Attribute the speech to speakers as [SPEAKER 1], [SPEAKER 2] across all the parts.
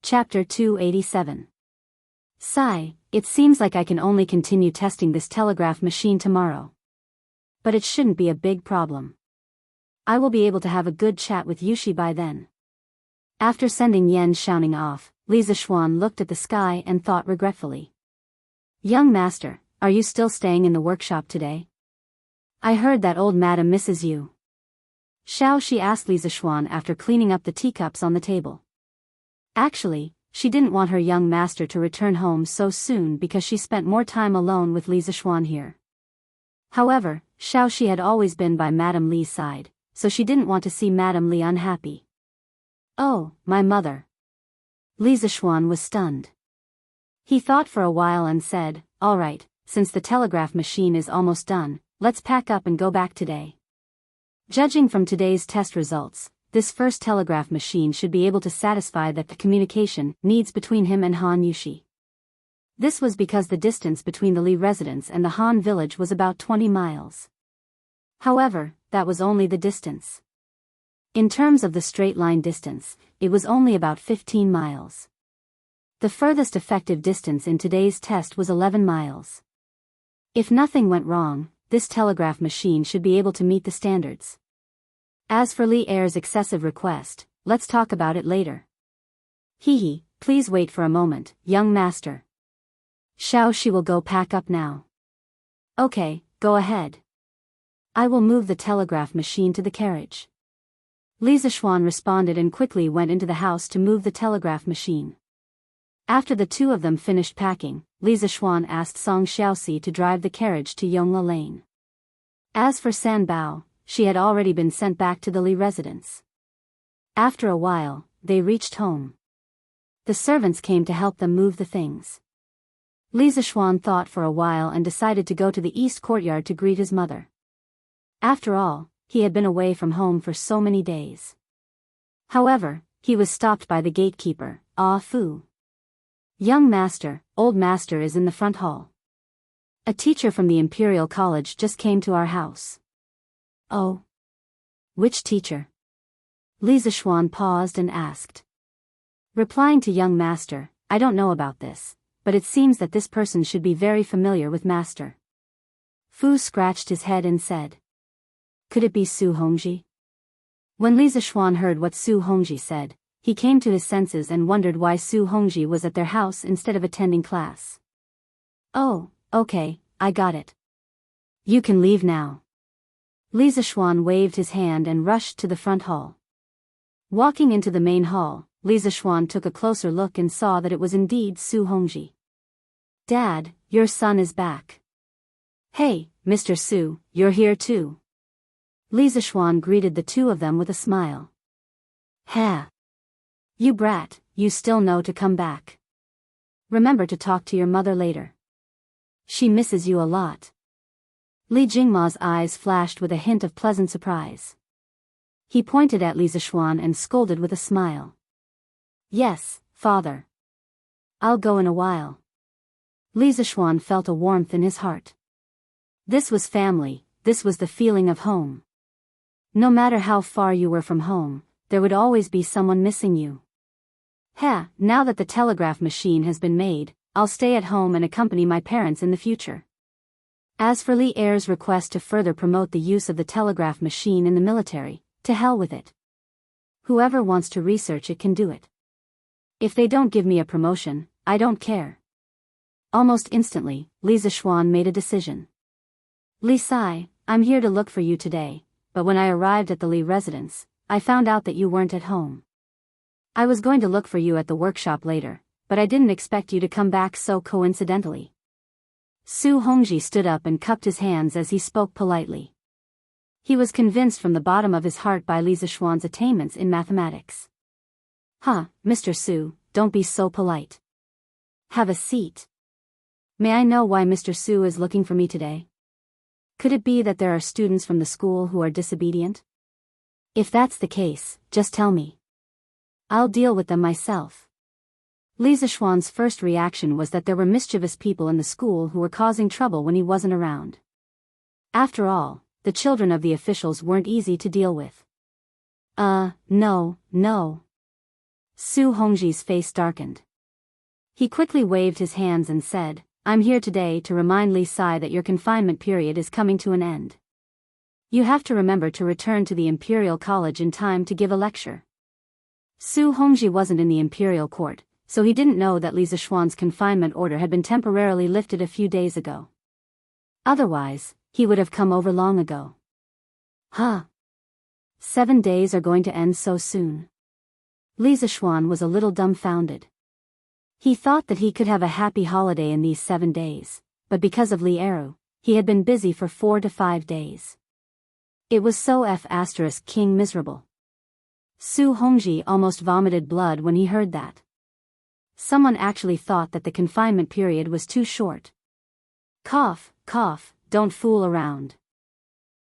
[SPEAKER 1] Chapter 287. Sigh, it seems like I can only continue testing this telegraph machine tomorrow. But it shouldn't be a big problem. I will be able to have a good chat with Yushi by then. After sending Yan Xiaoning off, Li Zishuan looked at the sky and thought regretfully. Young master, are you still staying in the workshop today? I heard that old madam misses you. She asked Li Zishuan after cleaning up the teacups on the table. Actually, she didn't want her young master to return home so soon because she spent more time alone with Li Zishuan here. However, She had always been by Madame Li's side, so she didn't want to see Madame Li unhappy. Oh, my mother. Li Zishuan was stunned. He thought for a while and said, all right, since the telegraph machine is almost done, let's pack up and go back today. Judging from today's test results, this first telegraph machine should be able to satisfy the communication needs between him and Han Yushi. This was because the distance between the Li residence and the Han village was about 20 miles. However, that was only the distance. In terms of the straight line distance, it was only about 15 miles. The furthest effective distance in today's test was 11 miles. If nothing went wrong, this telegraph machine should be able to meet the standards. As for Li Er's excessive request, let's talk about it later. Please wait for a moment, young master. She will go pack up now. Okay, go ahead. I will move the telegraph machine to the carriage. Li Zishuan responded and quickly went into the house to move the telegraph machine. After the two of them finished packing, Li Zishuan asked Song Xiaoxi to drive the carriage to Yongla Lane. As for San Bao, she had already been sent back to the Li residence. After a while, they reached home. The servants came to help them move the things. Li Zishuan thought for a while and decided to go to the east courtyard to greet his mother. After all, he had been away from home for so many days. However, he was stopped by the gatekeeper, Ah Fu. Young master, old master is in the front hall. A teacher from the Imperial College just came to our house. Oh. Which teacher? Li Zishuan paused and asked. Replying to young master, I don't know about this, but it seems that this person should be very familiar with master. Fu scratched his head and said. Could it be Su Hongji? When Li Zishuan heard what Su Hongji said, he came to his senses and wondered why Su Hongji was at their house instead of attending class. Oh, okay, I got it. You can leave now. Li Zishuan waved his hand and rushed to the front hall. Walking into the main hall, Li Zishuan took a closer look and saw that it was indeed Su Hongji. Dad, your son is back. Hey, Mr. Su, you're here too. Li Zishuan greeted the two of them with a smile. Ha! You brat, you still know to come back. Remember to talk to your mother later. She misses you a lot. Li Jingma's eyes flashed with a hint of pleasant surprise. He pointed at Li Zishuan and scolded with a smile. Yes, father. I'll go in a while. Li Zishuan felt a warmth in his heart. This was family, this was the feeling of home. No matter how far you were from home, there would always be someone missing you. Now that the telegraph machine has been made, I'll stay at home and accompany my parents in the future. As for Li Er's request to further promote the use of the telegraph machine in the military, to hell with it. Whoever wants to research it can do it. If they don't give me a promotion, I don't care. Almost instantly, Li Zishuan made a decision. Li Sai, I'm here to look for you today, but when I arrived at the Li residence, I found out that you weren't at home. I was going to look for you at the workshop later, but I didn't expect you to come back so coincidentally. Su Hongji stood up and cupped his hands as he spoke politely. He was convinced from the bottom of his heart by Li Zishuan's attainments in mathematics. Mr. Su, don't be so polite. Have a seat. May I know why Mr. Su is looking for me today? Could it be that there are students from the school who are disobedient? If that's the case, just tell me. I'll deal with them myself. Li Zishuan's first reaction was that there were mischievous people in the school who were causing trouble when he wasn't around. After all, the children of the officials weren't easy to deal with. No. Su Hongji's face darkened. He quickly waved his hands and said, I'm here today to remind Li Sai that your confinement period is coming to an end. You have to remember to return to the Imperial College in time to give a lecture. Su Hongji wasn't in the Imperial Court, so he didn't know that Li Zixuan's confinement order had been temporarily lifted a few days ago. Otherwise, he would have come over long ago. Huh? 7 days are going to end so soon? Li Zixuan was a little dumbfounded. He thought that he could have a happy holiday in these 7 days, but because of Li Eru, he had been busy for 4 to 5 days. It was so King miserable. Su Hongji almost vomited blood when he heard that. Someone actually thought that the confinement period was too short. Cough, cough, don't fool around.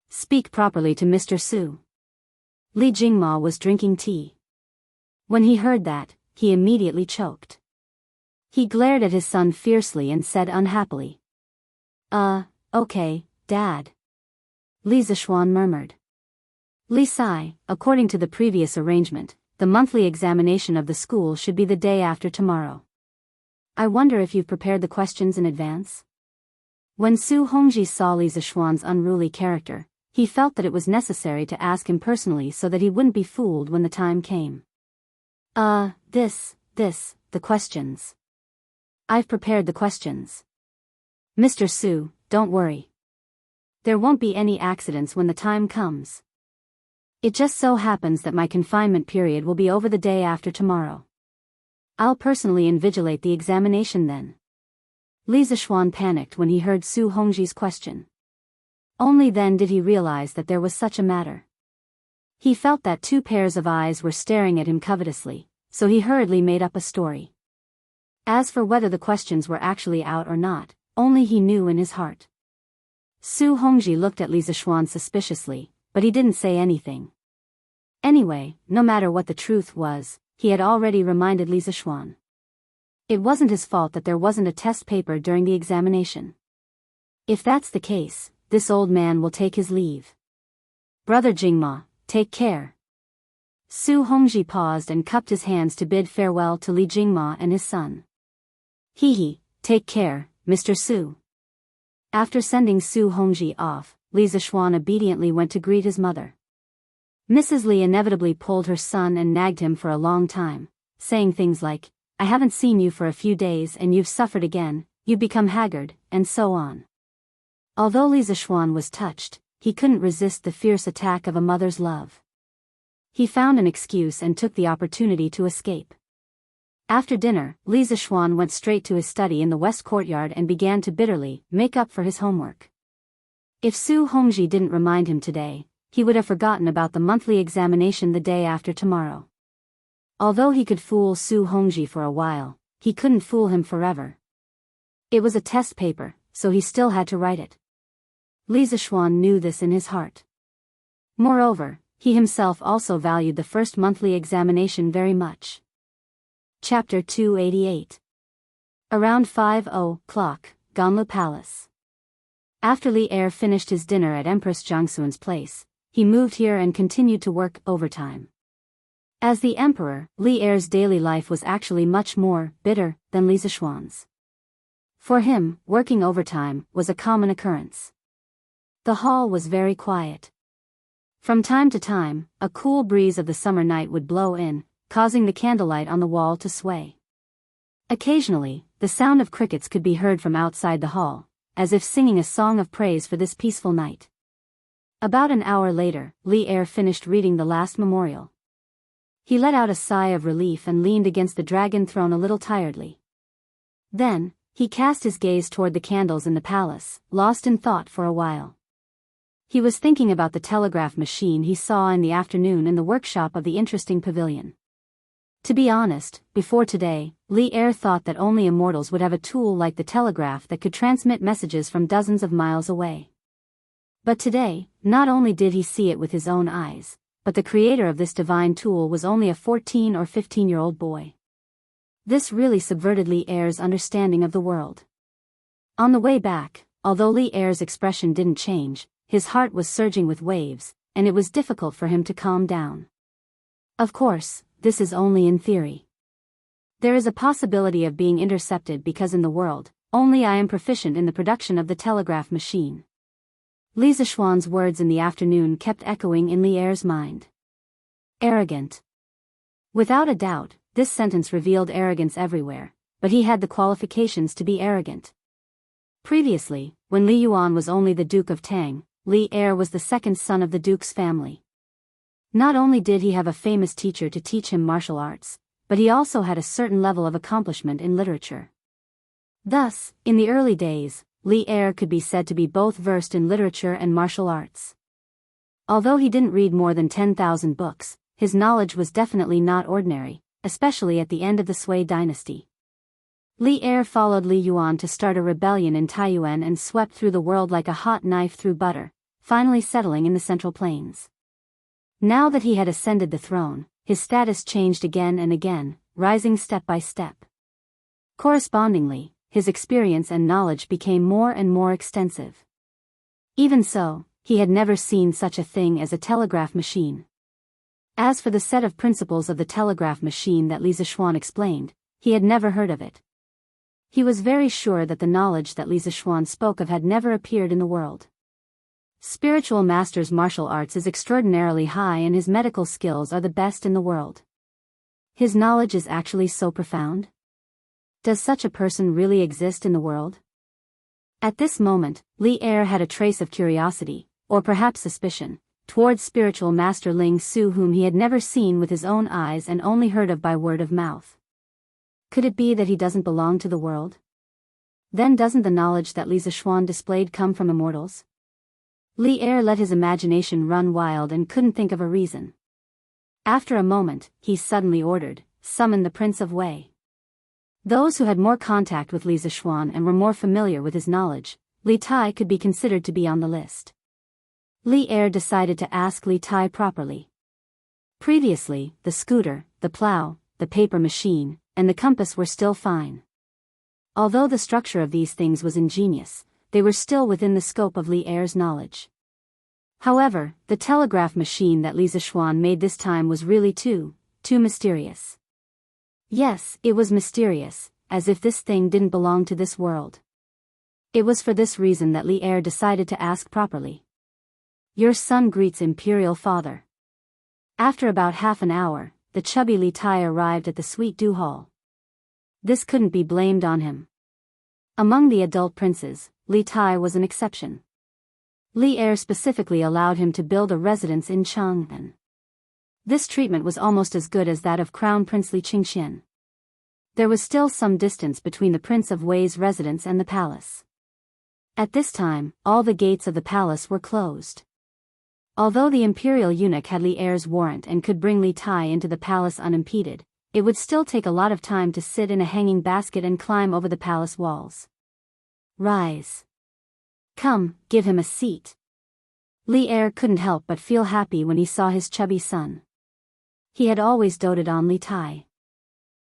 [SPEAKER 1] Speak properly to Mr. Su. Li Jingma was drinking tea. When he heard that, he immediately choked. He glared at his son fiercely and said unhappily. Okay, Dad. Li Zixuan murmured. Li Sai, according to the previous arrangement, the monthly examination of the school should be the day after tomorrow. I wonder if you've prepared the questions in advance? When Su Hongji saw Li Zixuan's unruly character, he felt that it was necessary to ask him personally so that he wouldn't be fooled when the time came. The questions. I've prepared the questions. Mr. Su, don't worry. There won't be any accidents when the time comes. It just so happens that my confinement period will be over the day after tomorrow. I'll personally invigilate the examination then. Li Zixuan panicked when he heard Su Hongji's question. Only then did he realize that there was such a matter. He felt that 2 pairs of eyes were staring at him covetously, so he hurriedly made up a story. As for whether the questions were actually out or not, only he knew in his heart. Su Hongji looked at Li Zixuan suspiciously, but he didn't say anything. Anyway, no matter what the truth was, he had already reminded Li Zixuan. It wasn't his fault that there wasn't a test paper during the examination. If that's the case, this old man will take his leave. Brother Jingma, take care. Su Hongji paused and cupped his hands to bid farewell to Li Jingma and his son. Take care, Mr. Su. After sending Su Hongji off, Li Zixuan obediently went to greet his mother. Mrs. Li inevitably pulled her son and nagged him for a long time, saying things like, I haven't seen you for a few days and you've suffered again, you've become haggard, and so on. Although Li Zixuan was touched, he couldn't resist the fierce attack of a mother's love. He found an excuse and took the opportunity to escape. After dinner, Li Zixuan went straight to his study in the west courtyard and began to bitterly make up for his homework. If Su Hongji didn't remind him today, he would have forgotten about the monthly examination the day after tomorrow. Although he could fool Su Hongji for a while, he couldn't fool him forever. It was a test paper, so he still had to write it. Li Zixuan knew this in his heart. Moreover, he himself also valued the first monthly examination very much. Chapter 288. Around 5:00, Ganlu Palace. After Li Er finished his dinner at Empress Jiangxuan's place, he moved here and continued to work overtime. As the emperor, Li Er's daily life was actually much more bitter than Li Zixuan's. For him, working overtime was a common occurrence. The hall was very quiet. From time to time, a cool breeze of the summer night would blow in, causing the candlelight on the wall to sway. Occasionally, the sound of crickets could be heard from outside the hall, as if singing a song of praise for this peaceful night. About an hour later, Li Er finished reading the last memorial. He let out a sigh of relief and leaned against the dragon throne a little tiredly. Then, he cast his gaze toward the candles in the palace, lost in thought for a while. He was thinking about the telegraph machine he saw in the afternoon in the workshop of the interesting pavilion. To be honest, before today, Li Er thought that only immortals would have a tool like the telegraph that could transmit messages from dozens of miles away. But today, not only did he see it with his own eyes, but the creator of this divine tool was only a 14 or 15-year-old boy. This really subverted Li Er's understanding of the world. On the way back, although Li Er's expression didn't change, his heart was surging with waves, and it was difficult for him to calm down. Of course, this is only in theory. There is a possibility of being intercepted because in the world, only I am proficient in the production of the telegraph machine. Li Zishuan's words in the afternoon kept echoing in Li Er's mind. Arrogant. Without a doubt, this sentence revealed arrogance everywhere, but he had the qualifications to be arrogant. Previously, when Li Yuan was only the Duke of Tang, Li Er was the second son of the Duke's family. Not only did he have a famous teacher to teach him martial arts, but he also had a certain level of accomplishment in literature. Thus, in the early days, Li Er could be said to be both versed in literature and martial arts. Although he didn't read more than 10,000 books, his knowledge was definitely not ordinary, especially at the end of the Sui dynasty. Li Er followed Li Yuan to start a rebellion in Taiyuan and swept through the world like a hot knife through butter, finally settling in the Central Plains. Now that he had ascended the throne, his status changed again and again, rising step by step. Correspondingly, his experience and knowledge became more and more extensive. Even so, he had never seen such a thing as a telegraph machine. As for the set of principles of the telegraph machine that Li Zishuan explained, he had never heard of it. He was very sure that the knowledge that Li Zishuan spoke of had never appeared in the world. Spiritual master's martial arts is extraordinarily high and his medical skills are the best in the world. His knowledge is actually so profound? Does such a person really exist in the world? At this moment, Li Er had a trace of curiosity, or perhaps suspicion, towards spiritual master Ling Su, whom he had never seen with his own eyes and only heard of by word of mouth. Could it be that he doesn't belong to the world? Then doesn't the knowledge that Li Zishuan displayed come from immortals? Li Er let his imagination run wild and couldn't think of a reason. After a moment, he suddenly ordered, "Summon the Prince of Wei." Those who had more contact with Li Zishuan and were more familiar with his knowledge, Li Tai could be considered to be on the list. Li Er decided to ask Li Tai properly. Previously, the scooter, the plow, the paper machine, and the compass were still fine. Although the structure of these things was ingenious, they were still within the scope of Li Er's knowledge. However, the telegraph machine that Li Zishuan made this time was really too mysterious. Yes, it was mysterious, as if this thing didn't belong to this world. It was for this reason that Li Er decided to ask properly. "Your son greets Imperial Father." After about half an hour, the chubby Li Tai arrived at the Sweet Dew Hall. This couldn't be blamed on him. Among the adult princes, Li Tai was an exception. Li Er specifically allowed him to build a residence in Chang'an. This treatment was almost as good as that of Crown Prince Li Qingxian. There was still some distance between the Prince of Wei's residence and the palace. At this time, all the gates of the palace were closed. Although the imperial eunuch had Li Er's warrant and could bring Li Tai into the palace unimpeded, it would still take a lot of time to sit in a hanging basket and climb over the palace walls. "Rise. Come, give him a seat." Li Er couldn't help but feel happy when he saw his chubby son. He had always doted on Li Tai.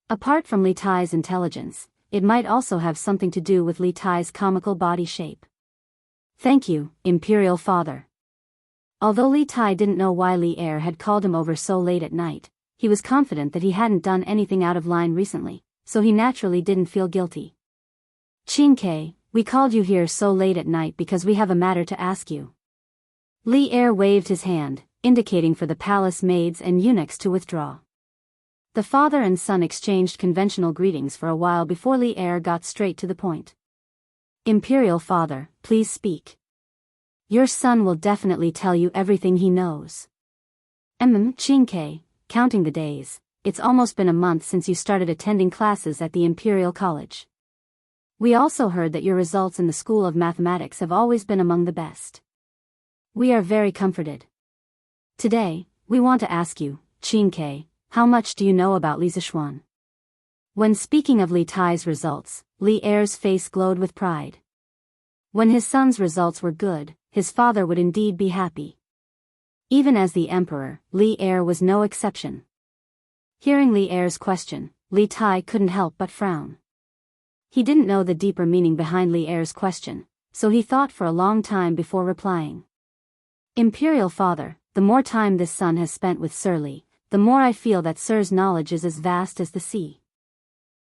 [SPEAKER 1] Apart from Li Tai's intelligence, it might also have something to do with Li Tai's comical body shape. "Thank you, Imperial Father." Although Li Tai didn't know why Li Er had called him over so late at night, he was confident that he hadn't done anything out of line recently, so he naturally didn't feel guilty. "Qingke, we called you here so late at night because we have a matter to ask you." Li Er waved his hand, indicating for the palace maids and eunuchs to withdraw. The father and son exchanged conventional greetings for a while before Li Er got straight to the point. "Imperial Father, please speak. Your son will definitely tell you everything he knows." Qingke, counting the days, it's almost been a month since you started attending classes at the Imperial College. We also heard that your results in the School of Mathematics have always been among the best. We are very comforted. Today, we want to ask you, Qingke, how much do you know about Li Zishuan? When speaking of Li Tai's results, Li Er's face glowed with pride. When his son's results were good, his father would indeed be happy. Even as the emperor, Li Er was no exception. Hearing Li Er's question, Li Tai couldn't help but frown. He didn't know the deeper meaning behind Li Er's question, so he thought for a long time before replying. "Imperial Father, the more time this son has spent with Sir Li, the more I feel that Sir's knowledge is as vast as the sea.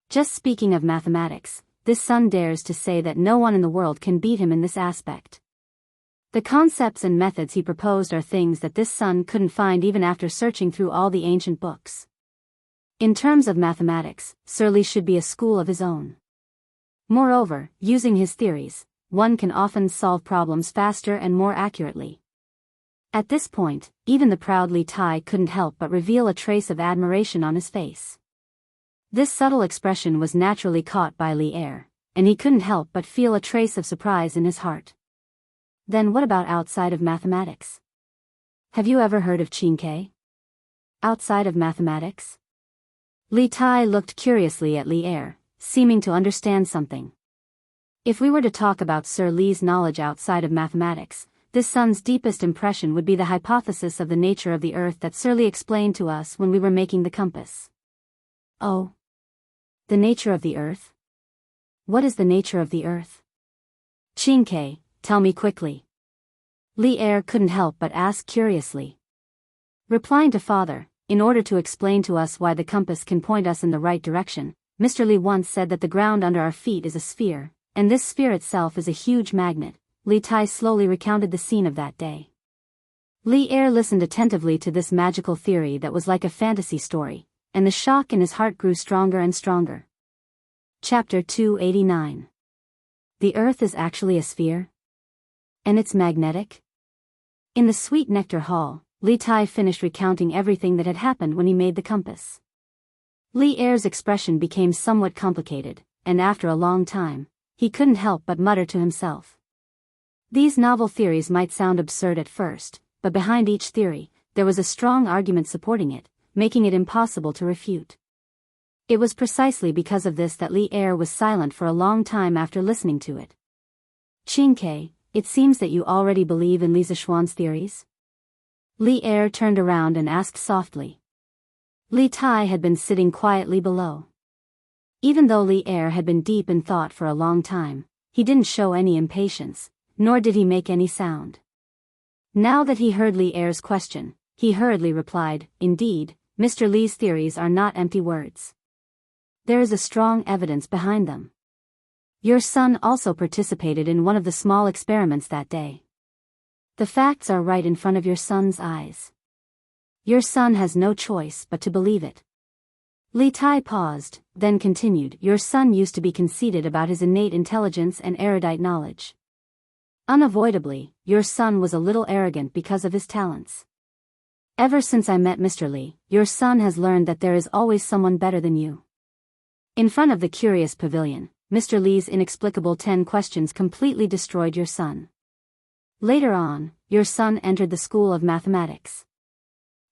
[SPEAKER 1] Just speaking of mathematics, this son dares to say that no one in the world can beat him in this aspect. The concepts and methods he proposed are things that this son couldn't find even after searching through all the ancient books. In terms of mathematics, Sir Li should be a school of his own. Moreover, using his theories, one can often solve problems faster and more accurately. At this point, even the proud Li Tai couldn't help but reveal a trace of admiration on his face. This subtle expression was naturally caught by Li Er, and he couldn't help but feel a trace of surprise in his heart. Then what about outside of mathematics? Have you ever heard of Qingke? Outside of mathematics? Li Tai looked curiously at Li Er, seeming to understand something. If we were to talk about Sir Li's knowledge outside of mathematics, this son's deepest impression would be the hypothesis of the nature of the earth that Sir Li explained to us when we were making the compass. Oh. The nature of the earth? What is the nature of the earth? Qingke, tell me quickly. Li Er couldn't help but ask curiously. Replying to father, in order to explain to us why the compass can point us in the right direction, Mr. Li once said that the ground under our feet is a sphere, and this sphere itself is a huge magnet. Li Tai slowly recounted the scene of that day. Li Er listened attentively to this magical theory that was like a fantasy story, and the shock in his heart grew stronger and stronger. Chapter 289. The Earth is actually a sphere? And it's magnetic? In the sweet nectar hall, Li Tai finished recounting everything that had happened when he made the compass. Li Er's expression became somewhat complicated, and after a long time, he couldn't help but mutter to himself. These novel theories might sound absurd at first, but behind each theory, there was a strong argument supporting it, making it impossible to refute. It was precisely because of this that Li Er was silent for a long time after listening to it. Qingke, it seems that you already believe in Li Zishuan's theories? Li Er turned around and asked softly. Li Tai had been sitting quietly below. Even though Li Er had been deep in thought for a long time, he didn't show any impatience, nor did he make any sound. Now that he heard Li Er's question, he hurriedly replied, "Indeed, Mr. Li's theories are not empty words. There is a strong evidence behind them. Your son also participated in one of the small experiments that day. The facts are right in front of your son's eyes. Your son has no choice but to believe it." Li Tai paused, then continued, "Your son used to be conceited about his innate intelligence and erudite knowledge. Unavoidably, your son was a little arrogant because of his talents. Ever since I met Mr. Li, your son has learned that there is always someone better than you." In front of the curious pavilion, Mr. Li's inexplicable 10 questions completely destroyed your son. Later on, your son entered the school of mathematics.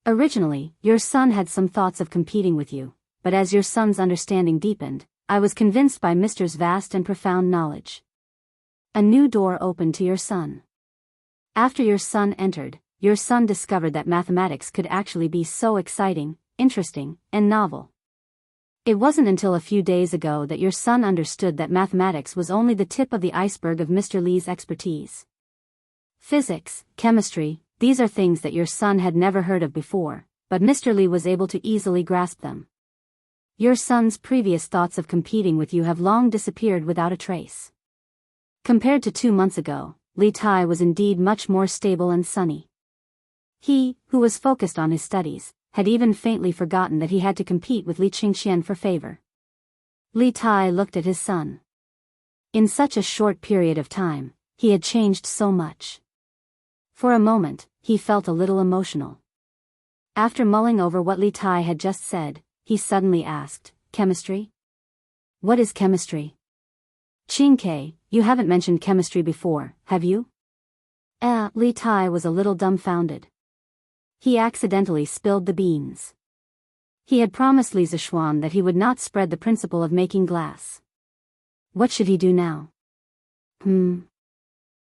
[SPEAKER 1] Originally, your son had some thoughts of competing with you, but as your son's understanding deepened, I was convinced by Mr.'s vast and profound knowledge. A new door opened to your son. After your son entered, your son discovered that mathematics could actually be so exciting, interesting, and novel. It wasn't until a few days ago that your son understood that mathematics was only the tip of the iceberg of Mr. Li's expertise. Physics, chemistry, these are things that your son had never heard of before, but Mr. Li was able to easily grasp them. Your son's previous thoughts of competing with you have long disappeared without a trace. Compared to 2 months ago, Li Tai was indeed much more stable and sunny. He, who was focused on his studies, had even faintly forgotten that he had to compete with Li Qingxian for favor. Li Tai looked at his son. In such a short period of time, he had changed so much. For a moment, he felt a little emotional. After mulling over what Li Tai had just said, he suddenly asked, "Chemistry? What is chemistry?" "Qingke, you haven't mentioned chemistry before, have you?" Li Tai was a little dumbfounded. He accidentally spilled the beans. He had promised Li Zishuan that he would not spread the principle of making glass. What should he do now?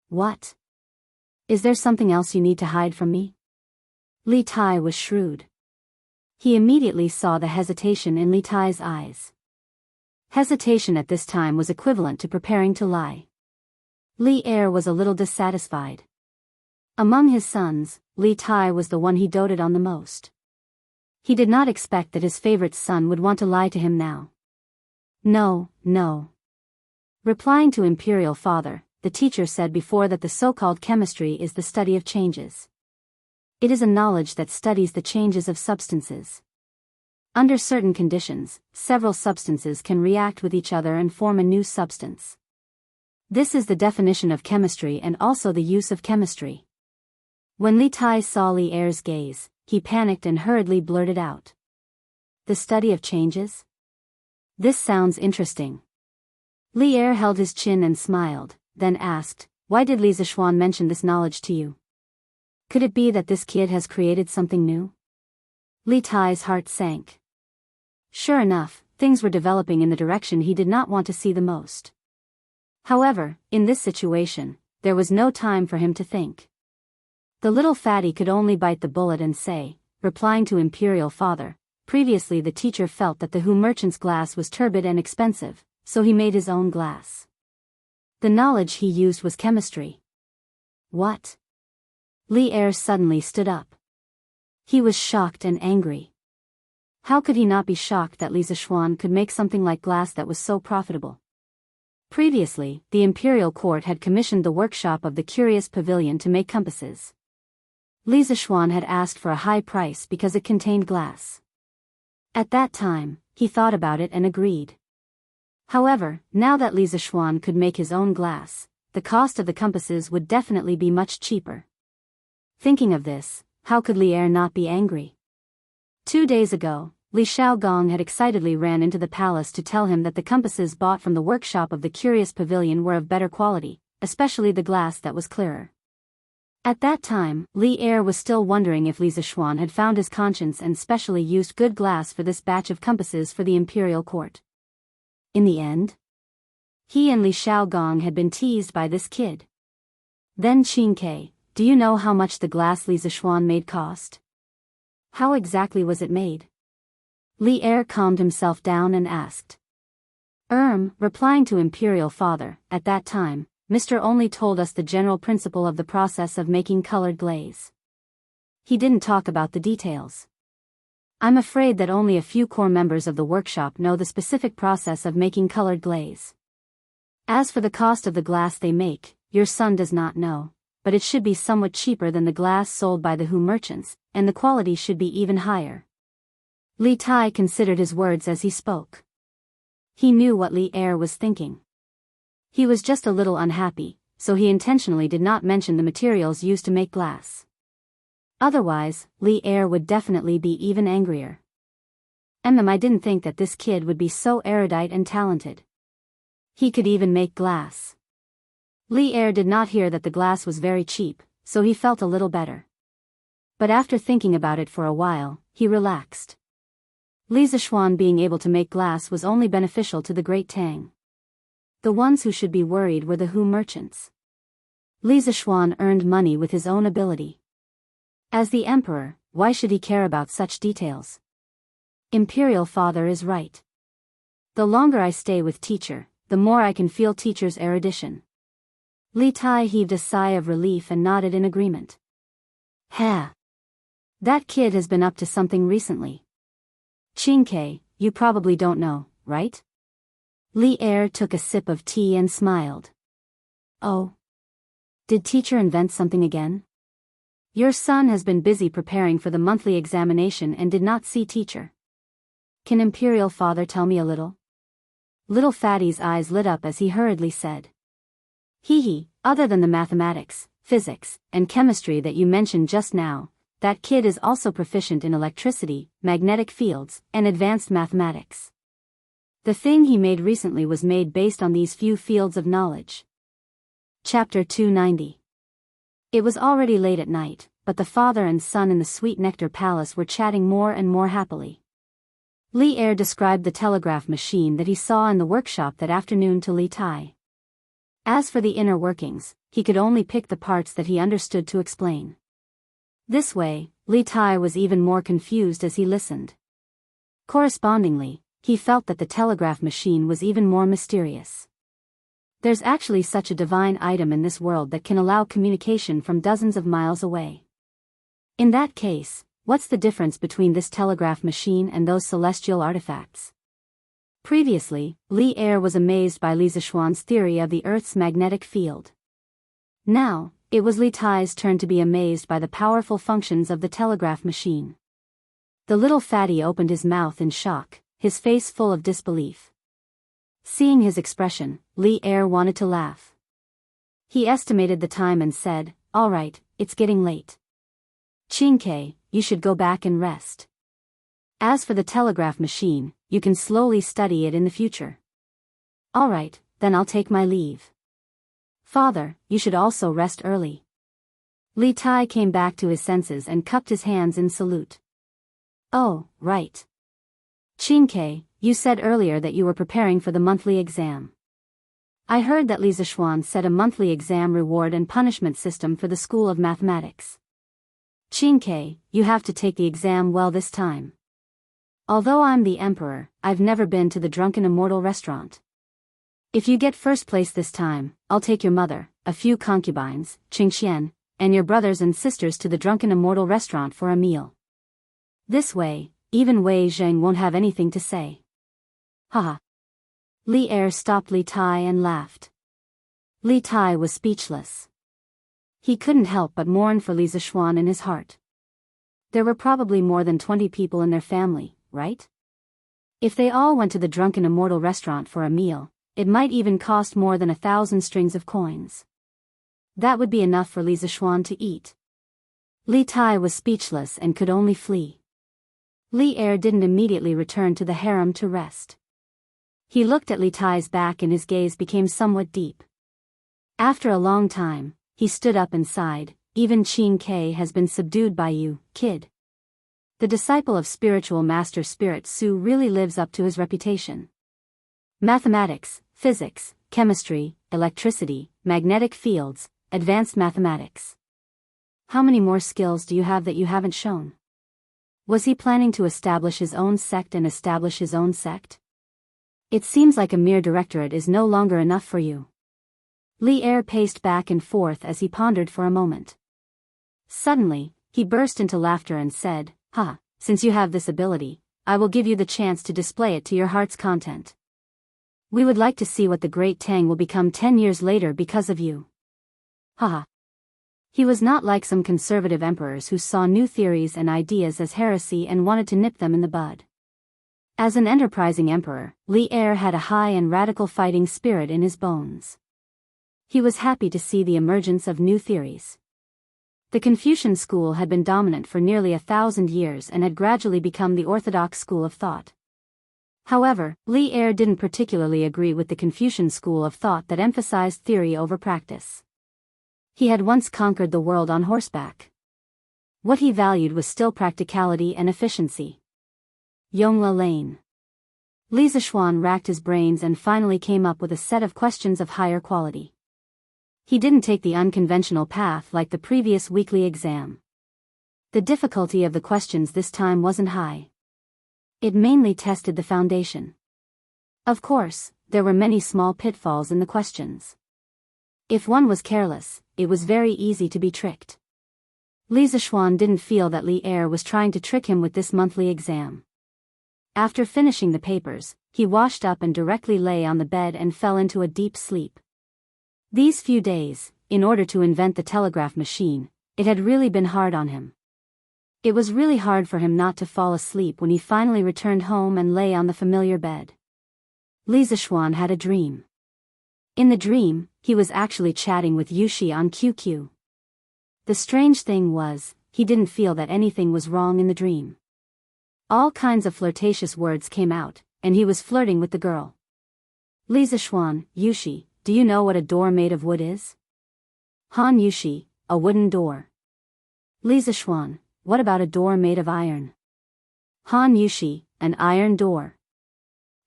[SPEAKER 1] What? Is there something else you need to hide from me? Li Tai was shrewd. He immediately saw the hesitation in Li Tai's eyes. Hesitation at this time was equivalent to preparing to lie. Li Er was a little dissatisfied. Among his sons, Li Tai was the one he doted on the most. He did not expect that his favorite son would want to lie to him now. No, no. Replying to Imperial Father, the teacher said before that the so-called chemistry is the study of changes. It is a knowledge that studies the changes of substances. Under certain conditions, several substances can react with each other and form a new substance. This is the definition of chemistry and also the use of chemistry. When Li Tai saw Li Er's gaze, he panicked and hurriedly blurted out. The study of changes? This sounds interesting. Li Er held his chin and smiled, then asked, why did Li Zishuan mention this knowledge to you? Could it be that this kid has created something new? Li Tai's heart sank. Sure enough, things were developing in the direction he did not want to see the most. However, in this situation, there was no time for him to think. The little fatty could only bite the bullet and say, replying to Imperial Father, previously the teacher felt that the Hu merchant's glass was turbid and expensive, so he made his own glass. The knowledge he used was chemistry. What? Li Er suddenly stood up. He was shocked and angry. How could he not be shocked that Li Zishuan could make something like glass that was so profitable? Previously, the imperial court had commissioned the workshop of the Curious Pavilion to make compasses. Li Zishuan had asked for a high price because it contained glass. At that time, he thought about it and agreed. However, now that Li Zishuan could make his own glass, the cost of the compasses would definitely be much cheaper. Thinking of this, how could Li Er not be angry? 2 days ago, Li Xiaogong had excitedly ran into the palace to tell him that the compasses bought from the workshop of the Curious Pavilion were of better quality, especially the glass that was clearer. At that time, Li Er was still wondering if Li Zishuan had found his conscience and specially used good glass for this batch of compasses for the imperial court. In the end, he and Li Xiaogong had been teased by this kid. Then Qingke, do you know how much the glass Li Zishuan made cost? How exactly was it made? Li Er calmed himself down and asked. Replying to Imperial Father, at that time, Mr. only told us the general principle of the process of making colored glaze. He didn't talk about the details. I'm afraid that only a few core members of the workshop know the specific process of making colored glaze. As for the cost of the glass they make, your son does not know, but it should be somewhat cheaper than the glass sold by the Hu merchants, and the quality should be even higher. Li Tai considered his words as he spoke. He knew what Li Er was thinking. He was just a little unhappy, so he intentionally did not mention the materials used to make glass. Otherwise, Li Er would definitely be even angrier. I didn't think that this kid would be so erudite and talented. He could even make glass. Li Er did not hear that the glass was very cheap, so he felt a little better. But after thinking about it for a while, he relaxed. Li Zishuan being able to make glass was only beneficial to the Great Tang. The ones who should be worried were the Hu merchants. Li Zishuan earned money with his own ability. As the emperor, why should he care about such details? Imperial Father is right. The longer I stay with teacher, the more I can feel teacher's erudition. Li Tai heaved a sigh of relief and nodded in agreement. That kid has been up to something recently. Qingke, you probably don't know, right? Li Er took a sip of tea and smiled. Oh. Did teacher invent something again? Your son has been busy preparing for the monthly examination and did not see teacher. Can Imperial Father tell me a little? Little Fatty's eyes lit up as he hurriedly said. Other than the mathematics, physics, and chemistry that you mentioned just now, that kid is also proficient in electricity, magnetic fields, and advanced mathematics. The thing he made recently was made based on these few fields of knowledge. Chapter 290. It was already late at night, but the father and son in the Sweet Nectar Palace were chatting more and more happily. Li Er described the telegraph machine that he saw in the workshop that afternoon to Li Tai. As for the inner workings, he could only pick the parts that he understood to explain. This way, Li Tai was even more confused as he listened. Correspondingly, he felt that the telegraph machine was even more mysterious. There's actually such a divine item in this world that can allow communication from dozens of miles away. In that case, What's the difference between this telegraph machine and those celestial artifacts? Previously, Li Er was amazed by Li Zishuan's theory of the Earth's magnetic field. Now, it was Li Tai's turn to be amazed by the powerful functions of the telegraph machine. The little fatty opened his mouth in shock, his face full of disbelief. Seeing his expression, Li Er wanted to laugh. He estimated the time and said, "All right, it's getting late. Qingke, you should go back and rest. As for the telegraph machine, you can slowly study it in the future." "All right, then I'll take my leave. Father, you should also rest early." Li Tai came back to his senses and cupped his hands in salute. "Oh, right. Qingke, you said earlier that you were preparing for the monthly exam. I heard that Li Zishuan set a monthly exam reward and punishment system for the School of Mathematics. Qingke, you have to take the exam well this time. Although I'm the emperor, I've never been to the Drunken Immortal restaurant. If you get first place this time, I'll take your mother, a few concubines, Qingxian, and your brothers and sisters to the Drunken Immortal restaurant for a meal. This way, even Wei Zheng won't have anything to say." "Haha." Li Er stopped Li Tai and laughed. Li Tai was speechless. He couldn't help but mourn for Li Zishuan in his heart. There were probably more than 20 people in their family, right? If they all went to the Drunken Immortal restaurant for a meal, it might even cost more than 1,000 strings of coins. That would be enough for Li Zishuan to eat. Li Tai was speechless and could only flee. Li Er didn't immediately return to the harem to rest. He looked at Li Tai's back and his gaze became somewhat deep. After a long time, he stood up and sighed, "Even Qingke has been subdued by you, kid." The disciple of spiritual master Spirit Su really lives up to his reputation. Mathematics, physics, chemistry, electricity, magnetic fields, advanced mathematics. How many more skills do you have that you haven't shown? Was he planning to establish his own sect and establish his own sect? It seems like a mere directorate is no longer enough for you. Li Er paced back and forth as he pondered for a moment. Suddenly, he burst into laughter and said, "Ha, since you have this ability, I will give you the chance to display it to your heart's content. We would like to see what the Great Tang will become 10 years later because of you." Haha. He was not like some conservative emperors who saw new theories and ideas as heresy and wanted to nip them in the bud. As an enterprising emperor, Li Er had a high and radical fighting spirit in his bones. He was happy to see the emergence of new theories. The Confucian school had been dominant for nearly 1,000 years and had gradually become the orthodox school of thought. However, Li Er didn't particularly agree with the Confucian school of thought that emphasized theory over practice. He had once conquered the world on horseback. What he valued was still practicality and efficiency. Yongla Lane. Li Zishuan racked his brains and finally came up with a set of questions of higher quality. He didn't take the unconventional path like the previous weekly exam. The difficulty of the questions this time wasn't high. It mainly tested the foundation. Of course, there were many small pitfalls in the questions. If one was careless, it was very easy to be tricked. Li Zishuan didn't feel that Li Er was trying to trick him with this monthly exam. After finishing the papers, he washed up and directly lay on the bed and fell into a deep sleep. These few days, in order to invent the telegraph machine, it had really been hard on him. It was really hard for him not to fall asleep when he finally returned home and lay on the familiar bed. Li Zishuan had a dream. In the dream, he was actually chatting with Yushi on QQ. The strange thing was, he didn't feel that anything was wrong in the dream. All kinds of flirtatious words came out, and he was flirting with the girl. Li Zishuan, Yushi, do you know what a door made of wood is? Han Yushi, a wooden door. Li Zishuan, what about a door made of iron? Han Yushi, an iron door.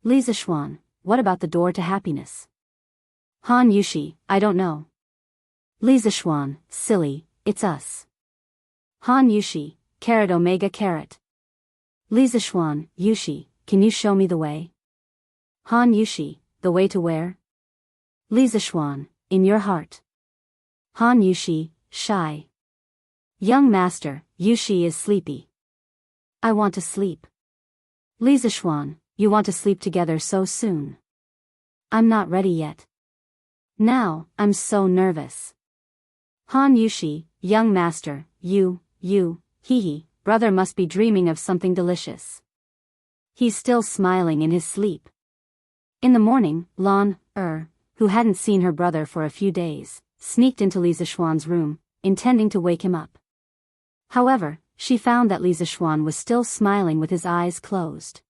[SPEAKER 1] Li Zishuan, what about the door to happiness? Han Yushi, I don't know. Li Zishuan, silly, it's us. Han Yushi, carat omega carat. Li Zishuan, Yushi, can you show me the way? Han Yushi, the way to where? Li Zishuan, in your heart. Han Yushi, shy. Young master, Yushi is sleepy. I want to sleep. Li Zishuan, you want to sleep together so soon? I'm not ready yet. Now, I'm so nervous. Han Yushi, young master, you, hee, brother must be dreaming of something delicious. He's still smiling in his sleep. In the morning, Lan, who hadn't seen her brother for a few days, sneaked into Li Zishuan's room, intending to wake him up. However, she found that Li Zishuan was still smiling with his eyes closed.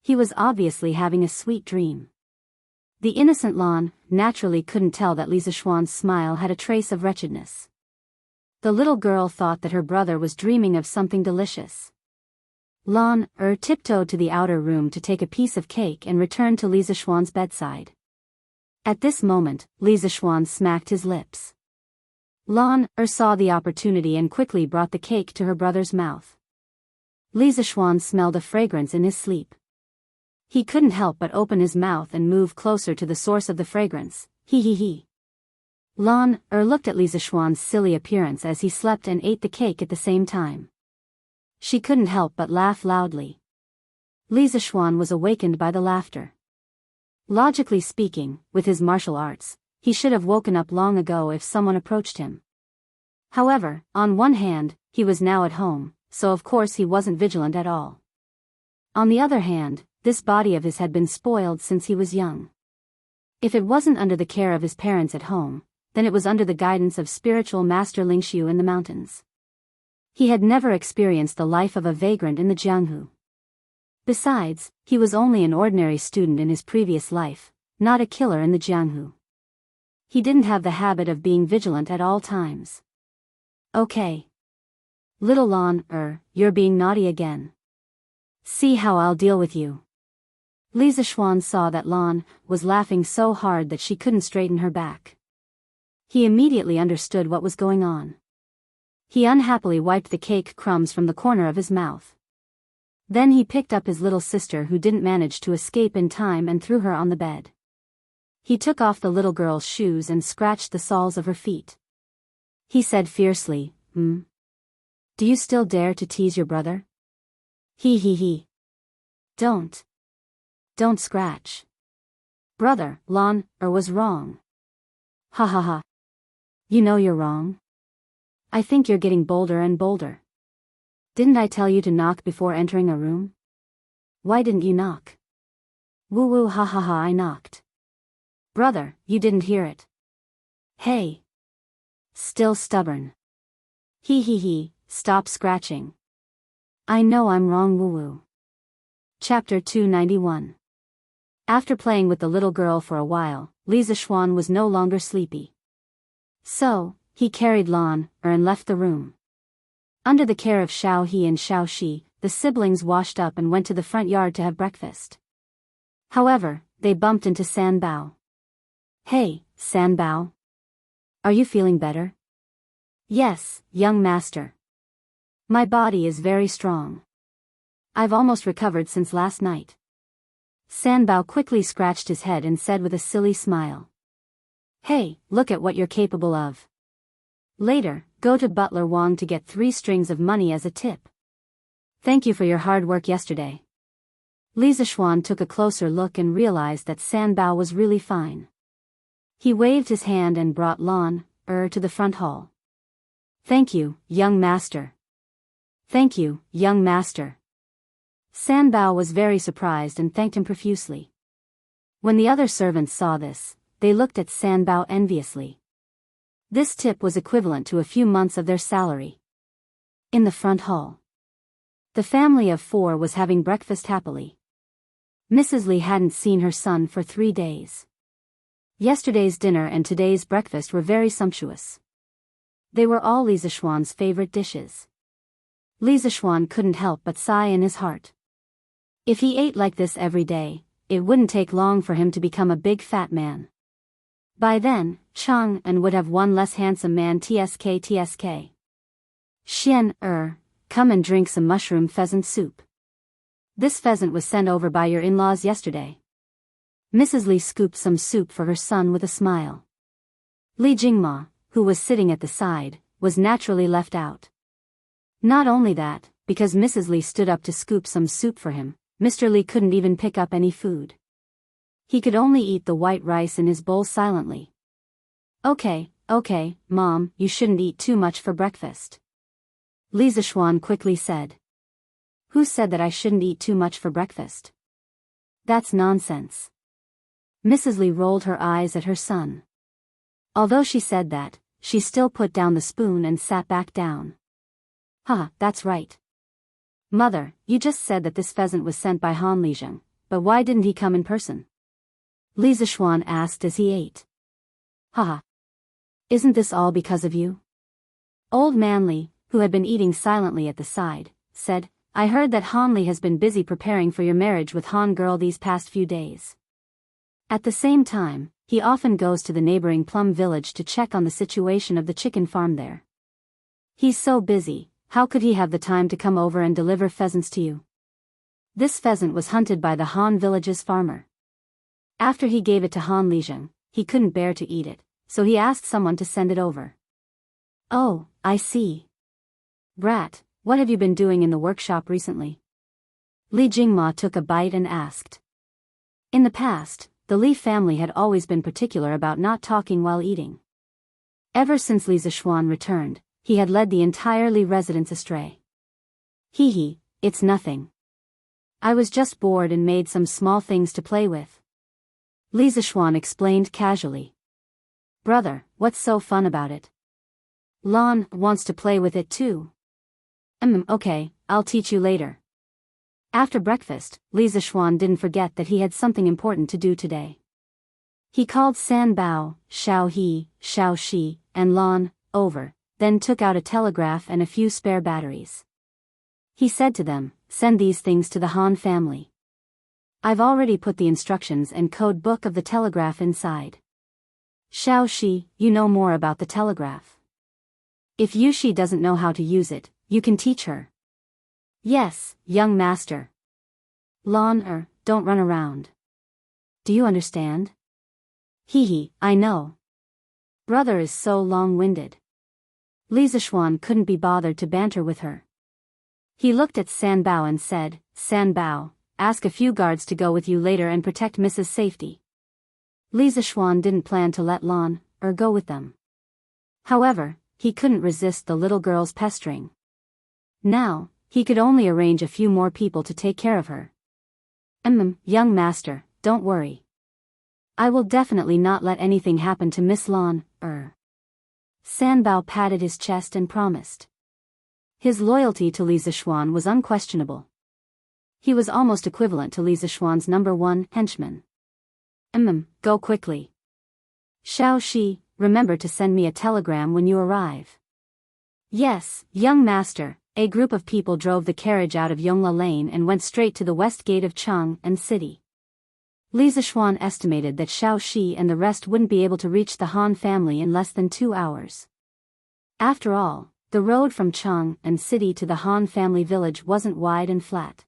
[SPEAKER 1] He was obviously having a sweet dream. The innocent Lan naturally couldn't tell that Li Zishuan's smile had a trace of wretchedness. The little girl thought that her brother was dreaming of something delicious. Lan tiptoed to the outer room to take a piece of cake and returned to Li Zishuan's bedside. At this moment, Li Zishuan smacked his lips. Lan saw the opportunity and quickly brought the cake to her brother's mouth. Li Zishuan smelled a fragrance in his sleep. He couldn't help but open his mouth and move closer to the source of the fragrance. Lan looked at Li Zishuan's silly appearance as he slept and ate the cake at the same time. She couldn't help but laugh loudly. Li Zishuan was awakened by the laughter. Logically speaking, with his martial arts, he should have woken up long ago if someone approached him. However, on one hand, he was now at home, so of course he wasn't vigilant at all. On the other hand, this body of his had been spoiled since he was young. If it wasn't under the care of his parents at home, then it was under the guidance of spiritual master Lingxiu in the mountains. He had never experienced the life of a vagrant in the Jianghu. Besides, he was only an ordinary student in his previous life, not a killer in the Jianghu. He didn't have the habit of being vigilant at all times. Okay. Little Lan, you're being naughty again. See how I'll deal with you. Li Zishuan saw that Lan was laughing so hard that she couldn't straighten her back. He immediately understood what was going on. He unhappily wiped the cake crumbs from the corner of his mouth. Then he picked up his little sister who didn't manage to escape in time and threw her on the bed. He took off the little girl's shoes and scratched the soles of her feet. He said fiercely, Do you still dare to tease your brother? He. Don't scratch. Brother, Lan, was wrong. Ha. You know you're wrong. I think you're getting bolder and bolder. Didn't I tell you to knock before entering a room? Why didn't you knock? Woo, ha, I knocked. Brother, you didn't hear it. Hey. Still stubborn. He, stop scratching. I know I'm wrong, woo. Chapter 291. After playing with the little girl for a while, Li Zishuan was no longer sleepy. So, he carried Lan and left the room. Under the care of Xiao He and Xiao Shi, the siblings washed up and went to the front yard to have breakfast. However, they bumped into San Bao. Hey, San Bao. Are you feeling better? Yes, young master. My body is very strong. I've almost recovered since last night. San Bao quickly scratched his head and said with a silly smile. Hey, look at what you're capable of. Later, go to Butler Wang to get 3 strings of money as a tip. Thank you for your hard work yesterday. Li Zishuan took a closer look and realized that San Bao was really fine. He waved his hand and brought Lan to the front hall. Thank you, young master. Thank you, young master. San Bao was very surprised and thanked him profusely. When the other servants saw this, they looked at San Bao enviously. This tip was equivalent to a few months of their salary. In the front hall, the family of 4 was having breakfast happily. Mrs. Li hadn't seen her son for 3 days. Yesterday's dinner and today's breakfast were very sumptuous. They were all Li Zishuan's favorite dishes. Li Zishuan couldn't help but sigh in his heart. If he ate like this every day, it wouldn't take long for him to become a big fat man. By then, Chang and would have one less handsome man. Tsk. Xian, come and drink some mushroom pheasant soup. This pheasant was sent over by your in-laws yesterday. Mrs. Li scooped some soup for her son with a smile. Li Jingma, who was sitting at the side, was naturally left out. Not only that, because Mrs. Li stood up to scoop some soup for him, Mr. Li couldn't even pick up any food. He could only eat the white rice in his bowl silently. Okay, Mom, you shouldn't eat too much for breakfast. Li Zishuan quickly said. Who said that I shouldn't eat too much for breakfast? That's nonsense. Mrs. Li rolled her eyes at her son. Although she said that, she still put down the spoon and sat back down. That's right. Mother, you just said that this pheasant was sent by Han Lijing, but why didn't he come in person? Li Zishuan asked as he ate. Isn't this all because of you? Old Man Li, who had been eating silently at the side, said, I heard that Han Li has been busy preparing for your marriage with Han Girl these past few days. At the same time, he often goes to the neighboring Plum Village to check on the situation of the chicken farm there. He's so busy, how could he have the time to come over and deliver pheasants to you? This pheasant was hunted by the Han village's farmer. After he gave it to Han Lijing, he couldn't bear to eat it, so he asked someone to send it over. Oh, I see. Brat, what have you been doing in the workshop recently? Li Jingma took a bite and asked. In the past, the Li family had always been particular about not talking while eating. Ever since Li Zishuan returned, he had led the entire Li residence astray. It's nothing. I was just bored and made some small things to play with. Li Zishuan explained casually. Brother, what's so fun about it? Lon wants to play with it too. Okay, I'll teach you later. After breakfast, Li Zishuan didn't forget that he had something important to do today. He called San Bao, Xiao He, Xiao Shi, and Lon over, then took out a telegraph and a few spare batteries. He said to them, send these things to the Han family. I've already put the instructions and code book of the telegraph inside. Xiao Shi, you know more about the telegraph. If Yushi doesn't know how to use it, you can teach her. Yes, young master. Lon, don't run around. Do you understand? I know. Brother is so long-winded. Li Zishuan couldn't be bothered to banter with her. He looked at San Bao and said, San Bao, ask a few guards to go with you later and protect Mrs. Safety. Li Zishuan didn't plan to let Lon go with them. However, he couldn't resist the little girl's pestering. Now, he could only arrange a few more people to take care of her. Young master, don't worry. I will definitely not let anything happen to Miss Lon, San Bao patted his chest and promised. His loyalty to Li Zishuan was unquestionable. He was almost equivalent to Li Zishuan's #1 henchman. Go quickly. Xiao Shi, remember to send me a telegram when you arrive. Yes, young master. A group of people drove the carriage out of Yongla Lane and went straight to the west gate of Chang'an City. Li Zishuan estimated that Xiao Shi and the rest wouldn't be able to reach the Han family in less than 2 hours. After all, the road from Chang'an City to the Han family village wasn't wide and flat.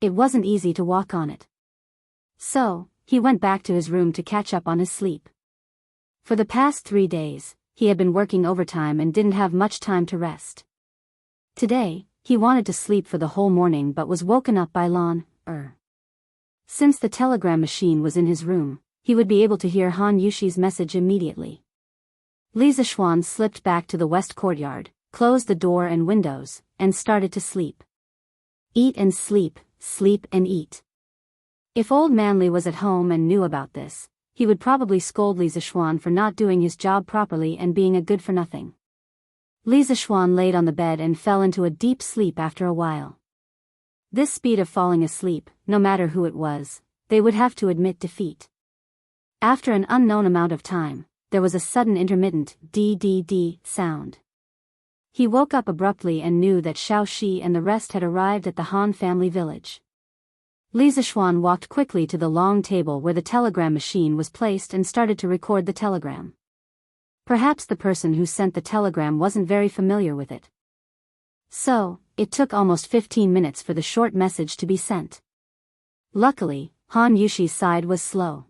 [SPEAKER 1] It wasn't easy to walk on it. So, he went back to his room to catch up on his sleep. For the past 3 days, he had been working overtime and didn't have much time to rest. Today, he wanted to sleep for the whole morning but was woken up by Lon. Since the telegram machine was in his room, he would be able to hear Han Yushi's message immediately. Li Zishuan slipped back to the west courtyard, closed the door and windows, and started to sleep. Eat and sleep, sleep and eat. If Old Man Li was at home and knew about this, he would probably scold Li Zishuan for not doing his job properly and being a good-for-nothing. Li Zishuan laid on the bed and fell into a deep sleep after a while. This speed of falling asleep, no matter who it was, they would have to admit defeat. After an unknown amount of time, there was a sudden intermittent D sound. He woke up abruptly and knew that Xiao Shi and the rest had arrived at the Han family village. Li Zishuan walked quickly to the long table where the telegram machine was placed and started to record the telegram. Perhaps the person who sent the telegram wasn't very familiar with it. So, it took almost 15 minutes for the short message to be sent. Luckily, Han Yushi's side was slow.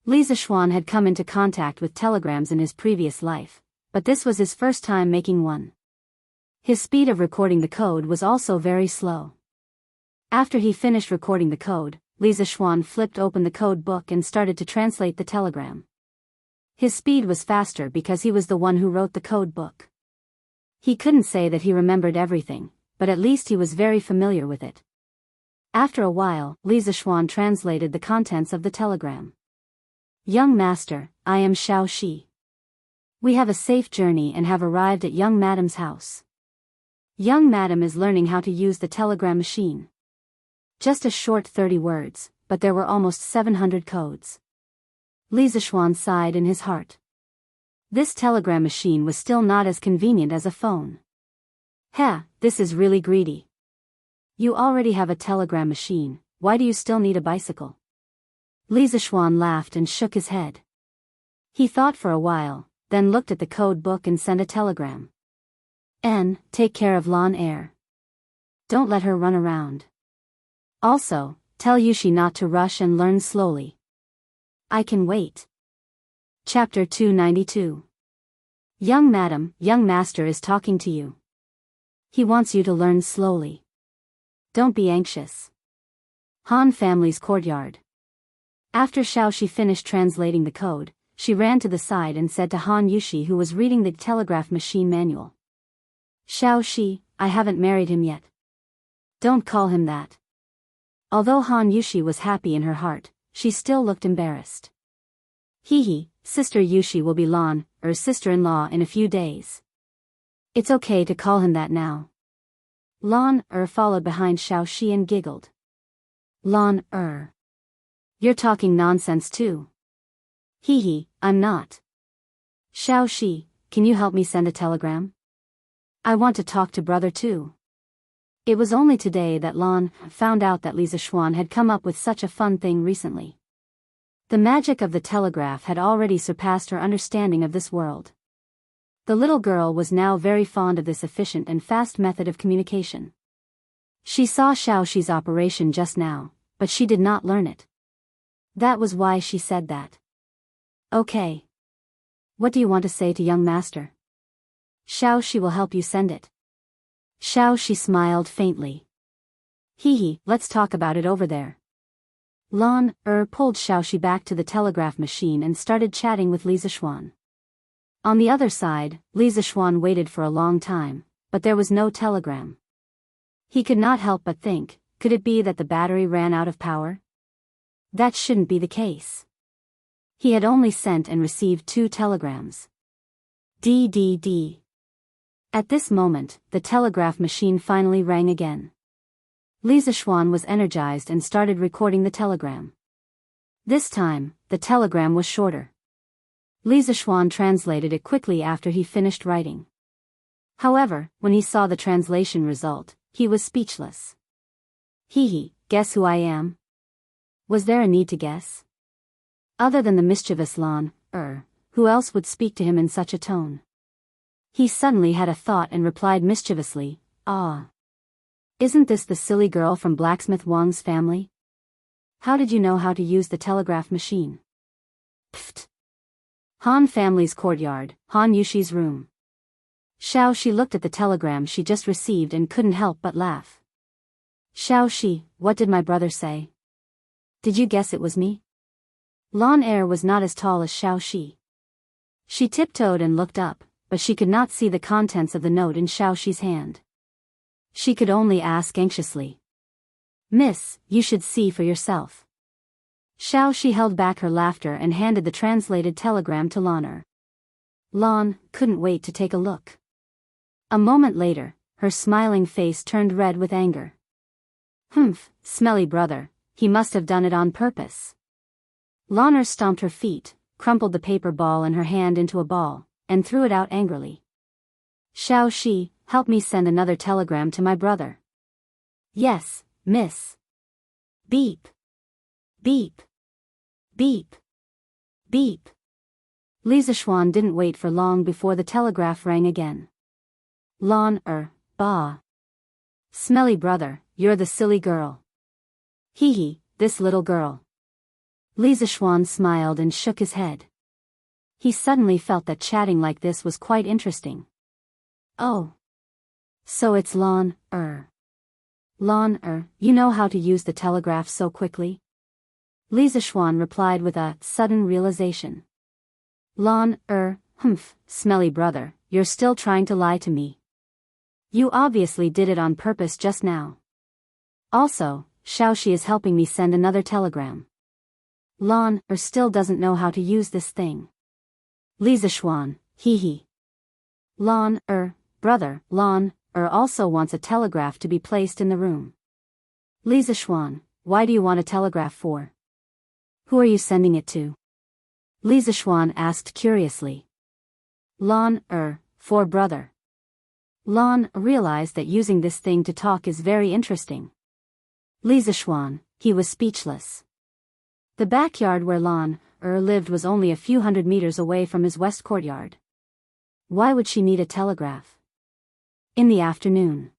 [SPEAKER 1] Li Zishuan had come into contact with telegrams in his previous life, but this was his first time making one. His speed of recording the code was also very slow. After he finished recording the code, Li Zishuan flipped open the code book and started to translate the telegram. His speed was faster because he was the one who wrote the code book. He couldn't say that he remembered everything, but at least he was very familiar with it. After a while, Li Zishuan translated the contents of the telegram. Young master, I am Xiao Shi. We have a safe journey and have arrived at young madam's house. Young madam is learning how to use the telegram machine. Just a short 30 words, but there were almost 700 codes. Li Zishuan sighed in his heart. This telegram machine was still not as convenient as a phone. Heh, this is really greedy. You already have a telegram machine, why do you still need a bicycle? Li Zishuan laughed and shook his head. He thought for a while, then looked at the code book and sent a telegram. Take care of Lan Er. Don't let her run around. Also, tell Yushi not to rush and learn slowly. I can wait. Chapter 292. Young madam, young master is talking to you. He wants you to learn slowly. Don't be anxious. Han family's courtyard. After Xiaoxi finished translating the code, she ran to the side and said to Han Yushi, who was reading the telegraph machine manual. Xiaoxi, I haven't married him yet. Don't call him that. Although Han Yushi was happy in her heart, she still looked embarrassed. Hee, Sister Yushi will be Lan Er's sister-in-law in a few days. It's okay to call him that now. Lan Er followed behind Xiaoxi and giggled. Lan Er. You're talking nonsense too. Hee, I'm not. Xiaoxi, can you help me send a telegram? I want to talk to brother too. It was only today that Lan found out that Li Zishuan had come up with such a fun thing recently. The magic of the telegraph had already surpassed her understanding of this world. The little girl was now very fond of this efficient and fast method of communication. She saw Xiaoxi's operation just now, but she did not learn it. That was why she said that. Okay. What do you want to say to young master? Xiaoxi will help you send it. Xiaoxi smiled faintly. Hee, let's talk about it over there. Lan Er pulled Xiaoxi back to the telegraph machine and started chatting with Li Zishuan. On the other side, Li Zishuan waited for a long time, but there was no telegram. He could not help but think, could it be that the battery ran out of power? That shouldn't be the case. He had only sent and received 2 telegrams. DDD. At this moment, the telegraph machine finally rang again. Li Zishuan was energized and started recording the telegram. This time, the telegram was shorter. Li Zishuan translated it quickly after he finished writing. However, when he saw the translation result, he was speechless. Hee, guess who I am? Was there a need to guess? Other than the mischievous Lan Er, who else would speak to him in such a tone? He suddenly had a thought and replied mischievously, Ah. Isn't this the silly girl from Blacksmith Wang's family? How did you know how to use the telegraph machine? Pfft. Han family's courtyard, Han Yushi's room. Xiaoxi looked at the telegram she just received and couldn't help but laugh. Xiaoxi, what did my brother say? Did you guess it was me? Lan Er was not as tall as Xiaoxi. She tiptoed and looked up, but she could not see the contents of the note in Xiaoxi's hand. She could only ask anxiously. Miss, you should see for yourself. Xiaoxi held back her laughter and handed the translated telegram to Lan Er. Lan couldn't wait to take a look. A moment later, her smiling face turned red with anger. Humph, smelly brother, he must have done it on purpose. Lan Er stomped her feet, crumpled the paper ball in her hand into a ball, and threw it out angrily. Xiaoxi, help me send another telegram to my brother. Yes, miss. Beep. Beep. Beep. Beep. Li Zishuan didn't wait for long before the telegraph rang again. Lan Er, bah. Smelly brother, you're the silly girl. Hee, this little girl. Li Zishuan smiled and shook his head. He suddenly felt that chatting like this was quite interesting. Oh. So it's Lon, you know how to use the telegraph so quickly? Li Zishuan replied with a sudden realization. Lon, smelly brother, you're still trying to lie to me. You obviously did it on purpose just now. Also, Xiaoxi is helping me send another telegram. Lon, still doesn't know how to use this thing. Li Zishuan, hee. Lon, brother, Lon, also wants a telegraph to be placed in the room. Li Zishuan, why do you want a telegraph for? Who are you sending it to? Li Zishuan asked curiously. Lon, for brother. Lon realized that using this thing to talk is very interesting. Li Zishuan, he was speechless. The backyard where Lon, lived was only a few hundred meters away from his west courtyard. Why would she need a telegraph? In the afternoon,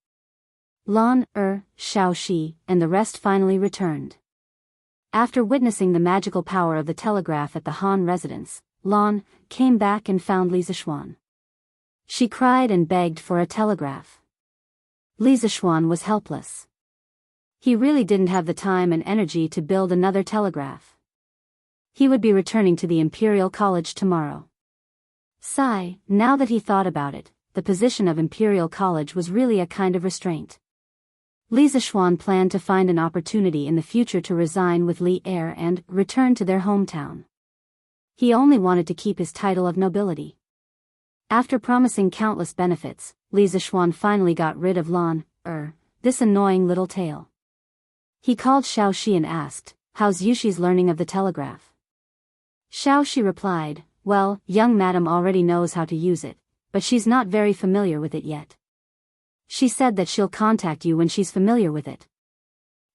[SPEAKER 1] Lon, Xiaoxi, and the rest finally returned. After witnessing the magical power of the telegraph at the Han residence, Lon came back and found Li Zishuan. She cried and begged for a telegraph. Li Zishuan was helpless. He really didn't have the time and energy to build another telegraph. He would be returning to the Imperial College tomorrow. Now that he thought about it, the position of Imperial College was really a kind of restraint. Li Zishuan planned to find an opportunity in the future to resign with Li Er and return to their hometown. He only wanted to keep his title of nobility. After promising countless benefits, Li Zishuan finally got rid of Lon, this annoying little tail. He called Xiaoxi and asked, "How's Yushi's learning of the telegraph?" Xiaoxi replied, "Well, young madam already knows how to use it, but she's not very familiar with it yet. She said that she'll contact you when she's familiar with it."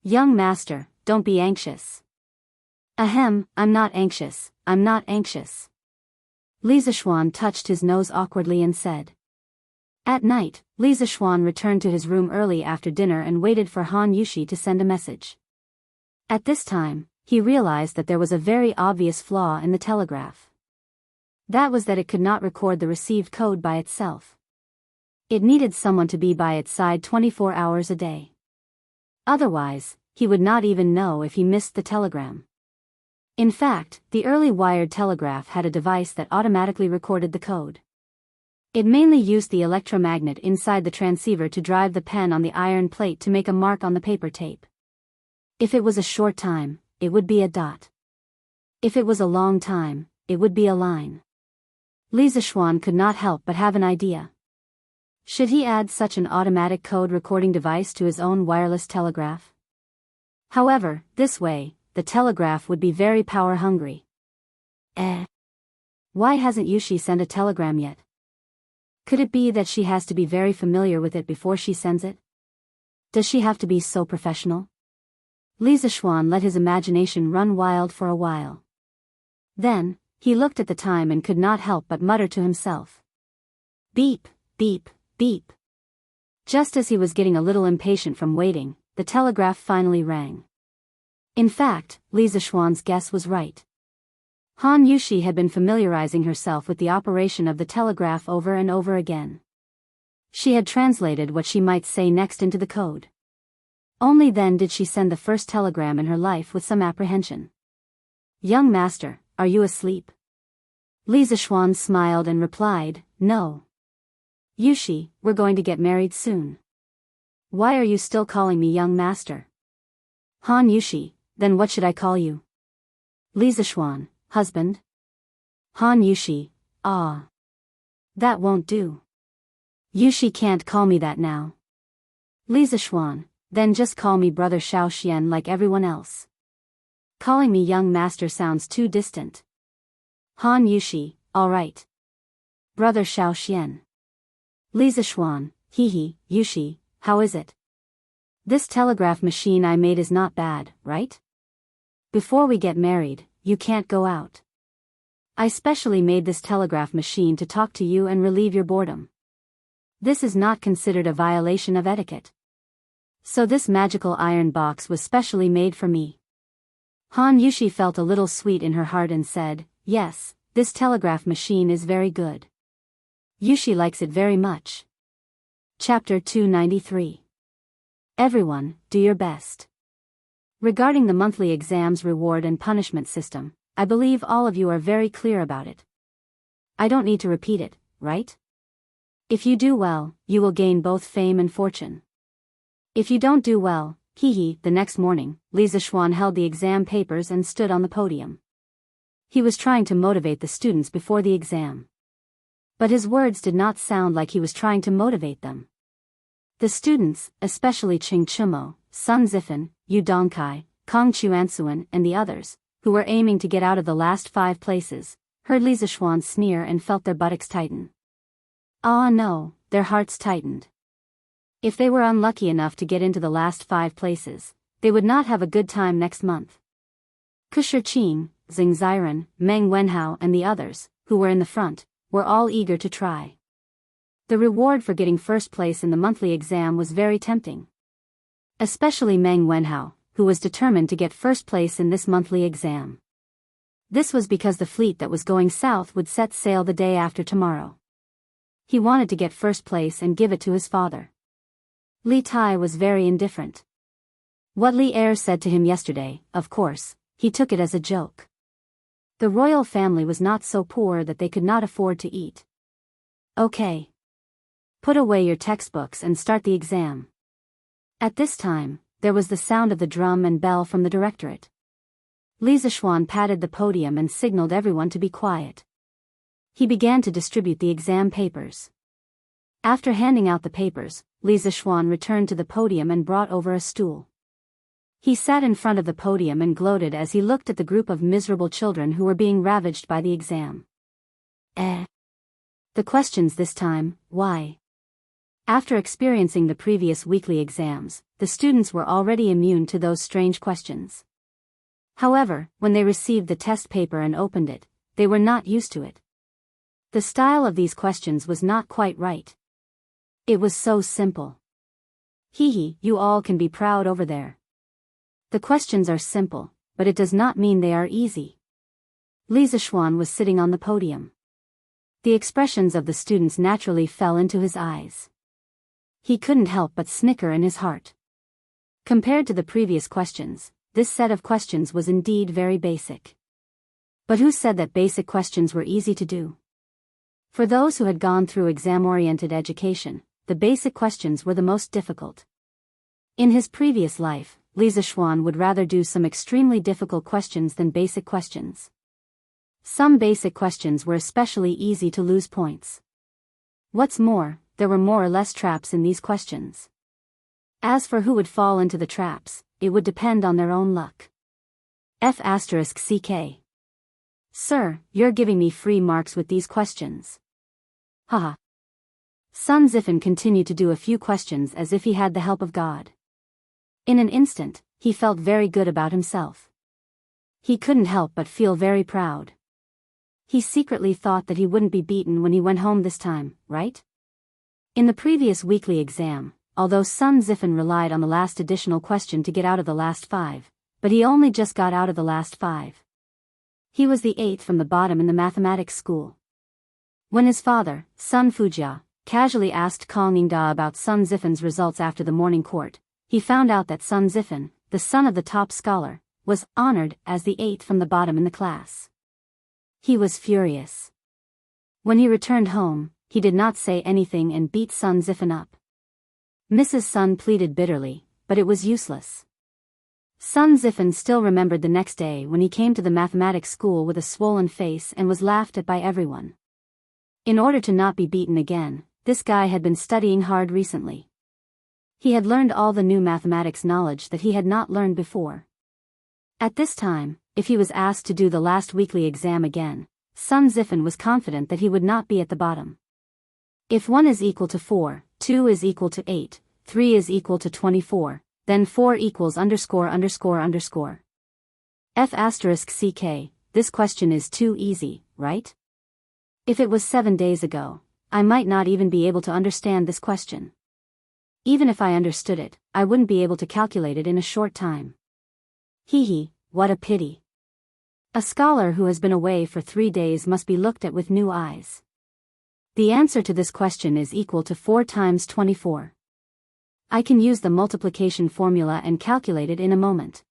[SPEAKER 1] "Young master, don't be anxious." "Ahem, I'm not anxious. Li Zishuan touched his nose awkwardly and said. At night, Li Zishuan returned to his room early after dinner and waited for Han Yushi to send a message. At this time, he realized that there was a very obvious flaw in the telegraph. That was that it could not record the received code by itself. It needed someone to be by its side 24 hours a day. Otherwise, he would not even know if he missed the telegram. In fact, the early wired telegraph had a device that automatically recorded the code. It mainly used the electromagnet inside the transceiver to drive the pen on the iron plate to make a mark on the paper tape. If it was a short time, it would be a dot. If it was a long time, it would be a line. Li Zishuan could not help but have an idea. Should he add such an automatic code recording device to his own wireless telegraph? However, this way, the telegraph would be very power hungry. Why hasn't Yushi sent a telegram yet? Could it be that she has to be very familiar with it before she sends it? Does she have to be so professional? Li Zishuan let his imagination run wild for a while. Then, he looked at the time and could not help but mutter to himself. Beep, beep, beep. Just as he was getting a little impatient from waiting, the telegraph finally rang. In fact, Li Zishuan's guess was right. Han Yushi had been familiarizing herself with the operation of the telegraph over and over again. She had translated what she might say next into the code. Only then did she send the first telegram in her life with some apprehension. Young master, are you asleep? Li Zishuan smiled and replied, No. Yushi, we're going to get married soon. Why are you still calling me young master? Han Yushi, then what should I call you? Li Zishuan, husband? Han Yushi, that won't do. Yushi can't call me that now. Li Zishuan, then just call me brother Xiaoxian like everyone else. Calling me young master sounds too distant. Han Yushi, alright. Brother Xiaoxian. Li Zishuan, Yushi, how is it? This telegraph machine I made is not bad, right? Before we get married, you can't go out. I specially made this telegraph machine to talk to you and relieve your boredom. This is not considered a violation of etiquette. So this magical iron box was specially made for me. Han Yushi felt a little sweet in her heart and said, Yes, this telegraph machine is very good. Yushi likes it very much. Chapter 293. Everyone, do your best. Regarding the monthly exams reward and punishment system, I believe all of you are very clear about it. I don't need to repeat it, right? If you do well, you will gain both fame and fortune. If you don't do well, the next morning, Li Zixuan held the exam papers and stood on the podium. He was trying to motivate the students before the exam. But his words did not sound like he was trying to motivate them. The students, especially Qing Chumo, Sun Zifan, Yu Dongkai, Kong Chuansuan and the others, who were aiming to get out of the last 5 places, heard Li Zixuan sneer and felt their buttocks tighten. Ah no, their hearts tightened. If they were unlucky enough to get into the last 5 places, they would not have a good time next month. Ku Shiqing, Xing Ziran, Meng Wenhao and the others, who were in the front, were all eager to try. The reward for getting first place in the monthly exam was very tempting. Especially Meng Wenhao, who was determined to get first place in this monthly exam. This was because the fleet that was going south would set sail the day after tomorrow. He wanted to get first place and give it to his father. Li Tai was very indifferent. What Li Er said to him yesterday, of course, he took it as a joke. The royal family was not so poor that they could not afford to eat. Okay. Put away your textbooks and start the exam. At this time, there was the sound of the drum and bell from the directorate. Li Zixuan patted the podium and signaled everyone to be quiet. He began to distribute the exam papers. After handing out the papers, Li Zixuan returned to the podium and brought over a stool. He sat in front of the podium and gloated as he looked at the group of miserable children who were being ravaged by the exam. The questions this time, why? After experiencing the previous weekly exams, the students were already immune to those strange questions. However, when they received the test paper and opened it, they were not used to it. The style of these questions was not quite right. It was so simple. You all can be proud over there. The questions are simple, but it does not mean they are easy. Li Zixuan was sitting on the podium. The expressions of the students naturally fell into his eyes. He couldn't help but snicker in his heart. Compared to the previous questions, this set of questions was indeed very basic. But who said that basic questions were easy to do? For those who had gone through exam-oriented education, the basic questions were the most difficult. In his previous life, Li Zixuan would rather do some extremely difficult questions than basic questions. Some basic questions were especially easy to lose points. What's more, there were more or less traps in these questions. As for who would fall into the traps, it would depend on their own luck. F***CK. Sir, you're giving me free marks with these questions. Haha. Sun Zifan continued to do a few questions as if he had the help of God. In an instant, he felt very good about himself. He couldn't help but feel very proud. He secretly thought that he wouldn't be beaten when he went home this time, right? In the previous weekly exam, although Sun Zifan relied on the last additional question to get out of the last 5, but he only just got out of the last 5. He was the 8th from the bottom in the mathematics school. When his father, Sun Fujia, casually asked Kong Yingda about Sun Zifan's results after the morning court, he found out that Sun Zifan, the son of the top scholar, was honored as the 8th from the bottom in the class. He was furious. When he returned home, he did not say anything and beat Sun Zifan up. Mrs. Sun pleaded bitterly, but it was useless. Sun Zifan still remembered the next day when he came to the mathematics school with a swollen face and was laughed at by everyone. In order to not be beaten again, this guy had been studying hard recently. He had learned all the new mathematics knowledge that he had not learned before. At this time, if he was asked to do the last weekly exam again, Sun Zifan was confident that he would not be at the bottom. If 1 is equal to 4, 2 is equal to 8, 3 is equal to 24, then 4 equals ____. F***CK, this question is too easy, right? If it was 7 days ago, I might not even be able to understand this question. Even if I understood it, I wouldn't be able to calculate it in a short time. What a pity. A scholar who has been away for 3 days must be looked at with new eyes. The answer to this question is equal to 4 times 24. I can use the multiplication formula and calculate it in a moment.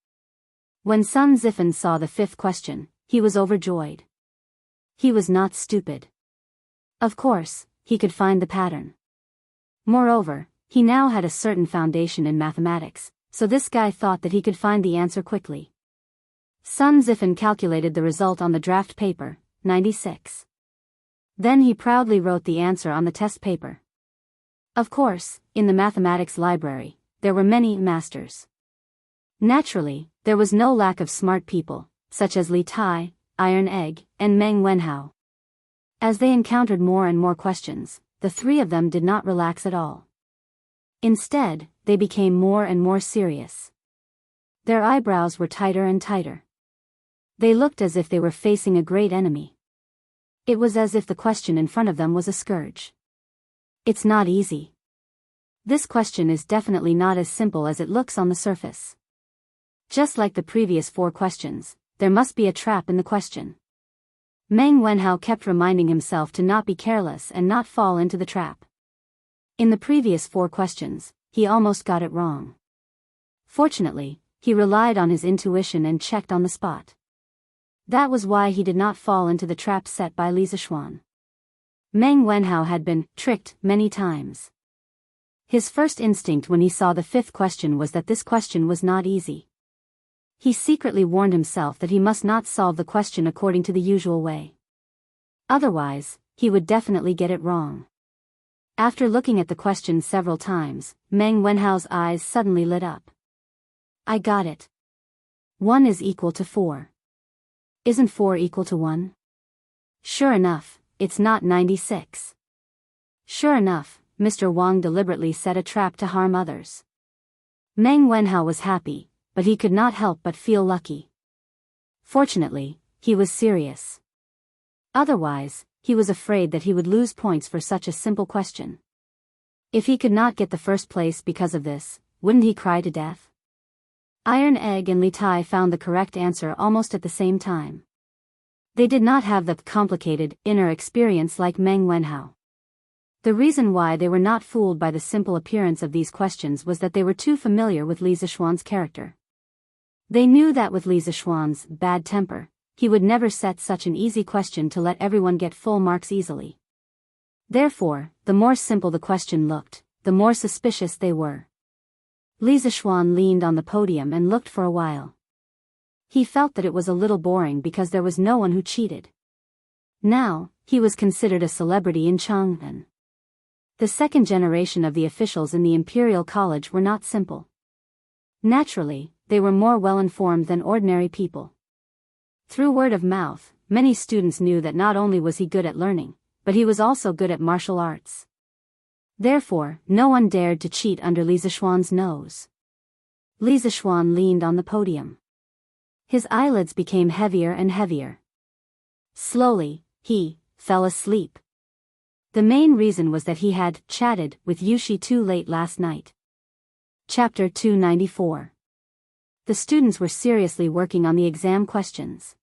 [SPEAKER 1] When Sun Zifan saw the 5th question, he was overjoyed. He was not stupid. Of course, he could find the pattern. Moreover, he now had a certain foundation in mathematics, so this guy thought that he could find the answer quickly. Sun Zifan calculated the result on the draft paper, 96. Then he proudly wrote the answer on the test paper. Of course, in the mathematics library, there were many masters. Naturally, there was no lack of smart people, such as Li Tai, Iron Egg, and Meng Wenhao. As they encountered more and more questions, the 3 of them did not relax at all. Instead, they became more and more serious. Their eyebrows were tighter and tighter. They looked as if they were facing a great enemy. It was as if the question in front of them was a scourge. It's not easy. This question is definitely not as simple as it looks on the surface. Just like the previous 4 questions, there must be a trap in the question. Meng Wenhao kept reminding himself to not be careless and not fall into the trap. In the previous 4 questions, he almost got it wrong. Fortunately, he relied on his intuition and checked on the spot. That was why he did not fall into the trap set by Li Zishuan. Meng Wenhao had been tricked many times. His first instinct when he saw the 5th question was that this question was not easy. He secretly warned himself that he must not solve the question according to the usual way. Otherwise, he would definitely get it wrong. After looking at the question several times, Meng Wenhao's eyes suddenly lit up. I got it. 1 is equal to 4. Isn't 4 equal to 1? Sure enough, it's not 96. Sure enough, Mr. Wang deliberately set a trap to harm others. Meng Wenhao was happy, but he could not help but feel lucky. Fortunately, he was serious. Otherwise, he was afraid that he would lose points for such a simple question. If he could not get the first place because of this, wouldn't he cry to death? Iron Egg and Li Tai found the correct answer almost at the same time. They did not have the complicated, inner experience like Meng Wenhao. The reason why they were not fooled by the simple appearance of these questions was that they were too familiar with Li Zishuan's character. They knew that with Li Zishuan's bad temper, he would never set such an easy question to let everyone get full marks easily. Therefore, the more simple the question looked, the more suspicious they were. Li Zishuan leaned on the podium and looked for a while. He felt that it was a little boring because there was no one who cheated. Now, he was considered a celebrity in Chang'an. The second generation of the officials in the Imperial College were not simple. Naturally, they were more well-informed than ordinary people. Through word of mouth, many students knew that not only was he good at learning, but he was also good at martial arts. Therefore, no one dared to cheat under Li Zishuan's nose. Li Zishuan leaned on the podium. His eyelids became heavier and heavier. Slowly, he fell asleep. The main reason was that he had chatted with Yushi too late last night. Chapter 294. The students were seriously working on the exam questions.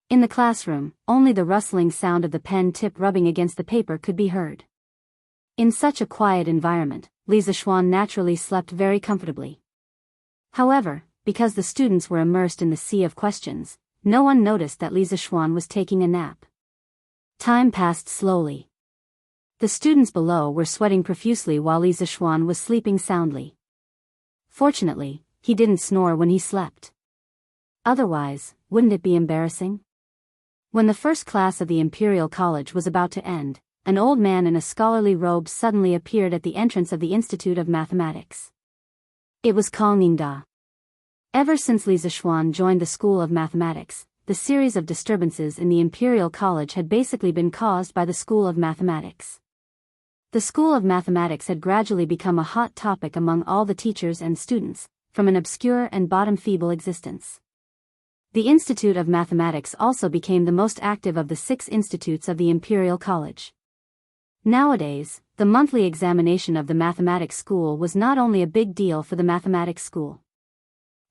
[SPEAKER 1] In the classroom, only the rustling sound of the pen tip rubbing against the paper could be heard. In such a quiet environment, Li Zishuan naturally slept very comfortably. However, because the students were immersed in the sea of questions, no one noticed that Li Zishuan was taking a nap. Time passed slowly. The students below were sweating profusely while Li Zishuan was sleeping soundly. Fortunately, he didn't snore when he slept. Otherwise, wouldn't it be embarrassing? When the first class of the Imperial College was about to end, an old man in a scholarly robe suddenly appeared at the entrance of the Institute of Mathematics. It was Kang Ningda. Ever since Li Zishuan joined the School of Mathematics, the series of disturbances in the Imperial College had basically been caused by the School of Mathematics. The School of Mathematics had gradually become a hot topic among all the teachers and students, from an obscure and bottom-feeble existence. The Institute of Mathematics also became the most active of the 6 institutes of the Imperial College. Nowadays, the monthly examination of the mathematics school was not only a big deal for the mathematics school.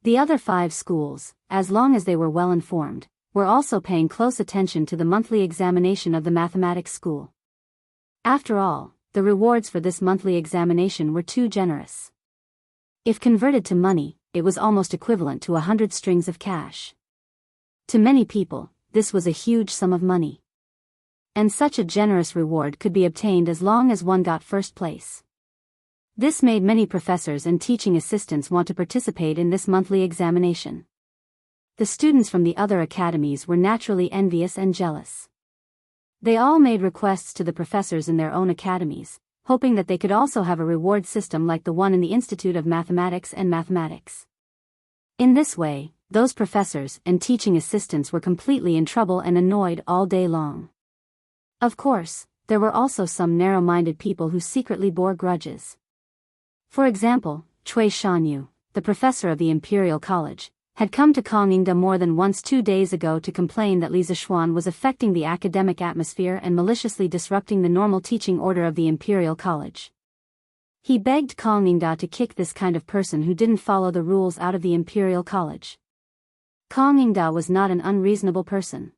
[SPEAKER 1] The other 5 schools, as long as they were well informed, were also paying close attention to the monthly examination of the mathematics school. After all, the rewards for this monthly examination were too generous. If converted to money, it was almost equivalent to 100 strings of cash. To many people, this was a huge sum of money. And such a generous reward could be obtained as long as one got first place. This made many professors and teaching assistants want to participate in this monthly examination. The students from the other academies were naturally envious and jealous. They all made requests to the professors in their own academies, hoping that they could also have a reward system like the one in the Institute of Mathematics and Mathematics. In this way, those professors and teaching assistants were completely in trouble and annoyed all day long. Of course, there were also some narrow-minded people who secretly bore grudges. For example, Wuxia Xianxia, the professor of the Imperial College, had come to Kongingda more than once 2 days ago to complain that Li Zixuan was affecting the academic atmosphere and maliciously disrupting the normal teaching order of the Imperial College. He begged Kongingda to kick this kind of person who didn't follow the rules out of the Imperial College. Kongingda was not an unreasonable person.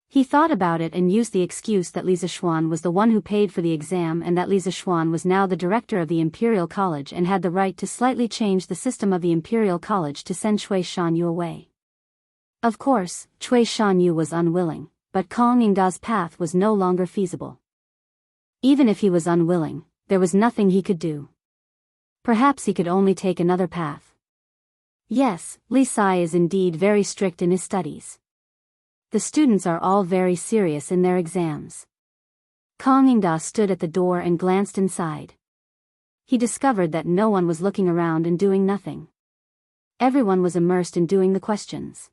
[SPEAKER 1] He thought about it and used the excuse that Li Zixuan was the one who paid for the exam and that Li Zixuan was now the director of the Imperial College and had the right to slightly change the system of the Imperial College to send Wuxia Xianxia away. Of course, Wuxia Xianxia was unwilling, but Kongingda's path was no longer feasible. Even if he was unwilling, there was nothing he could do. Perhaps he could only take another path. Yes, Li Sai is indeed very strict in his studies. The students are all very serious in their exams. Kongingda stood at the door and glanced inside. He discovered that no one was looking around and doing nothing. Everyone was immersed in doing the questions.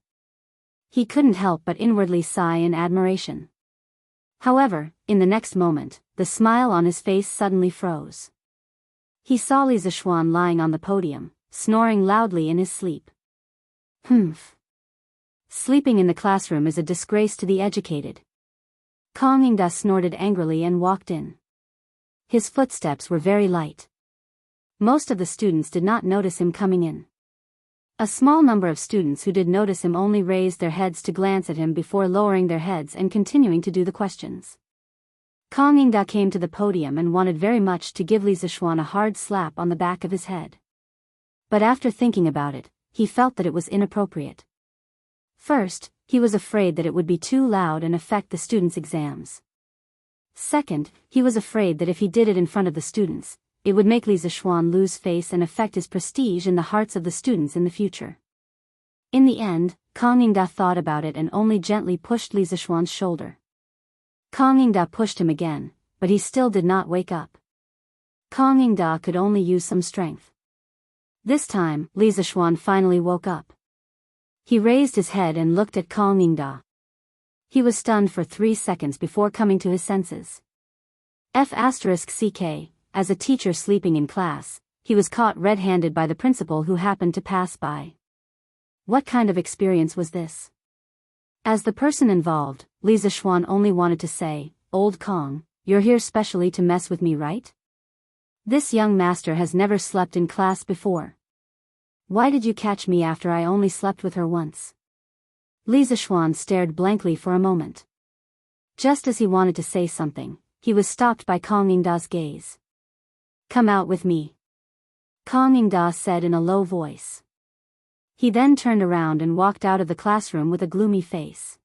[SPEAKER 1] He couldn't help but inwardly sigh in admiration. However, in the next moment, the smile on his face suddenly froze. He saw Li Zixuan lying on the podium, snoring loudly in his sleep. Humph. Sleeping in the classroom is a disgrace to the educated. Kongingda snorted angrily and walked in. His footsteps were very light. Most of the students did not notice him coming in. A small number of students who did notice him only raised their heads to glance at him before lowering their heads and continuing to do the questions. Kongingda came to the podium and wanted very much to give Li Zixuan a hard slap on the back of his head. But after thinking about it, he felt that it was inappropriate. First, he was afraid that it would be too loud and affect the students' exams. Second, he was afraid that if he did it in front of the students, it would make Li Zixuan lose face and affect his prestige in the hearts of the students in the future. In the end, Kongingda thought about it and only gently pushed Li Zixuan's shoulder. Kongingda pushed him again, but he still did not wake up. Kongingda could only use some strength. This time, Li Zixuan finally woke up. He raised his head and looked at Kongingda. He was stunned for 3 seconds before coming to his senses. F***ck, as a teacher sleeping in class, he was caught red-handed by the principal who happened to pass by. What kind of experience was this? As the person involved, Li Zixuan only wanted to say, "Old Kong, you're here specially to mess with me, right? This young master has never slept in class before. Why did you catch me after I only slept with her once?" Li Zixuan stared blankly for a moment. Just as he wanted to say something, he was stopped by Kongingda's gaze. "Come out with me," Kongingda said in a low voice. He then turned around and walked out of the classroom with a gloomy face.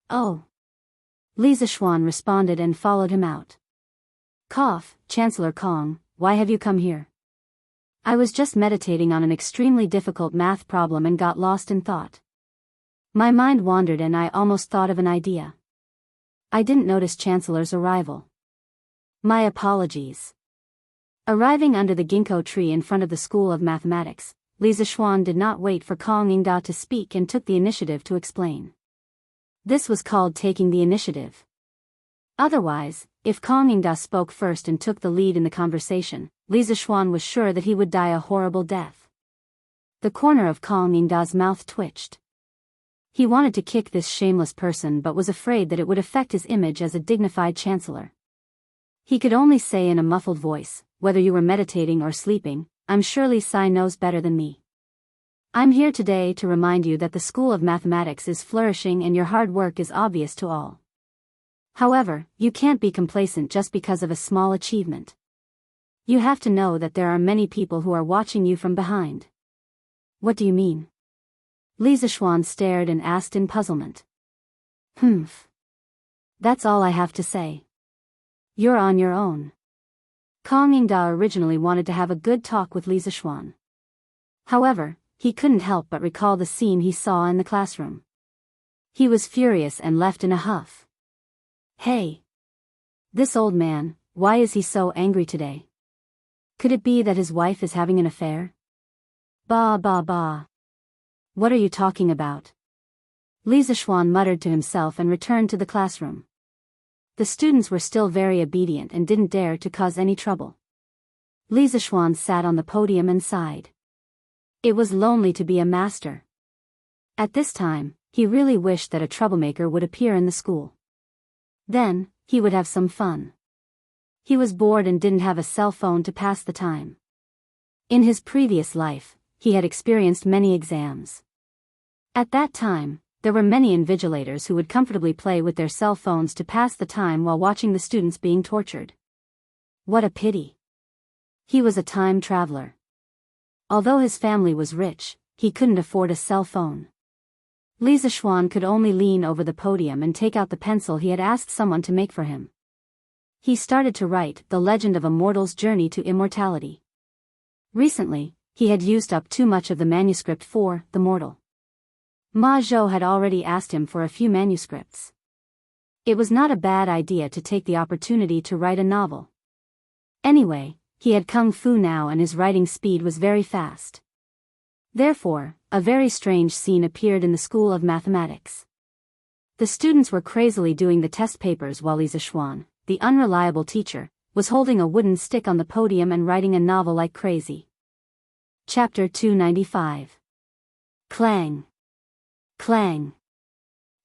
[SPEAKER 1] "Oh." Li Zixuan responded and followed him out. "Cough, Chancellor Kong, why have you come here?" "I was just meditating on an extremely difficult math problem and got lost in thought. My mind wandered and I almost thought of an idea. I didn't notice Chancellor's arrival. My apologies." Arriving under the ginkgo tree in front of the School of Mathematics, Li Zixuan did not wait for Kongingda to speak and took the initiative to explain. This was called taking the initiative. Otherwise, if Kongingda spoke first and took the lead in the conversation, Li Zixuan was sure that he would die a horrible death. The corner of Kongingda's mouth twitched. He wanted to kick this shameless person but was afraid that it would affect his image as a dignified chancellor. He could only say in a muffled voice, "Whether you were meditating or sleeping, I'm sure Li Sai knows better than me. I'm here today to remind you that the School of Mathematics is flourishing and your hard work is obvious to all. However, you can't be complacent just because of a small achievement. You have to know that there are many people who are watching you from behind. What do you mean? Li Zishuan stared and asked in puzzlement. Humph. That's all I have to say. You're on your own. Kang Yingda originally wanted to have a good talk with Li Zishuan. However, he couldn't help but recall the scene he saw in the classroom. He was furious and left in a huff. Hey! This old man, why is he so angry today? Could it be that his wife is having an affair? Bah bah bah. What are you talking about? Li Zishuan muttered to himself and returned to the classroom. The students were still very obedient and didn't dare to cause any trouble. Li Zishuan sat on the podium and sighed. It was lonely to be a master. At this time, he really wished that a troublemaker would appear in the school. Then, he would have some fun. He was bored and didn't have a cell phone to pass the time. In his previous life, he had experienced many exams. At that time, there were many invigilators who would comfortably play with their cell phones to pass the time while watching the students being tortured. What a pity. He was a time traveler. Although his family was rich, he couldn't afford a cell phone. Li Zishuan could only lean over the podium and take out the pencil he had asked someone to make for him. He started to write The Legend of a Mortal's Journey to Immortality. Recently, he had used up too much of the manuscript for The Mortal. Ma Zhou had already asked him for a few manuscripts. It was not a bad idea to take the opportunity to write a novel. Anyway, he had kung fu now and his writing speed was very fast. Therefore, a very strange scene appeared in the School of Mathematics. The students were crazily doing the test papers while Li Zishuan, the unreliable teacher, was holding a wooden stick on the podium and writing a novel like crazy. Chapter 295. Clang. Clang.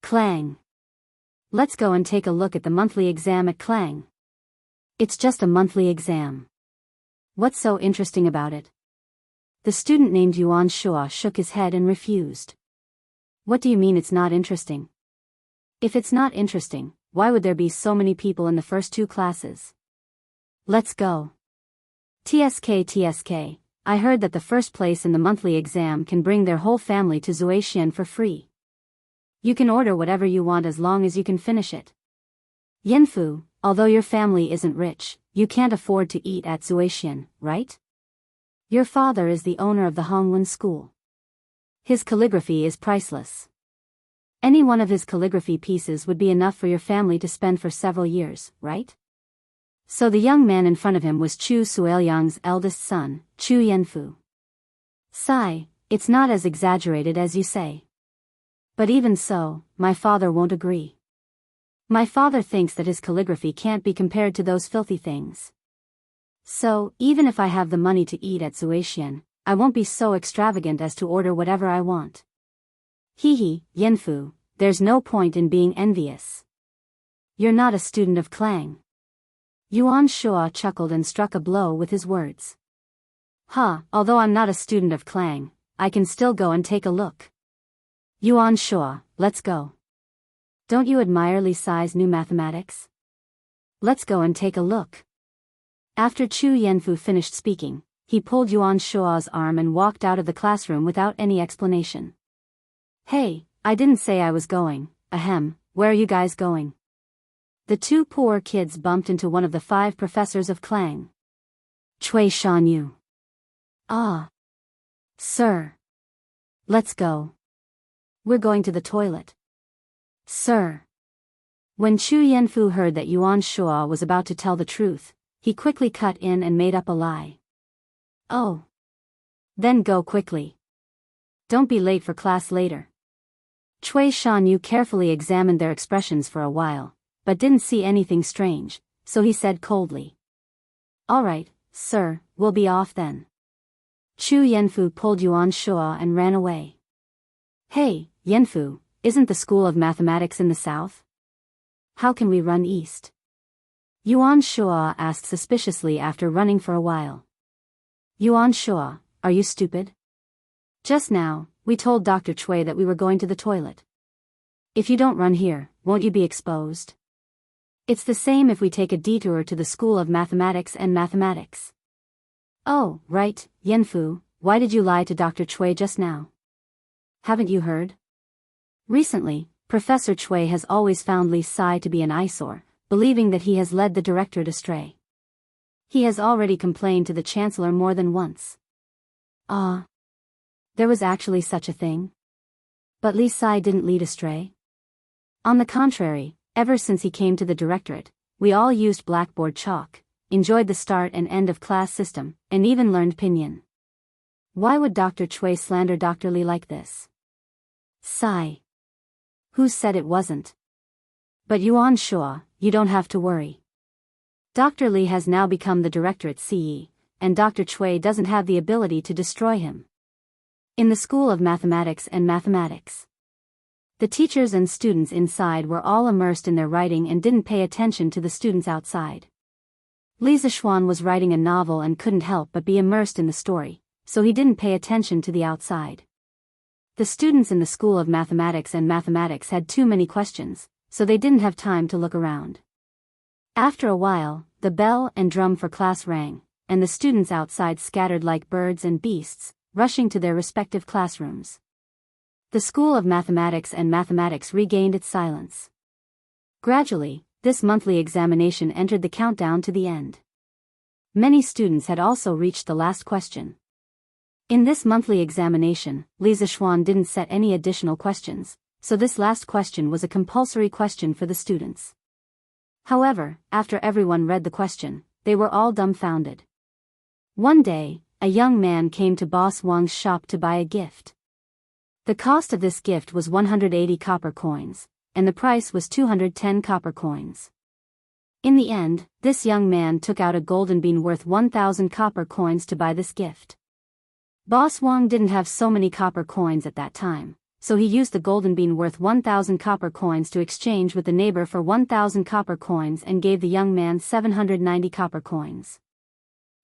[SPEAKER 1] Clang. Let's go and take a look at the monthly exam at Clang. It's just a monthly exam. What's so interesting about it? The student named Yuan Shua shook his head and refused. What do you mean it's not interesting? If it's not interesting, why would there be so many people in the first two classes? Let's go. TSK, I heard that the first place in the monthly exam can bring their whole family to Zuaishan for free. You can order whatever you want as long as you can finish it. Yanfu, although your family isn't rich, you can't afford to eat at Zuaishan, right? Your father is the owner of the Hongwen school. His calligraphy is priceless. Any one of his calligraphy pieces would be enough for your family to spend for several years, right? So the young man in front of him was Chu Suiliang's eldest son, Chu Yanfu. Sigh, it's not as exaggerated as you say. But even so, my father won't agree. My father thinks that his calligraphy can't be compared to those filthy things. So, even if I have the money to eat at Zuaishan, I won't be so extravagant as to order whatever I want. Hee, Yanfu, there's no point in being envious. You're not a student of Clang. Yuan Shua chuckled and struck a blow with his words. Although I'm not a student of Clang, I can still go and take a look. Yuan Shua, let's go. Don't you admire Li Sai's new mathematics? Let's go and take a look. After Chu Yanfu finished speaking, he pulled Yuan Shua's arm and walked out of the classroom without any explanation. Hey, I didn't say I was going, where are you guys going? The two poor kids bumped into one of the 5 professors of Clang. Cui Shanyu. Ah. Sir. Let's go. We're going to the toilet. Sir. When Chu Yanfu heard that Yuan Shua was about to tell the truth, he quickly cut in and made up a lie. Oh. Then go quickly. Don't be late for class later. Cui Shanyu carefully examined their expressions for a while, but didn't see anything strange, so he said coldly. All right, sir, we'll be off then. Chu Yanfu pulled Yuan Shua and ran away. Hey, Yanfu, isn't the School of Mathematics in the south? How can we run east? Yuan Shua asked suspiciously after running for a while. Yuan Shua, are you stupid? Just now, we told Dr. Cui that we were going to the toilet. If you don't run here, won't you be exposed? It's the same if we take a detour to the School of Mathematics and Mathematics. Oh, right, Yanfu, why did you lie to Dr. Cui just now? Haven't you heard? Recently, Professor Cui has always found Li Sai to be an eyesore, believing that he has led the directorate astray. He has already complained to the Chancellor more than once. Ah. There was actually such a thing? But Li Sai didn't lead astray? On the contrary, ever since he came to the directorate, we all used blackboard chalk, enjoyed the start and end of class system, and even learned pinyin. Why would Dr. Cui slander Dr. Li like this? Sigh. Who said it wasn't? But Yuan Shua, you don't have to worry. Dr. Li has now become the directorate CE, and Dr. Cui doesn't have the ability to destroy him. In the School of Mathematics and Mathematics, the teachers and students inside were all immersed in their writing and didn't pay attention to the students outside. Li Zishuan was writing a novel and couldn't help but be immersed in the story, so he didn't pay attention to the outside. The students in the School of Mathematics and Mathematics had too many questions, so they didn't have time to look around. After a while, the bell and drum for class rang, and the students outside scattered like birds and beasts, rushing to their respective classrooms. The School of Mathematics and Mathematics regained its silence. Gradually, this monthly examination entered the countdown to the end. Many students had also reached the last question. In this monthly examination, Li Zishuan didn't set any additional questions, so this last question was a compulsory question for the students. However, after everyone read the question, they were all dumbfounded. One day, a young man came to Boss Wang's shop to buy a gift. The cost of this gift was 180 copper coins, and the price was 210 copper coins. In the end, this young man took out a golden bean worth 1,000 copper coins to buy this gift. Boss Wang didn't have so many copper coins at that time, so he used the golden bean worth 1,000 copper coins to exchange with the neighbor for 1,000 copper coins and gave the young man 790 copper coins.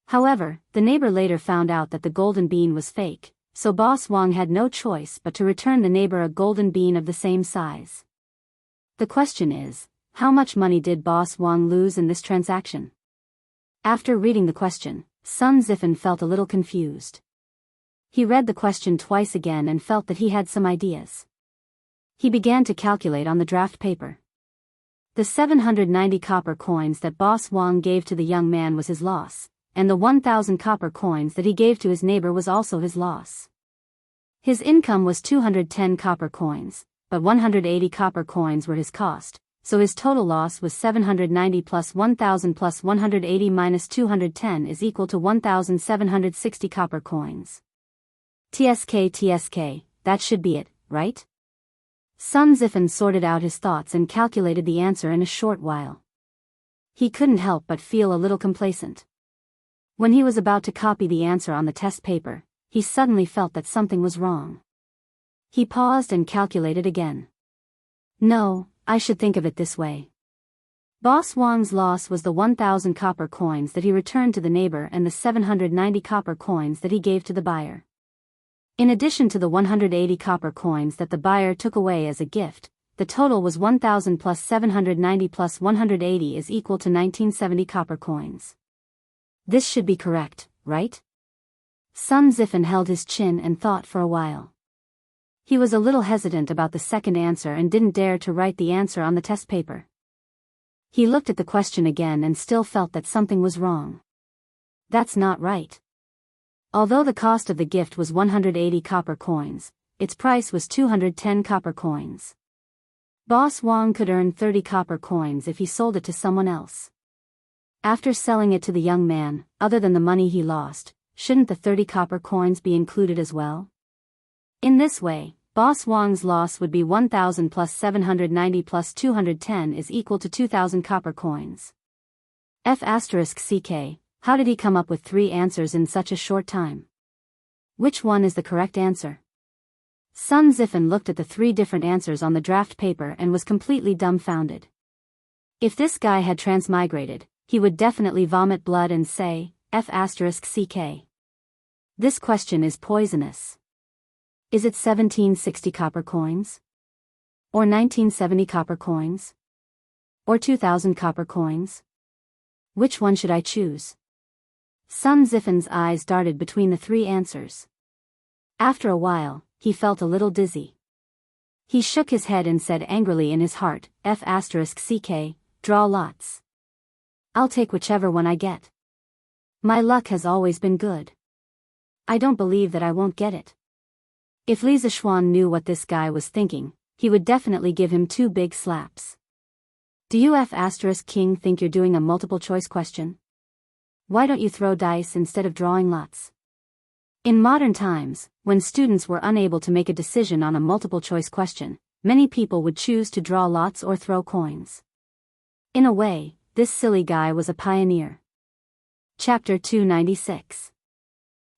[SPEAKER 1] However, the neighbor later found out that the golden bean was fake, so Boss Wang had no choice but to return the neighbor a golden bean of the same size. The question is, how much money did Boss Wang lose in this transaction? After reading the question, Sun Zifen felt a little confused. He read the question twice again and felt that he had some ideas. He began to calculate on the draft paper. The 790 copper coins that Boss Wang gave to the young man was his loss, and the 1,000 copper coins that he gave to his neighbor was also his loss. His income was 210 copper coins, but 180 copper coins were his cost, so his total loss was 790 plus 1,000 plus 180 minus 210 is equal to 1,760 copper coins. TSK, that should be it, right? Sun Zifen sorted out his thoughts and calculated the answer in a short while. He couldn't help but feel a little complacent. When he was about to copy the answer on the test paper, he suddenly felt that something was wrong. He paused and calculated again. No, I should think of it this way. Boss Wang's loss was the 1,000 copper coins that he returned to the neighbor and the 790 copper coins that he gave to the buyer. In addition to the 180 copper coins that the buyer took away as a gift, the total was 1,000 plus 790 plus 180 is equal to 1970 copper coins. This should be correct, right? Sun Zifen held his chin and thought for a while. He was a little hesitant about the second answer and didn't dare to write the answer on the test paper. He looked at the question again and still felt that something was wrong. That's not right. Although the cost of the gift was 180 copper coins, its price was 210 copper coins. Boss Wang could earn 30 copper coins if he sold it to someone else. After selling it to the young man, other than the money he lost, shouldn't the 30 copper coins be included as well? In this way, Boss Wang's loss would be 1,000 plus 790 plus 210 is equal to 2,000 copper coins. F***ck, how did he come up with 3 answers in such a short time? Which one is the correct answer? Sun Zifen looked at the 3 different answers on the draft paper and was completely dumbfounded. If this guy had transmigrated, he would definitely vomit blood and say, F***ck. This question is poisonous. Is it 1760 copper coins? Or 1970 copper coins? Or 2,000 copper coins? Which one should I choose? Sun Zifen's eyes darted between the three answers. After a while, he felt a little dizzy. He shook his head and said angrily in his heart, F***ck, draw lots. I'll take whichever one I get. My luck has always been good. I don't believe that I won't get it. If Li Zishuan knew what this guy was thinking, he would definitely give him 2 big slaps. Do you F***king think you're doing a multiple choice question? Why don't you throw dice instead of drawing lots? In modern times, when students were unable to make a decision on a multiple choice question, many people would choose to draw lots or throw coins. In a way, this silly guy was a pioneer. Chapter 296.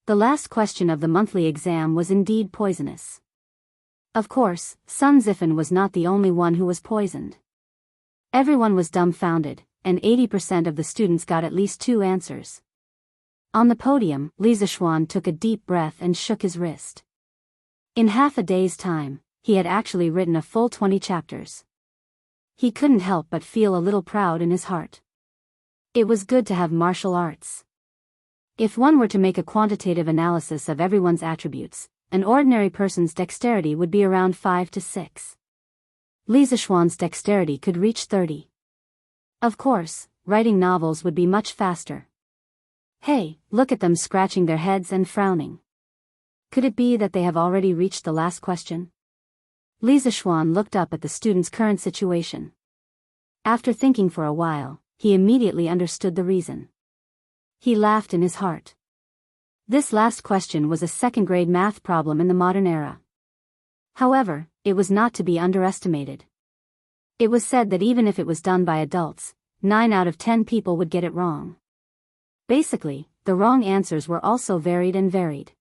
[SPEAKER 1] The last question of the monthly exam was indeed poisonous. Of course, Sun Zifen was not the only one who was poisoned. Everyone was dumbfounded, and 80% of the students got at least 2 answers. On the podium, Li Zishuan took a deep breath and shook his wrist. In half a day's time, he had actually written a full 20 chapters. He couldn't help but feel a little proud in his heart. It was good to have martial arts. If one were to make a quantitative analysis of everyone's attributes, an ordinary person's dexterity would be around 5 to 6. Li Zishuan's dexterity could reach 30. Of course, writing novels would be much faster. Hey, look at them scratching their heads and frowning. Could it be that they have already reached the last question? Li Zishuan looked up at the student's current situation. After thinking for a while, he immediately understood the reason. He laughed in his heart. This last question was a second-grade math problem in the modern era. However, it was not to be underestimated. It was said that even if it was done by adults, 9 out of 10 people would get it wrong. Basically, the wrong answers were also varied and varied.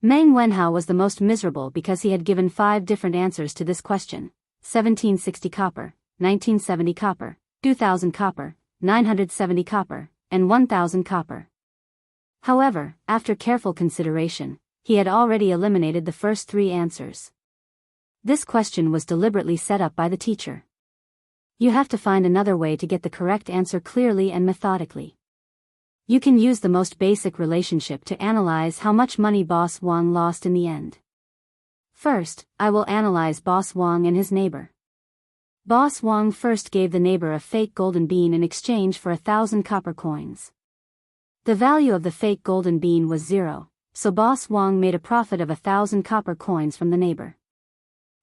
[SPEAKER 1] Meng Wenhao was the most miserable because he had given 5 different answers to this question: 1760 copper, 1970 copper, 2000 copper, 970 copper, and 1000 copper. However, after careful consideration, he had already eliminated the first 3 answers. This question was deliberately set up by the teacher. You have to find another way to get the correct answer clearly and methodically. You can use the most basic relationship to analyze how much money Boss Wang lost in the end. First, I will analyze Boss Wang and his neighbor. Boss Wang first gave the neighbor a fake golden bean in exchange for 1,000 copper coins. The value of the fake golden bean was 0, so Boss Wang made a profit of 1,000 copper coins from the neighbor.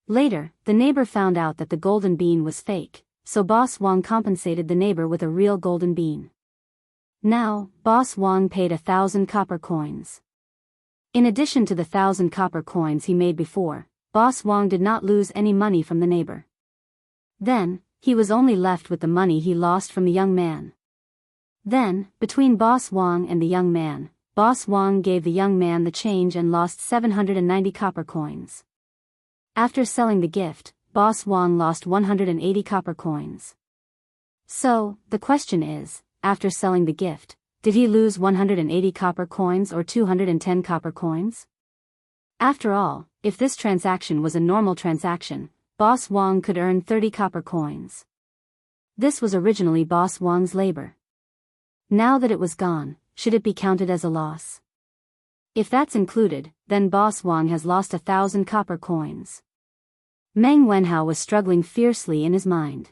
[SPEAKER 1] Later, the neighbor found out that the golden bean was fake, so Boss Wang compensated the neighbor with a real golden bean. Now, Boss Wang paid 1,000 copper coins. In addition to the 1,000 copper coins he made before, Boss Wang did not lose any money from the neighbor. Then, he was only left with the money he lost from the young man. Then, between Boss Wang and the young man, Boss Wang gave the young man the change and lost 790 copper coins. After selling the gift, Boss Wang lost 180 copper coins. So, the question is, after selling the gift, did he lose 180 copper coins or 210 copper coins? After all, if this transaction was a normal transaction, Boss Wang could earn 30 copper coins. This was originally Boss Wang's labor. Now that it was gone, should it be counted as a loss? If that's included, then Boss Wang has lost 1,000 copper coins. Meng Wenhao was struggling fiercely in his mind.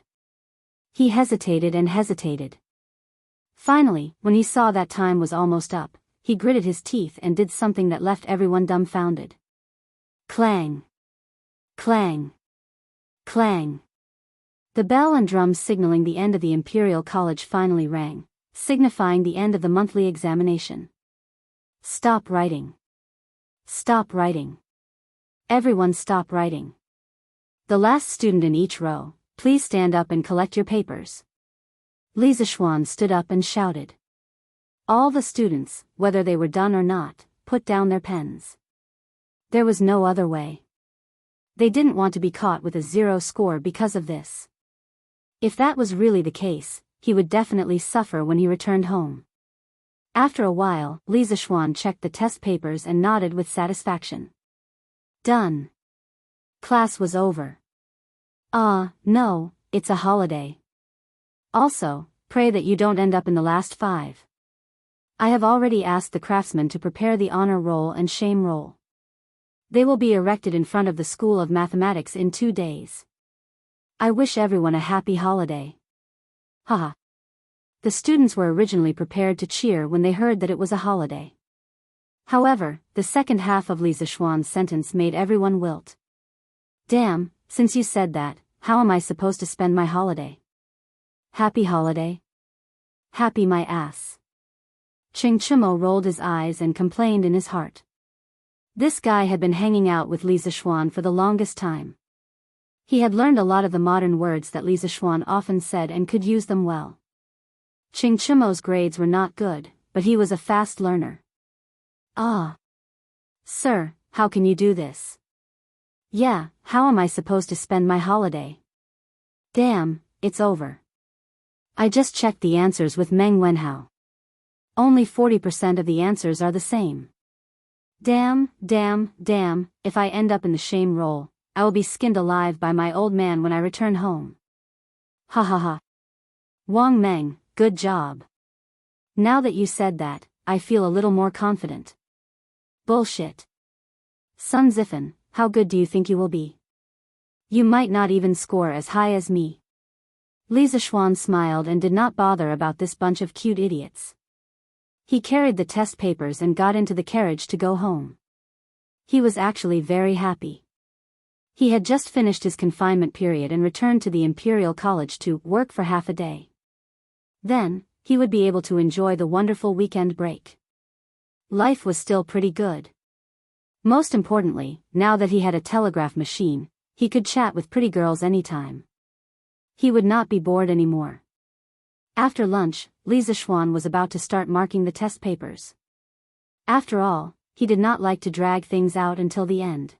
[SPEAKER 1] He hesitated and hesitated. Finally, when he saw that time was almost up, he gritted his teeth and did something that left everyone dumbfounded. Clang! Clang! Clang! The bell and drums signaling the end of the Imperial College finally rang, signifying the end of the monthly examination. Stop writing. Stop writing. Everyone stop writing. The last student in each row, please stand up and collect your papers. Li Zishuan stood up and shouted. All the students, whether they were done or not, put down their pens. There was no other way. They didn't want to be caught with a 0 score because of this. If that was really the case, he would definitely suffer when he returned home. After a while, Li Zishuan checked the test papers and nodded with satisfaction. Done. Class was over. No, it's a holiday. Also, pray that you don't end up in the last 5. I have already asked the craftsmen to prepare the honor roll and shame roll. They will be erected in front of the School of Mathematics in 2 days. I wish everyone a happy holiday. Haha. The students were originally prepared to cheer when they heard that it was a holiday. However, the second half of Li Zishuan's sentence made everyone wilt. Damn, since you said that, how am I supposed to spend my holiday? Happy holiday? Happy my ass. Ching Chimo rolled his eyes and complained in his heart. This guy had been hanging out with Li Zishuan for the longest time. He had learned a lot of the modern words that Li Zishuan often said and could use them well. Ching Chimo's grades were not good, but he was a fast learner. Ah. Sir, how can you do this? Yeah, how am I supposed to spend my holiday? Damn, it's over. I just checked the answers with Meng Wenhao. Only 40% of the answers are the same. Damn, if I end up in the shame roll, I will be skinned alive by my old man when I return home. Ha ha ha. Wang Meng, good job. Now that you said that, I feel a little more confident. Bullshit. Sun Zifen, how good do you think you will be? You might not even score as high as me. Li Zishuan smiled and did not bother about this bunch of cute idiots. He carried the test papers and got into the carriage to go home. He was actually very happy. He had just finished his confinement period and returned to the Imperial College to work for half a day. Then, he would be able to enjoy the wonderful weekend break. Life was still pretty good. Most importantly, now that he had a telegraph machine, he could chat with pretty girls anytime. He would not be bored anymore. After lunch, Li Zishuan was about to start marking the test papers. After all, he did not like to drag things out until the end.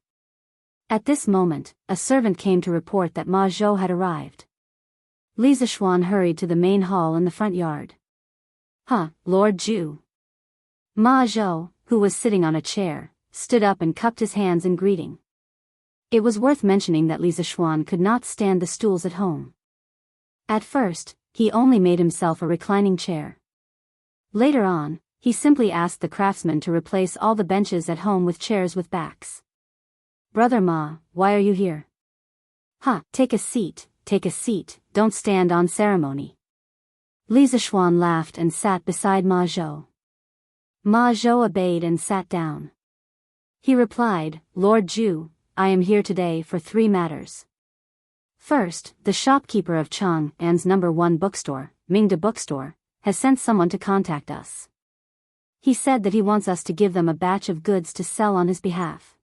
[SPEAKER 1] At this moment, a servant came to report that Ma Zhou had arrived. Li Zishuan hurried to the main hall in the front yard. Lord Zhu. Ma Zhou, who was sitting on a chair, stood up and cupped his hands in greeting. It was worth mentioning that Li Zishuan could not stand the stools at home. At first, he only made himself a reclining chair. Later on, he simply asked the craftsman to replace all the benches at home with chairs with backs. Brother Ma, why are you here? Take a seat, don't stand on ceremony. Li Zishuan laughed and sat beside Ma Zhou. Ma Zhou obeyed and sat down. He replied, Lord Zhu, I am here today for 3 matters. First, the shopkeeper of Chang'an's No. 1 bookstore, Mingda Bookstore, has sent someone to contact us. He said that he wants us to give them a batch of goods to sell on his behalf.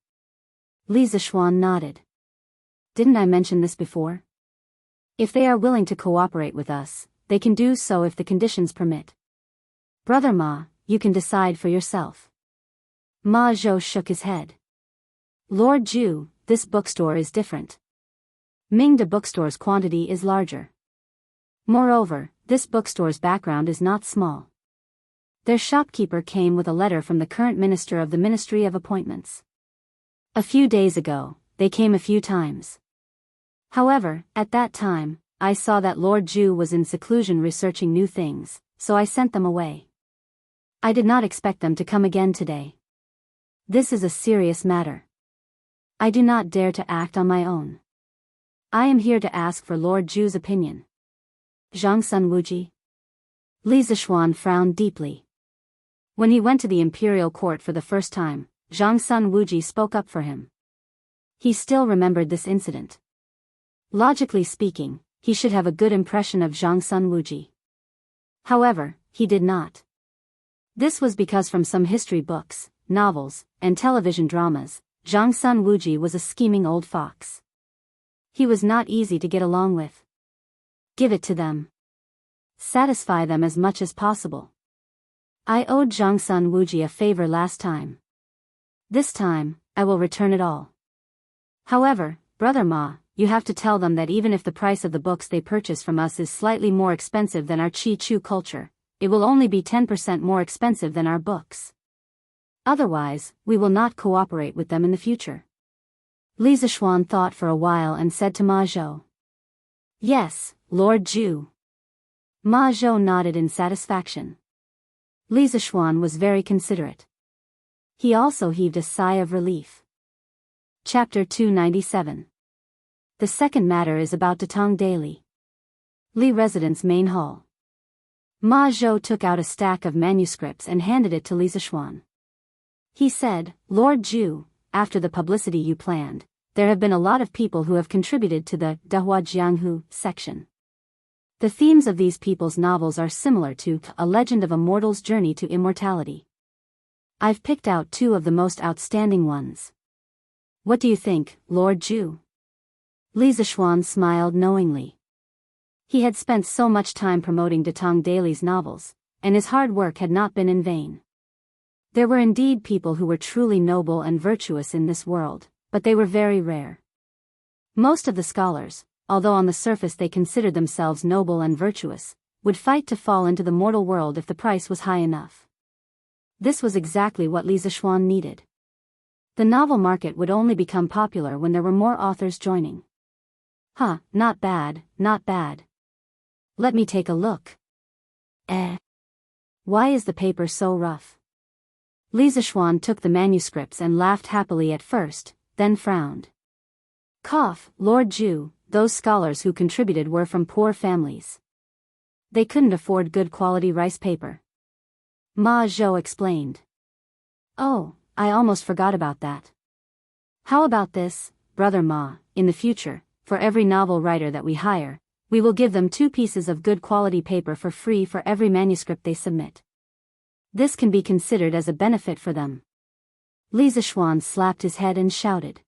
[SPEAKER 1] Li Zishuan nodded. Didn't I mention this before? If they are willing to cooperate with us, they can do so if the conditions permit. Brother Ma, you can decide for yourself. Ma Zhou shook his head. Lord Zhu, this bookstore is different. Mingda Bookstore's quantity is larger. Moreover, this bookstore's background is not small. Their shopkeeper came with a letter from the current minister of the Ministry of Appointments. A few days ago, they came a few times. However, at that time, I saw that Lord Zhu was in seclusion researching new things, so I sent them away. I did not expect them to come again today. This is a serious matter. I do not dare to act on my own. I am here to ask for Lord Zhu's opinion. Zhang Sun Wuji. Li Zishuan frowned deeply. When he went to the imperial court for the first time, Zhang Sun Wuji spoke up for him. He still remembered this incident. Logically speaking, he should have a good impression of Zhang Sun Wuji. However, he did not. This was because from some history books, novels, and television dramas, Zhang Sun Wuji was a scheming old fox. He was not easy to get along with. Give it to them. Satisfy them as much as possible. I owed Zhang Sun Wuji a favor last time. This time, I will return it all. However, Brother Ma, you have to tell them that even if the price of the books they purchase from us is slightly more expensive than our Chi-Chu culture, it will only be 10% more expensive than our books. Otherwise, we will not cooperate with them in the future. Li Zishuan thought for a while and said to Ma Zhou. Yes, Lord Zhu. Ma Zhou nodded in satisfaction. Li Zishuan was very considerate. He also heaved a sigh of relief. Chapter 297. The second matter is about Datong Daily. Li Residence Main Hall. Ma Zhou took out a stack of manuscripts and handed it to Li Zishuan. He said, Lord Zhu, after the publicity you planned, there have been a lot of people who have contributed to the Dahua Jianghu section. The themes of these people's novels are similar to A Legend of a Mortal's Journey to Immortality. I've picked out 2 of the most outstanding ones. What do you think, Lord Zhu? Li Zishuan smiled knowingly. He had spent so much time promoting Datong Daily's novels, and his hard work had not been in vain. There were indeed people who were truly noble and virtuous in this world, but they were very rare. Most of the scholars, although on the surface they considered themselves noble and virtuous, would fight to fall into the mortal world if the price was high enough. This was exactly what Li Zishuan needed. The novel market would only become popular when there were more authors joining. Not bad, not bad. Let me take a look. Why is the paper so rough? Li Zishuan took the manuscripts and laughed happily at first, then frowned. Lord Zhu, those scholars who contributed were from poor families. They couldn't afford good quality rice paper. Ma Zhou explained. Oh, I almost forgot about that. How about this, Brother Ma, in the future, for every novel writer that we hire, we will give them 2 pieces of good quality paper for free for every manuscript they submit. This can be considered as a benefit for them. Li Zishuan slapped his head and shouted.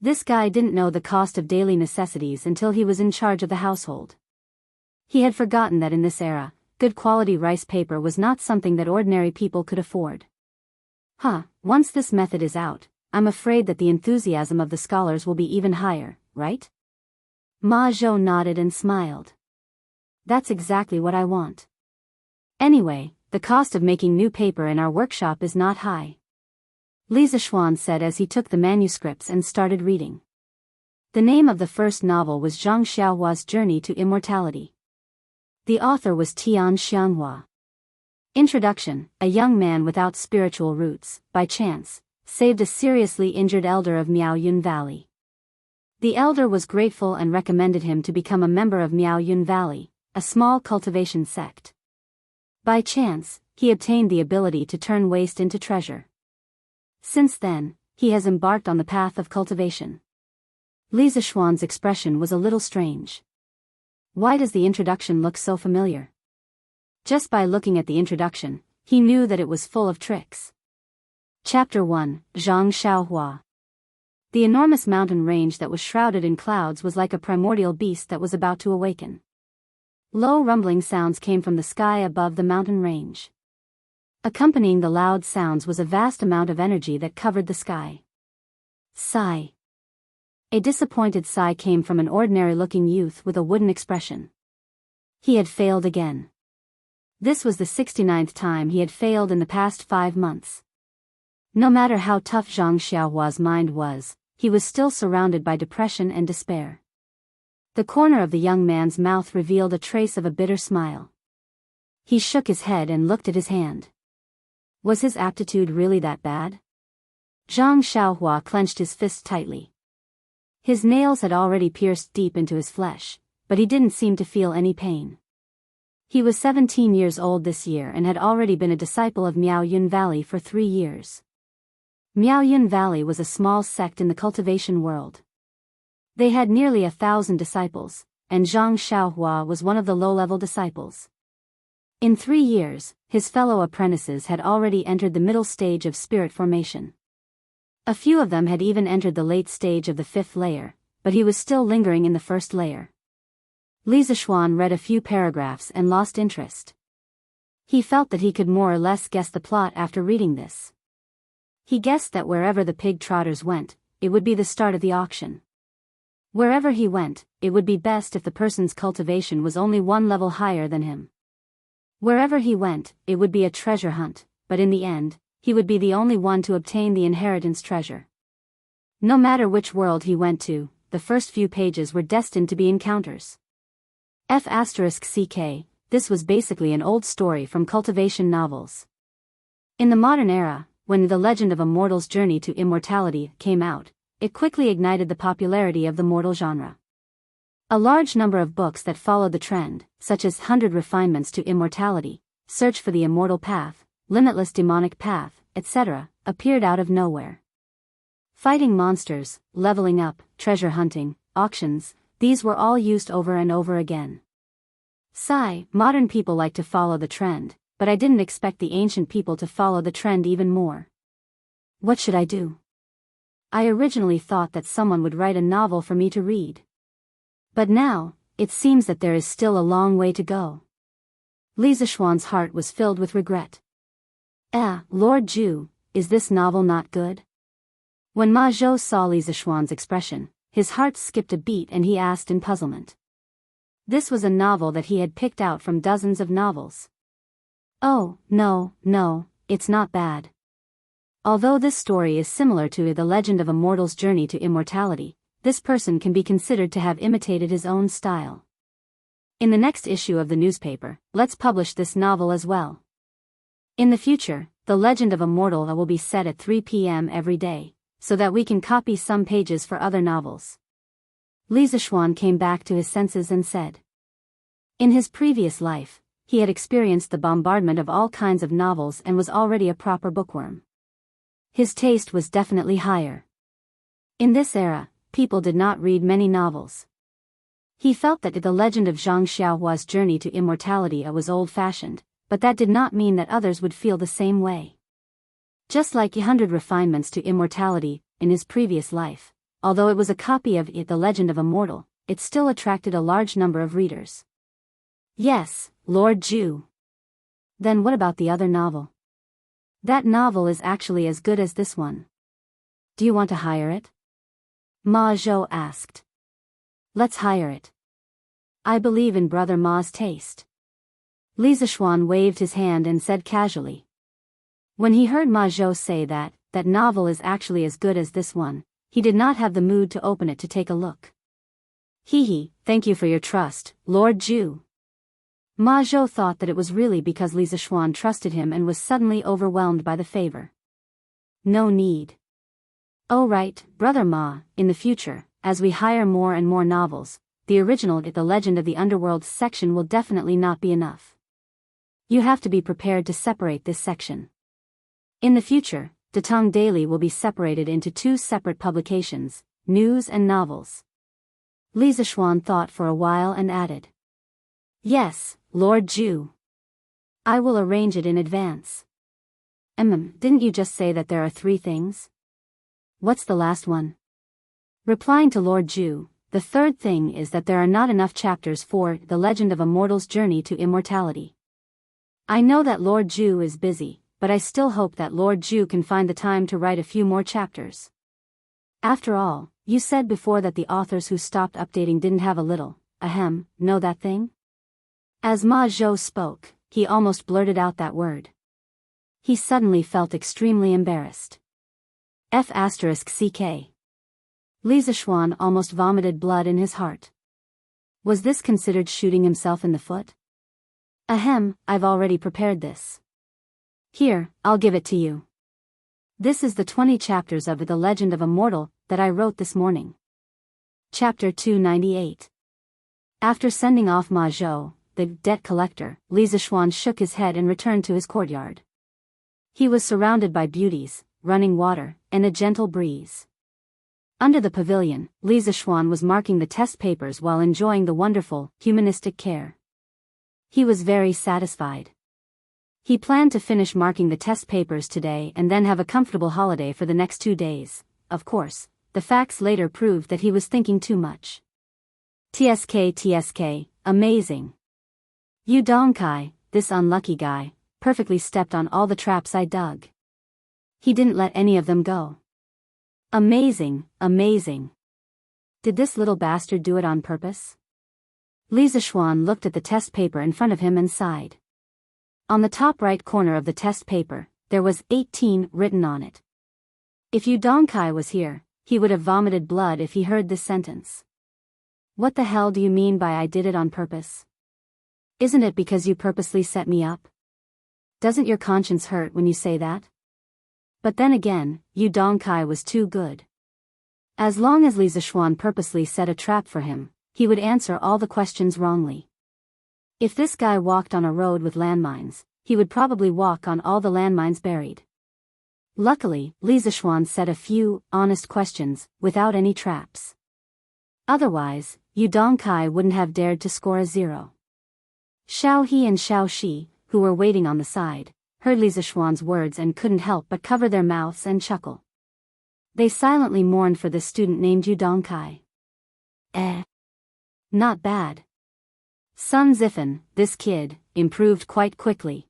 [SPEAKER 1] This guy didn't know the cost of daily necessities until he was in charge of the household. He had forgotten that in this era, good quality rice paper was not something that ordinary people could afford. Once this method is out, I'm afraid that the enthusiasm of the scholars will be even higher, right? Ma Zhou nodded and smiled. That's exactly what I want. Anyway, the cost of making new paper in our workshop is not high. Li Zishuan said as he took the manuscripts and started reading. The name of the first novel was Zhang Xiaohua's Journey to Immortality. The author was Tian Xianghua. Introduction: A young man without spiritual roots, by chance, saved a seriously injured elder of Miaoyun Valley. The elder was grateful and recommended him to become a member of Miaoyun Valley, a small cultivation sect. By chance, he obtained the ability to turn waste into treasure. Since then, he has embarked on the path of cultivation. Li Zishuan's expression was a little strange. Why does the introduction look so familiar? Just by looking at the introduction, he knew that it was full of tricks. Chapter 1, Zhang Xiaohua. The enormous mountain range that was shrouded in clouds was like a primordial beast that was about to awaken. Low rumbling sounds came from the sky above the mountain range. Accompanying the loud sounds was a vast amount of energy that covered the sky. Sigh. A disappointed sigh came from an ordinary-looking youth with a wooden expression. He had failed again. This was the 69th time he had failed in the past 5 months. No matter how tough Zhang Xiaohua's mind was, he was still surrounded by depression and despair. The corner of the young man's mouth revealed a trace of a bitter smile. He shook his head and looked at his hand. Was his aptitude really that bad? Zhang Xiaohua clenched his fist tightly. His nails had already pierced deep into his flesh, but he didn't seem to feel any pain. He was 17 years old this year and had already been a disciple of Miaoyun Valley for 3 years. Miaoyun Valley was a small sect in the cultivation world. They had nearly 1,000 disciples, and Zhang Xiaohua was one of the low-level disciples. In 3 years, his fellow apprentices had already entered the middle stage of spirit formation. A few of them had even entered the late stage of the 5th layer, but he was still lingering in the 1st layer. Li Zishuan read a few paragraphs and lost interest. He felt that he could more or less guess the plot after reading this. He guessed that wherever the pig trotters went, it would be the start of the auction. Wherever he went, it would be best if the person's cultivation was only 1 level higher than him. Wherever he went, it would be a treasure hunt, but in the end, he would be the only one to obtain the inheritance treasure. No matter which world he went to, the first few pages were destined to be encounters. F***ck, this was basically an old story from Cultivation novels. In the modern era, when The Legend of a Mortal's Journey to Immortality came out, it quickly ignited the popularity of the mortal genre. A large number of books that followed the trend, such as 100 Refinements to Immortality, Search for the Immortal Path, Limitless Demonic Path, etc., appeared out of nowhere. Fighting monsters, leveling up, treasure hunting, auctions, these were all used over and over again. Sigh, modern people like to follow the trend, but I didn't expect the ancient people to follow the trend even more. What should I do? I originally thought that someone would write a novel for me to read. But now, it seems that there is still a long way to go. Li Zishuan's heart was filled with regret. Lord Zhu, is this novel not good? When Ma Zhou saw Li Zishuan's expression, his heart skipped a beat and he asked in puzzlement. This was a novel that he had picked out from dozens of novels. Oh, no, it's not bad. Although this story is similar to The Legend of a Mortal's Journey to Immortality, this person can be considered to have imitated his own style. In the next issue of the newspaper, let's publish this novel as well. In the future, The Legend of a Mortal will be set at 3 p.m. every day, so that we can copy some pages for other novels. Li Zishuan came back to his senses and said. In his previous life, he had experienced the bombardment of all kinds of novels and was already a proper bookworm. His taste was definitely higher. In this era, people did not read many novels. He felt that The Legend of Zhang Xiaohua's Journey to Immortality was old-fashioned, but that did not mean that others would feel the same way. Just like 100 Refinements to Immortality, in his previous life, although it was a copy of The Legend of a Mortal, it still attracted a large number of readers. Yes, Lord Zhu. Then what about the other novel? That novel is actually as good as this one. Do you want to hire it? Ma Zhou asked. Let's hire it. I believe in Brother Ma's taste. Li Zishuan waved his hand and said casually. When he heard Ma Zhou say that novel is actually as good as this one, he did not have the mood to open it to take a look. Thank you for your trust, Lord Zhu. Ma Zhou thought that it was really because Li Zishuan trusted him and was suddenly overwhelmed by the favor. No need. Oh right, Brother Ma, in the future, as we hire more and more novels, the original The Legend of the Underworld section will definitely not be enough. You have to be prepared to separate this section. In the future, Datong Daily will be separated into 2 separate publications, news and novels. Li Zishuan thought for a while and added. Yes, Lord Zhu. I will arrange it in advance. Didn't you just say that there are 3 things? What's the last one? Replying to Lord Zhu, the third thing is that there are not enough chapters for The Legend of a Mortal's Journey to Immortality. I know that Lord Zhu is busy, but I still hope that Lord Zhu can find the time to write a few more chapters. After all, you said before that the authors who stopped updating didn't have a little, know that thing? As Ma Zhou spoke, he almost blurted out that word. He suddenly felt extremely embarrassed. F***ck. Li Zishuan almost vomited blood in his heart. Was this considered shooting himself in the foot? I've already prepared this. Here, I'll give it to you. This is the 20 chapters of The Legend of a Mortal that I wrote this morning. Chapter 298. After sending off Ma Zhou, the debt collector, Li Zishuan shook his head and returned to his courtyard. He was surrounded by beauties, running water, and a gentle breeze. Under the pavilion, Li Zishuan was marking the test papers while enjoying the wonderful, humanistic care. He was very satisfied. He planned to finish marking the test papers today and then have a comfortable holiday for the next 2 days. Of course, the facts later proved that he was thinking too much. TSK, amazing. Yu Dongkai, this unlucky guy, perfectly stepped on all the traps I dug. He didn't let any of them go. Amazing. Did this little bastard do it on purpose? Li Zishuan looked at the test paper in front of him and sighed. On the top right corner of the test paper, there was 18 written on it. If Yu Dongkai was here, he would have vomited blood if he heard this sentence. What the hell do you mean by I did it on purpose? Isn't it because you purposely set me up? Doesn't your conscience hurt when you say that? But then again, Yu Dongkai was too good. As long as Li Zishuan purposely set a trap for him, he would answer all the questions wrongly. If this guy walked on a road with landmines, he would probably walk on all the landmines buried. Luckily, Li Zishuan set a few, honest questions, without any traps. Otherwise, Yu Dongkai wouldn't have dared to score a 0. Xiao He and Xiao Shi, who were waiting on the side, heard Li Zishuan's words and couldn't help but cover their mouths and chuckle. They silently mourned for this student named Yu Dongkai. Not bad. Sun Zifen, this kid, improved quite quickly.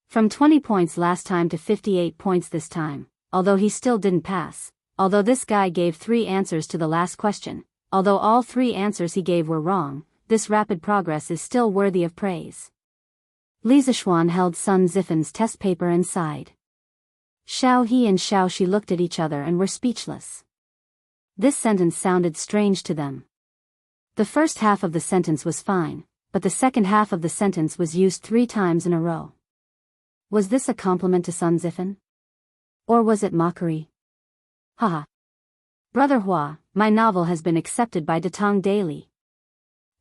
[SPEAKER 1] From 20 points last time to 58 points this time, although he still didn't pass, although this guy gave 3 answers to the last question, although all 3 answers he gave were wrong, this rapid progress is still worthy of praise. Li Zishuan held Sun Zifen's test paper and sighed. Xiao He and Xiao Shi looked at each other and were speechless. This sentence sounded strange to them. The first half of the sentence was fine, but the second half of the sentence was used 3 times in a row. Was this a compliment to Sun Zifen? Or was it mockery? Haha. Brother Hua, my novel has been accepted by Datong Daily.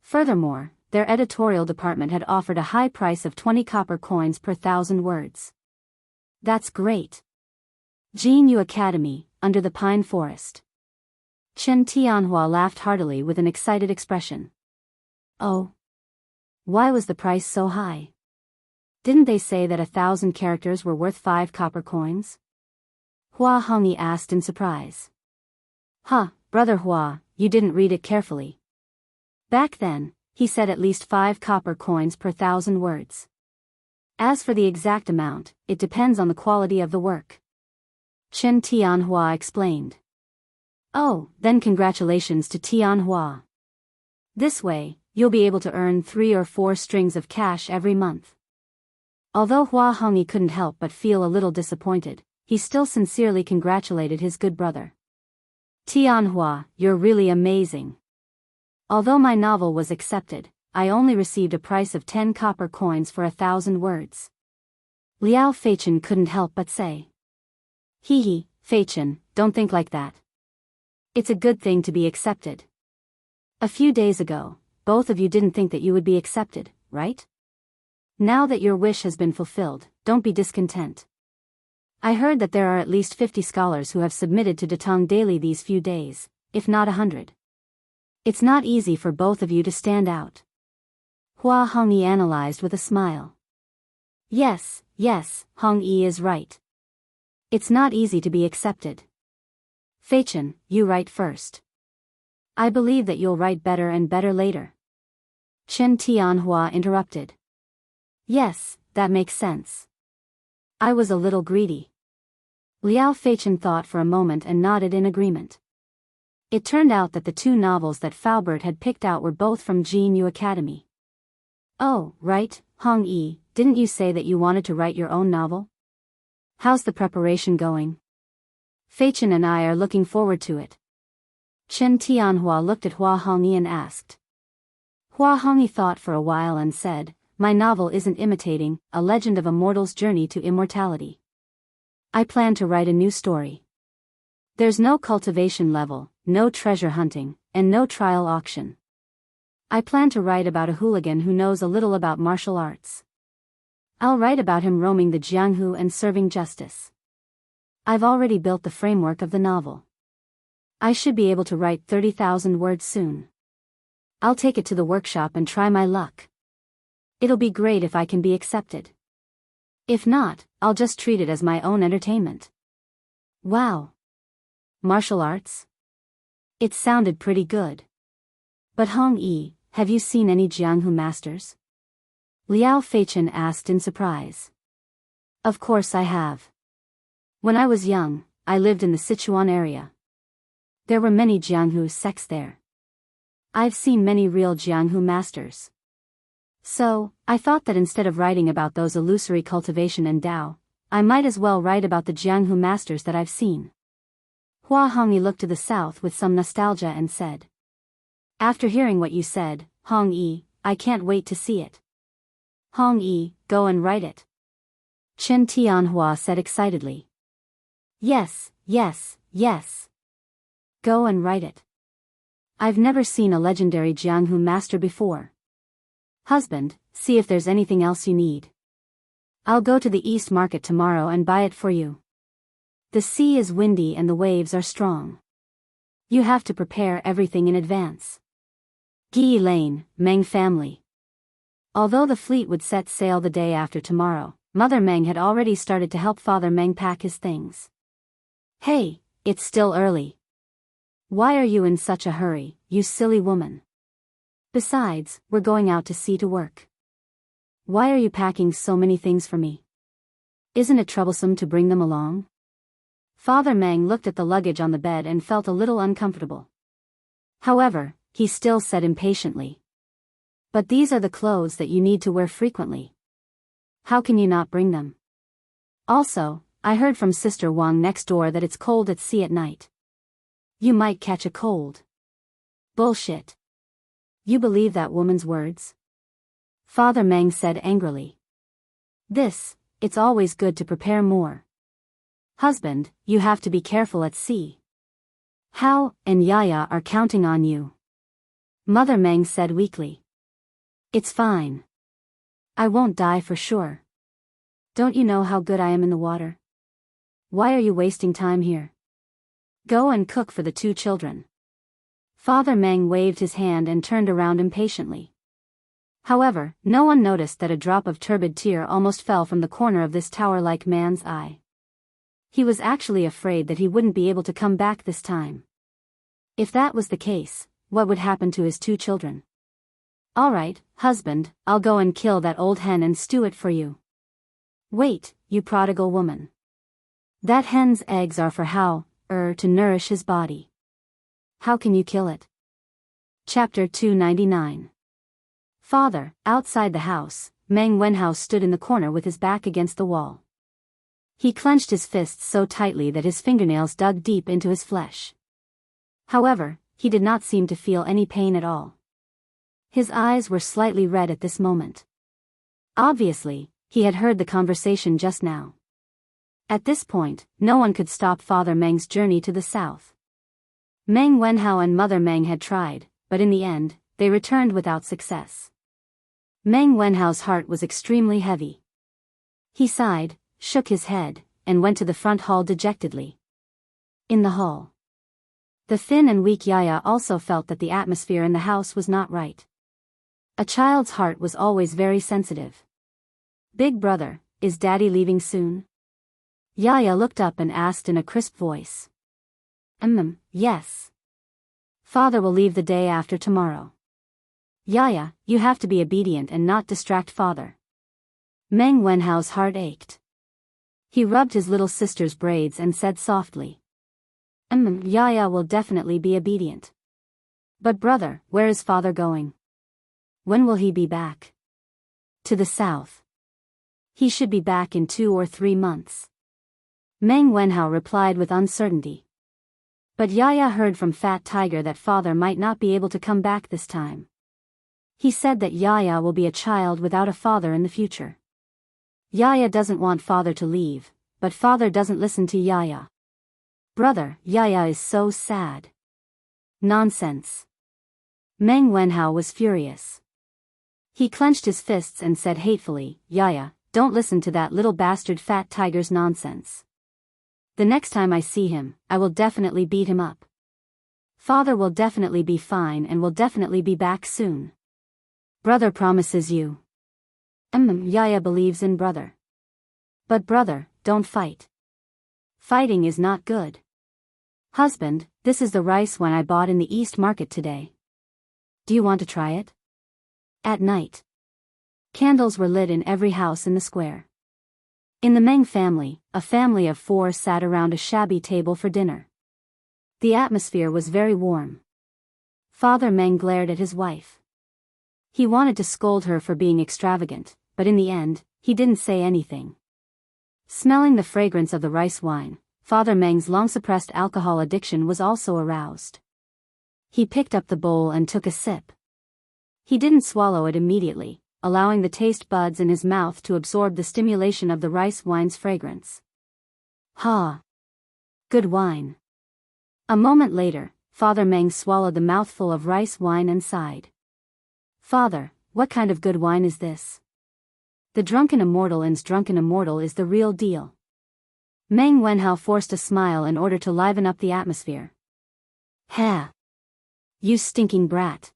[SPEAKER 1] Furthermore, their editorial department had offered a high price of 20 copper coins per 1,000 words. That's great. Jianghu Academy, under the pine forest. Chen Tianhua laughed heartily with an excited expression. Oh. Why was the price so high? Didn't they say that 1,000 characters were worth 5 copper coins? Hua Hongyi asked in surprise. Brother Hua, you didn't read it carefully. Back then, he said at least 5 copper coins per 1,000 words. As for the exact amount, it depends on the quality of the work. Chen Tianhua explained. Oh, then congratulations to Tianhua. This way, you'll be able to earn 3 or 4 strings of cash every month. Although Hua Hongyi couldn't help but feel a little disappointed, he still sincerely congratulated his good brother. Tianhua, you're really amazing. Although my novel was accepted, I only received a price of 10 copper coins for 1,000 words. Liao Feichen couldn't help but say. Hee, Feichen, don't think like that. It's a good thing to be accepted. A few days ago, both of you didn't think that you would be accepted, right? Now that your wish has been fulfilled, don't be discontent. I heard that there are at least 50 scholars who have submitted to Datong Daily these few days, if not 100. It's not easy for both of you to stand out. Hua Hongyi analyzed with a smile. Yes, Hongyi is right. It's not easy to be accepted. Feichen, you write first. I believe that you'll write better and better later. Chen Tianhua interrupted. Yes, that makes sense. I was a little greedy. Liao Feichen thought for a moment and nodded in agreement. It turned out that the 2 novels that Faubert had picked out were both from Jianghu Academy. Oh, right, Hongyi, didn't you say that you wanted to write your own novel? How's the preparation going? Feichen and I are looking forward to it. Chen Tianhua looked at Hua Hongyi and asked. Hua Hongyi thought for a while and said, my novel isn't imitating A Legend of a Mortal's Journey to Immortality. I plan to write a new story. There's no cultivation level, no treasure hunting, and no trial auction. I plan to write about a hooligan who knows a little about martial arts. I'll write about him roaming the Jianghu and serving justice. I've already built the framework of the novel. I should be able to write 30,000 words soon. I'll take it to the workshop and try my luck. It'll be great if I can be accepted. If not, I'll just treat it as my own entertainment. Wow. Martial arts? It sounded pretty good. But Hongyi, have you seen any Jianghu masters? Liao Feichen asked in surprise. Of course I have. When I was young, I lived in the Sichuan area. There were many Jianghu sects there. I've seen many real Jianghu masters. So, I thought that instead of writing about those illusory cultivation and Dao, I might as well write about the Jianghu masters that I've seen. Hua Hongyi looked to the south with some nostalgia and said. After hearing what you said, Hongyi, I can't wait to see it. Hong Yi, go and write it. Chen Tianhua said excitedly. Yes, yes, yes. Go and write it. I've never seen a legendary Jianghu master before. Husband, see if there's anything else you need. I'll go to the East Market tomorrow and buy it for you. The sea is windy and the waves are strong. You have to prepare everything in advance. Gi Lane, Meng family. Although the fleet would set sail the day after tomorrow, Mother Meng had already started to help Father Meng pack his things. Hey, it's still early. Why are you in such a hurry, you silly woman? Besides, we're going out to sea to work. Why are you packing so many things for me? Isn't it troublesome to bring them along? Father Meng looked at the luggage on the bed and felt a little uncomfortable. However, he still said impatiently. But these are the clothes that you need to wear frequently. How can you not bring them? Also, I heard from Sister Wang next door that it's cold at sea at night. You might catch a cold. Bullshit. You believe that woman's words? Father Meng said angrily. It's always good to prepare more. Husband, you have to be careful at sea. Hao and Yaya are counting on you. Mother Meng said weakly. It's fine. I won't die for sure. Don't you know how good I am in the water? Why are you wasting time here? Go and cook for the two children. Father Meng waved his hand and turned around impatiently. However, no one noticed that a drop of turbid tear almost fell from the corner of this tower-like man's eye. He was actually afraid that he wouldn't be able to come back this time. If that was the case, what would happen to his two children? All right, husband, I'll go and kill that old hen and stew it for you. Wait, you prodigal woman. That hen's eggs are for Hao, to nourish his body. How can you kill it? Chapter 299. Father, outside the house, Meng Wenhao stood in the corner with his back against the wall. He clenched his fists so tightly that his fingernails dug deep into his flesh. However, he did not seem to feel any pain at all. His eyes were slightly red at this moment. Obviously, he had heard the conversation just now. At this point, no one could stop Father Meng's journey to the south. Meng Wenhao and Mother Meng had tried, but in the end, they returned without success. Meng Wenhao's heart was extremely heavy. He sighed, shook his head, and went to the front hall dejectedly. In the hall, the thin and weak Yaya also felt that the atmosphere in the house was not right. A child's heart was always very sensitive. Big brother, is Daddy leaving soon? Yaya looked up and asked in a crisp voice. Yes. Father will leave the day after tomorrow. Yaya, you have to be obedient and not distract father. Meng Wenhao's heart ached. He rubbed his little sister's braids and said softly. Yaya will definitely be obedient. But brother, where is father going? When will he be back? To the south. He should be back in 2 or 3 months. Meng Wenhao replied with uncertainty. But Yaya heard from Fat Tiger that father might not be able to come back this time. He said that Yaya will be a child without a father in the future. Yaya doesn't want father to leave, but father doesn't listen to Yaya. Brother, Yaya is so sad. Nonsense. Meng Wenhao was furious. He clenched his fists and said hatefully, Yaya, don't listen to that little bastard Fat Tiger's nonsense. The next time I see him, I will definitely beat him up. Father will definitely be fine and will definitely be back soon. Brother promises you. Yaya believes in brother. But brother, don't fight. Fighting is not good. Husband, this is the rice wine I bought in the East Market today. Do you want to try it? At night, candles were lit in every house in the square. In the Meng family, a family of 4 sat around a shabby table for dinner. The atmosphere was very warm. Father Meng glared at his wife. He wanted to scold her for being extravagant, but in the end, he didn't say anything. Smelling the fragrance of the rice wine, Father Meng's long-suppressed alcohol addiction was also aroused. He picked up the bowl and took a sip. He didn't swallow it immediately, allowing the taste buds in his mouth to absorb the stimulation of the rice wine's fragrance. Ha! Good wine. A moment later, Father Meng swallowed the mouthful of rice wine and sighed. Father, what kind of good wine is this? The Drunken Immortal's Drunken Immortal is the real deal. Meng Wenhao forced a smile in order to liven up the atmosphere. Ha! You stinking brat.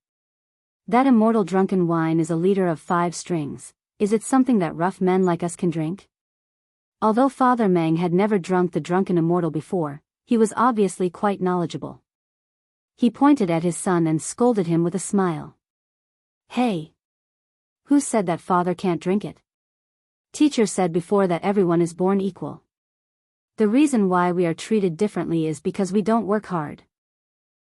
[SPEAKER 1] That immortal drunken wine is a liter of 5 strings. Is it something that rough men like us can drink? Although Father Meng had never drunk the Drunken Immortal before, he was obviously quite knowledgeable. He pointed at his son and scolded him with a smile. Hey! Who said that father can't drink it? Teacher said before that everyone is born equal. The reason why we are treated differently is because we don't work hard.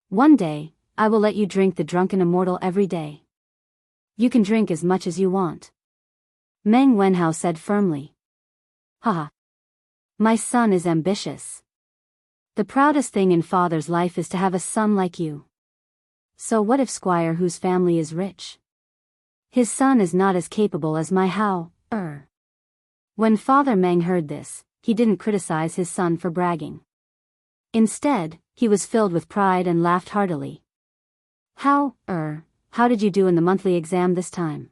[SPEAKER 1] One day, I will let you drink the Drunken Immortal every day. You can drink as much as you want. Meng Wenhao said firmly. Haha. My son is ambitious. The proudest thing in father's life is to have a son like you. So what if Squire whose family is rich? His son is not as capable as my Hao. When Father Meng heard this, he didn't criticize his son for bragging. Instead, he was filled with pride and laughed heartily. How did you do in the monthly exam this time?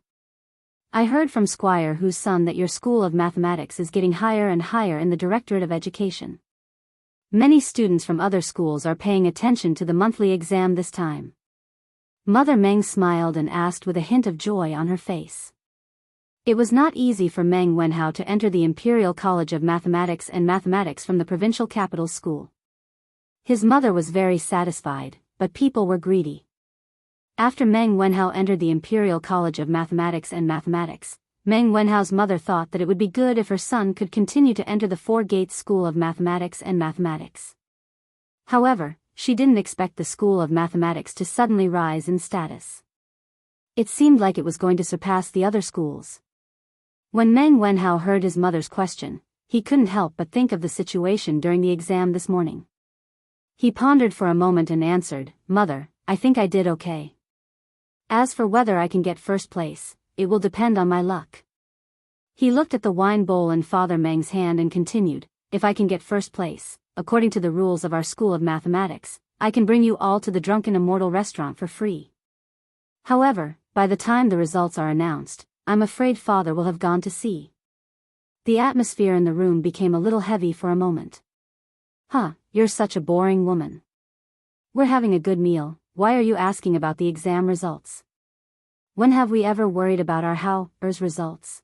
[SPEAKER 1] I heard from Squire whose son that your school of mathematics is getting higher and higher in the Directorate of Education. Many students from other schools are paying attention to the monthly exam this time. Mother Meng smiled and asked with a hint of joy on her face. It was not easy for Meng Wenhao to enter the Imperial College of Mathematics and Mathematics from the provincial capital school. His mother was very satisfied, but people were greedy. After Meng Wenhao entered the Imperial College of Mathematics and Mathematics, Meng Wenhao's mother thought that it would be good if her son could continue to enter the Four Gates School of Mathematics and Mathematics. However, she didn't expect the School of Mathematics to suddenly rise in status. It seemed like it was going to surpass the other schools. When Meng Wenhao heard his mother's question, he couldn't help but think of the situation during the exam this morning. He pondered for a moment and answered, Mother, I think I did okay. As for whether I can get first place, it will depend on my luck. He looked at the wine bowl in Father Meng's hand and continued, if I can get first place, according to the rules of our School of Mathematics, I can bring you all to the Drunken Immortal restaurant for free. However, by the time the results are announced, I'm afraid Father will have gone to sea. The atmosphere in the room became a little heavy for a moment. You're such a boring woman. We're having a good meal, why are you asking about the exam results? When have we ever worried about our Hao's results?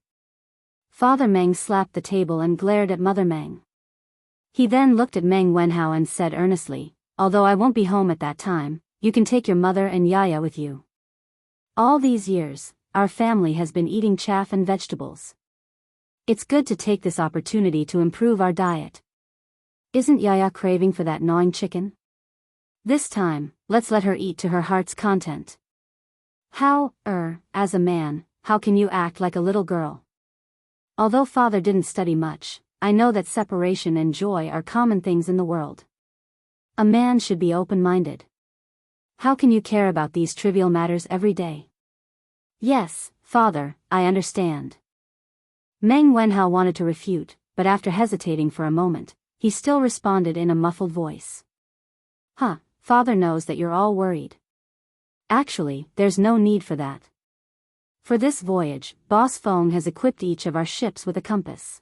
[SPEAKER 1] Father Meng slapped the table and glared at Mother Meng. He then looked at Meng Wenhao and said earnestly, although I won't be home at that time, you can take your mother and Yaya with you. All these years, our family has been eating chaff and vegetables. It's good to take this opportunity to improve our diet. Isn't Yaya craving for that gnawing chicken? This time, let's let her eat to her heart's content. As a man, how can you act like a little girl? Although Father didn't study much, I know that separation and joy are common things in the world. A man should be open-minded. How can you care about these trivial matters every day? Yes, Father, I understand. Meng Wenhao wanted to refute, but after hesitating for a moment, he still responded in a muffled voice. Father knows that you're all worried. Actually, there's no need for that. For this voyage, Boss Feng has equipped each of our ships with a compass.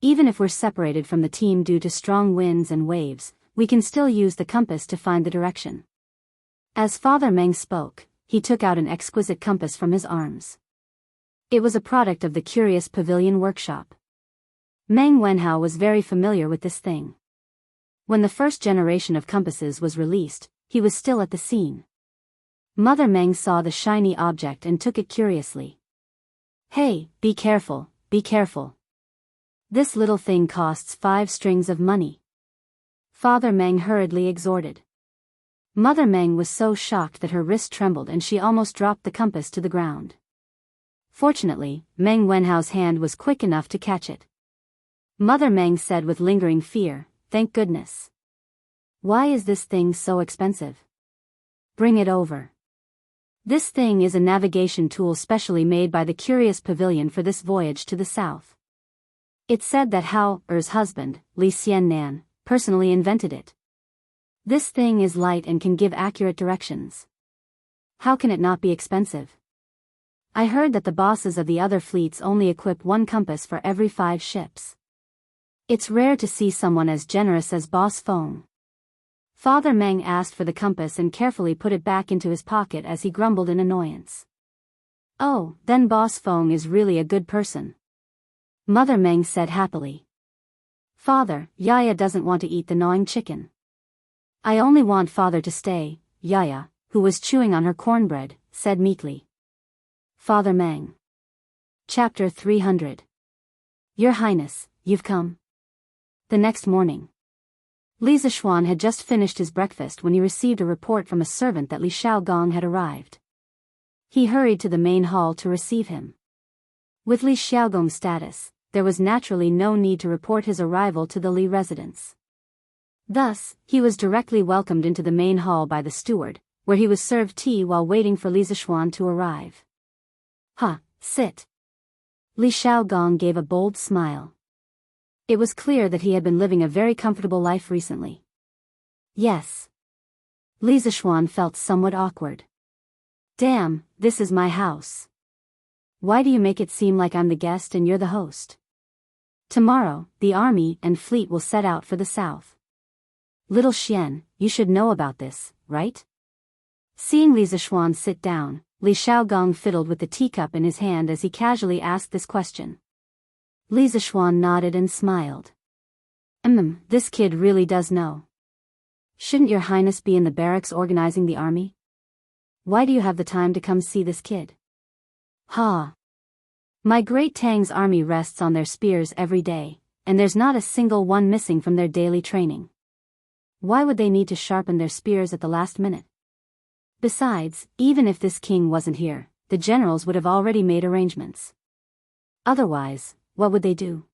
[SPEAKER 1] Even if we're separated from the team due to strong winds and waves, we can still use the compass to find the direction. As Father Meng spoke, he took out an exquisite compass from his arms. It was a product of the Curious Pavilion workshop. Meng Wenhao was very familiar with this thing. When the first generation of compasses was released, he was still at the scene. Mother Meng saw the shiny object and took it curiously. Hey, be careful, be careful. This little thing costs 5 strings of money. Father Meng hurriedly exhorted. Mother Meng was so shocked that her wrist trembled and she almost dropped the compass to the ground. Fortunately, Meng Wenhao's hand was quick enough to catch it. Mother Meng said with lingering fear, thank goodness. Why is this thing so expensive? Bring it over. This thing is a navigation tool specially made by the Curious Pavilion for this voyage to the south. It's said that Hao-er's husband, Li Xiannan, personally invented it. This thing is light and can give accurate directions. How can it not be expensive? I heard that the bosses of the other fleets only equip one compass for every 5 ships. It's rare to see someone as generous as Boss Feng. Father Meng asked for the compass and carefully put it back into his pocket as he grumbled in annoyance. Oh, then Boss Feng is really a good person. Mother Meng said happily. Father, Yaya doesn't want to eat the gnawing chicken. I only want Father to stay, Yaya, who was chewing on her cornbread, said meekly. Father Meng. Chapter 300. Your Highness, you've come. The next morning. Li Zishuan had just finished his breakfast when he received a report from a servant that Li Xiaogong had arrived. He hurried to the main hall to receive him. With Li Xiaogong's status, there was naturally no need to report his arrival to the Li residence. Thus, he was directly welcomed into the main hall by the steward, where he was served tea while waiting for Li Zishuan to arrive. Sit. Li Xiaogong gave a bold smile. It was clear that he had been living a very comfortable life recently. Yes. Li Zishuan felt somewhat awkward. Damn, this is my house. Why do you make it seem like I'm the guest and you're the host? Tomorrow, the army and fleet will set out for the south. Little Xian, you should know about this, right? Seeing Li Zishuan sit down, Li Xiaogong fiddled with the teacup in his hand as he casually asked this question. Li Zishuan nodded and smiled. This kid really does know. Shouldn't your highness be in the barracks organizing the army? Why do you have the time to come see this kid? My great Tang's army rests on their spears every day, and there's not a single one missing from their daily training. Why would they need to sharpen their spears at the last minute? Besides, even if this king wasn't here, the generals would have already made arrangements. Otherwise, what would they do?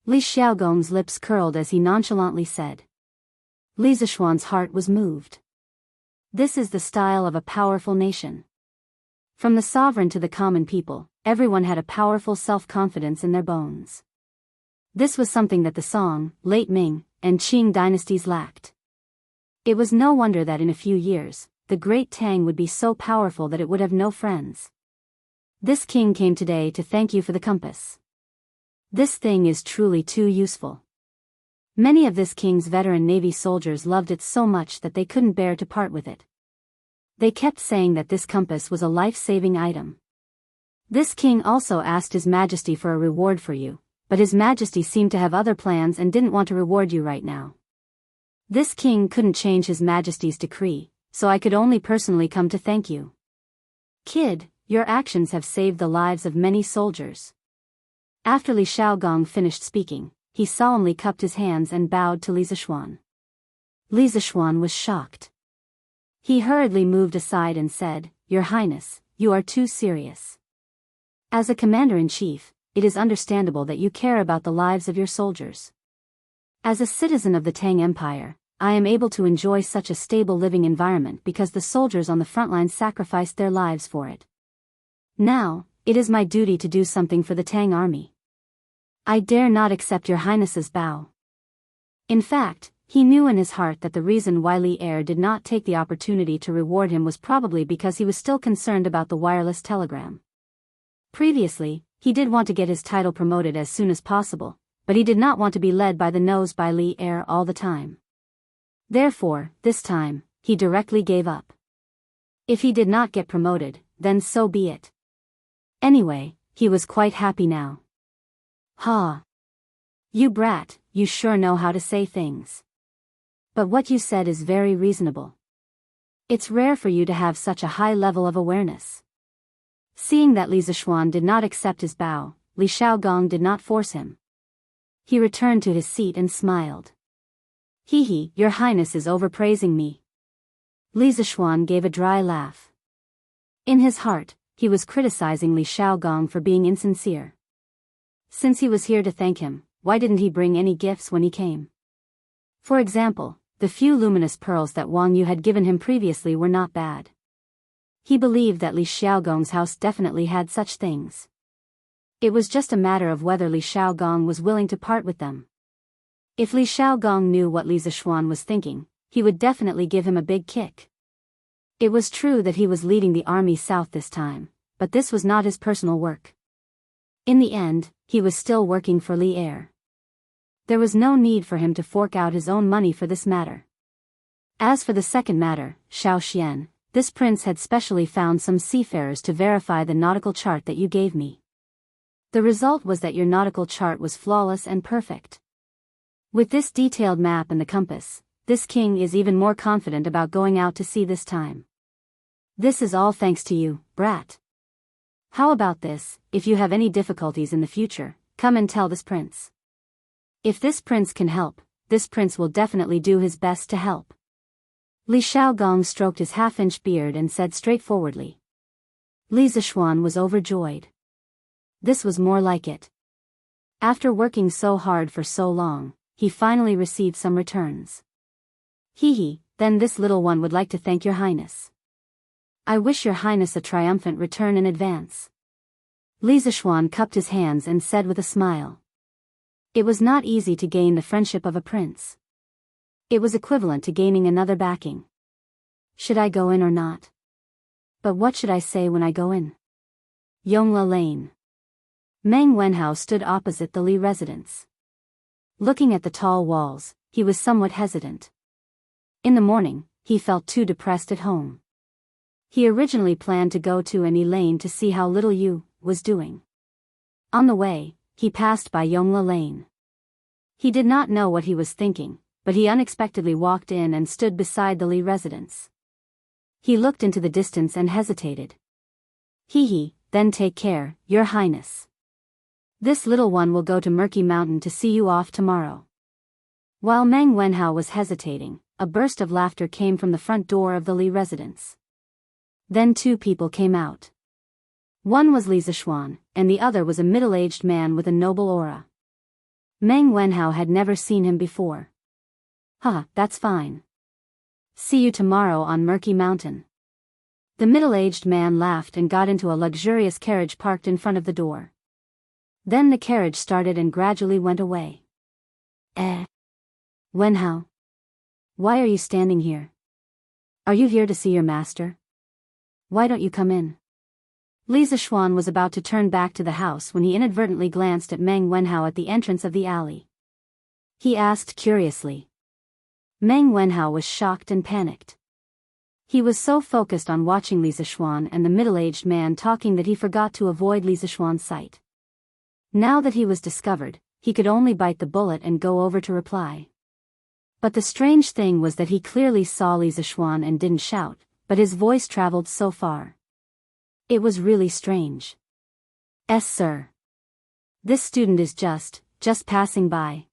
[SPEAKER 1] Li Xiaogong's lips curled as he nonchalantly said. Li Zishuan's heart was moved. This is the style of a powerful nation. From the sovereign to the common people, everyone had a powerful self-confidence in their bones. This was something that the Song, late Ming, and Qing dynasties lacked. It was no wonder that in a few years, the great Tang would be so powerful that it would have no friends. This king came today to thank you for the compass. This thing is truly too useful. Many of this king's veteran navy soldiers loved it so much that they couldn't bear to part with it. They kept saying that this compass was a life-saving item. This king also asked His Majesty for a reward for you, but His Majesty seemed to have other plans and didn't want to reward you right now. This king couldn't change His Majesty's decree, so I could only personally come to thank you. Kid, your actions have saved the lives of many soldiers. After Li Xiaogong finished speaking, he solemnly cupped his hands and bowed to Li Zishuan. Li Zishuan was shocked. He hurriedly moved aside and said, Your Highness, you are too serious. As a commander-in-chief, it is understandable that you care about the lives of your soldiers. As a citizen of the Tang Empire, I am able to enjoy such a stable living environment because the soldiers on the front lines sacrificed their lives for it. Now, it is my duty to do something for the Tang army. I dare not accept your highness's bow. In fact, he knew in his heart that the reason why Li Er did not take the opportunity to reward him was probably because he was still concerned about the wireless telegram. Previously, he did want to get his title promoted as soon as possible, but he did not want to be led by the nose by Li Er all the time. Therefore, this time, he directly gave up. If he did not get promoted, then so be it. Anyway, he was quite happy now. You brat, you sure know how to say things. But what you said is very reasonable. It's rare for you to have such a high level of awareness. Seeing that Li Zishuan did not accept his bow, Li Xiaogong did not force him. He returned to his seat and smiled. Your highness is overpraising me. Li Zishuan gave a dry laugh. In his heart, he was criticizing Li Xiaogong for being insincere. Since he was here to thank him, why didn't he bring any gifts when he came? For example, the few luminous pearls that Wang Yu had given him previously were not bad. He believed that Li Xiaogong's house definitely had such things. It was just a matter of whether Li Xiaogong was willing to part with them. If Li Xiaogong knew what Li Zishuan was thinking, he would definitely give him a big kick. It was true that he was leading the army south this time, but this was not his personal work. In the end, he was still working for Li Heir. There was no need for him to fork out his own money for this matter. As for the second matter, Xiao Xian, this prince had specially found some seafarers to verify the nautical chart that you gave me. The result was that your nautical chart was flawless and perfect. With this detailed map and the compass, this king is even more confident about going out to sea this time. This is all thanks to you, brat. How about this, if you have any difficulties in the future, come and tell this prince. If this prince can help, this prince will definitely do his best to help. Li Xiaogong stroked his half-inch beard and said straightforwardly. Li Zishuan was overjoyed. This was more like it. After working so hard for so long, he finally received some returns. Hee, then this little one would like to thank your highness. I wish your highness a triumphant return in advance. Li Zishuan cupped his hands and said with a smile. It was not easy to gain the friendship of a prince. It was equivalent to gaining another backing. Should I go in or not? But what should I say when I go in? Yongla Lane. Meng Wenhao stood opposite the Li residence. Looking at the tall walls, he was somewhat hesitant. In the morning, he felt too depressed at home. He originally planned to go to Annie Lane to see how little Yu was doing. On the way, he passed by Yongla Lane. He did not know what he was thinking, but he unexpectedly walked in and stood beside the Li residence. He looked into the distance and hesitated. Hee, then take care, your highness. This little one will go to Murky Mountain to see you off tomorrow. While Meng Wenhao was hesitating, a burst of laughter came from the front door of the Li residence. Then two people came out. One was Li Zishuan, and the other was a middle-aged man with a noble aura. Meng Wenhao had never seen him before. That's fine. See you tomorrow on Murky Mountain. The middle-aged man laughed and got into a luxurious carriage parked in front of the door. Then the carriage started and gradually went away. Wenhao? Why are you standing here? Are you here to see your master? Why don't you come in? Li Zishuan was about to turn back to the house when he inadvertently glanced at Meng Wenhao at the entrance of the alley. He asked curiously. Meng Wenhao was shocked and panicked. He was so focused on watching Li Zishuan and the middle-aged man talking that he forgot to avoid Li Zishuan's sight. Now that he was discovered, he could only bite the bullet and go over to reply. But the strange thing was that he clearly saw Li Zishuan and didn't shout, but his voice traveled so far. It was really strange. Sir. This student is just passing by.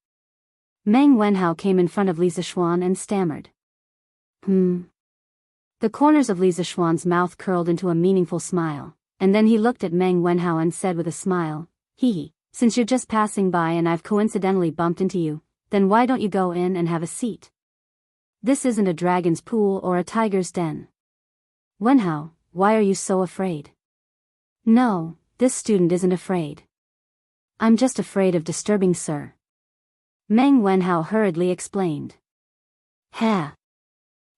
[SPEAKER 1] Meng Wenhao came in front of Li Zishuan and stammered. The corners of Li Zishuan's mouth curled into a meaningful smile, and then he looked at Meng Wenhao and said with a smile, since you're just passing by and I've coincidentally bumped into you, then why don't you go in and have a seat? This isn't a dragon's pool or a tiger's den. Wenhao, why are you so afraid? No, this student isn't afraid. I'm just afraid of disturbing sir. Meng Wenhao hurriedly explained.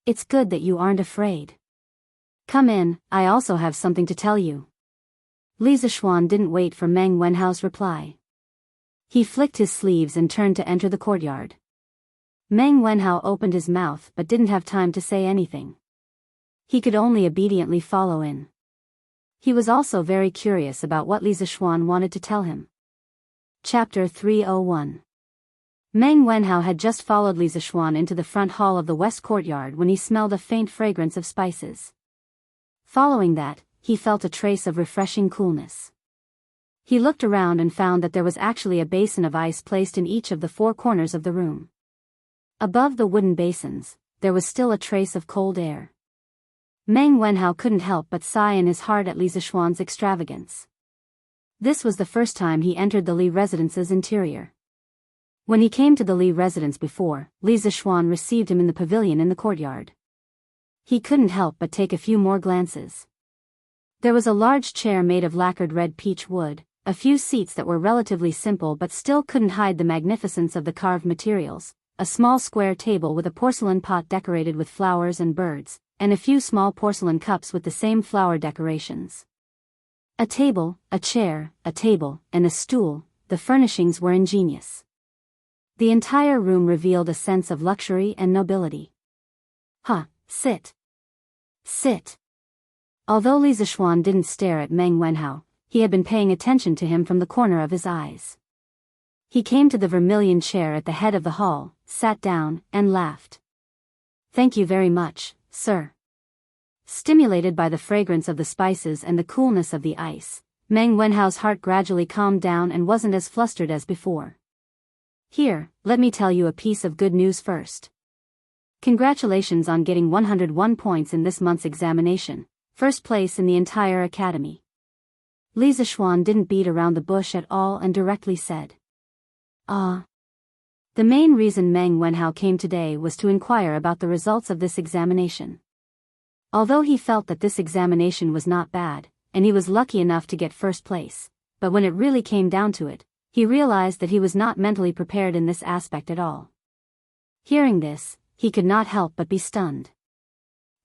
[SPEAKER 1] It's good that you aren't afraid. Come in, I also have something to tell you. Li Zishuan didn't wait for Meng Wenhao's reply. He flicked his sleeves and turned to enter the courtyard. Meng Wenhao opened his mouth but didn't have time to say anything. He could only obediently follow in. He was also very curious about what Li Zishuan wanted to tell him. Chapter 301. Meng Wenhao had just followed Li Zishuan into the front hall of the west courtyard when he smelled a faint fragrance of spices. Following that, he felt a trace of refreshing coolness. He looked around and found that there was actually a basin of ice placed in each of the four corners of the room. Above the wooden basins, there was still a trace of cold air. Meng Wenhao couldn't help but sigh in his heart at Li Zishuan's extravagance. This was the first time he entered the Li residence's interior. When he came to the Li residence before, Li Zishuan received him in the pavilion in the courtyard. He couldn't help but take a few more glances. There was a large chair made of lacquered red peach wood, a few seats that were relatively simple but still couldn't hide the magnificence of the carved materials, a small square table with a porcelain pot decorated with flowers and birds, and a few small porcelain cups with the same flower decorations. A table, a chair, a table, and a stool, the furnishings were ingenious. The entire room revealed a sense of luxury and nobility. Sit. Sit. Although Li Zixuan didn't stare at Meng Wenhao, he had been paying attention to him from the corner of his eyes. He came to the vermilion chair at the head of the hall, sat down, and laughed. "Thank you very much, sir." Stimulated by the fragrance of the spices and the coolness of the ice, Meng Wenhao's heart gradually calmed down and wasn't as flustered as before. "Here, let me tell you a piece of good news first. Congratulations on getting 101 points in this month's examination, first place in the entire academy." Li Zixuan didn't beat around the bush at all and directly said, "Ah." The main reason Meng Wenhao came today was to inquire about the results of this examination. Although he felt that this examination was not bad, and he was lucky enough to get first place, but when it really came down to it, he realized that he was not mentally prepared in this aspect at all. Hearing this, he could not help but be stunned.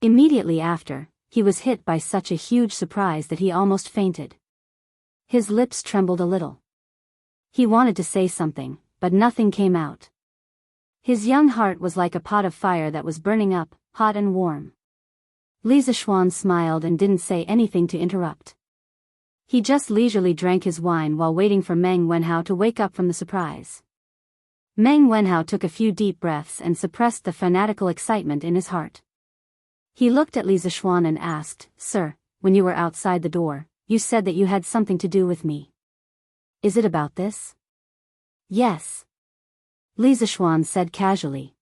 [SPEAKER 1] Immediately after, he was hit by such a huge surprise that he almost fainted. His lips trembled a little. He wanted to say something, but nothing came out. His young heart was like a pot of fire that was burning up, hot and warm. Li Zixuan smiled and didn't say anything to interrupt. He just leisurely drank his wine while waiting for Meng Wenhao to wake up from the surprise. Meng Wenhao took a few deep breaths and suppressed the fanatical excitement in his heart. He looked at Li Zixuan and asked, "Sir, when you were outside the door, you said that you had something to do with me. Is it about this?" "Yes," Li Zixuan said casually.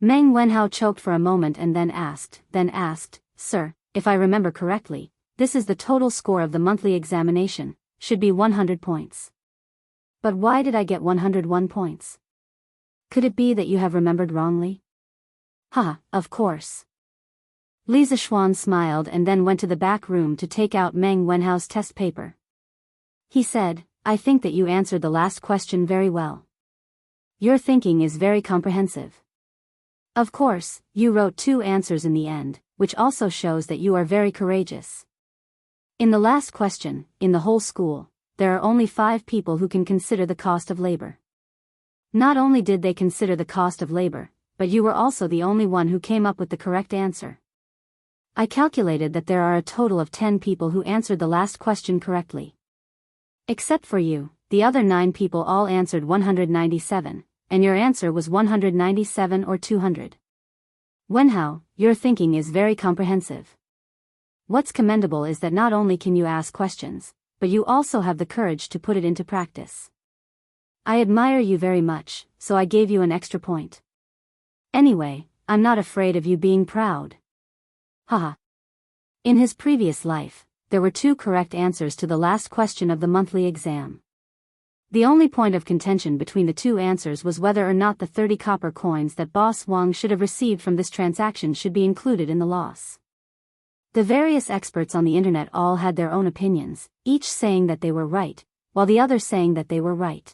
[SPEAKER 1] Meng Wenhao choked for a moment and then asked, "Sir, if I remember correctly, this is the total score of the monthly examination, should be 100 points. But why did I get 101 points? Could it be that you have remembered wrongly?" Of course." Li Zixuan smiled and then went to the back room to take out Meng Wenhao's test paper. He said, "I think that you answered the last question very well. Your thinking is very comprehensive. Of course, you wrote 2 answers in the end, which also shows that you are very courageous. In the last question, in the whole school, there are only 5 people who can consider the cost of labor. Not only did they consider the cost of labor, but you were also the only one who came up with the correct answer. I calculated that there are a total of 10 people who answered the last question correctly. Except for you, the other 9 people all answered 197, and your answer was 197 or 200. Wenhao, your thinking is very comprehensive. What's commendable is that not only can you ask questions, but you also have the courage to put it into practice. I admire you very much, so I gave you an extra point. Anyway, I'm not afraid of you being proud." In his previous life, there were 2 correct answers to the last question of the monthly exam. The only point of contention between the 2 answers was whether or not the 30 copper coins that Boss Wang should have received from this transaction should be included in the loss. The various experts on the internet all had their own opinions, each saying that they were right, while the other saying that they were right.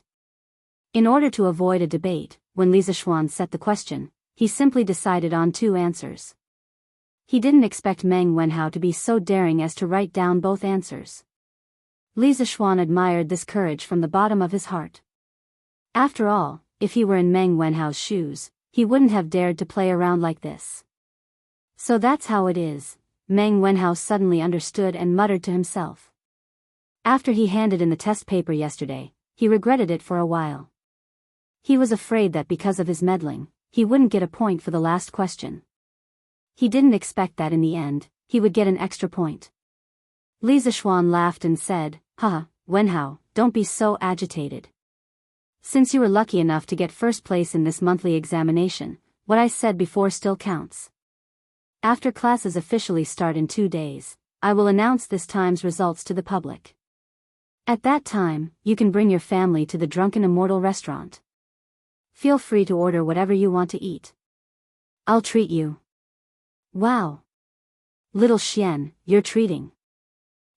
[SPEAKER 1] In order to avoid a debate, when Li Zixuan set the question, he simply decided on 2 answers. He didn't expect Meng Wenhao to be so daring as to write down both answers. Li Zixuan admired this courage from the bottom of his heart. After all, if he were in Meng Wenhao's shoes, he wouldn't have dared to play around like this. So that's how it is, Meng Wenhao suddenly understood and muttered to himself. After he handed in the test paper yesterday, he regretted it for a while. He was afraid that because of his meddling, he wouldn't get a point for the last question. He didn't expect that in the end, he would get an extra point. Li Zixuan laughed and said, Wenhao, don't be so agitated. Since you were lucky enough to get first place in this monthly examination, what I said before still counts. After classes officially start in 2 days, I will announce this time's results to the public. At that time, you can bring your family to the Drunken Immortal restaurant. Feel free to order whatever you want to eat. I'll treat you. Wow. Little Xian, you're treating.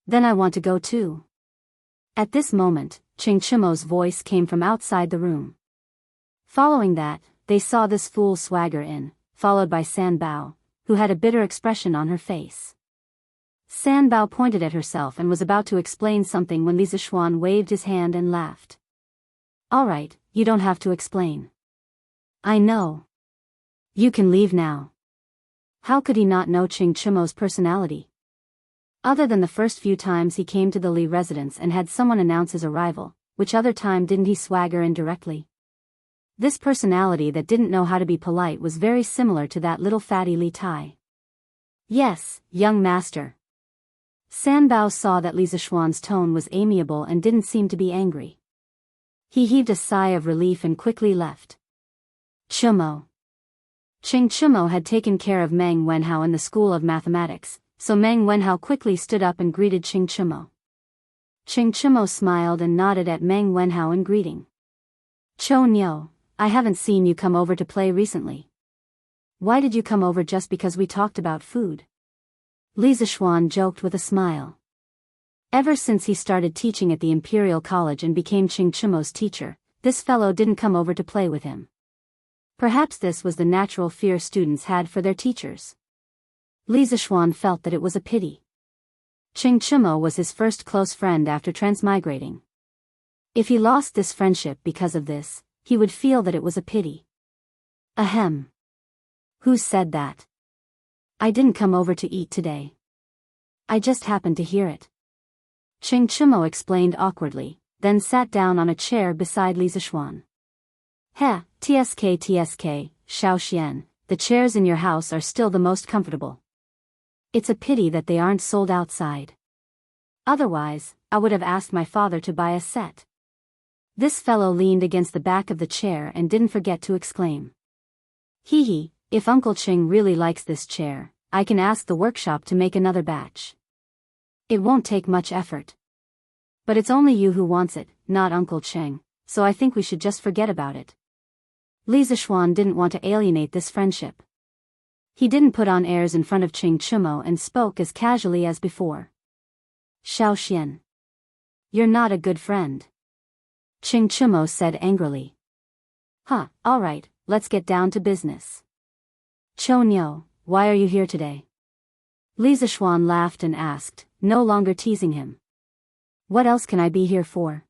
[SPEAKER 1] Then I want to go too. At this moment, Ching Chimo's voice came from outside the room. Following that, they saw this fool swagger in, followed by San Bao, who had a bitter expression on her face. San Bao pointed at herself and was about to explain something when Li Zixuan waved his hand and laughed. All right, you don't have to explain. I know. You can leave now. How could he not know Ching Chimo's personality? Other than the first few times he came to the Li residence and had someone announce his arrival, which other time didn't he swagger in directly? This personality that didn't know how to be polite was very similar to that little fatty Li Tai. Yes, young master. San Bao saw that Li Zixuan's tone was amiable and didn't seem to be angry. He heaved a sigh of relief and quickly left. Chimo. Ching Chimo had taken care of Meng Wenhao in the School of Mathematics, so Meng Wenhao quickly stood up and greeted Ching Chimo. Ching Chimo smiled and nodded at Meng Wenhao in greeting. Cho Nyo, I haven't seen you come over to play recently. Why did you come over just because we talked about food? Li Zixuan joked with a smile. Ever since he started teaching at the Imperial College and became Ching Chimo's teacher, this fellow didn't come over to play with him. Perhaps this was the natural fear students had for their teachers. Li Zixuan felt that it was a pity. Ching Chimo was his first close friend after transmigrating. If he lost this friendship because of this, he would feel that it was a pity. Ahem. Who said that? I didn't come over to eat today. I just happened to hear it. Ching Chimo explained awkwardly, then sat down on a chair beside Li Zixuan. Heh, TSK, Xiao Xian, the chairs in your house are still the most comfortable. It's a pity that they aren't sold outside. Otherwise, I would have asked my father to buy a set. This fellow leaned against the back of the chair and didn't forget to exclaim. Hee hee, if Uncle Ching really likes this chair, I can ask the workshop to make another batch. It won't take much effort. But it's only you who wants it, not Uncle Cheng, so I think we should just forget about it. Li Zixuan didn't want to alienate this friendship. He didn't put on airs in front of Ching Chimo and spoke as casually as before. Xiao Xian. You're not a good friend. Ching Chimo said angrily. Huh, alright, let's get down to business. Cho Nyo, why are you here today? Li Zixuan laughed and asked, no longer teasing him. What else can I be here for?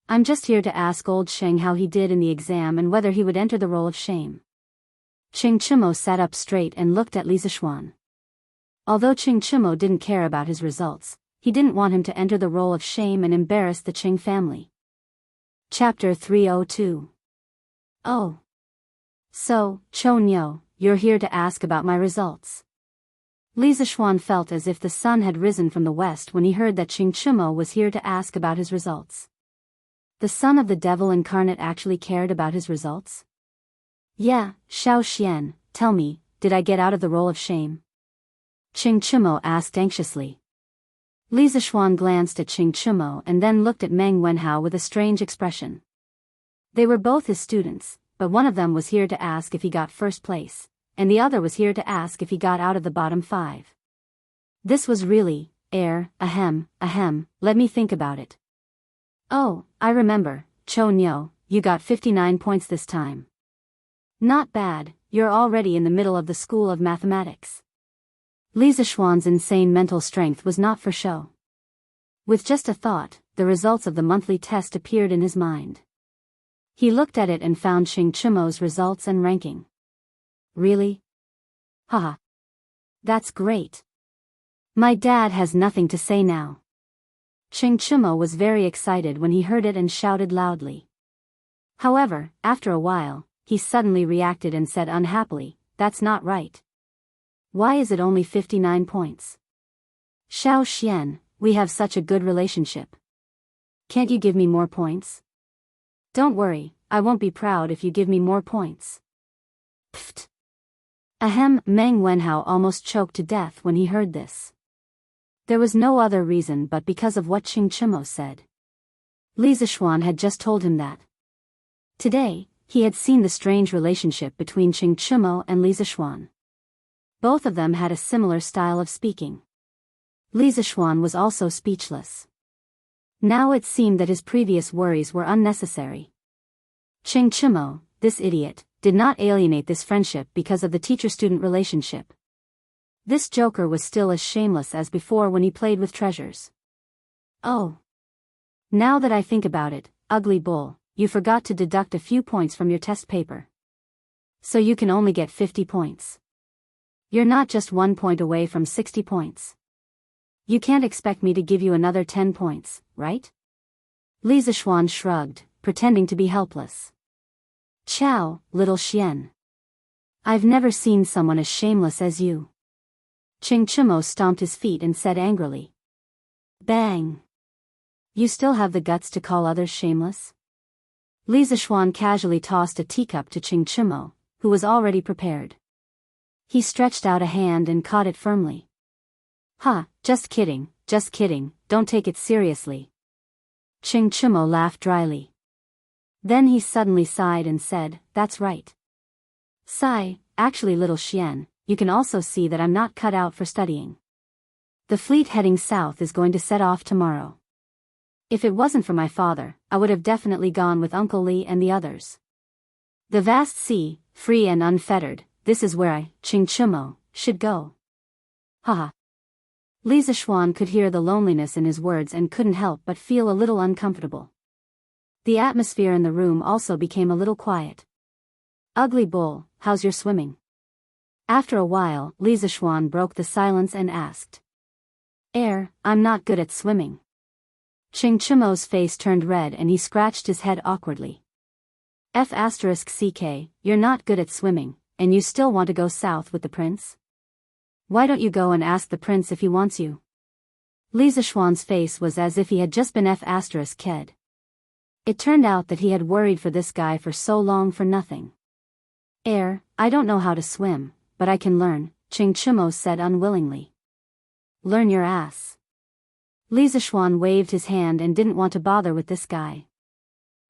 [SPEAKER 1] I'm just here to ask old Sheng how he did in the exam and whether he would enter the role of shame. Ching Chimo sat up straight and looked at Li Zixuan. Although Ching Chimo didn't care about his results, he didn't want him to enter the role of shame and embarrass the Ching family. Chapter 302. Oh. So, Cho Nyo, you're here to ask about my results. Li Zixuan felt as if the sun had risen from the west when he heard that Ching Chimo was here to ask about his results. The son of the devil incarnate actually cared about his results? Yeah, Xiao Xian, tell me, did I get out of the role of shame? Ching Chimo asked anxiously. Li Zixuan glanced at Ching Chimo and then looked at Meng Wenhao with a strange expression. They were both his students, but one of them was here to ask if he got first place, and the other was here to ask if he got out of the bottom 5. This was really, ahem, let me think about it. Oh, I remember, Cho Nyo, you got 59 points this time. Not bad, you're already in the middle of the School of Mathematics. Li Zixuan's insane mental strength was not for show. With just a thought, the results of the monthly test appeared in his mind. He looked at it and found Ching Chimo's results and ranking. Really? Haha. That's great. My dad has nothing to say now. Ching Chimo was very excited when he heard it and shouted loudly. However, after a while, he suddenly reacted and said unhappily, that's not right. Why is it only 59 points? Xiao Xian, we have such a good relationship. Can't you give me more points? Don't worry, I won't be proud if you give me more points. Pfft. Ahem, Meng Wenhao almost choked to death when he heard this. There was no other reason but because of what Ching Chimo said. Li Zixuan had just told him that. Today, he had seen the strange relationship between Ching Chimo and Li Zixuan. Both of them had a similar style of speaking. Li Zishuan was also speechless. Now it seemed that his previous worries were unnecessary. Ching Chimo, this idiot, did not alienate this friendship because of the teacher-student relationship. This joker was still as shameless as before when he played with treasures. Oh. Now that I think about it, ugly bull, you forgot to deduct a few points from your test paper. So you can only get 50 points. You're not just 1 point away from 60 points. You can't expect me to give you another 10 points, right? Li Zishuan shrugged, pretending to be helpless. Ciao, little Xian. I've never seen someone as shameless as you. Ching Chimo stomped his feet and said angrily. Bang. You still have the guts to call others shameless? Li Zishuan casually tossed a teacup to Ching Chimo, who was already prepared. He stretched out a hand and caught it firmly. Ha, just kidding, don't take it seriously. Ching Chimo laughed dryly. Then he suddenly sighed and said, that's right. Sigh, actually little Xian, you can also see that I'm not cut out for studying. The fleet heading south is going to set off tomorrow. If it wasn't for my father, I would have definitely gone with Uncle Li and the others. The vast sea, free and unfettered, this is where I, Ching Chimo, should go. Haha. Li Zishuan could hear the loneliness in his words and couldn't help but feel a little uncomfortable. The atmosphere in the room also became a little quiet. Ugly bull, how's your swimming? After a while, Li Zishuan broke the silence and asked. I'm not good at swimming. Ching Chimo's face turned red and he scratched his head awkwardly. F***ck, you're not good at swimming, and you still want to go south with the prince? Why don't you go and ask the prince if he wants you? Li Zishuan's face was as if he had just been F***ked. It turned out that he had worried for this guy for so long for nothing. I don't know how to swim, but I can learn, Ching Chimo said unwillingly. Learn your ass. Li Zishuan waved his hand and didn't want to bother with this guy.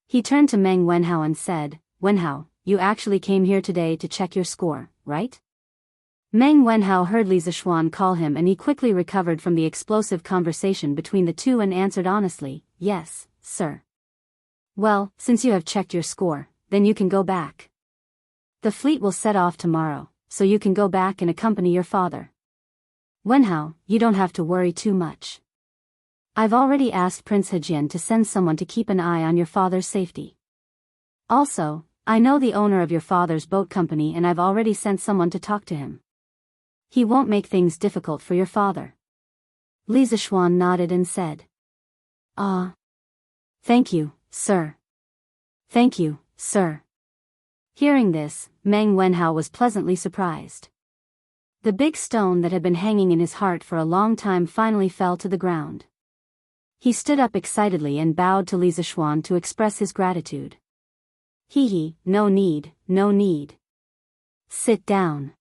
[SPEAKER 1] He turned to Meng Wenhao and said, Wenhao, you actually came here today to check your score, right? Meng Wenhao heard Li Zishuan call him and he quickly recovered from the explosive conversation between the two and answered honestly, yes, sir. Well, since you have checked your score, then you can go back. The fleet will set off tomorrow, so you can go back and accompany your father. Wenhao, you don't have to worry too much. I've already asked Prince Hejian to send someone to keep an eye on your father's safety. Also, I know the owner of your father's boat company and I've already sent someone to talk to him. He won't make things difficult for your father. Li Zishuan nodded and said. Thank you, sir. Thank you, sir. Hearing this, Meng Wenhao was pleasantly surprised. The big stone that had been hanging in his heart for a long time finally fell to the ground. He stood up excitedly and bowed to Li Zishuan to express his gratitude. No need. Sit down.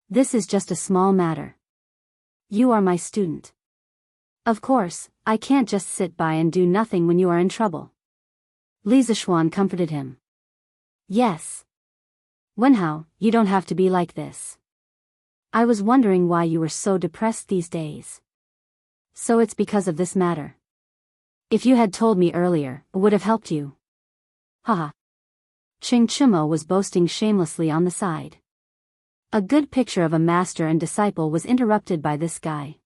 [SPEAKER 1] This is just a small matter. You are my student. Of course, I can't just sit by and do nothing when you are in trouble. Li Zishuan comforted him. Yes. Wenhao, you don't have to be like this. I was wondering why you were so depressed these days. So it's because of this matter. If you had told me earlier, it would have helped you. Haha. Ching Chimo was boasting shamelessly on the side. A good picture of a master and disciple was interrupted by this guy.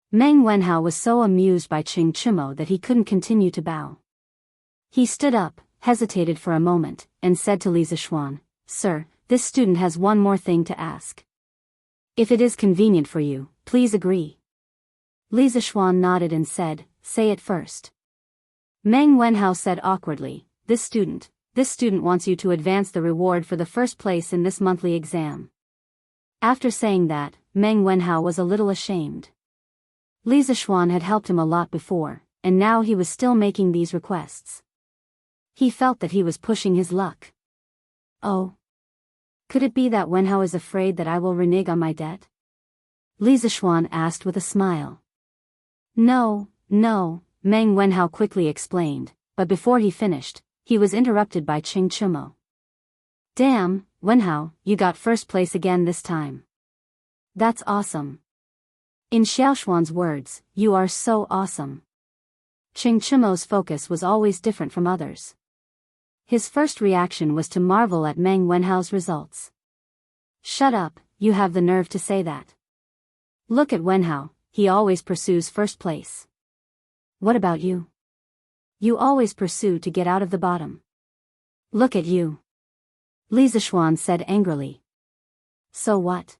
[SPEAKER 1] Meng Wenhao was so amused by Ching Chimo that he couldn't continue to bow. He stood up, hesitated for a moment, and said to Li Zishuan, Sir, this student has one more thing to ask. If it is convenient for you, please agree. Li Zishuan nodded and said, Say it first. Meng Wenhao said awkwardly, This student wants you to advance the reward for the first place in this monthly exam. After saying that, Meng Wenhao was a little ashamed. Li Zishuan had helped him a lot before, and now he was still making these requests. He felt that he was pushing his luck. Oh. Could it be that Wenhao is afraid that I will renege on my debt? Li Zishuan asked with a smile. No, Meng Wenhao quickly explained, but before he finished, he was interrupted by Ching Chimo. Damn, Wenhao, you got first place again this time. That's awesome. In Xiaoshuan's words, "You are so awesome." Qing Chimo's focus was always different from others. His first reaction was to marvel at Meng Wenhao's results. "Shut up, you have the nerve to say that. Look at Wenhao, he always pursues first place. What about you? You always pursue to get out of the bottom. Look at you." Li Zishuan said angrily. "So what?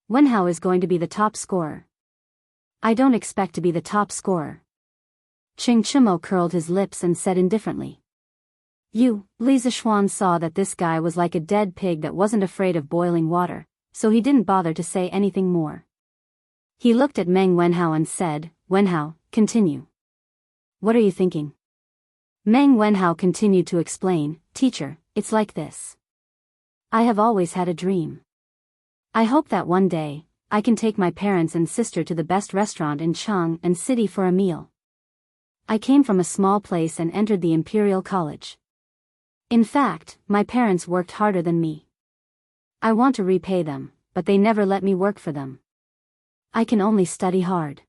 [SPEAKER 1] Wenhao is going to be the top scorer. I don't expect to be the top scorer." Qing Chimo curled his lips and said indifferently. Li Zishuan saw that this guy was like a dead pig that wasn't afraid of boiling water, so he didn't bother to say anything more. He looked at Meng Wenhao and said, "Wenhao, continue. What are you thinking?" Meng Wenhao continued to explain, "Teacher, it's like this. I have always had a dream. I hope that one day, I can take my parents and sister to the best restaurant in Chang'an City for a meal. I came from a small place and entered the Imperial College. In fact, my parents worked harder than me. I want to repay them, but they never let me work for them. I can only study hard.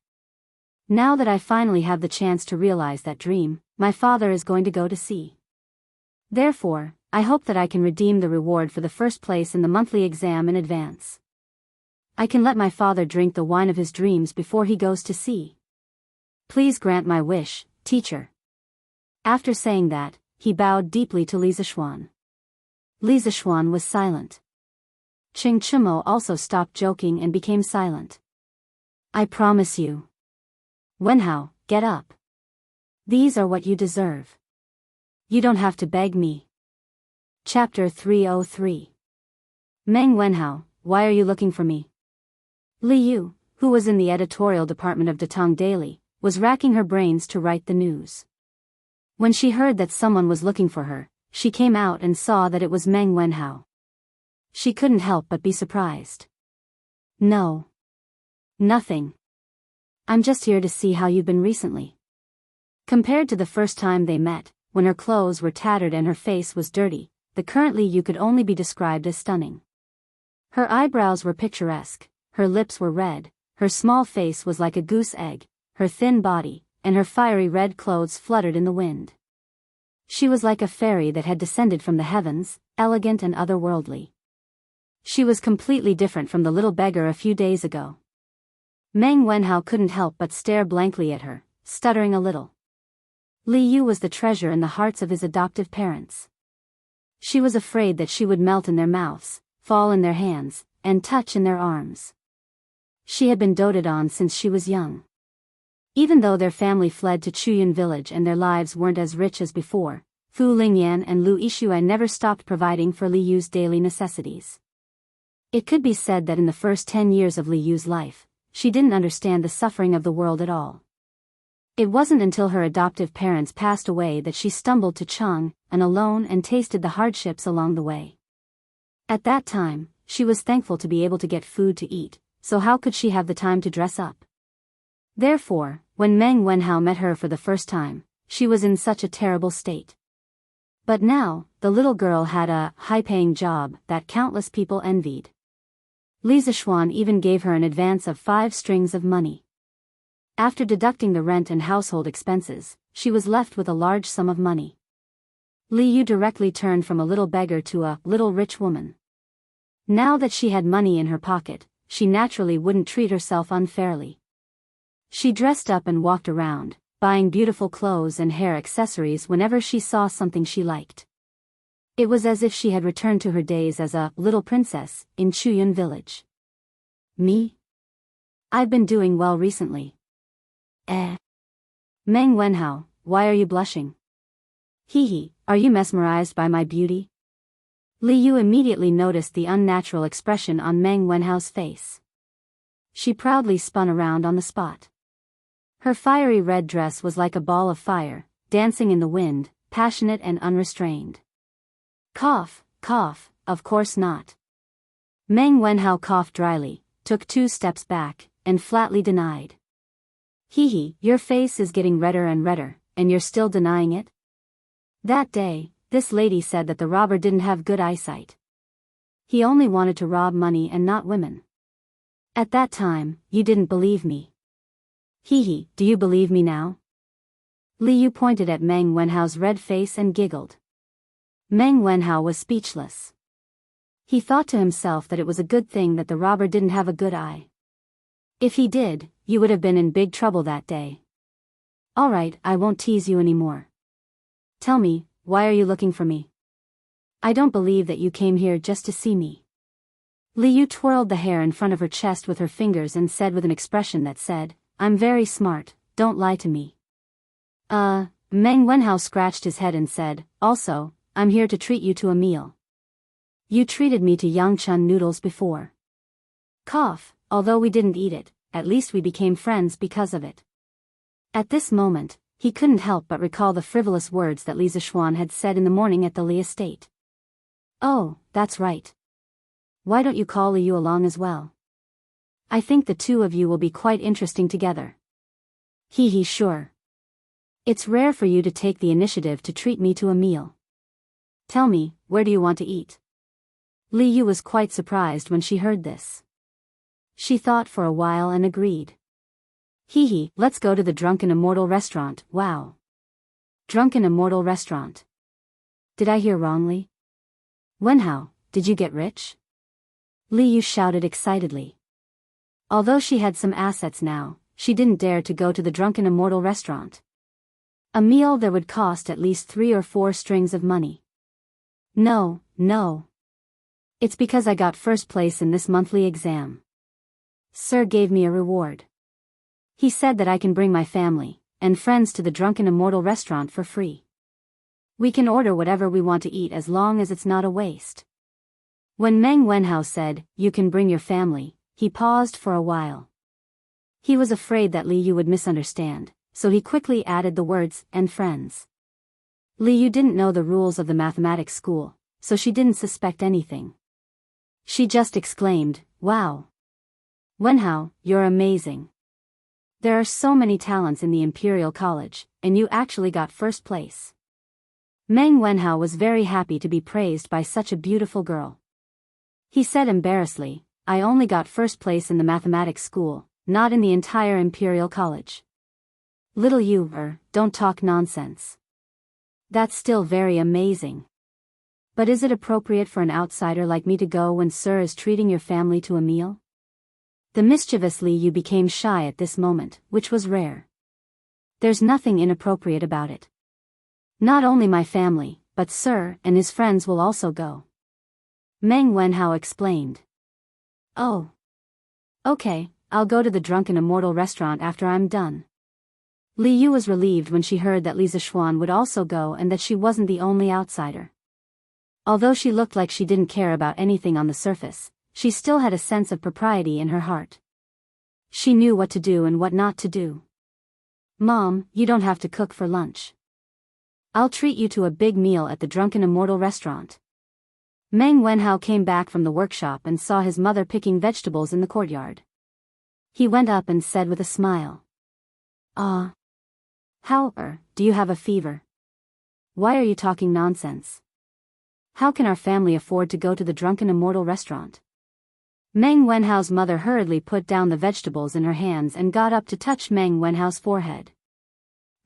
[SPEAKER 1] Now that I finally have the chance to realize that dream, my father is going to go to sea. Therefore, I hope that I can redeem the reward for the first place in the monthly exam in advance. I can let my father drink the wine of his dreams before he goes to sea. Please grant my wish, teacher." After saying that, he bowed deeply to Li Zishuan. Li Zishuan was silent. Qing Chimo also stopped joking and became silent. "I promise you. Wenhao, get up. These are what you deserve. You don't have to beg me." Chapter 303. Meng Wenhao, why are you looking for me? Li Yu, who was in the editorial department of Datong Daily, was racking her brains to write the news. When she heard that someone was looking for her, she came out and saw that it was Meng Wenhao. She couldn't help but be surprised. "No. Nothing. I'm just here to see how you've been recently." Compared to the first time they met, when her clothes were tattered and her face was dirty, the current Li Yu could only be described as stunning. Her eyebrows were picturesque, her lips were red, her small face was like a goose egg, her thin body, and her fiery red clothes fluttered in the wind. She was like a fairy that had descended from the heavens, elegant and otherworldly. She was completely different from the little beggar a few days ago. Meng Wenhao couldn't help but stare blankly at her, stuttering a little. Li Yu was the treasure in the hearts of his adoptive parents. She was afraid that she would melt in their mouths, fall in their hands, and touch in their arms. She had been doted on since she was young. Even though their family fled to Chuyun village and their lives weren't as rich as before, Fu Lingyan and Lu Yishuai never stopped providing for Li Yu's daily necessities. It could be said that in the first 10 years of Li Yu's life, she didn't understand the suffering of the world at all. It wasn't until her adoptive parents passed away that she stumbled to Chang'an alone and tasted the hardships along the way. At that time, she was thankful to be able to get food to eat, so how could she have the time to dress up? Therefore, when Meng Wenhao met her for the first time, she was in such a terrible state. But now, the little girl had a high-paying job that countless people envied. Li Zishuan even gave her an advance of 5 strings of money. After deducting the rent and household expenses, she was left with a large sum of money. Li Yu directly turned from a little beggar to a little rich woman. Now that she had money in her pocket, she naturally wouldn't treat herself unfairly. She dressed up and walked around, buying beautiful clothes and hair accessories whenever she saw something she liked. It was as if she had returned to her days as a little princess in Chuyun village. Me? I've been doing well recently. Meng Wenhao, why are you blushing? Hee, are you mesmerized by my beauty? Li Yu immediately noticed the unnatural expression on Meng Wenhao's face. She proudly spun around on the spot. Her fiery red dress was like a ball of fire, dancing in the wind, passionate and unrestrained. Cough, of course not. Meng Wenhao coughed dryly, took 2 steps back, and flatly denied. Hee, your face is getting redder and redder, and you're still denying it? That day, this lady said that the robber didn't have good eyesight. He only wanted to rob money and not women. At that time, you didn't believe me. Hee, do you believe me now? Li Yu pointed at Meng Wenhao's red face and giggled. Meng Wenhao was speechless. He thought to himself that it was a good thing that the robber didn't have a good eye. If he did, you would have been in big trouble that day. Alright, I won't tease you anymore. Tell me, why are you looking for me? I don't believe that you came here just to see me. Li Yu twirled the hair in front of her chest with her fingers and said with an expression that said, I'm very smart, don't lie to me. Meng Wenhao scratched his head and said, also, I'm here to treat you to a meal. You treated me to Yangchun noodles before. Cough, although we didn't eat it, at least we became friends because of it. At this moment, he couldn't help but recall the frivolous words that Li Zishuan had said in the morning at the Li estate. Oh, that's right. Why don't you call Li Yu along as well? I think the two of you will be quite interesting together. Hee, sure. It's rare for you to take the initiative to treat me to a meal. Tell me, where do you want to eat? Li Yu was quite surprised when she heard this. She thought for a while and agreed. Hee, let's go to the Drunken Immortal restaurant, wow. Drunken Immortal restaurant. Did I hear wrongly? Wenhao, did you get rich? Li Yu shouted excitedly. Although she had some assets now, she didn't dare to go to the Drunken Immortal restaurant. A meal there would cost at least 3 or 4 strings of money. No. It's because I got first place in this monthly exam. Sir gave me a reward. He said that I can bring my family and friends to the Drunken Immortal restaurant for free. We can order whatever we want to eat as long as it's not a waste. When Meng Wenhao said, you can bring your family, he paused for a while. He was afraid that Li Yu would misunderstand, so he quickly added the words, and friends. Li Yu didn't know the rules of the mathematics school, so she didn't suspect anything. She just exclaimed, wow. Wenhao, you're amazing. There are so many talents in the Imperial College, and you actually got first place. Meng Wenhao was very happy to be praised by such a beautiful girl. He said embarrassedly, I only got first place in the mathematics school, not in the entire Imperial College. Little you, don't talk nonsense. That's still very amazing. But is it appropriate for an outsider like me to go when Sir is treating your family to a meal? The mischievous Li Yu became shy at this moment, which was rare. There's nothing inappropriate about it. Not only my family, but Sir and his friends will also go. Meng Wenhao explained. Oh. Okay, I'll go to the Drunken Immortal restaurant after I'm done. Li Yu was relieved when she heard that Li Zishuan would also go and that she wasn't the only outsider. Although she looked like she didn't care about anything on the surface, she still had a sense of propriety in her heart. She knew what to do and what not to do. Mom, you don't have to cook for lunch. I'll treat you to a big meal at the Drunken Immortal restaurant. Meng Wenhao came back from the workshop and saw his mother picking vegetables in the courtyard. He went up and said with a smile. How, do you have a fever? Why are you talking nonsense? How can our family afford to go to the Drunken Immortal restaurant? Meng Wenhao's mother hurriedly put down the vegetables in her hands and got up to touch Meng Wenhao's forehead.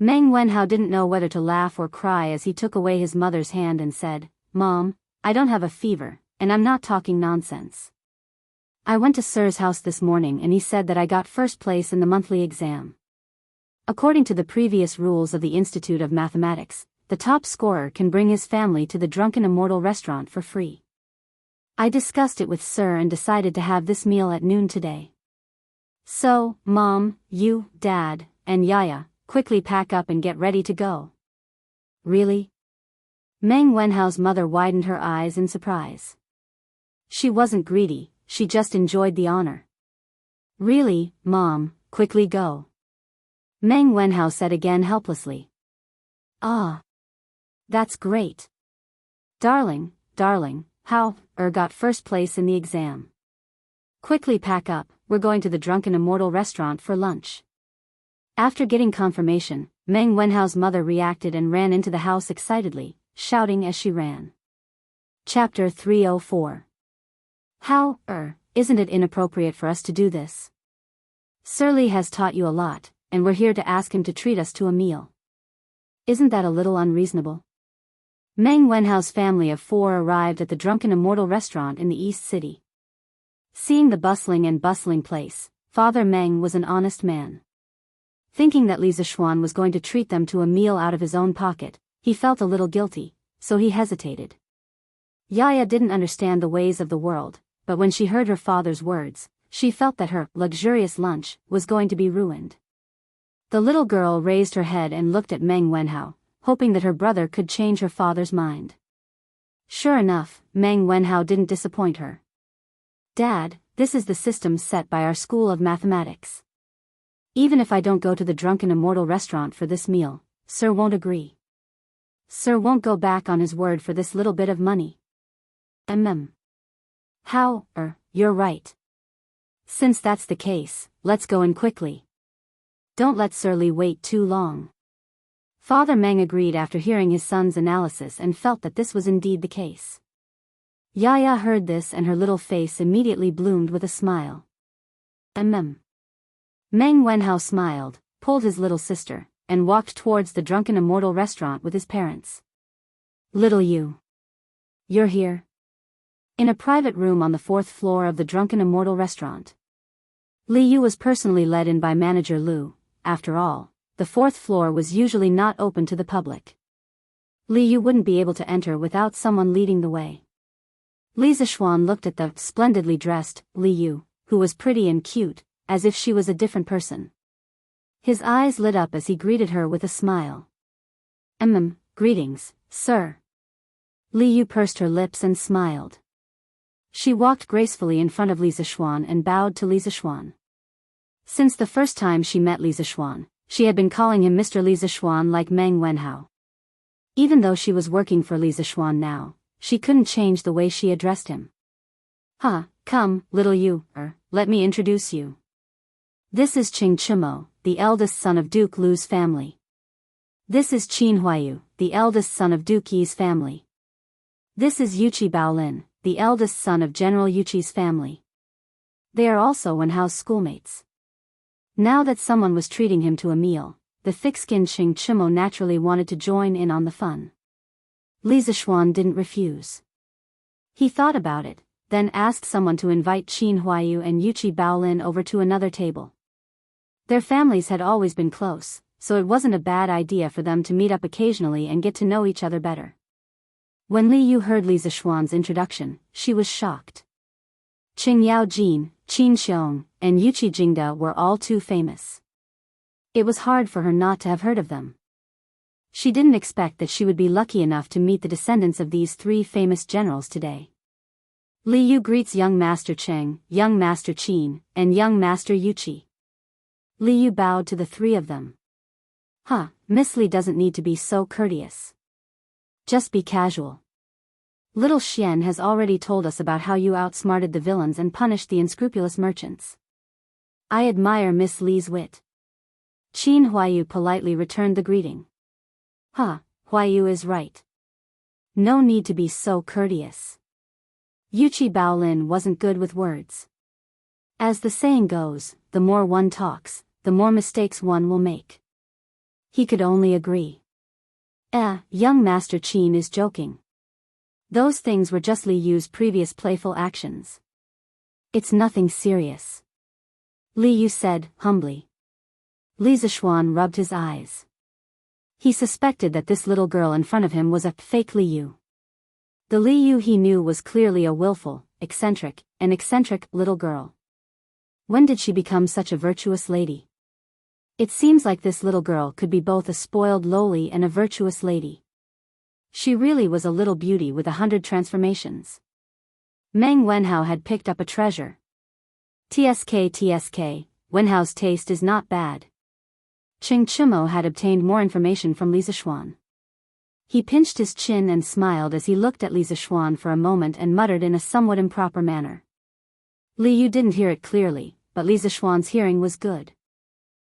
[SPEAKER 1] Meng Wenhao didn't know whether to laugh or cry as he took away his mother's hand and said, Mom, I don't have a fever, and I'm not talking nonsense. I went to Sir's house this morning and he said that I got first place in the monthly exam. According to the previous rules of the Institute of Mathematics, the top scorer can bring his family to the Drunken Immortal restaurant for free. I discussed it with Sir and decided to have this meal at noon today. So, Mom, you, Dad, and Yaya, quickly pack up and get ready to go. Really? Meng Wenhao's mother widened her eyes in surprise. She wasn't greedy, she just enjoyed the honor. Really, Mom, quickly go. Meng Wenhao said again helplessly. That's great. Darling, how, got first place in the exam. Quickly pack up, we're going to the Drunken Immortal restaurant for lunch. After getting confirmation, Meng Wenhao's mother reacted and ran into the house excitedly, shouting as she ran. Chapter 304. How, isn't it inappropriate for us to do this? Sir Li has taught you a lot, and we're here to ask him to treat us to a meal. Isn't that a little unreasonable? Meng Wenhao's family of 4 arrived at the Drunken Immortal restaurant in the East City. Seeing the bustling place, Father Meng was an honest man. Thinking that Li Zishuan was going to treat them to a meal out of his own pocket, he felt a little guilty, so he hesitated. Yaya didn't understand the ways of the world, but when she heard her father's words, she felt that her luxurious lunch was going to be ruined. The little girl raised her head and looked at Meng Wenhao, hoping that her brother could change her father's mind. Sure enough, Meng Wenhao didn't disappoint her. Dad, this is the system set by our school of mathematics. Even if I don't go to the Drunken Immortal restaurant for this meal, Sir won't agree. Sir won't go back on his word for this little bit of money. How, you're right. Since that's the case, let's go in quickly. Don't let Sir Li wait too long. Father Meng agreed after hearing his son's analysis and felt that this was indeed the case. Yaya heard this and her little face immediately bloomed with a smile. Meng Wenhao smiled, pulled his little sister, and walked towards the Drunken Immortal restaurant with his parents. Little you. You're here? In a private room on the 4th floor of the Drunken Immortal restaurant. Li Yu was personally led in by manager Lu. After all, the 4th floor was usually not open to the public. Li Yu wouldn't be able to enter without someone leading the way. Li Zishuan looked at the splendidly dressed Li Yu, who was pretty and cute, as if she was a different person. His eyes lit up as he greeted her with a smile. Greetings, sir. Li Yu pursed her lips and smiled. She walked gracefully in front of Li Zishuan and bowed to Li Zishuan. Since the first time she met Li Zishuan, she had been calling him Mr. Li Zishuan like Meng Wenhao. Even though she was working for Li Zishuan now, she couldn't change the way she addressed him. Come, little you, let me introduce you. This is Qing Chimo, the eldest son of Duke Lu's family. This is Qin Huayu, the eldest son of Duke Yi's family. This is Yuqi Baolin, the eldest son of General Yuqi's family. They are also Wenhao's schoolmates. Now that someone was treating him to a meal, the thick-skinned Qing Chimo naturally wanted to join in on the fun. Li Zishuan didn't refuse. He thought about it, then asked someone to invite Qin Huayu and Yuqi Baolin over to another table. Their families had always been close, so it wasn't a bad idea for them to meet up occasionally and get to know each other better. When Li Yu heard Li Zishuan's introduction, she was shocked. Qing Yaojin, Qin Xiong, and Yuqi Jingda were all too famous. It was hard for her not to have heard of them. She didn't expect that she would be lucky enough to meet the descendants of these 3 famous generals today. Li Yu greets young Master Cheng, young Master Qin, and young Master Yuqi. Li Yu bowed to the 3 of them. Miss Li doesn't need to be so courteous. Just be casual. Little Xian has already told us about how you outsmarted the villains and punished the unscrupulous merchants. I admire Miss Li's wit. Qin Huayu politely returned the greeting. Huayu is right. No need to be so courteous. Yuqi Baolin wasn't good with words. As the saying goes, the more one talks, the more mistakes one will make. He could only agree. Young Master Qin is joking. Those things were just Li Yu's previous playful actions. It's nothing serious. Li Yu said, humbly. Li Zishuan rubbed his eyes. He suspected that this little girl in front of him was a fake Li Yu. The Li Yu he knew was clearly a willful, eccentric little girl. When did she become such a virtuous lady? It seems like this little girl could be both a spoiled lowly and a virtuous lady. She really was a little beauty with 100 transformations. Meng Wenhao had picked up a treasure. TSK, Wenhao's taste is not bad. Qing Chimo had obtained more information from Li Zishuan. He pinched his chin and smiled as he looked at Li Zishuan for a moment and muttered in a somewhat improper manner. Li Yu didn't hear it clearly, but Li Zishuan's hearing was good.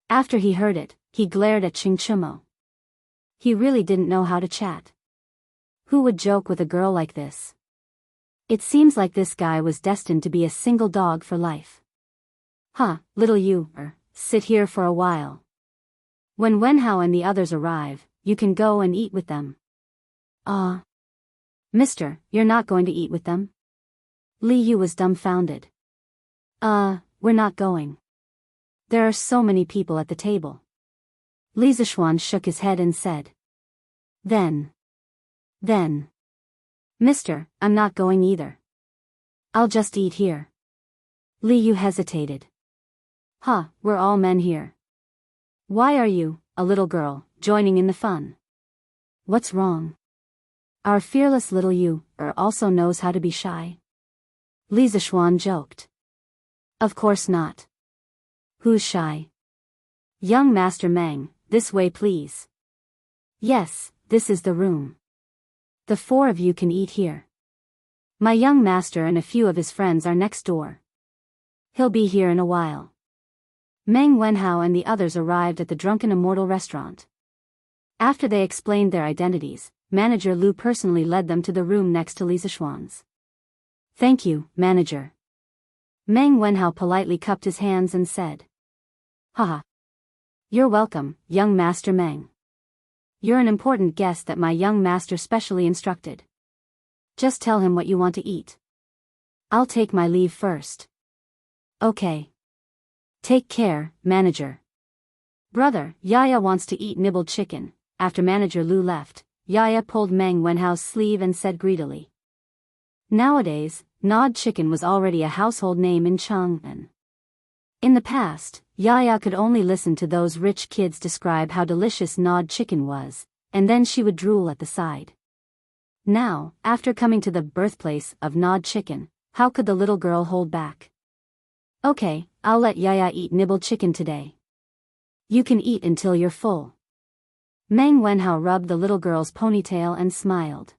[SPEAKER 1] After he heard it, he glared at Qing Chimo. He really didn't know how to chat. Who would joke with a girl like this? It seems like this guy was destined to be a single dog for life. Little you, sit here for a while. When Wenhao and the others arrive, you can go and eat with them. Mister, you're not going to eat with them? Li Yu was dumbfounded. We're not going. There are so many people at the table. Li Zishuan shook his head and said. Then. Mister, I'm not going either. I'll just eat here. Li Yu hesitated. We're all men here. Why are you, a little girl, joining in the fun? What's wrong? Our fearless little Yu also knows how to be shy. Li Zishuan joked. Of course not. Who's shy? Young Master Meng, this way please. Yes, this is the room. The four of you can eat here. My young master and a few of his friends are next door. He'll be here in a while. Meng Wenhao and the others arrived at the Drunken Immortal restaurant. After they explained their identities, Manager Lu personally led them to the room next to Li Zishuan's. Thank you, Manager. Meng Wenhao politely cupped his hands and said. You're welcome, young Master Meng. You're an important guest that my young master specially instructed. Just tell him what you want to eat. I'll take my leave first. Okay. Take care, Manager. Brother, Yaya wants to eat nibbled chicken. After Manager Lu left, Yaya pulled Meng Wenhao's sleeve and said greedily. Nowadays, gnawed chicken was already a household name in Chang'an. In the past, Yaya could only listen to those rich kids describe how delicious gnawed chicken was, and then she would drool at the side. Now, after coming to the birthplace of gnawed chicken, how could the little girl hold back? Okay, I'll let Yaya eat nibbled chicken today. You can eat until you're full. Meng Wenhao rubbed the little girl's ponytail and smiled.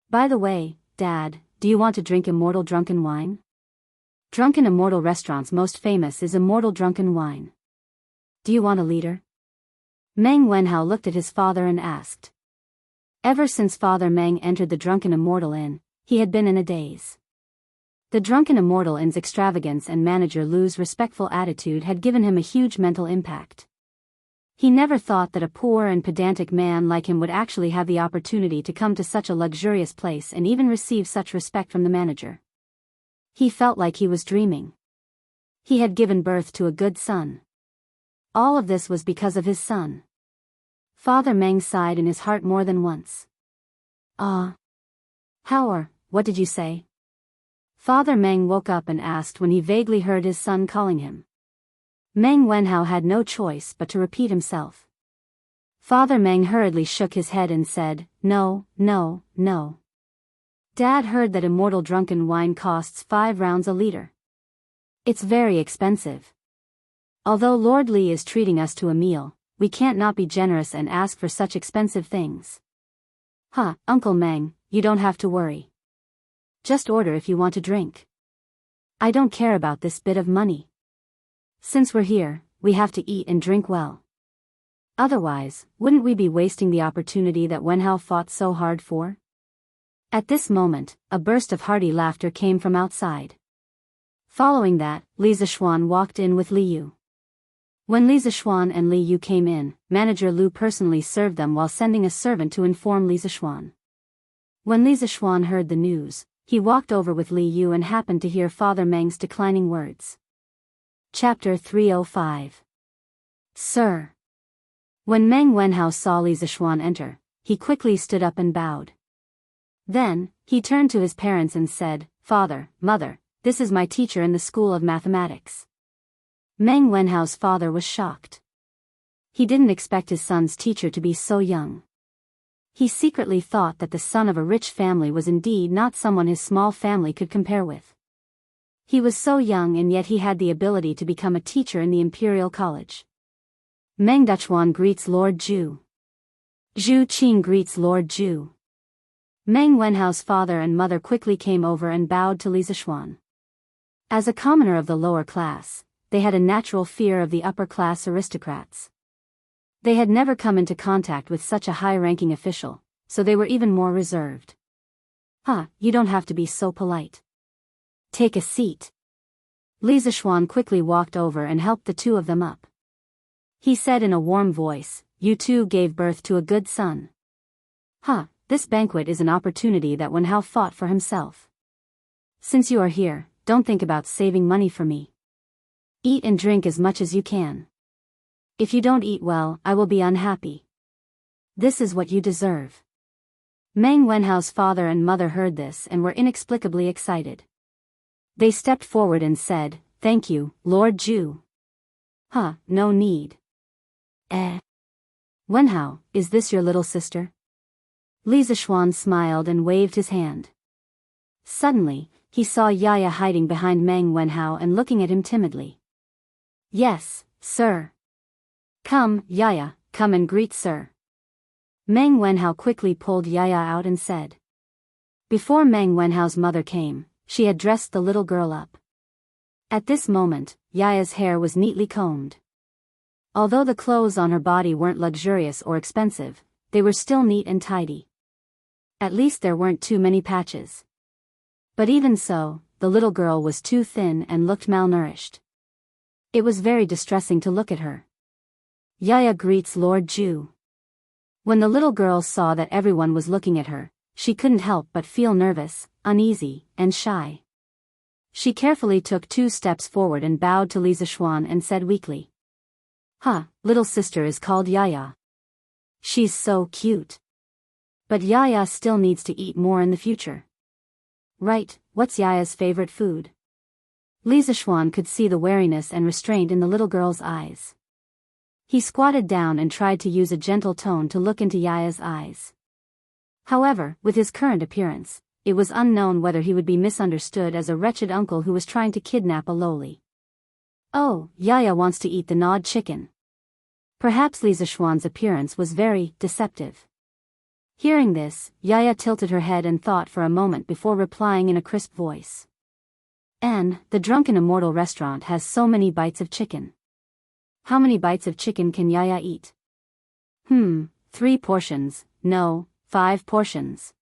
[SPEAKER 1] By the way, Dad, do you want to drink immortal drunken wine? Drunken Immortal restaurant's most famous is immortal drunken wine. Do you want a liter? Meng Wenhao looked at his father and asked. Ever since Father Meng entered the Drunken Immortal Inn, he had been in a daze. The Drunken Immortal Inn's extravagance and Manager Lu's respectful attitude had given him a huge mental impact. He never thought that a poor and pedantic man like him would actually have the opportunity to come to such a luxurious place and even receive such respect from the manager. He felt like he was dreaming. He had given birth to a good son. All of this was because of his son. Father Meng sighed in his heart more than once. What did you say? Father Meng woke up and asked when he vaguely heard his son calling him. Meng Wenhao had no choice but to repeat himself. Father Meng hurriedly shook his head and said, No. Dad heard that immortal drunken wine costs 5 rounds a liter. It's very expensive. Although Lord Li is treating us to a meal, we can't not be generous and ask for such expensive things. Uncle Meng, you don't have to worry. Just order if you want to drink. I don't care about this bit of money. Since we're here, we have to eat and drink well. Otherwise, wouldn't we be wasting the opportunity that Wenhao fought so hard for? At this moment, a burst of hearty laughter came from outside. Following that, Li Zishuan walked in with Li Yu. When Li Zishuan and Li Yu came in, Manager Lu personally served them while sending a servant to inform Li Zishuan. When Li Zishuan heard the news, he walked over with Li Yu and happened to hear Father Meng's declining words. Chapter 305. Sir. When Meng Wenhao saw Li Zishuan enter, he quickly stood up and bowed. Then, he turned to his parents and said, Father, Mother, this is my teacher in the School of Mathematics. Meng Wenhao's father was shocked. He didn't expect his son's teacher to be so young. He secretly thought that the son of a rich family was indeed not someone his small family could compare with. He was so young and yet he had the ability to become a teacher in the Imperial College. Meng Duchuan greets Lord Zhu. Zhu Qing greets Lord Zhu. Meng Wenhao's father and mother quickly came over and bowed to Li Zishuan. As a commoner of the lower class, they had a natural fear of the upper-class aristocrats. They had never come into contact with such a high-ranking official, so they were even more reserved. You don't have to be so polite. Take a seat. Li Zishuan quickly walked over and helped the two of them up. He said in a warm voice, "You two gave birth to a good son. This banquet is an opportunity that Wen Hao fought for himself. Since you are here, don't think about saving money for me. Eat and drink as much as you can. If you don't eat well, I will be unhappy. This is what you deserve." Meng Wenhao's father and mother heard this and were inexplicably excited. They stepped forward and said, "Thank you, Lord Zhu." No need. Wenhao, is this your little sister?" Li Zishuan smiled and waved his hand. Suddenly, he saw Yaya hiding behind Meng Wenhao and looking at him timidly. "Yes, sir." "Come, Yaya, come and greet sir." Meng Wenhao quickly pulled Yaya out and said. Before Meng Wenhao's mother came, she had dressed the little girl up. At this moment, Yaya's hair was neatly combed. Although the clothes on her body weren't luxurious or expensive, they were still neat and tidy. At least there weren't too many patches. But even so, the little girl was too thin and looked malnourished. It was very distressing to look at her. Yaya greets Lord Zhu. When the little girl saw that everyone was looking at her, she couldn't help but feel nervous, uneasy, and shy. She carefully took 2 steps forward and bowed to Li Zishuan and said weakly. Little sister is called Yaya. She's so cute. But Yaya still needs to eat more in the future. Right, what's Yaya's favorite food?" Li Zishuan could see the wariness and restraint in the little girl's eyes. He squatted down and tried to use a gentle tone to look into Yaya's eyes. However, with his current appearance, it was unknown whether he would be misunderstood as a wretched uncle who was trying to kidnap a lowly. "Oh, Yaya wants to eat the gnawed chicken." Perhaps Li Zishuan's appearance was very deceptive. Hearing this, Yaya tilted her head and thought for a moment before replying in a crisp voice. The drunken immortal restaurant has so many bites of chicken. How many bites of chicken can Yaya eat? 3 portions, no, 5 portions.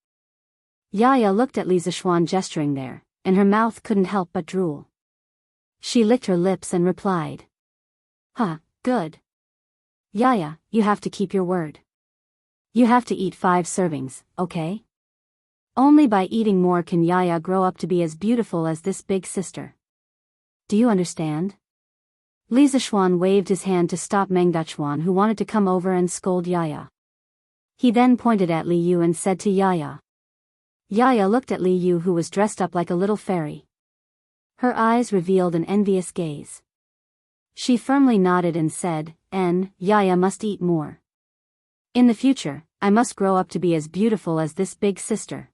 [SPEAKER 1] Yaya looked at Li Zishuan gesturing there, and her mouth couldn't help but drool. She licked her lips and replied. Good. Yaya, you have to keep your word. You have to eat 5 servings, okay? Only by eating more can Yaya grow up to be as beautiful as this big sister. Do you understand? Li Zishuan waved his hand to stop Meng Duchuan, who wanted to come over and scold Yaya. He then pointed at Li Yu and said to Yaya. Yaya looked at Li Yu, who was dressed up like a little fairy. Her eyes revealed an envious gaze. She firmly nodded and said, Yaya must eat more. In the future, I must grow up to be as beautiful as this big sister.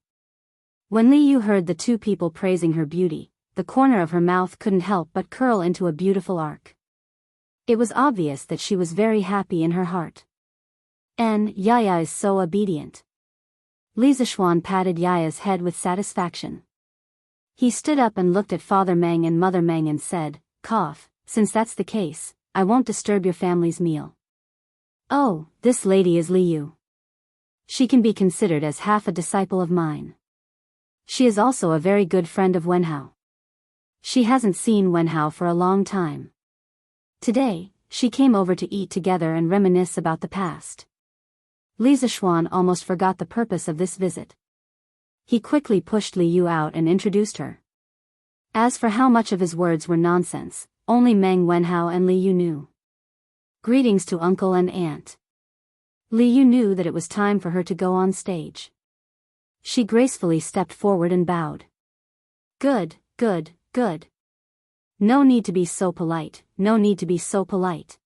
[SPEAKER 1] When Li Yu heard the 2 people praising her beauty, the corner of her mouth couldn't help but curl into a beautiful arc. It was obvious that she was very happy in her heart. Yaya is so obedient. Li Zishuan patted Yaya's head with satisfaction. He stood up and looked at Father Meng and Mother Meng and said, Since that's the case, I won't disturb your family's meal. Oh, this lady is Li Yu. She can be considered as half a disciple of mine. She is also a very good friend of Wenhao. She hasn't seen Wenhao for a long time. Today, she came over to eat together and reminisce about the past. Li Zishuan almost forgot the purpose of this visit. He quickly pushed Li Yu out and introduced her. As for how much of his words were nonsense, only Meng Wenhao and Li Yu knew. Greetings to uncle and aunt. Li Yu knew that it was time for her to go on stage. She gracefully stepped forward and bowed. Good. No need to be so polite, no need to be so polite.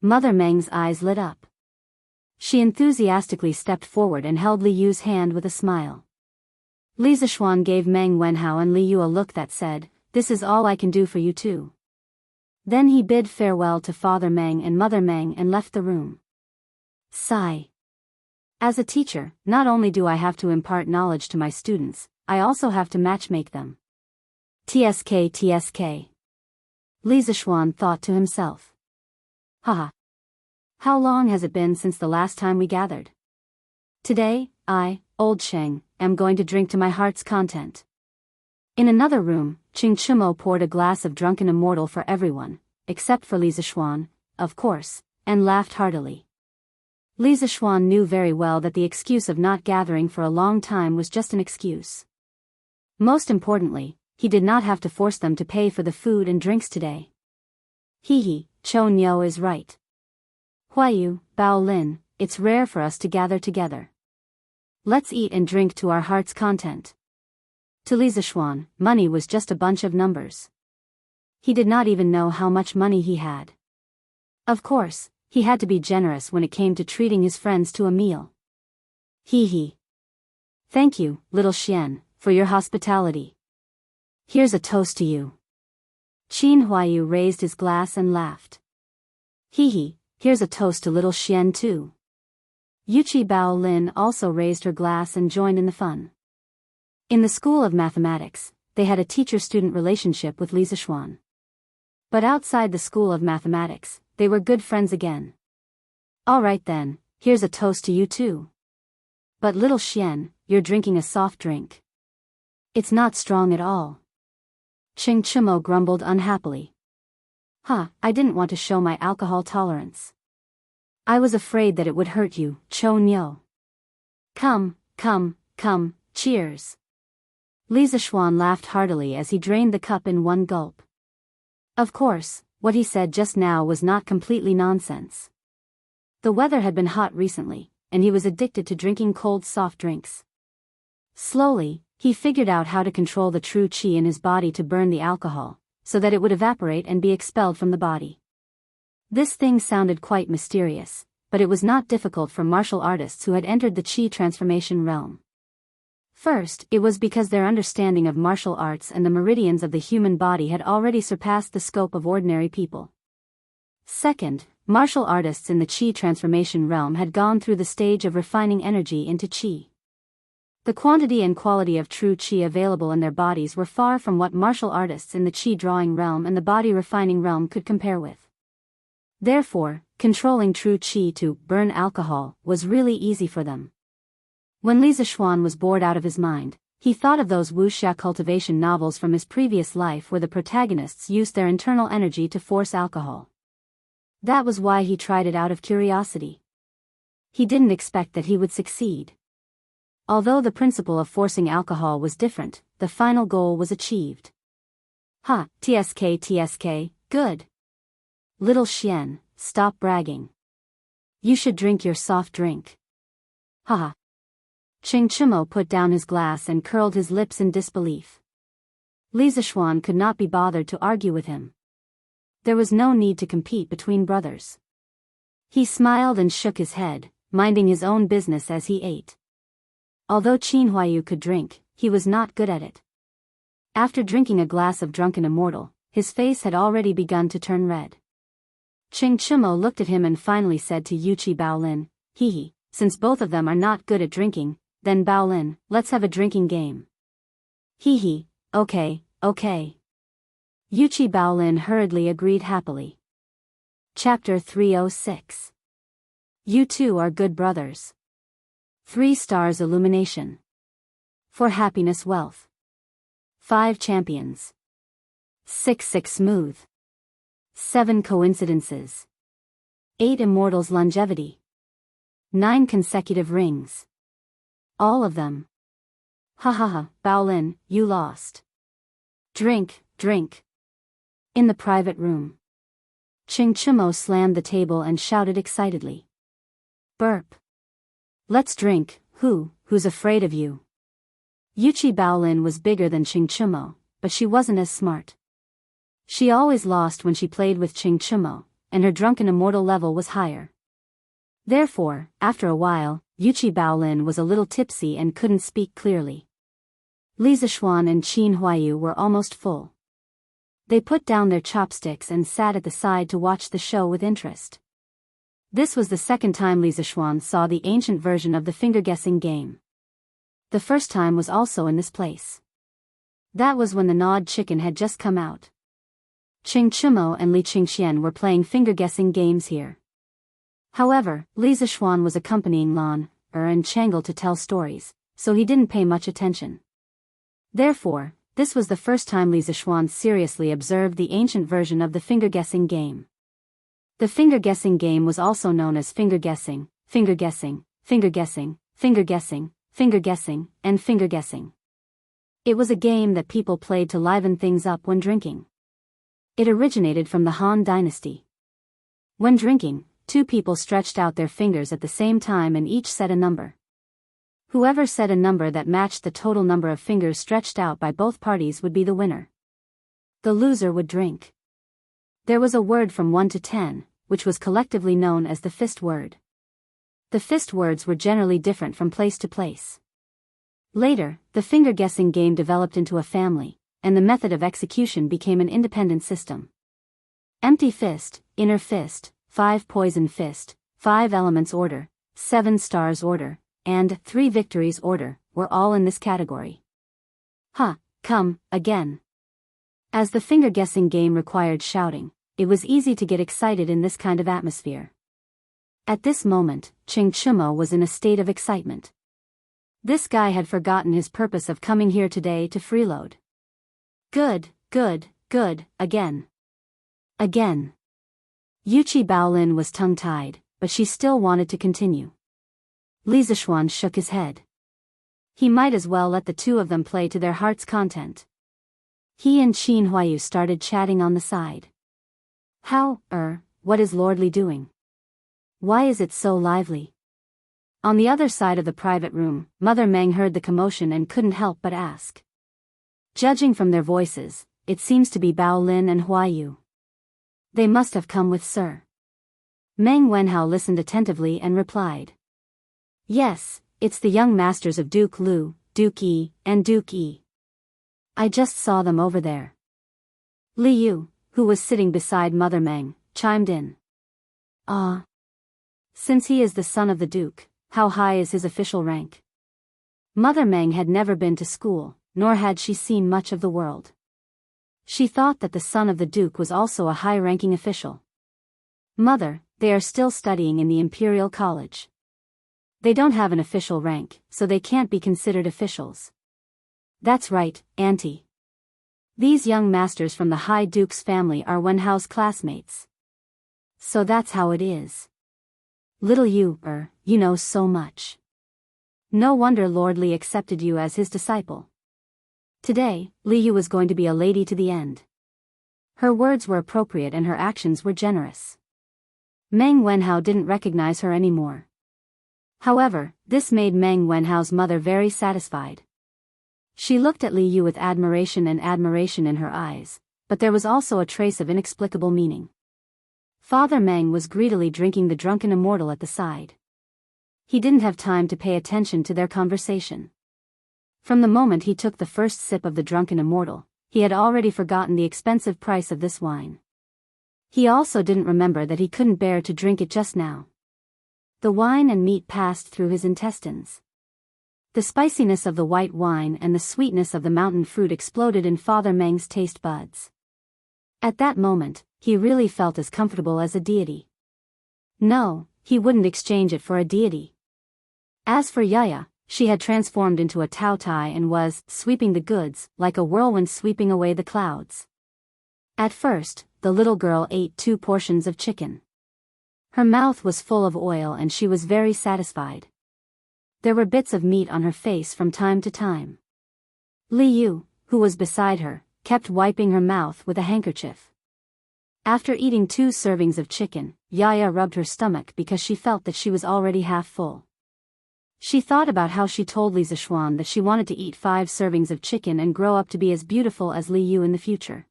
[SPEAKER 1] Mother Meng's eyes lit up. She enthusiastically stepped forward and held Li Yu's hand with a smile. Li Zishuan gave Meng Wenhao and Li Yu a look that said, "This is all I can do for you too." Then he bid farewell to Father Meng and Mother Meng and left the room. Sigh. As a teacher, not only do I have to impart knowledge to my students, I also have to matchmake them. TSK. Li Zishuan thought to himself. How long has it been since the last time we gathered? Today, I, Old Sheng, am going to drink to my heart's content. In another room, Qing Chumo poured a glass of drunken immortal for everyone, except for Li Zishuan, of course, and laughed heartily. Li Zishuan knew very well that the excuse of not gathering for a long time was just an excuse. Most importantly, he did not have to force them to pay for the food and drinks today. Hee, Chou Niu is right. Huayu, Bao Lin, it's rare for us to gather together. Let's eat and drink to our heart's content. To Li Zishuan, money was just a bunch of numbers. He did not even know how much money he had. Of course, he had to be generous when it came to treating his friends to a meal. Hee. Thank you, little Xian, for your hospitality. Here's a toast to you. Qin Huayu raised his glass and laughed. Hee, here's a toast to little Xian too. Yuchi Bao Lin also raised her glass and joined in the fun. In the School of Mathematics, they had a teacher-student relationship with Li Zishuan. But outside the School of Mathematics, they were good friends again. All right then, here's a toast to you too. But little Xian, you're drinking a soft drink. It's not strong at all. Qing Chumo grumbled unhappily. I didn't want to show my alcohol tolerance. I was afraid that it would hurt you, Chou Niu. Come, cheers. Li Zishuan laughed heartily as he drained the cup in one gulp. Of course, what he said just now was not completely nonsense. The weather had been hot recently, and he was addicted to drinking cold soft drinks. Slowly, he figured out how to control the true qi in his body to burn the alcohol, so that it would evaporate and be expelled from the body. This thing sounded quite mysterious, but it was not difficult for martial artists who had entered the qi transformation realm. First, it was because their understanding of martial arts and the meridians of the human body had already surpassed the scope of ordinary people. Second, martial artists in the qi transformation realm had gone through the stage of refining energy into qi. The quantity and quality of true qi available in their bodies were far from what martial artists in the qi drawing realm and the body refining realm could compare with. Therefore, controlling true qi to burn alcohol was really easy for them. When Li Zishuan was bored out of his mind, he thought of those Wuxia Cultivation novels from his previous life where the protagonists used their internal energy to force alcohol. That was why he tried it out of curiosity. He didn't expect that he would succeed. Although the principle of forcing alcohol was different, the final goal was achieved. TSK, good. Little Xian, stop bragging. You should drink your soft drink. Qing Chumo put down his glass and curled his lips in disbelief. Li Zishuan could not be bothered to argue with him. There was no need to compete between brothers. He smiled and shook his head, minding his own business as he ate. Although Qin Huayu could drink, he was not good at it. After drinking a glass of drunken immortal, his face had already begun to turn red. Qing Chumo looked at him and finally said to Yuchi Baolin, since both of them are not good at drinking, then Baolin, let's have a drinking game. Okay. Yuchi Baolin hurriedly agreed happily. Chapter 306. You two are good brothers. 3 stars illumination. 4 happiness wealth. 5 champions. 6 smooth. 7 coincidences. 8 immortals longevity. 9 consecutive rings. All of them. Baolin, you lost. Drink. In the private room. Qing Chumo slammed the table and shouted excitedly. Burp. Let's drink, who's afraid of you? Yuchi Baolin was bigger than Qing Chumo, but she wasn't as smart. She always lost when she played with Qing Chumo, and her drunken immortal level was higher. Therefore, after a while, Yuchi Baolin was a little tipsy and couldn't speak clearly. Li Zishuan and Qin Huayu were almost full. They put down their chopsticks and sat at the side to watch the show with interest. This was the second time Li Zishuan saw the ancient version of the finger-guessing game. The first time was also in this place. That was when the gnawed chicken had just come out. Qing Chumo and Li Qingxian were playing finger-guessing games here. However, Li Zishuan was accompanying Lan, and Chang'e to tell stories, so he didn't pay much attention. Therefore, this was the first time Li Zixuan seriously observed the ancient version of the finger-guessing game. The finger-guessing game was also known as finger-guessing, finger-guessing, finger-guessing, finger-guessing, finger-guessing, and finger-guessing. It was a game that people played to liven things up when drinking. It originated from the Han Dynasty. When drinking, two people stretched out their fingers at the same time and each said a number. Whoever said a number that matched the total number of fingers stretched out by both parties would be the winner. The loser would drink. There was a word from 1 to 10, which was collectively known as the fist word. The fist words were generally different from place to place. Later, the finger-guessing game developed into a family, and the method of execution became an independent system. Empty fist, inner fist, 5 poison fist, 5 elements order, 7 stars order, and 3 victories order, were all in this category. Come, again. As the finger-guessing game required shouting, it was easy to get excited in this kind of atmosphere. At this moment, Ching Chumo was in a state of excitement. This guy had forgotten his purpose of coming here today to freeload. Good, again. Again. Yuqi Baolin was tongue-tied, but she still wanted to continue. Li Zixuan shook his head. He might as well let the two of them play to their heart's content. He and Qin Huayu started chatting on the side. What is Lord Li doing? Why is it so lively? On the other side of the private room, Mother Meng heard the commotion and couldn't help but ask. Judging from their voices, it seems to be Bao Lin and Huayu. They must have come with Sir. Meng Wenhao listened attentively and replied. Yes, it's the young masters of Duke Lu, Duke Yi, and Duke Yi. I just saw them over there. Li Yu, who was sitting beside Mother Meng, chimed in. Since he is the son of the Duke, how high is his official rank? Mother Meng had never been to school, nor had she seen much of the world. She thought that the son of the Duke was also a high-ranking official. Mother, they are still studying in the Imperial College. They don't have an official rank, so they can't be considered officials. That's right, Auntie. These young masters from the High Duke's family are Wenhao's classmates. So that's how it is. Little you know so much. No wonder Lord Li accepted you as his disciple. Today, Li Yu was going to be a lady to the end. Her words were appropriate and her actions were generous. Meng Wenhao didn't recognize her anymore. However, this made Meng Wenhao's mother very satisfied. She looked at Li Yu with admiration in her eyes, but there was also a trace of inexplicable meaning. Father Meng was greedily drinking the drunken immortal at the side. He didn't have time to pay attention to their conversation. From the moment he took the first sip of the drunken immortal, he had already forgotten the expensive price of this wine. He also didn't remember that he couldn't bear to drink it just now. The wine and meat passed through his intestines. The spiciness of the white wine and the sweetness of the mountain fruit exploded in Father Meng's taste buds. At that moment, he really felt as comfortable as a deity. No, he wouldn't exchange it for a deity. As for Yaya, she had transformed into a Tao Tai and was sweeping the goods, like a whirlwind sweeping away the clouds. At first, the little girl ate 2 portions of chicken. Her mouth was full of oil and she was very satisfied. There were bits of meat on her face from time to time. Li Yu, who was beside her, kept wiping her mouth with a handkerchief. After eating 2 servings of chicken, Yaya rubbed her stomach because she felt that she was already half full. She thought about how she told Li Zixuan that she wanted to eat 5 servings of chicken and grow up to be as beautiful as Li Yu in the future.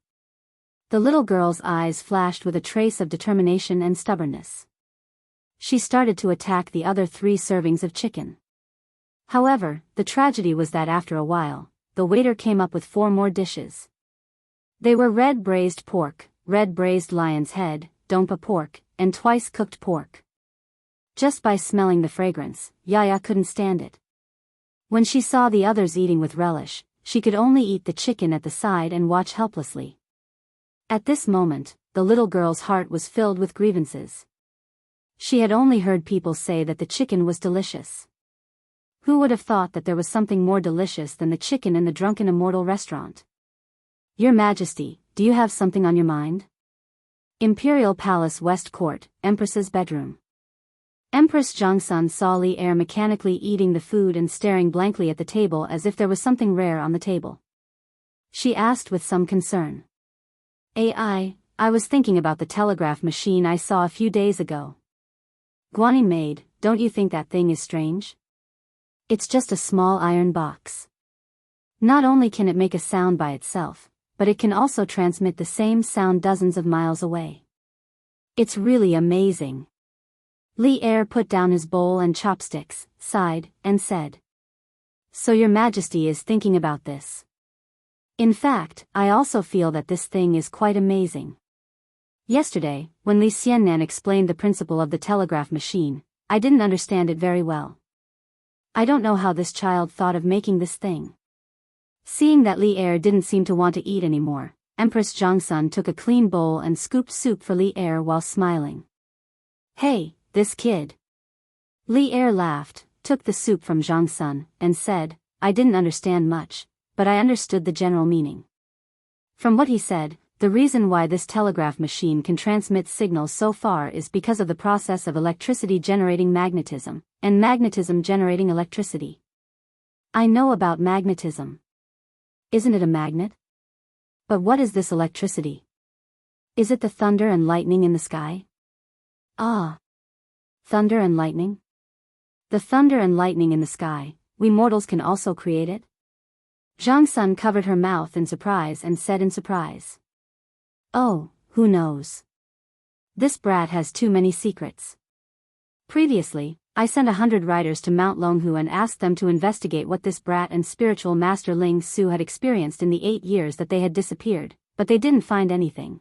[SPEAKER 1] The little girl's eyes flashed with a trace of determination and stubbornness. She started to attack the other 3 servings of chicken. However, the tragedy was that after a while, the waiter came up with 4 more dishes. They were red braised pork, red braised lion's head, dompa pork, and twice cooked pork. Just by smelling the fragrance, Yaya couldn't stand it. When she saw the others eating with relish, she could only eat the chicken at the side and watch helplessly. At this moment, the little girl's heart was filled with grievances. She had only heard people say that the chicken was delicious. Who would have thought that there was something more delicious than the chicken in the drunken immortal restaurant? Your Majesty, do you have something on your mind? Imperial Palace West Court, Empress's bedroom. Empress Jianghu saw Li Er mechanically eating the food and staring blankly at the table as if there was something rare on the table. She asked with some concern. I was thinking about the telegraph machine I saw a few days ago. Guanyin maid, don't you think that thing is strange? It's just a small iron box. Not only can it make a sound by itself, but it can also transmit the same sound dozens of miles away. It's really amazing. Li Er put down his bowl and chopsticks, sighed, and said. So your Majesty is thinking about this. In fact, I also feel that this thing is quite amazing. Yesterday, when Li Xiannan explained the principle of the telegraph machine, I didn't understand it very well. I don't know how this child thought of making this thing. Seeing that Li Er didn't seem to want to eat anymore, Empress Jianghu took a clean bowl and scooped soup for Li Er while smiling. Hey, this kid. Li Er laughed, took the soup from Jianghu, and said, I didn't understand much, but I understood the general meaning. From what he said, the reason why this telegraph machine can transmit signals so far is because of the process of electricity generating magnetism, and magnetism generating electricity. I know about magnetism. Isn't it a magnet? But what is this electricity? Is it the thunder and lightning in the sky? Ah. Thunder and lightning? The thunder and lightning in the sky, we mortals can also create it? Jianghu covered her mouth in surprise and said in surprise. Oh, who knows? This brat has too many secrets. Previously, I sent 100 riders to Mount Longhu and asked them to investigate what this brat and spiritual master Ling Su had experienced in the 8 years that they had disappeared, but they didn't find anything.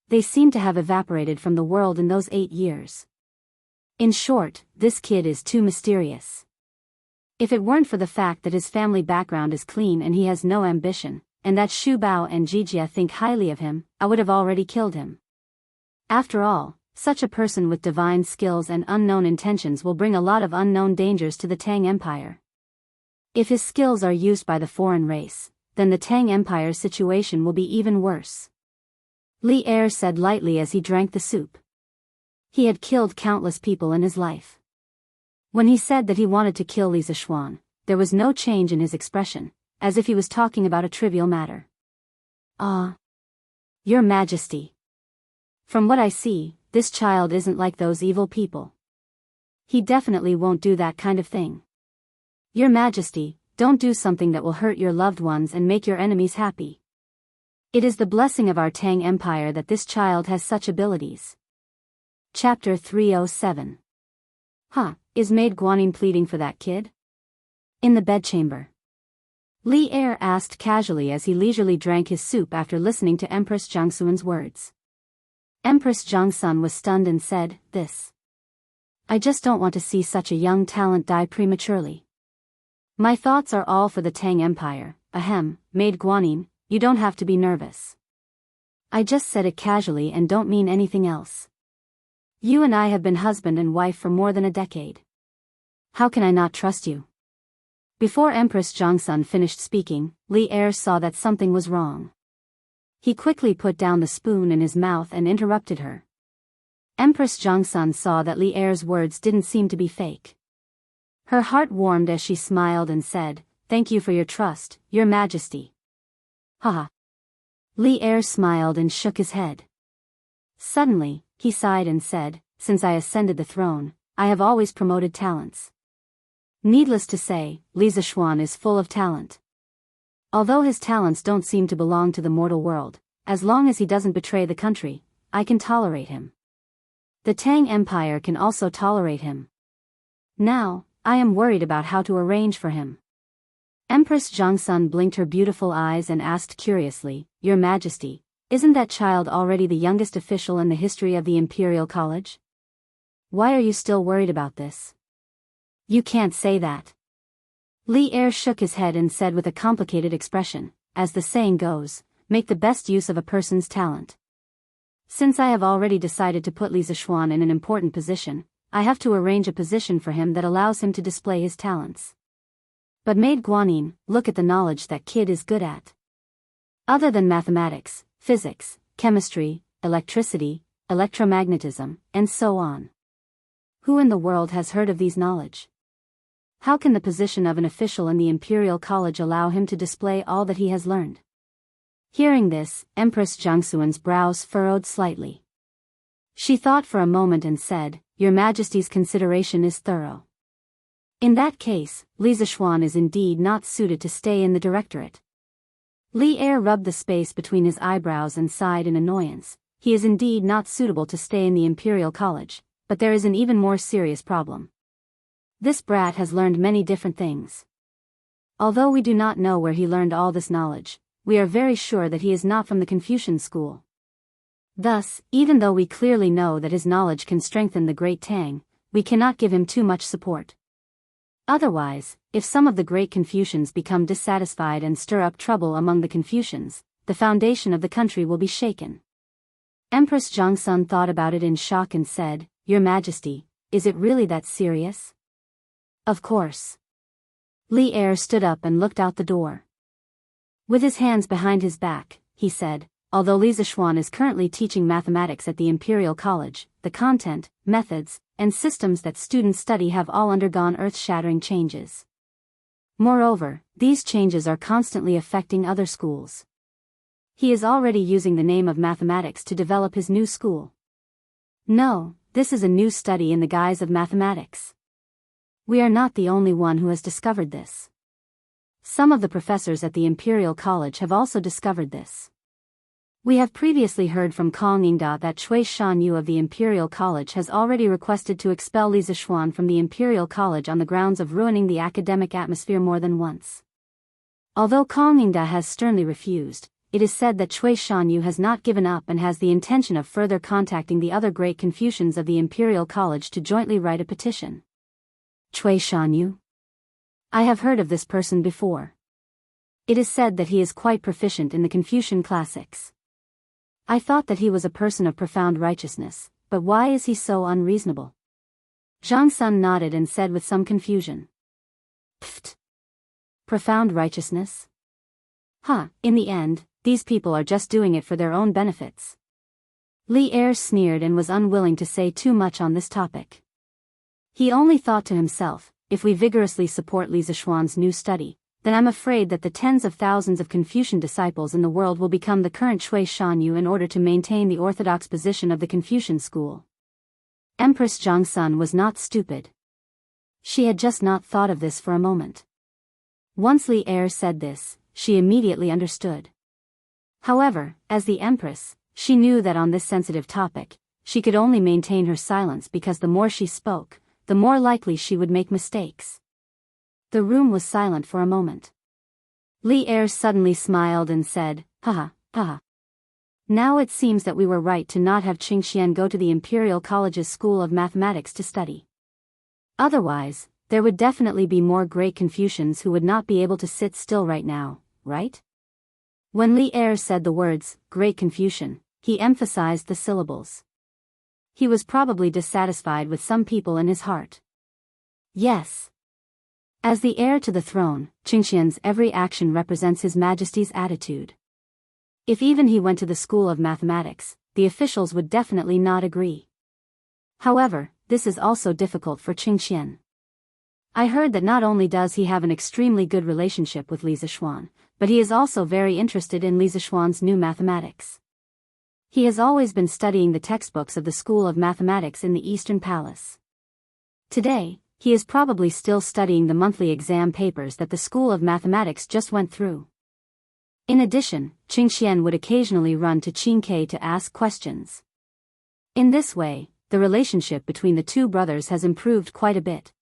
[SPEAKER 1] They seemed to have evaporated from the world in those 8 years. In short, this kid is too mysterious. If it weren't for the fact that his family background is clean and he has no ambition, and that Xu Bao and Jijia think highly of him, I would have already killed him. After all, such a person with divine skills and unknown intentions will bring a lot of unknown dangers to the Tang Empire. If his skills are used by the foreign race, then the Tang Empire's situation will be even worse. Li Er said lightly as he drank the soup. He had killed countless people in his life. When he said that he wanted to kill Li Zishuan, there was no change in his expression, as if he was talking about a trivial matter. Ah. Your Majesty. From what I see, this child isn't like those evil people. He definitely won't do that kind of thing. Your Majesty, don't do something that will hurt your loved ones and make your enemies happy. It is the blessing of our Tang Empire that this child has such abilities. Chapter 307. Is Maid Guanyin pleading for that kid? In the bedchamber. Li Er asked casually as he leisurely drank his soup after listening to Empress Jianghu's words. Empress Jianghu was stunned and said, This. I just don't want to see such a young talent die prematurely. My thoughts are all for the Tang Empire. Maid Guanyin, you don't have to be nervous. I just said it casually and don't mean anything else. You and I have been husband and wife for more than a decade. How can I not trust you? Before Empress Jianghu finished speaking, Li Er saw that something was wrong. He quickly put down the spoon in his mouth and interrupted her. Empress Jianghu saw that Li Er's words didn't seem to be fake. Her heart warmed as she smiled and said, Thank you for your trust, Your Majesty. Haha. Li Er smiled and shook his head. Suddenly, he sighed and said, Since I ascended the throne, I have always promoted talents. Needless to say, Li Zishuan is full of talent. Although his talents don't seem to belong to the mortal world, as long as he doesn't betray the country, I can tolerate him. The Tang Empire can also tolerate him. Now, I am worried about how to arrange for him. Empress Jianghu blinked her beautiful eyes and asked curiously, Your Majesty, isn't that child already the youngest official in the history of the Imperial College? Why are you still worried about this? You can't say that. Li Er shook his head and said with a complicated expression, As the saying goes, make the best use of a person's talent. Since I have already decided to put Li Zishuan in an important position, I have to arrange a position for him that allows him to display his talents. But Maid Guanyin, look at the knowledge that kid is good at. Other than mathematics, physics, chemistry, electricity, electromagnetism, and so on. Who in the world has heard of these knowledge? How can the position of an official in the Imperial College allow him to display all that he has learned? Hearing this, Empress Jianghu's brows furrowed slightly. She thought for a moment and said, Your Majesty's consideration is thorough. In that case, Li Zixuan is indeed not suited to stay in the directorate. Li Er rubbed the space between his eyebrows and sighed in annoyance. He is indeed not suitable to stay in the Imperial College, but there is an even more serious problem. This brat has learned many different things. Although we do not know where he learned all this knowledge, we are very sure that he is not from the Confucian school. Thus, even though we clearly know that his knowledge can strengthen the Great Tang, we cannot give him too much support. Otherwise, if some of the great Confucians become dissatisfied and stir up trouble among the Confucians, the foundation of the country will be shaken. Empress Jianghu thought about it in shock and said, Your Majesty, is it really that serious? Of course. Li Er stood up and looked out the door. With his hands behind his back, he said, Although Li Zixuan is currently teaching mathematics at the Imperial College, the content, methods, and systems that students study have all undergone earth-shattering changes. Moreover, these changes are constantly affecting other schools. He is already using the name of mathematics to develop his new school. No, this is a new study in the guise of mathematics. We are not the only one who has discovered this. Some of the professors at the Imperial College have also discovered this. We have previously heard from Kong Yingda that Cui Shanyu of the Imperial College has already requested to expel Li Zixuan from the Imperial College on the grounds of ruining the academic atmosphere more than once. Although Kong Yingda has sternly refused, it is said that Cui Shanyu has not given up and has the intention of further contacting the other great Confucians of the Imperial College to jointly write a petition. Cui Shanyu? I have heard of this person before. It is said that he is quite proficient in the Confucian classics. I thought that he was a person of profound righteousness, but why is he so unreasonable? Zhang Sun nodded and said with some confusion. Pfft. Profound righteousness? In the end, these people are just doing it for their own benefits. Li Er sneered and was unwilling to say too much on this topic. He only thought to himself, if we vigorously support Li Zixuan's new study, then I'm afraid that the tens of thousands of Confucian disciples in the world will become the current Cui Shanyu in order to maintain the orthodox position of the Confucian school. Empress Jianghu was not stupid. She had just not thought of this for a moment. Once Li Er said this, she immediately understood. However, as the Empress, she knew that on this sensitive topic, she could only maintain her silence because the more she spoke, the more likely she would make mistakes. The room was silent for a moment. Li Er suddenly smiled and said, haha. Now it seems that we were right to not have Qingxian go to the Imperial College's School of Mathematics to study. Otherwise, there would definitely be more great Confucians who would not be able to sit still right now, right? When Li Er said the words, Great Confucian, he emphasized the syllables. He was probably dissatisfied with some people in his heart. Yes. As the heir to the throne, Qingxian's every action represents His Majesty's attitude. If even he went to the School of Mathematics, the officials would definitely not agree. However, this is also difficult for Qingxian. I heard that not only does he have an extremely good relationship with Li Zixuan, but he is also very interested in Li Zixuan's new mathematics. He has always been studying the textbooks of the School of Mathematics in the Eastern Palace. Today, he is probably still studying the monthly exam papers that the School of Mathematics just went through. In addition, Qingxian would occasionally run to Qingke to ask questions. In this way, the relationship between the two brothers has improved quite a bit.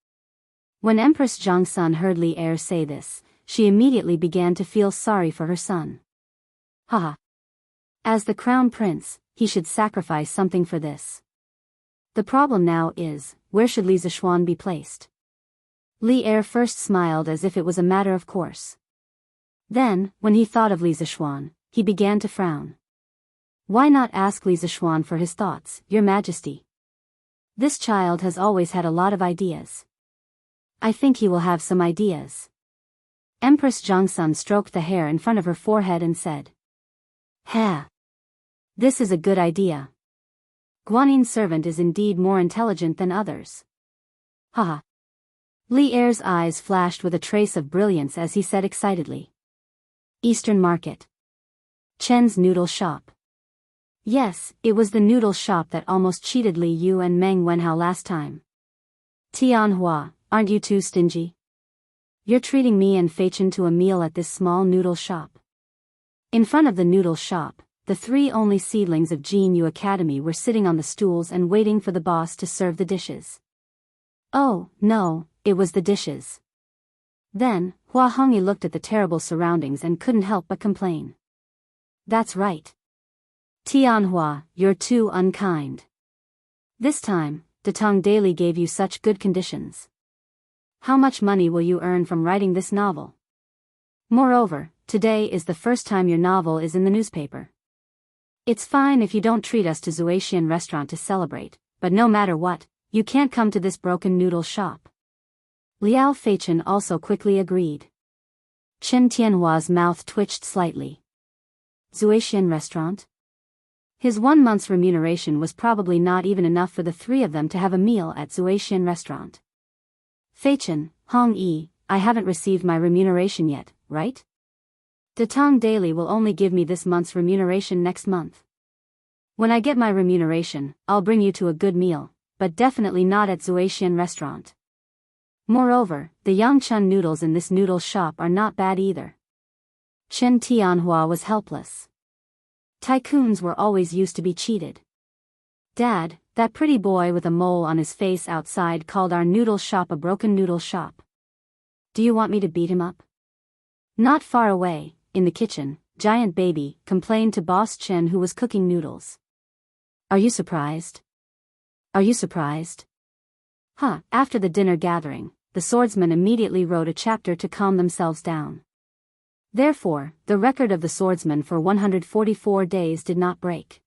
[SPEAKER 1] When Empress Jianghu heard Li Er say this, she immediately began to feel sorry for her son. As the crown prince, he should sacrifice something for this. The problem now is, where should Li Zixuan be placed? Li Er first smiled as if it was a matter of course. Then, when he thought of Li Zixuan, he began to frown. Why not ask Li Zixuan for his thoughts, Your Majesty? This child has always had a lot of ideas. I think he will have some ideas. Empress Jiangsun stroked the hair in front of her forehead and said. Ha! This is a good idea. Guanin's servant is indeed more intelligent than others. Haha. Li Er's eyes flashed with a trace of brilliance as he said excitedly. Eastern Market. Chen's noodle shop. Yes, it was the noodle shop that almost cheated Li Yu and Meng Wenhao last time. Tianhua, aren't you too stingy? You're treating me and Fei Chen to a meal at this small noodle shop. In front of the noodle shop, the three only seedlings of Jianghu Academy were sitting on the stools and waiting for the boss to serve the dishes. Oh, no, it was the dishes. Then, Hua Hongyi looked at the terrible surroundings and couldn't help but complain. That's right. Tianhua, you're too unkind. This time, Datong Daily gave you such good conditions. How much money will you earn from writing this novel? Moreover, today is the first time your novel is in the newspaper. It's fine if you don't treat us to Zuaxian restaurant to celebrate, but no matter what, you can't come to this broken noodle shop. Liao Feichen also quickly agreed. Chen Tianhua's mouth twitched slightly. Zuaxian restaurant? His 1 month's remuneration was probably not even enough for the three of them to have a meal at Zuaxian restaurant. Feichen, Hong Yi, I haven't received my remuneration yet, right? Datong Daily will only give me this month's remuneration next month. When I get my remuneration, I'll bring you to a good meal, but definitely not at Zuaxian restaurant. Moreover, the Yangchun noodles in this noodle shop are not bad either. Chen Tianhua was helpless. Tycoons were always used to be cheated. Dad, that pretty boy with a mole on his face outside called our noodle shop a broken noodle shop. Do you want me to beat him up? Not far away, in the kitchen, Giant Baby complained to Boss Chen who was cooking noodles. Are you surprised? Are you surprised? Huh, after the dinner gathering, the swordsmen immediately wrote a chapter to calm themselves down. Therefore, the record of the swordsmen for 144 days did not break.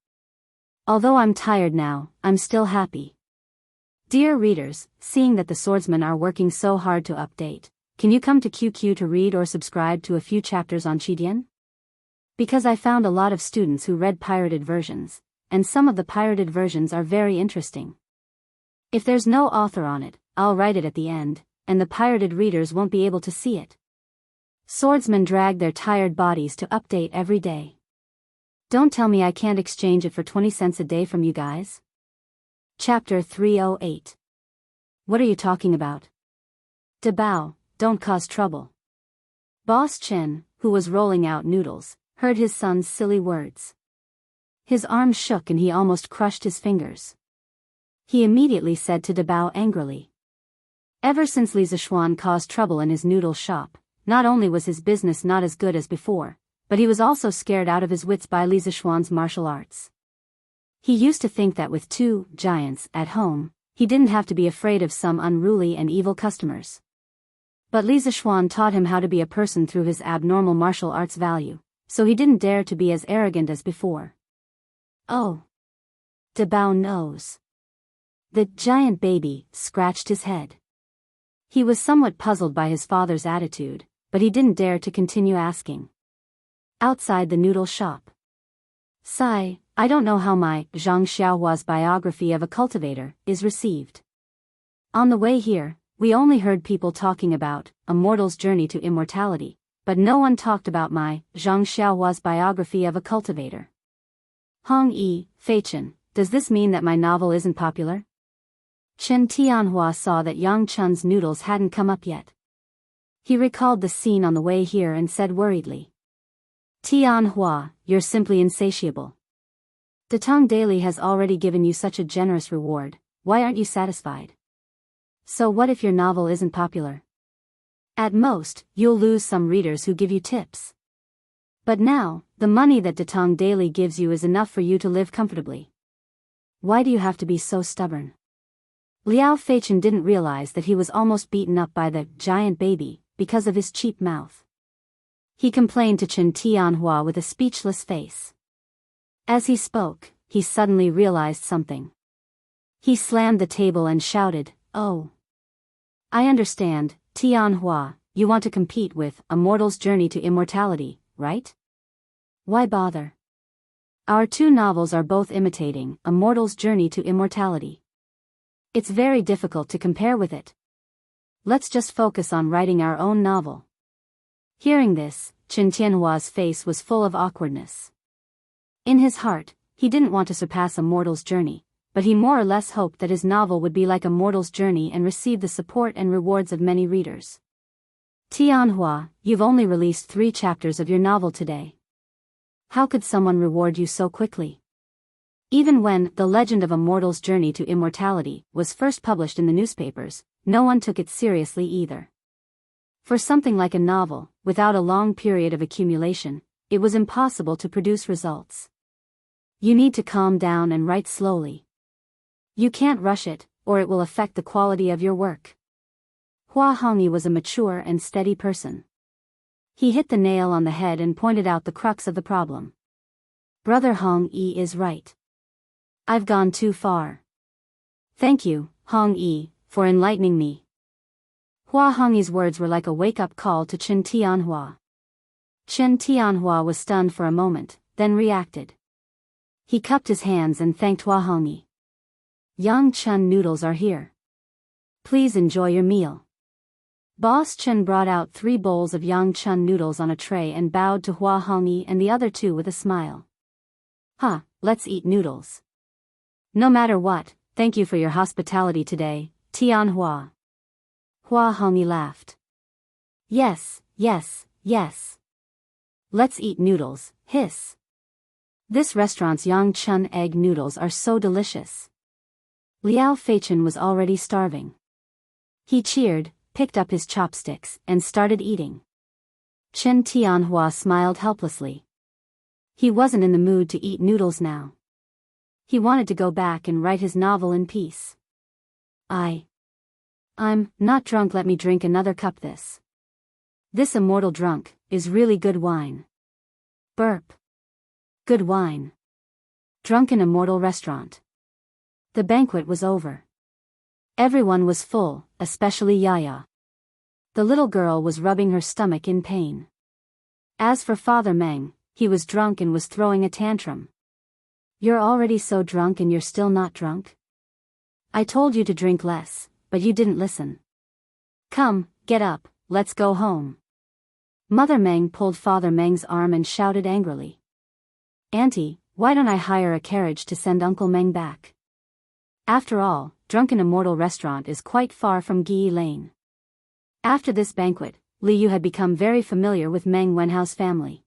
[SPEAKER 1] Although I'm tired now, I'm still happy. Dear readers, seeing that the swordsmen are working so hard to update, can you come to QQ to read or subscribe to a few chapters on Qidian? Because I found a lot of students who read pirated versions, and some of the pirated versions are very interesting. If there's no author on it, I'll write it at the end, and the pirated readers won't be able to see it. Swordsmen drag their tired bodies to update every day. Don't tell me I can't exchange it for 20 cents a day from you guys. Chapter 308. What are you talking about? Dabao, don't cause trouble. Boss Chen, who was rolling out noodles, heard his son's silly words. His arms shook and he almost crushed his fingers. He immediately said to Dabao angrily. Ever since Li Zishuan caused trouble in his noodle shop, not only was his business not as good as before, but he was also scared out of his wits by Li Zishuan's martial arts. He used to think that with 2 giants at home, he didn't have to be afraid of some unruly and evil customers. But Li Zishuan taught him how to be a person through his abnormal martial arts value, so he didn't dare to be as arrogant as before. Oh. Dabao knows. The Giant Baby scratched his head. He was somewhat puzzled by his father's attitude, but he didn't dare to continue asking. Outside the noodle shop. Sigh, I don't know how my Zhang Xiaohua's biography of a cultivator is received. On the way here, we only heard people talking about a mortal's journey to immortality, but no one talked about my Zhang Xiaohua's biography of a cultivator. Hong Yi, Feichen, does this mean that my novel isn't popular? Chen Tianhua saw that Yang Chun's noodles hadn't come up yet. He recalled the scene on the way here and said worriedly. Tianhua, you're simply insatiable. Datong Daily has already given you such a generous reward, why aren't you satisfied? So what if your novel isn't popular? At most, you'll lose some readers who give you tips. But now, the money that Datong Daily gives you is enough for you to live comfortably. Why do you have to be so stubborn? Liao Feichen didn't realize that he was almost beaten up by the Giant Baby because of his cheap mouth. He complained to Chen Tianhua with a speechless face. As he spoke, he suddenly realized something. He slammed the table and shouted, "Oh! I understand, Tianhua, you want to compete with A Mortal's Journey to Immortality, right? Why bother? Our two novels are both imitating A Mortal's Journey to Immortality. It's very difficult to compare with it. Let's just focus on writing our own novel." Hearing this, Chen Tianhua's face was full of awkwardness. In his heart, he didn't want to surpass A Mortal's Journey, but he more or less hoped that his novel would be like A Mortal's Journey and receive the support and rewards of many readers. "Tianhua, you've only released 3 chapters of your novel today. How could someone reward you so quickly?" Even when The Legend of A Mortal's Journey to Immortality was first published in the newspapers, no one took it seriously either. For something like a novel, without a long period of accumulation, it was impossible to produce results. You need to calm down and write slowly. You can't rush it, or it will affect the quality of your work. Hua Hongyi was a mature and steady person. He hit the nail on the head and pointed out the crux of the problem. "Brother Hongyi is right. I've gone too far. Thank you, Hongyi, for enlightening me." Hua Hongyi's words were like a wake-up call to Chen Tianhua. Chen Tianhua was stunned for a moment, then reacted. He cupped his hands and thanked Hua Hongyi. "Yang Chen noodles are here. Please enjoy your meal." Boss Chen brought out 3 bowls of Yang Chen noodles on a tray and bowed to Hua Hongyi and the other 2 with a smile. Let's eat noodles. No matter what, thank you for your hospitality today, Tianhua." Hua Hongyi laughed. Yes. Let's eat noodles, hiss. This restaurant's Yang Chen egg noodles are so delicious. Liao Feichen was already starving. He cheered, picked up his chopsticks, and started eating. Chen Tianhua smiled helplessly. He wasn't in the mood to eat noodles now. He wanted to go back and write his novel in peace. I'm not drunk, let me drink another cup this. This immortal drunk is really good wine. Burp. Good wine. Drunken immortal restaurant. The banquet was over. Everyone was full, especially Yaya. The little girl was rubbing her stomach in pain. As for Father Meng, he was drunk and was throwing a tantrum. "You're already so drunk and you're still not drunk? I told you to drink less, but you didn't listen. Come, get up, let's go home." Mother Meng pulled Father Meng's arm and shouted angrily. "Auntie, why don't I hire a carriage to send Uncle Meng back? After all, Drunken Immortal Restaurant is quite far from Gi Lane." After this banquet, Li Yu had become very familiar with Meng Wenhao's family.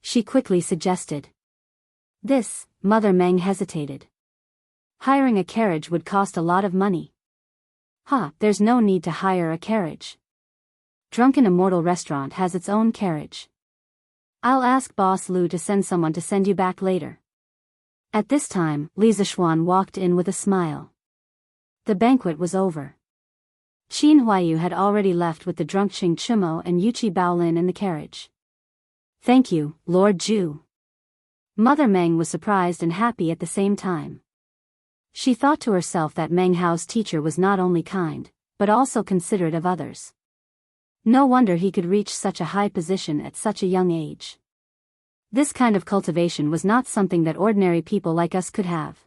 [SPEAKER 1] She quickly suggested. This, Mother Meng hesitated. Hiring a carriage would cost a lot of money. There's no need to hire a carriage. Drunken Immortal Restaurant has its own carriage. I'll ask Boss Lu to send someone to send you back later. At this time, Li Zixuan walked in with a smile. The banquet was over. Qin Huayu had already left with the drunk Xing Chimo and Yuqi Baolin in the carriage. "Thank you, Lord Zhu." Mother Meng was surprised and happy at the same time. She thought to herself that Meng Hao's teacher was not only kind, but also considerate of others. No wonder he could reach such a high position at such a young age. This kind of cultivation was not something that ordinary people like us could have.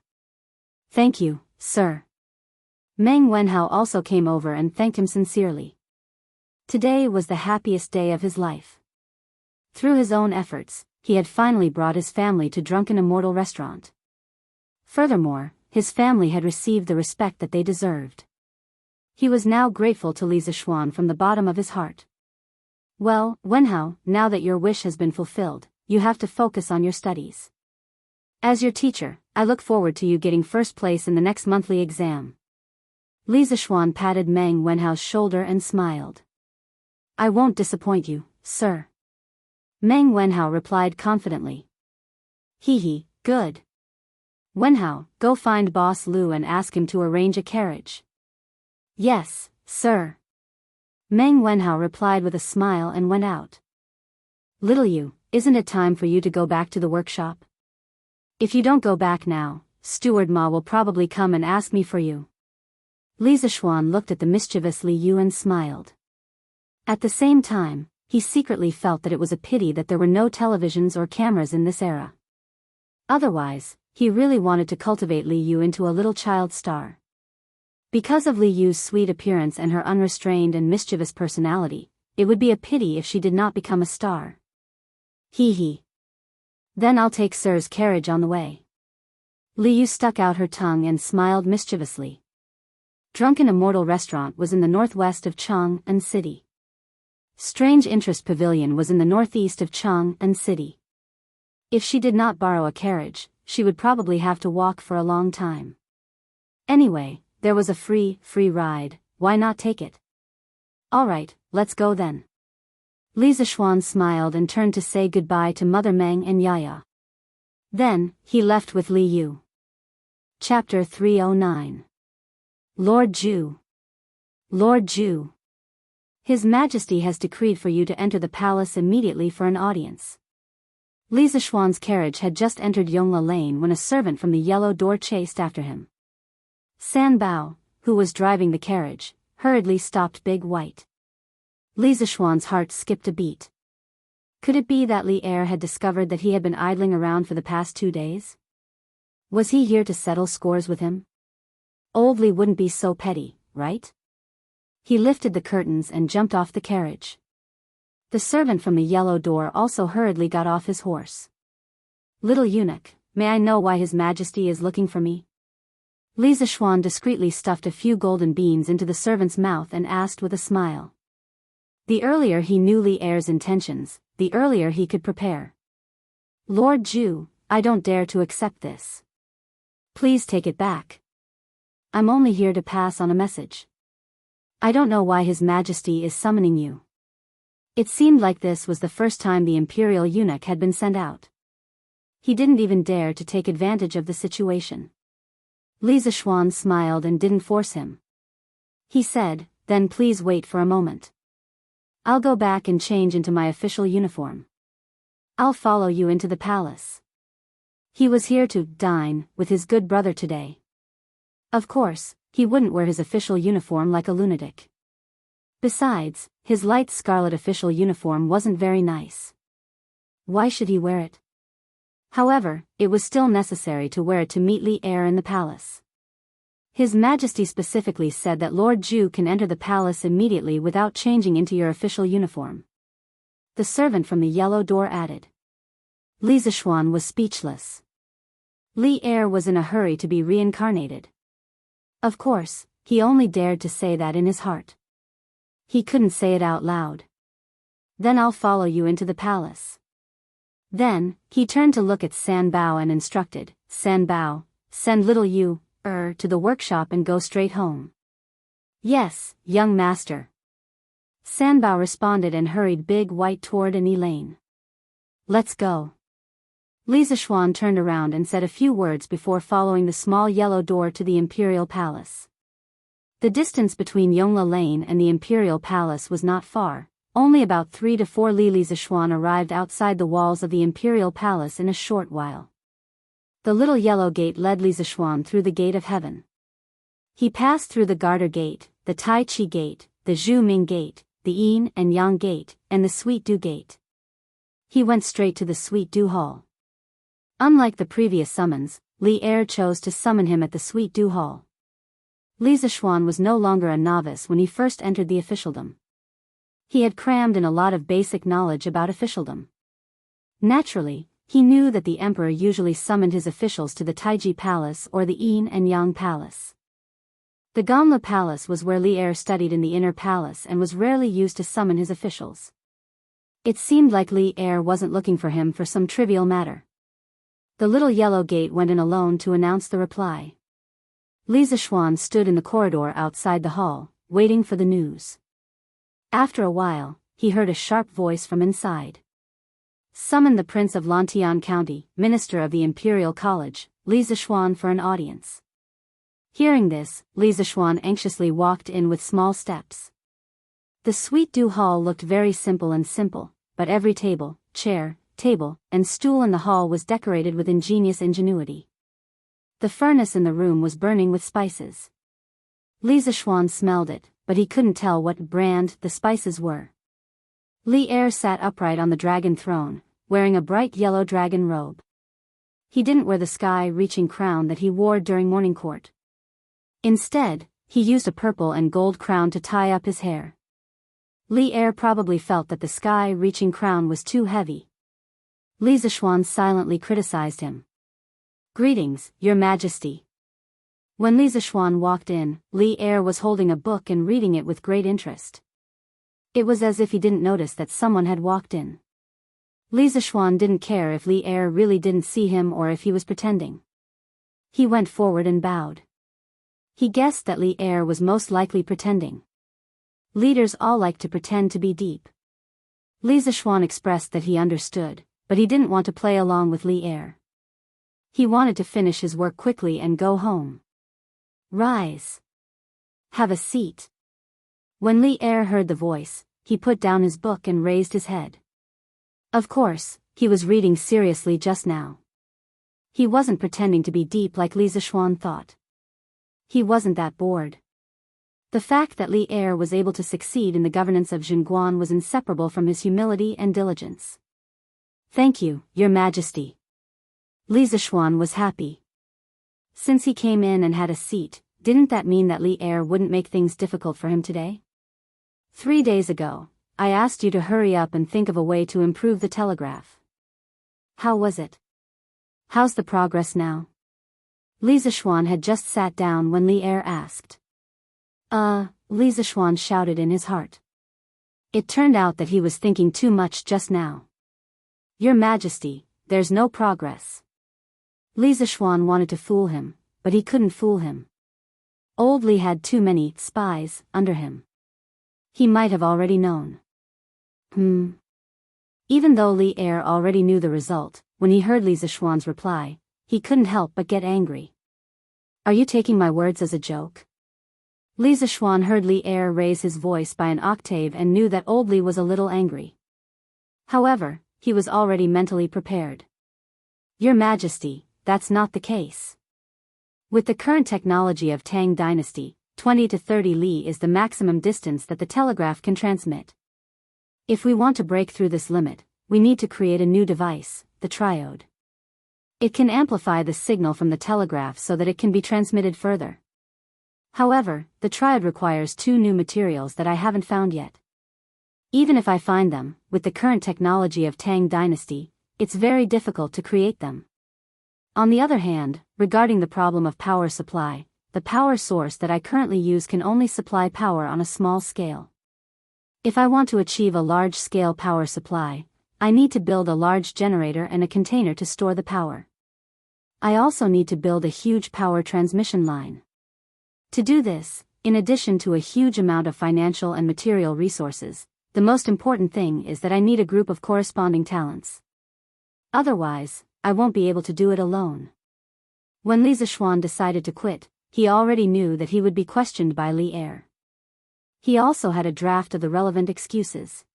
[SPEAKER 1] "Thank you, sir." Meng Wenhao also came over and thanked him sincerely. Today was the happiest day of his life. Through his own efforts, he had finally brought his family to Drunken Immortal Restaurant. Furthermore, his family had received the respect that they deserved. He was now grateful to Li Zixuan from the bottom of his heart. "Well, Wenhao, now that your wish has been fulfilled, you have to focus on your studies. As your teacher, I look forward to you getting first place in the next monthly exam." Li Zixuan patted Meng Wenhao's shoulder and smiled. "I won't disappoint you, sir." Meng Wenhao replied confidently. Good. Wenhao, go find Boss Lu and ask him to arrange a carriage." "Yes, sir." Meng Wenhao replied with a smile and went out. "Little Yu, isn't it time for you to go back to the workshop? If you don't go back now, Steward Ma will probably come and ask me for you. Li Zixuan looked at the mischievous Li Yu and smiled. At the same time, he secretly felt that it was a pity that there were no televisions or cameras in this era. Otherwise, he really wanted to cultivate Li Yu into a little child star. Because of Li Yu's sweet appearance and her unrestrained and mischievous personality, it would be a pity if she did not become a star. Hee hee. Then I'll take Sir's carriage on the way. Li Yu stuck out her tongue and smiled mischievously. Drunken Immortal Restaurant was in the northwest of Chang'an City. Strange Interest Pavilion was in the northeast of Chang'an City. If she did not borrow a carriage, she would probably have to walk for a long time. Anyway, there was a free ride, why not take it? Alright, let's go then. Li Zixuan smiled and turned to say goodbye to Mother Meng and Yaya. Then, he left with Li Yu. Chapter 309. Lord Zhu. Lord Zhu. His Majesty has decreed for you to enter the palace immediately for an audience. Li Zixuan's carriage had just entered Yongla Lane when a servant from the yellow door chased after him. San Bao, who was driving the carriage, hurriedly stopped Big White. Li Zixuan's heart skipped a beat. Could it be that Li Er had discovered that he had been idling around for the past 2 days? Was he here to settle scores with him? Old Li wouldn't be so petty, right? He lifted the curtains and jumped off the carriage. The servant from the yellow door also hurriedly got off his horse. Little eunuch, may I know why His Majesty is looking for me? Li Zixuan discreetly stuffed a few golden beans into the servant's mouth and asked with a smile. The earlier he knew Li Er's intentions, the earlier he could prepare. Lord Zhu, I don't dare to accept this. Please take it back. I'm only here to pass on a message. I don't know why His Majesty is summoning you. It seemed like this was the first time the imperial eunuch had been sent out. He didn't even dare to take advantage of the situation. Li Zixuan smiled and didn't force him. He said, then please wait for a moment. I'll go back and change into my official uniform. I'll follow you into the palace. He was here to dine with his good brother today. Of course, he wouldn't wear his official uniform like a lunatic. Besides, his light scarlet official uniform wasn't very nice. Why should he wear it? However, it was still necessary to wear it to meet Li Er in the palace. His Majesty specifically said that Lord Zhu can enter the palace immediately without changing into your official uniform. The servant from the yellow door added. Li Zixuan was speechless. Li Er was in a hurry to be reincarnated. Of course, he only dared to say that in his heart. He couldn't say it out loud. Then I'll follow you into the palace. Then, he turned to look at San Bao and instructed, San Bao, send little Yu to the workshop and go straight home. Yes, young master. San Bao responded and hurried Big White toward an lane. Let's go. Li Zixuan turned around and said a few words before following the small yellow door to the imperial palace. The distance between Yongla Lane and the imperial palace was not far, only about 3 to 4 li. Li Zixuan arrived outside the walls of the imperial palace in a short while. The little yellow gate led Li Zixuan through the gate of heaven. He passed through the Garter Gate, the Tai Chi Gate, the Zhu Ming Gate, the Yin and Yang Gate, and the Sweet Dew Gate. He went straight to the Sweet Dew Hall. Unlike the previous summons, Li Er chose to summon him at the Sweet Dew Hall. Li Zixuan was no longer a novice when he first entered the officialdom. He had crammed in a lot of basic knowledge about officialdom. Naturally, he knew that the emperor usually summoned his officials to the Taiji Palace or the Yin and Yang Palace. The Gamla Palace was where Li Er studied in the inner palace and was rarely used to summon his officials. It seemed like Li Er wasn't looking for him for some trivial matter. The little yellow gate went in alone to announce the reply. Li Zixuan stood in the corridor outside the hall, waiting for the news. After a while, he heard a sharp voice from inside. Summon the Prince of Lantian County, Minister of the Imperial College, Li Zixuan for an audience. Hearing this, Li Zixuan anxiously walked in with small steps. The Sweet Dew Hall looked very simple, but every table, chair, and stool in the hall was decorated with ingenious ingenuity. The furnace in the room was burning with spices. Li Zishuan smelled it, but he couldn't tell what brand the spices were. Li Er sat upright on the dragon throne, wearing a bright yellow dragon robe. He didn't wear the sky-reaching crown that he wore during morning court. Instead, he used a purple and gold crown to tie up his hair. Li Er probably felt that the sky-reaching crown was too heavy. Li Zishuan silently criticized him. "Greetings, Your Majesty." When Li Zishuan walked in, Li Er was holding a book and reading it with great interest. It was as if he didn't notice that someone had walked in. Li Zishuan didn't care if Li Er really didn't see him or if he was pretending. He went forward and bowed. He guessed that Li Er was most likely pretending. Leaders all like to pretend to be deep. Li Zishuan expressed that he understood, but he didn't want to play along with Li Er. He wanted to finish his work quickly and go home. "Rise. Have a seat." When Li Er heard the voice, he put down his book and raised his head. Of course, he was reading seriously just now. He wasn't pretending to be deep like Li Zishuan thought. He wasn't that bored. The fact that Li Er was able to succeed in the governance of Jianghu was inseparable from his humility and diligence. "Thank you, Your Majesty." Li Zishuan was happy. Since he came in and had a seat, didn't that mean that Li Er wouldn't make things difficult for him today? 3 days ago, I asked you to hurry up and think of a way to improve the telegraph. How was it? How's the progress now? Li Zishuan had just sat down when Li Er asked. Li Zishuan shouted in his heart. It turned out that he was thinking too much just now. "Your Majesty, there's no progress." Li Zishuan wanted to fool him, but he couldn't fool him. Old Li had too many spies under him. He might have already known. Even though Li Er already knew the result, when he heard Li Zishuan's reply, he couldn't help but get angry. "Are you taking my words as a joke?" Li Zishuan heard Li Er raise his voice by an octave and knew that old Li was a little angry. However, he was already mentally prepared. "Your Majesty, that's not the case. With the current technology of Tang Dynasty, 20 to 30 li is the maximum distance that the telegraph can transmit. If we want to break through this limit, we need to create a new device, the triode. It can amplify the signal from the telegraph so that it can be transmitted further. However, the triode requires 2 new materials that I haven't found yet. Even if I find them, with the current technology of Tang Dynasty, it's very difficult to create them. On the other hand, regarding the problem of power supply, the power source that I currently use can only supply power on a small scale. If I want to achieve a large-scale power supply, I need to build a large generator and a container to store the power. I also need to build a huge power transmission line. To do this, in addition to a huge amount of financial and material resources, the most important thing is that I need a group of corresponding talents. Otherwise, I won't be able to do it alone." When Li Zishuan decided to quit, he already knew that he would be questioned by Li Er. He also had a draft of the relevant excuses.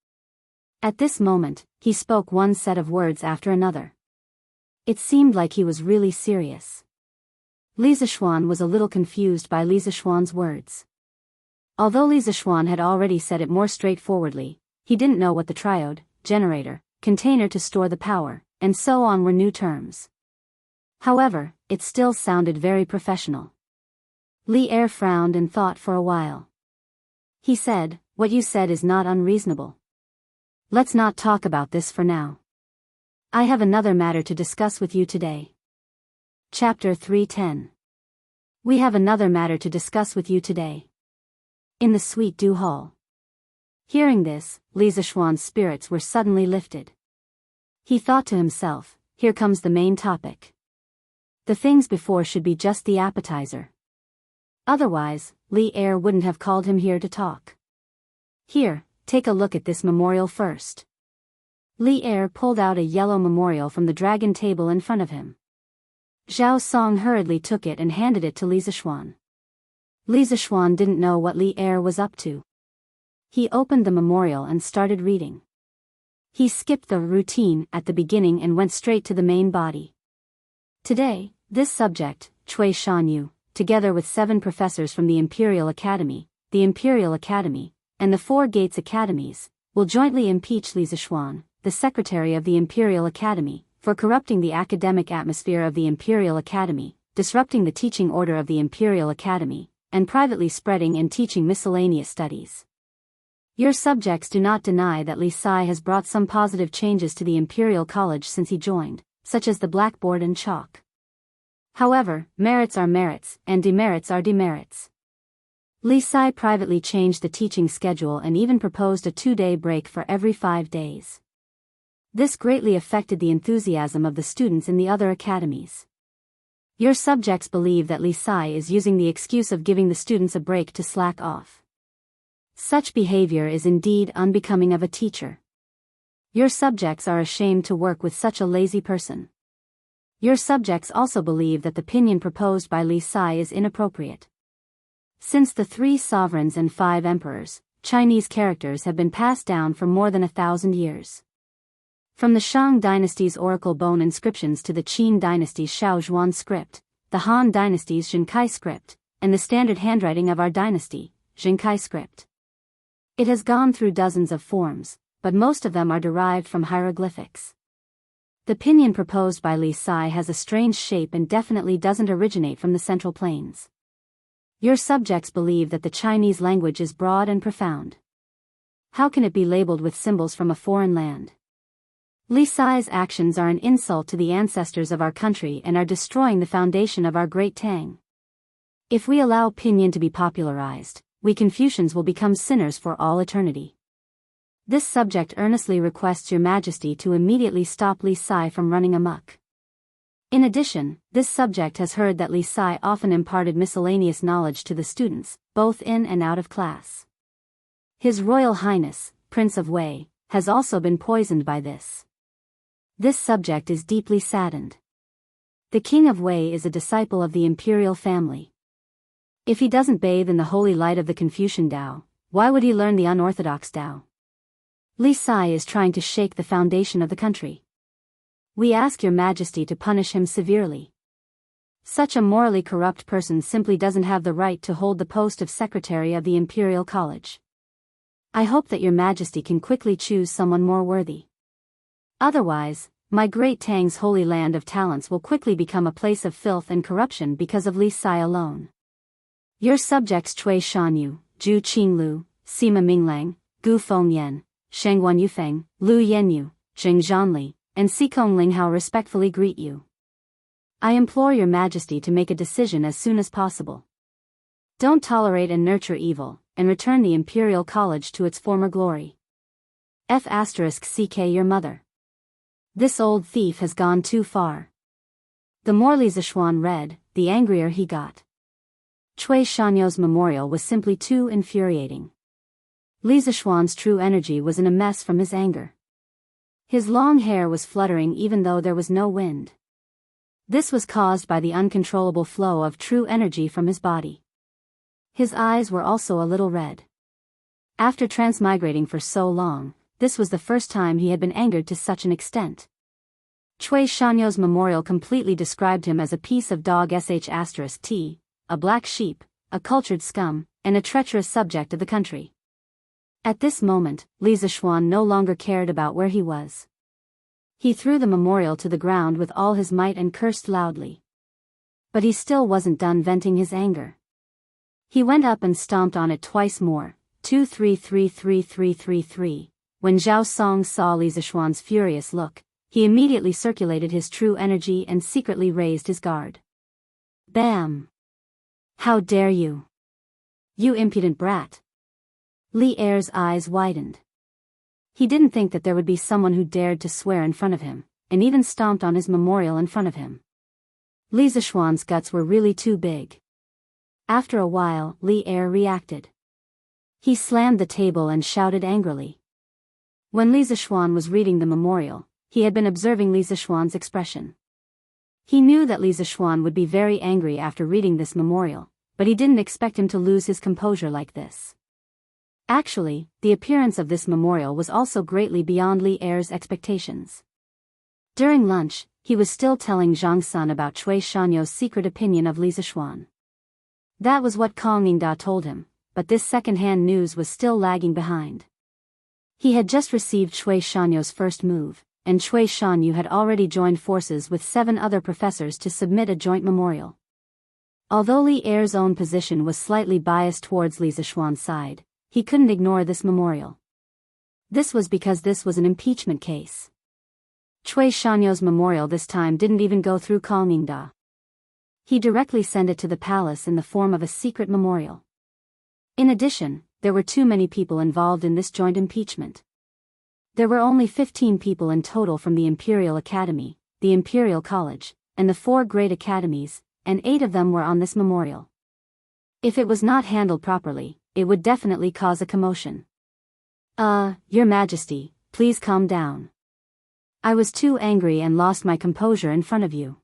[SPEAKER 1] At this moment, he spoke one set of words after another. It seemed like he was really serious. Li Zishuan was a little confused by Li Zishuan's words. Although Li Zishuan had already said it more straightforwardly, he didn't know what the triode, generator, container to store the power, and so on were new terms. However, it still sounded very professional. Li Er frowned and thought for a while. He said, "What you said is not unreasonable. Let's not talk about this for now. I have another matter to discuss with you today." Chapter 310. We have another matter to discuss with you today. In the Sweet Dew Hall. Hearing this, Li Zishuan's spirits were suddenly lifted. He thought to himself, here comes the main topic. The things before should be just the appetizer. Otherwise, Li Er wouldn't have called him here to talk. "Here, take a look at this memorial first." Li Er pulled out a yellow memorial from the dragon table in front of him. Zhao Song hurriedly took it and handed it to Li Zishuan. Li Zishuan didn't know what Li Er was up to. He opened the memorial and started reading. He skipped the routine at the beginning and went straight to the main body. Today, this subject, Cui Shanyu, together with 7 professors from the Imperial Academy, and the 4 Gates Academies, will jointly impeach Li Zishuan, the secretary of the Imperial Academy, for corrupting the academic atmosphere of the Imperial Academy, disrupting the teaching order of the Imperial Academy, and privately spreading and teaching miscellaneous studies. Your subjects do not deny that Li Sai has brought some positive changes to the Imperial College since he joined, such as the blackboard and chalk. However, merits are merits, and demerits are demerits. Li Sai privately changed the teaching schedule and even proposed a 2-day break for every 5 days. This greatly affected the enthusiasm of the students in the other academies. Your subjects believe that Li Sai is using the excuse of giving the students a break to slack off. Such behavior is indeed unbecoming of a teacher. Your subjects are ashamed to work with such a lazy person. Your subjects also believe that the opinion proposed by Li Sai is inappropriate. Since the 3 sovereigns and 5 emperors, Chinese characters have been passed down for more than 1,000 years. From the Shang dynasty's oracle bone inscriptions to the Qin dynasty's Shaozhuan script, the Han dynasty's Zhenkai script, and the standard handwriting of our dynasty, Zhenkai script. It has gone through dozens of forms, but most of them are derived from hieroglyphics. The pinyin proposed by Li Sai has a strange shape and definitely doesn't originate from the Central Plains. Your subjects believe that the Chinese language is broad and profound. How can it be labeled with symbols from a foreign land? Li Sai's actions are an insult to the ancestors of our country and are destroying the foundation of our great Tang. If we allow pinyin to be popularized, we Confucians will become sinners for all eternity. This subject earnestly requests Your Majesty to immediately stop Li Sai from running amok. In addition, this subject has heard that Li Sai often imparted miscellaneous knowledge to the students, both in and out of class. His Royal Highness, Prince of Wei, has also been poisoned by this. This subject is deeply saddened. The King of Wei is a disciple of the imperial family. If he doesn't bathe in the holy light of the Confucian Tao, why would he learn the unorthodox Tao? Li Sai is trying to shake the foundation of the country. We ask Your Majesty to punish him severely. Such a morally corrupt person simply doesn't have the right to hold the post of Secretary of the Imperial College. I hope that Your Majesty can quickly choose someone more worthy. Otherwise, my great Tang's holy land of talents will quickly become a place of filth and corruption because of Li Sai alone. Your subjects Cui Shanyu, Zhu Qinglu, Sima Minglang, Gu Fengyan, Shengguan Yufeng, Lu Yenyu, Zheng Zhanli, and Xikong Linghao respectfully greet you. I implore Your Majesty to make a decision as soon as possible. Don't tolerate and nurture evil, and return the Imperial College to its former glory. F***ck Your mother. This old thief has gone too far. The more Li Zishuan read, the angrier he got. Cui Shanyu's memorial was simply too infuriating. Li Zishuan's true energy was in a mess from his anger. His long hair was fluttering even though there was no wind. This was caused by the uncontrollable flow of true energy from his body. His eyes were also a little red. After transmigrating for so long, this was the first time he had been angered to such an extent. Cui Shanyu's memorial completely described him as a piece of dog sh*t, a black sheep, a cultured scum, and a treacherous subject of the country. At this moment, Li Zishuan no longer cared about where he was. He threw the memorial to the ground with all his might and cursed loudly. But he still wasn't done venting his anger. He went up and stomped on it twice more, 2-3-3-3-3-3-3. When Zhao Song saw Li Zishuan's furious look, he immediately circulated his true energy and secretly raised his guard. Bam! How dare you! You impudent brat! Li Er's eyes widened. He didn't think that there would be someone who dared to swear in front of him, and even stomped on his memorial in front of him. Li Zishuan's guts were really too big. After a while, Li Er reacted. He slammed the table and shouted angrily. When Li Zishuan was reading the memorial, he had been observing Li Zishuan's expression. He knew that Li Zishuan would be very angry after reading this memorial, but he didn't expect him to lose his composure like this. Actually, the appearance of this memorial was also greatly beyond Li Er's expectations. During lunch, he was still telling Zhang Sun about Cui Shanyo's secret opinion of Li Zixuan. That was what Kong Ningda told him, but this second-hand news was still lagging behind. He had just received Cui Shanyo's first move, and Cui Shanyu had already joined forces with 7 other professors to submit a joint memorial. Although Li Er's own position was slightly biased towards Li Zixuan's side, he couldn't ignore this memorial. This was because this was an impeachment case. Cui Shanyo's memorial this time didn't even go through Kong Ningda. He directly sent it to the palace in the form of a secret memorial. In addition, there were too many people involved in this joint impeachment. There were only 15 people in total from the Imperial Academy, the Imperial College, and the 4 great academies, and 8 of them were on this memorial. If it was not handled properly, it would definitely cause a commotion. Your Majesty, please calm down. I was too angry and lost my composure in front of you.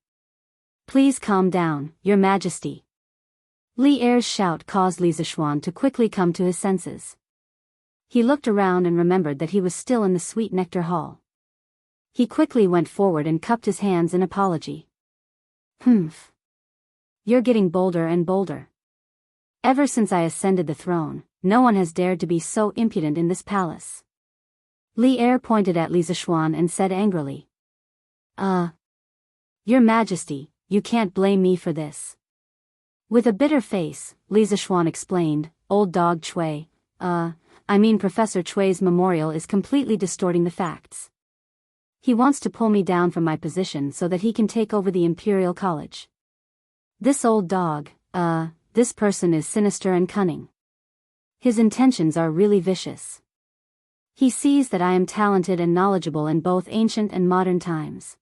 [SPEAKER 1] Please calm down, Your Majesty. Li Er's shout caused Li Zixuan to quickly come to his senses. He looked around and remembered that he was still in the Sweet Nectar Hall. He quickly went forward and cupped his hands in apology. Humph. You're getting bolder and bolder. Ever since I ascended the throne, no one has dared to be so impudent in this palace. Li Er pointed at Li Zixuan and said angrily. Your Majesty, you can't blame me for this. With a bitter face, Li Zixuan explained, Old dog Cui, Professor Cui's memorial is completely distorting the facts. He wants to pull me down from my position so that he can take over the Imperial College. This old dog, this person is sinister and cunning. His intentions are really vicious. He sees that I am talented and knowledgeable in both ancient and modern times.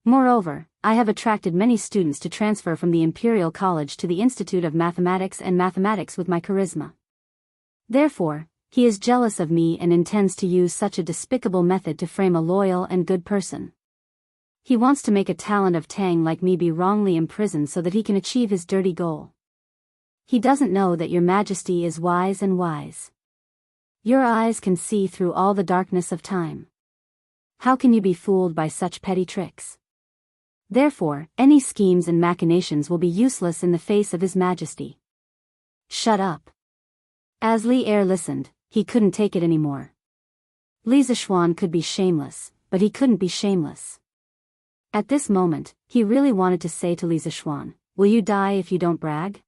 [SPEAKER 1] Moreover, I have attracted many students to transfer from the Imperial College to the Institute of Mathematics and Mathematics with my charisma. Therefore, he is jealous of me and intends to use such a despicable method to frame a loyal and good person. He wants to make a talent of Tang like me be wrongly imprisoned so that he can achieve his dirty goal. He doesn't know that Your Majesty is wise and wise. Your eyes can see through all the darkness of time. How can you be fooled by such petty tricks? Therefore, any schemes and machinations will be useless in the face of His Majesty. Shut up. As Li Er listened, he couldn't take it anymore. Li Zixuan could be shameless, but he couldn't be shameless. At this moment, he really wanted to say to Li Zixuan, will you die if you don't brag?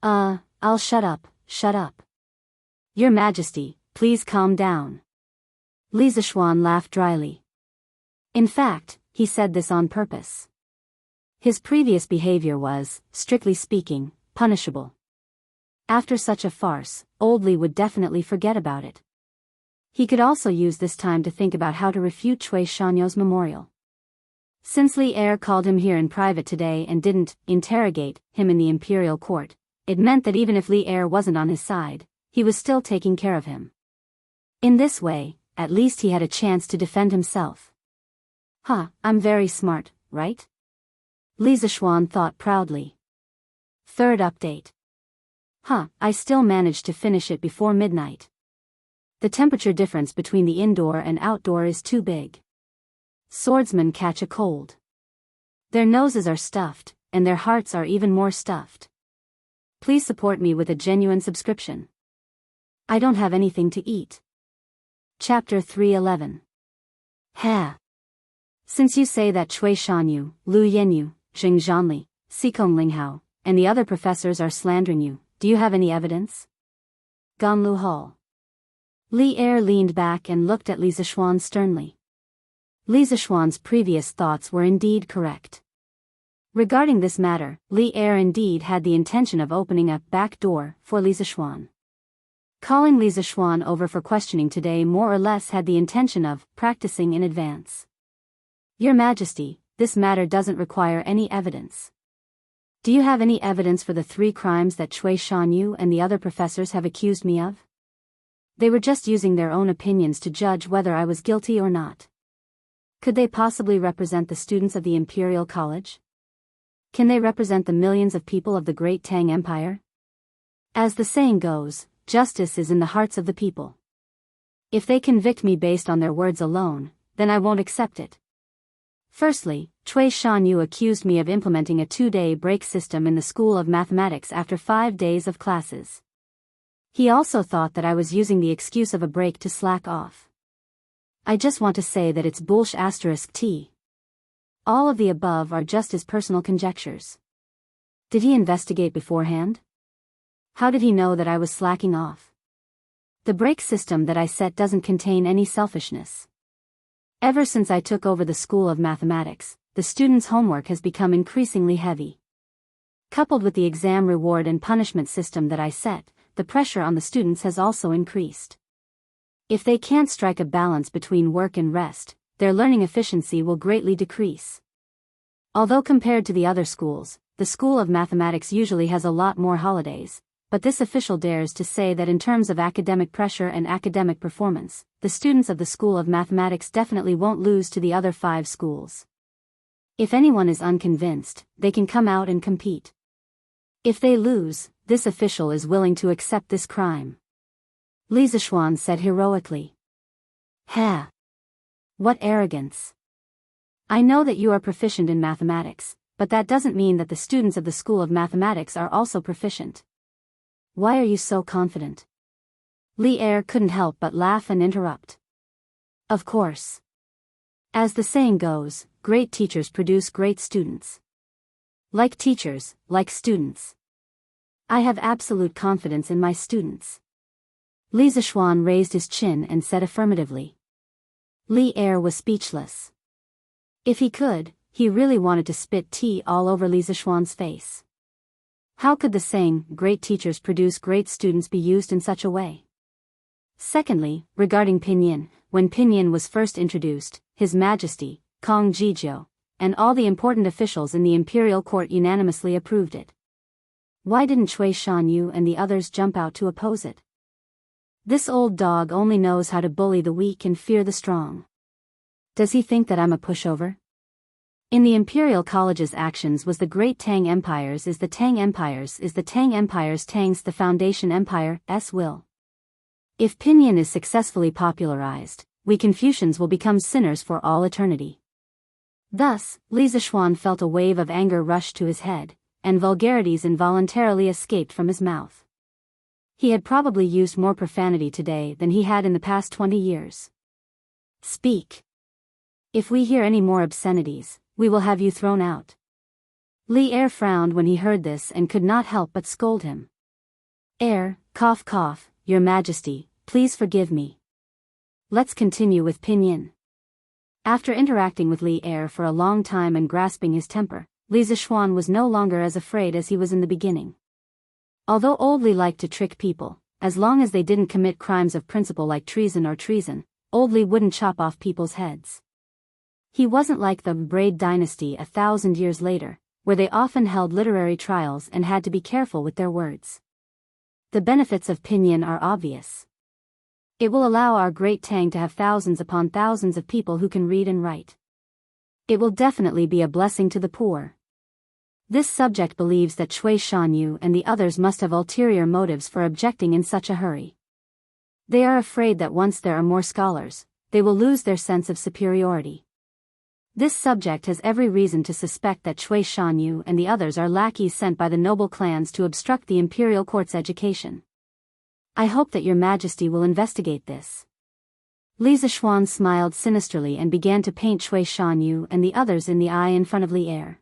[SPEAKER 1] I'll shut up, shut up. Your Majesty, please calm down. Li Zixuan laughed dryly. In fact, he said this on purpose. His previous behavior was, strictly speaking, punishable. After such a farce, old Li would definitely forget about it. He could also use this time to think about how to refute Cui Shanyo's memorial. Since Li Er called him here in private today and didn't interrogate him in the imperial court, it meant that even if Li Er wasn't on his side, he was still taking care of him. In this way, at least he had a chance to defend himself. I'm very smart, right? Li Zixuan thought proudly. Third update. I still managed to finish it before midnight. The temperature difference between the indoor and outdoor is too big. Swordsmen catch a cold. Their noses are stuffed, and their hearts are even more stuffed. Please support me with a genuine subscription. I don't have anything to eat. Chapter 311. Since you say that Cui Shanyu, Lu Yenyu, Jing Zhanli, Xikong Linghao, and the other professors are slandering you, do you have any evidence? Ganlu Hall. Li Er leaned back and looked at Li Zixuan sternly. Li Zixuan's previous thoughts were indeed correct. Regarding this matter, Li Er indeed had the intention of opening a back door for Li Zixuan. Calling Li Zixuan over for questioning today more or less had the intention of practicing in advance. Your Majesty, this matter doesn't require any evidence. Do you have any evidence for the 3 crimes that Cui Shanyu and the other professors have accused me of? They were just using their own opinions to judge whether I was guilty or not. Could they possibly represent the students of the Imperial College? Can they represent the millions of people of the great Tang Empire? As the saying goes, justice is in the hearts of the people. If they convict me based on their words alone, then I won't accept it. Firstly, Cui Shanyu accused me of implementing a 2-day break system in the School of Mathematics after 5 days of classes. He also thought that I was using the excuse of a break to slack off. I just want to say that it's bullsh*t. All of the above are just his personal conjectures. Did he investigate beforehand? How did he know that I was slacking off? The break system that I set doesn't contain any selfishness. Ever since I took over the School of Mathematics, the students' homework has become increasingly heavy. Coupled with the exam reward and punishment system that I set, the pressure on the students has also increased. If they can't strike a balance between work and rest, their learning efficiency will greatly decrease. Although compared to the other schools, the School of Mathematics usually has a lot more holidays, but this official dares to say that in terms of academic pressure and academic performance, the students of the School of Mathematics definitely won't lose to the other 5 schools. If anyone is unconvinced, they can come out and compete. If they lose, this official is willing to accept this crime. Li Zishuan said heroically. Ha! What arrogance! I know that you are proficient in mathematics, but that doesn't mean that the students of the School of Mathematics are also proficient. Why are you so confident? Li Er couldn't help but laugh and interrupt. Of course. As the saying goes, great teachers produce great students. Like teachers, like students. I have absolute confidence in my students. Li Zishuan raised his chin and said affirmatively. Li Er was speechless. If he could, he really wanted to spit tea all over Li Zishuan's face. How could the saying, great teachers produce great students, be used in such a way? Secondly, regarding pinyin, when pinyin was first introduced, His Majesty, Kong Jijiu, and all the important officials in the imperial court unanimously approved it. Why didn't Cui Shanyu and the others jump out to oppose it? This old dog only knows how to bully the weak and fear the strong. Does he think that I'm a pushover? In the Imperial College's actions was the Great Tang Empires is the Tang Empires is the Tang Empires Tang's the Foundation Empire's will. If pinyin is successfully popularized, we Confucians will become sinners for all eternity. Thus, Li Zishuan felt a wave of anger rush to his head, and vulgarities involuntarily escaped from his mouth. He had probably used more profanity today than he had in the past 20 years. Speak. If we hear any more obscenities, we will have you thrown out. Li Er frowned when he heard this and could not help but scold him. Cough cough, Your Majesty, please forgive me. Let's continue with pinyin. After interacting with Li Er for a long time and grasping his temper, Li Zishuan was no longer as afraid as he was in the beginning. Although Old Li liked to trick people, as long as they didn't commit crimes of principle like treason, Old Li wouldn't chop off people's heads. He wasn't like the Braid dynasty 1,000 years later, where they often held literary trials and had to be careful with their words. The benefits of pinyin are obvious. It will allow our Great Tang to have thousands upon thousands of people who can read and write. It will definitely be a blessing to the poor. This subject believes that Cui Shanyu and the others must have ulterior motives for objecting in such a hurry. They are afraid that once there are more scholars, they will lose their sense of superiority. This subject has every reason to suspect that Cui Shanyu and the others are lackeys sent by the noble clans to obstruct the imperial court's education. I hope that Your Majesty will investigate this. Li Zishuan smiled sinisterly and began to paint Cui Shanyu and the others in the eye in front of Li Er.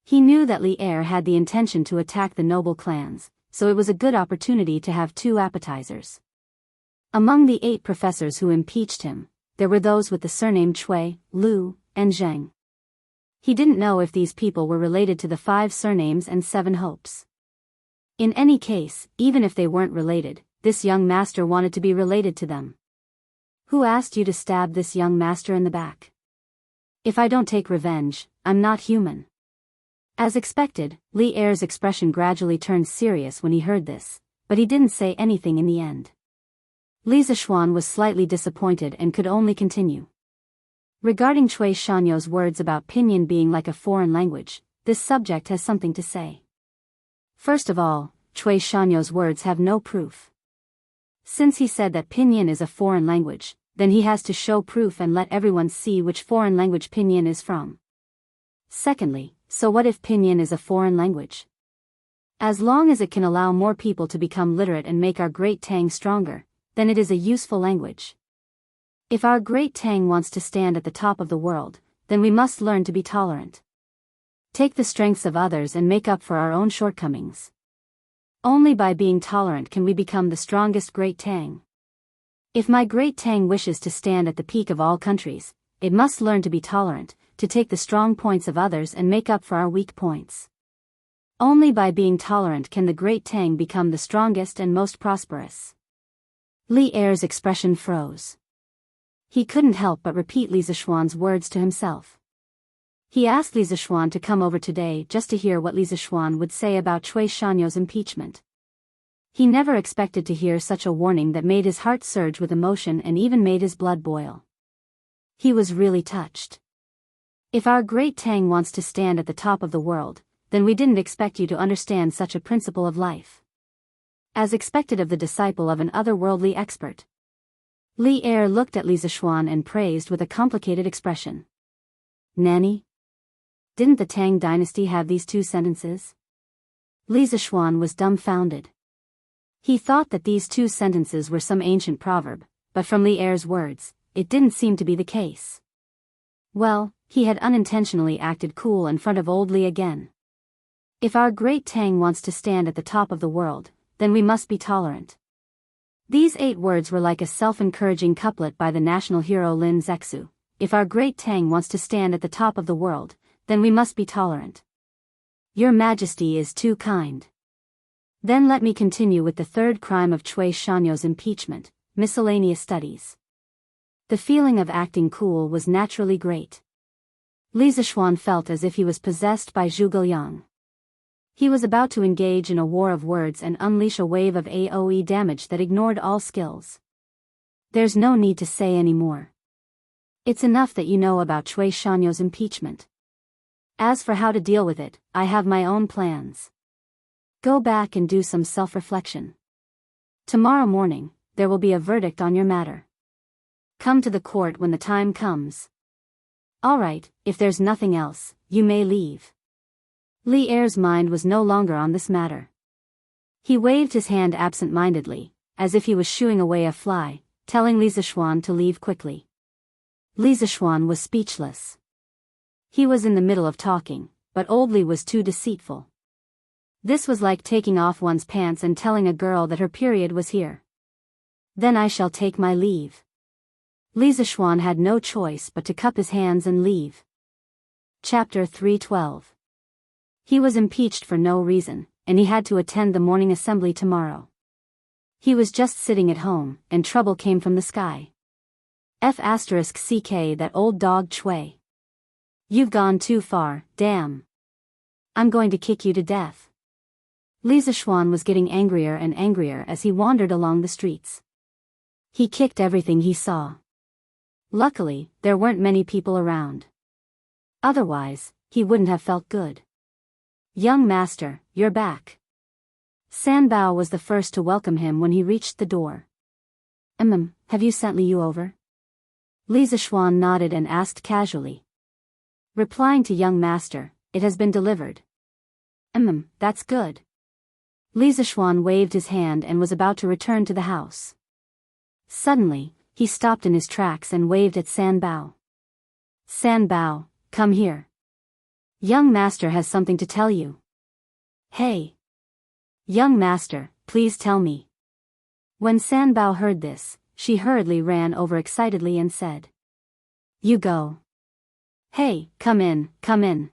[SPEAKER 1] He knew that Li Er had the intention to attack the noble clans, so it was a good opportunity to have 2 appetizers. Among the 8 professors who impeached him, there were those with the surname Cui, Lu, and Zheng. He didn't know if these people were related to the 5 surnames and 7 hopes. In any case, even if they weren't related, this young master wanted to be related to them. Who asked you to stab this young master in the back? If I don't take revenge, I'm not human. As expected, Li Er's expression gradually turned serious when he heard this, but he didn't say anything in the end. Li Zishuan was slightly disappointed and could only continue. Regarding Cui Shanyu's words about pinyin being like a foreign language, this subject has something to say. First of all, Cui Shanyu's words have no proof. Since he said that pinyin is a foreign language, then he has to show proof and let everyone see which foreign language pinyin is from. Secondly, so what if pinyin is a foreign language? As long as it can allow more people to become literate and make our Great Tang stronger, then it is a useful language. If our Great Tang wants to stand at the top of the world, then we must learn to be tolerant. Take the strengths of others and make up for our own shortcomings. Only by being tolerant can we become the strongest Great Tang. If my Great Tang wishes to stand at the peak of all countries, it must learn to be tolerant, to take the strong points of others and make up for our weak points. Only by being tolerant can the Great Tang become the strongest and most prosperous. Li Er's expression froze. He couldn't help but repeat Li Zishuan's words to himself. He asked Li Zishuan to come over today just to hear what Li Zishuan would say about Cui Shanyo's impeachment. He never expected to hear such a warning that made his heart surge with emotion and even made his blood boil. He was really touched. If our Great Tang wants to stand at the top of the world, then we didn't expect you to understand such a principle of life. As expected of the disciple of an otherworldly expert. Li Er looked at Li Zishuan and praised with a complicated expression. Nanny? Didn't the Tang dynasty have these two sentences? Li Zishuan was dumbfounded. He thought that these two sentences were some ancient proverb, but from Li Er's words, it didn't seem to be the case. Well, he had unintentionally acted cool in front of old Li again. If our Great Tang wants to stand at the top of the world, then we must be tolerant. These 8 words were like a self-encouraging couplet by the national hero Lin Zexu. If our Great Tang wants to stand at the top of the world, then we must be tolerant. Your Majesty is too kind. Then let me continue with the third crime of Cui Shanyo's impeachment, miscellaneous studies. The feeling of acting cool was naturally great. Li Zishuan felt as if he was possessed by Zhuge Liang. He was about to engage in a war of words and unleash a wave of AoE damage that ignored all skills. There's no need to say any more. It's enough that you know about Cui Shanyo's impeachment. As for how to deal with it, I have my own plans. Go back and do some self-reflection. Tomorrow morning, there will be a verdict on your matter. Come to the court when the time comes. All right, if there's nothing else, you may leave. Li Er's mind was no longer on this matter. He waved his hand absent-mindedly, as if he was shooing away a fly, telling Li Zishuan to leave quickly. Li Zishuan was speechless. He was in the middle of talking, but old Li was too deceitful. This was like taking off one's pants and telling a girl that her period was here. Then I shall take my leave. Li Zishuan had no choice but to cup his hands and leave. Chapter 312. He was impeached for no reason, and he had to attend the morning assembly tomorrow. He was just sitting at home, and trouble came from the sky. *CK that old dog Cui. You've gone too far, damn. I'm going to kick you to death. Li Zishuan was getting angrier and angrier as he wandered along the streets. He kicked everything he saw. Luckily, there weren't many people around. Otherwise, he wouldn't have felt good. Young master, you're back. San Bao was the first to welcome him when he reached the door. Have you sent Liu over? Li Zishuan nodded and asked casually. Replying to young master, it has been delivered. That's good. Li Zishuan waved his hand and was about to return to the house. Suddenly, he stopped in his tracks and waved at San Bao. San Bao, come here. Young master has something to tell you. Hey. Young master, please tell me. When San Bao heard this, she hurriedly ran over excitedly and said. You go. Hey, come in, come in.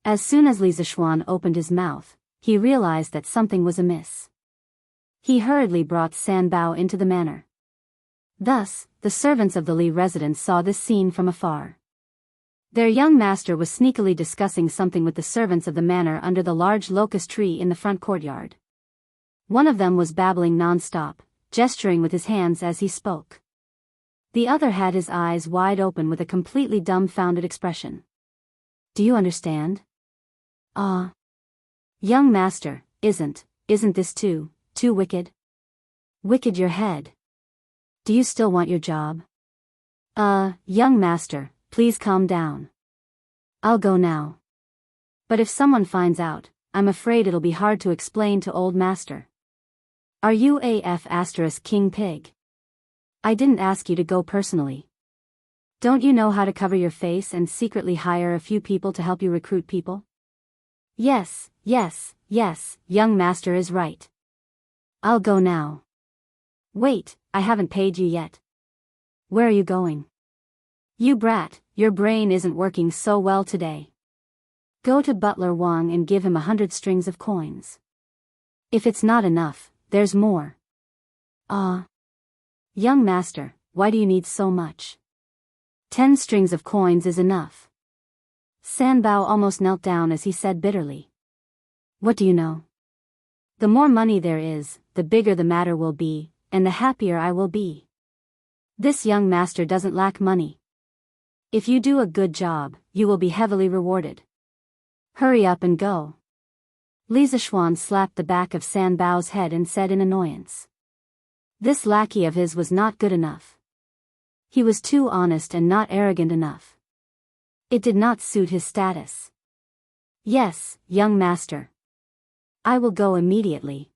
[SPEAKER 1] As soon as Li Zishuan opened his mouth, he realized that something was amiss. He hurriedly brought San Bao into the manor. Thus, the servants of the Li residence saw this scene from afar. Their young master was sneakily discussing something with the servants of the manor under the large locust tree in the front courtyard. One of them was babbling non-stop, gesturing with his hands as he spoke. The other had his eyes wide open with a completely dumbfounded expression. Do you understand? Young master, isn't this too wicked? Wicked your head. Do you still want your job? Young master, please calm down. I'll go now. But if someone finds out, I'm afraid it'll be hard to explain to old master. Are you AF** King Pig? I didn't ask you to go personally. Don't you know how to cover your face and secretly hire a few people to help you recruit people? Yes, young master is right. I'll go now. Wait, I haven't paid you yet. Where are you going? You brat, your brain isn't working so well today. Go to Butler Wang and give him 100 strings of coins. If it's not enough, there's more. Young master, why do you need so much? 10 strings of coins is enough. Sanbao almost knelt down as he said bitterly. What do you know? The more money there is, the bigger the matter will be, and the happier I will be. This young master doesn't lack money. If you do a good job, you will be heavily rewarded. Hurry up and go. Li Zishuan slapped the back of Sanbao's head and said in annoyance. This lackey of his was not good enough. He was too honest and not arrogant enough. It did not suit his status. Yes, young master. I will go immediately.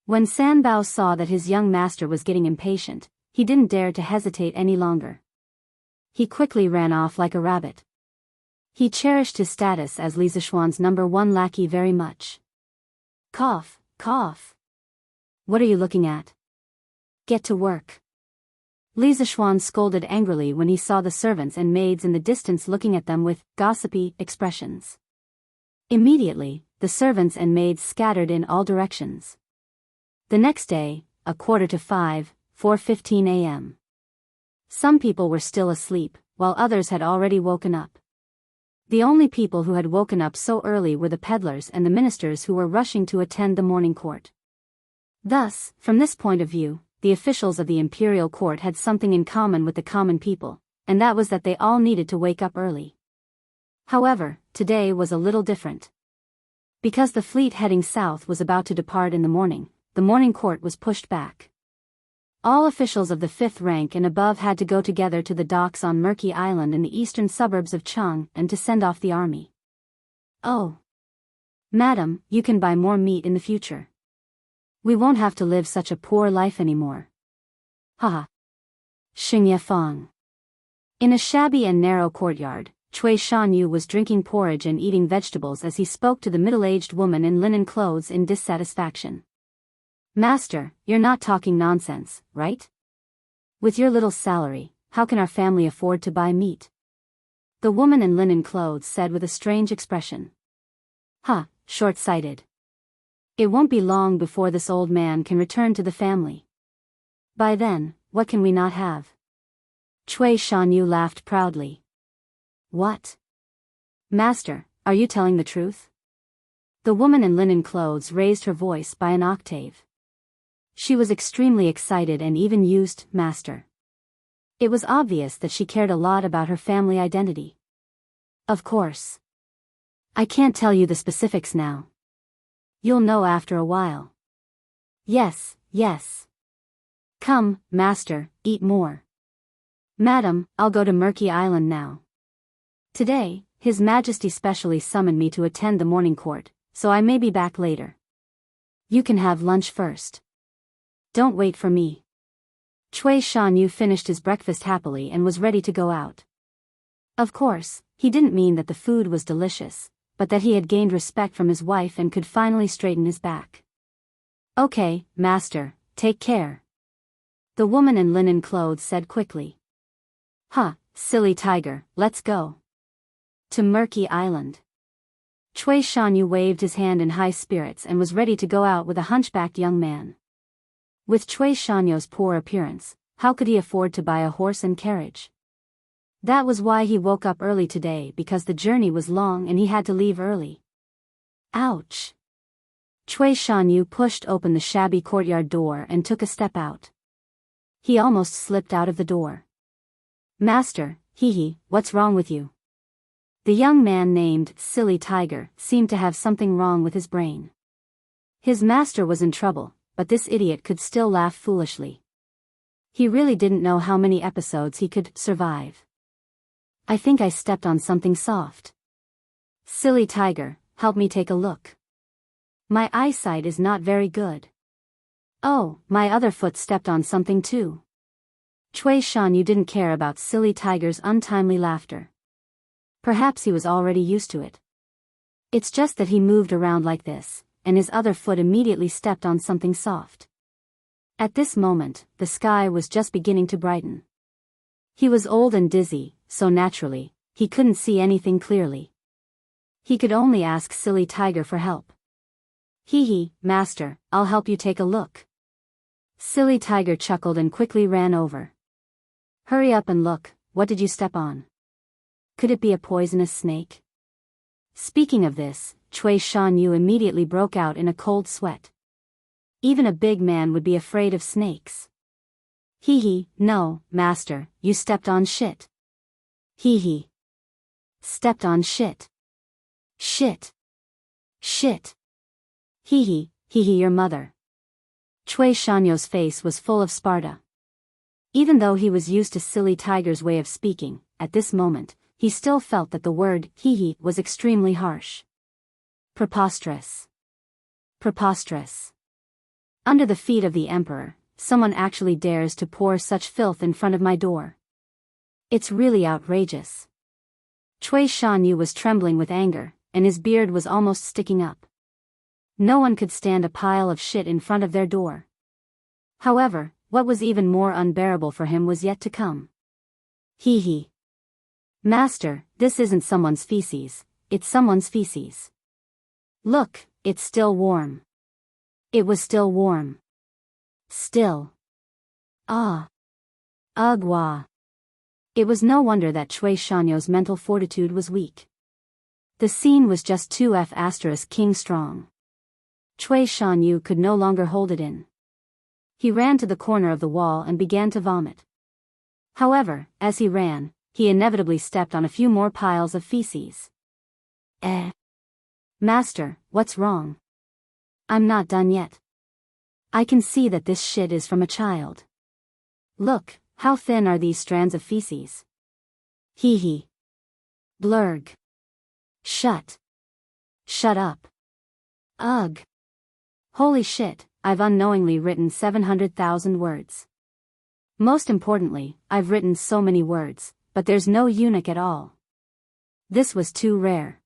[SPEAKER 1] When Sanbao saw that his young master was getting impatient, he didn't dare to hesitate any longer. He quickly ran off like a rabbit. He cherished his status as Li Zishuan's #1 lackey very much. Cough, cough. What are you looking at? Get to work. Li Zishuan scolded angrily when he saw the servants and maids in the distance looking at them with gossipy expressions. Immediately, the servants and maids scattered in all directions. The next day, 4:45, 4:15 a.m. Some people were still asleep, while others had already woken up. The only people who had woken up so early were the peddlers and the ministers who were rushing to attend the morning court. Thus, from this point of view, the officials of the imperial court had something in common with the common people, and that was that they all needed to wake up early. However, today was a little different. Because the fleet heading south was about to depart in the morning court was pushed back. All officials of the 5th rank and above had to go together to the docks on Murky Island in the eastern suburbs of Chang and to send off the army. Oh. Madam, you can buy more meat in the future. We won't have to live such a poor life anymore. Haha. Xingye Fang. In a shabby and narrow courtyard, Cui Shanyu was drinking porridge and eating vegetables as he spoke to the middle-aged woman in linen clothes in dissatisfaction. Master, you're not talking nonsense, right? With your little salary, how can our family afford to buy meat? The woman in linen clothes said with a strange expression. Short-sighted. It won't be long before this old man can return to the family. By then, what can we not have? Cui Shanyu laughed proudly. What? Master, are you telling the truth? The woman in linen clothes raised her voice by an octave. She was extremely excited and even used master. It was obvious that she cared a lot about her family identity. Of course. I can't tell you the specifics now. You'll know after a while. Yes. Come, master, eat more. Madam, I'll go to Murky Island now. Today, His Majesty specially summoned me to attend the morning court, so I may be back later. You can have lunch first. Don't wait for me. Cui Shanyu finished his breakfast happily and was ready to go out. Of course, he didn't mean that the food was delicious, but that he had gained respect from his wife and could finally straighten his back. Okay, master, take care. The woman in linen clothes said quickly. Silly tiger, let's go. To Murky Island. Cui Shanyu waved his hand in high spirits and was ready to go out with a hunchbacked young man. With Cui Shanyu's poor appearance, how could he afford to buy a horse and carriage? That was why he woke up early today, because the journey was long and he had to leave early. Ouch! Cui Shanyu pushed open the shabby courtyard door and took a step out. He almost slipped out of the door. Master, what's wrong with you? The young man named Silly Tiger seemed to have something wrong with his brain. His master was in trouble, but this idiot could still laugh foolishly. He really didn't know how many episodes he could survive. I think I stepped on something soft. Silly tiger, help me take a look. My eyesight is not very good. Oh, my other foot stepped on something too. Cui Shanyu didn't care about silly tiger's untimely laughter. Perhaps he was already used to it. It's just that he moved around like this, and his other foot immediately stepped on something soft. At this moment, the sky was just beginning to brighten. He was old and dizzy, so naturally, he couldn't see anything clearly. He could only ask silly tiger for help. Hee hee, master, I'll help you take a look. Silly tiger chuckled and quickly ran over. Hurry up and look, what did you step on? Could it be a poisonous snake? Speaking of this, Cui Shanyu immediately broke out in a cold sweat. Even a big man would be afraid of snakes. Hee hee, no, master, you stepped on shit. Hee hee. Stepped on shit. Shit. Shit. Hee hee, your mother. Cui Shanyu's face was full of Sparta. Even though he was used to silly tiger's way of speaking, at this moment, he still felt that the word hee hee was extremely harsh. Preposterous. Preposterous. Under the feet of the emperor, someone actually dares to pour such filth in front of my door. It's really outrageous. Cui Shanyu was trembling with anger, and his beard was almost sticking up. No one could stand a pile of shit in front of their door. However, what was even more unbearable for him was yet to come. Hee hee. Master, this isn't someone's feces, it's someone's feces. Look, it's still warm. It was still warm. Still. Ah. Ugh wah. It was no wonder that Cui Shanyu's mental fortitude was weak. The scene was just 2F** king strong. Cui Shanyu could no longer hold it in. He ran to the corner of the wall and began to vomit. However, as he ran, he inevitably stepped on a few more piles of feces. Master, what's wrong? I'm not done yet. I can see that this shit is from a child. Look, how thin are these strands of feces? Hee hee. Blurg. Shut. Shut up. Ugh. Holy shit, I've unknowingly written 700,000 words. Most importantly, I've written so many words, but there's no eunuch at all. This was too rare.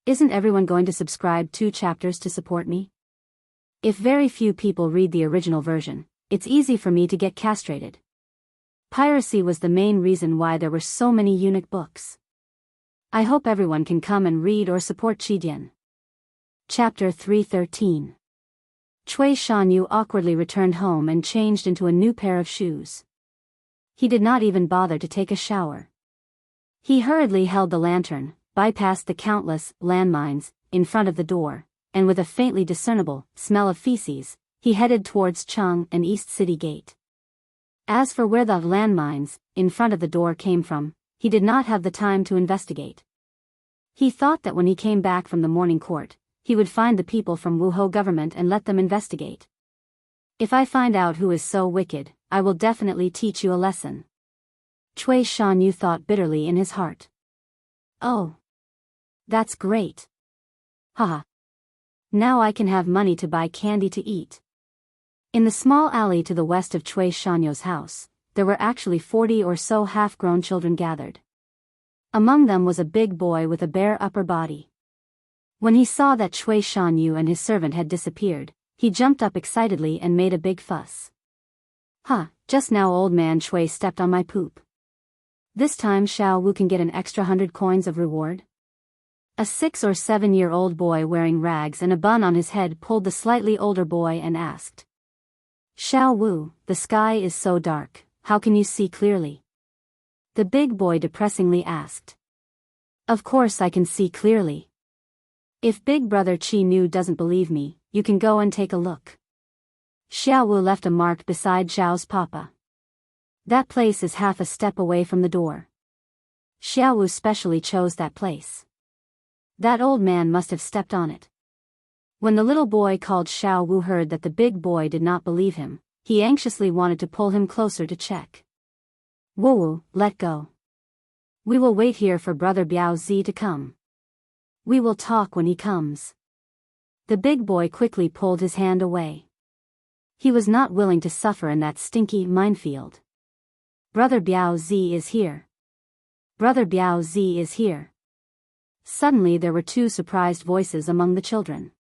[SPEAKER 1] Isn't everyone going to subscribe 2 chapters to support me? If very few people read the original version, it's easy for me to get castrated. Piracy was the main reason why there were so many eunuch books. I hope everyone can come and read or support Chidian. Chapter 313. Cui Shanyu awkwardly returned home and changed into a new pair of shoes. He did not even bother to take a shower. He hurriedly held the lantern, bypassed the countless landmines in front of the door, and with a faintly discernible smell of feces, he headed towards Cheng and East City Gate. As for where the landmines in front of the door came from, he did not have the time to investigate. He thought that when he came back from the morning court, he would find the people from Wuhou government and let them investigate. If I find out who is so wicked, I will definitely teach you a lesson. Cui Shanyu thought bitterly in his heart. Oh. That's great. Haha. Now I can have money to buy candy to eat. In the small alley to the west of Cui Shanyu's house, there were actually 40 or so half-grown children gathered. Among them was a big boy with a bare upper body. When he saw that Cui Shanyu and his servant had disappeared, he jumped up excitedly and made a big fuss. Just now old man Cui stepped on my poop. This time Xiao Wu can get an extra 100 coins of reward. A 6 or 7-year-old boy wearing rags and a bun on his head pulled the slightly older boy and asked. Xiao Wu, the sky is so dark, how can you see clearly? The big boy depressingly asked. Of course I can see clearly. If Big Brother Chi Nu doesn't believe me, you can go and take a look. Xiao Wu left a mark beside Xiao's papa. That place is half a step away from the door. Xiao Wu specially chose that place. That old man must have stepped on it. When the little boy called Xiao Wu heard that the big boy did not believe him, He anxiously wanted to pull him closer to check. Woo, let go. We will wait here for Brother Biao Zi to come. We will talk when he comes. The big boy quickly pulled his hand away. He was not willing to suffer in that stinky minefield. Brother Biao Zi is here. Brother Biao Zi is here. Suddenly there were two surprised voices among the children.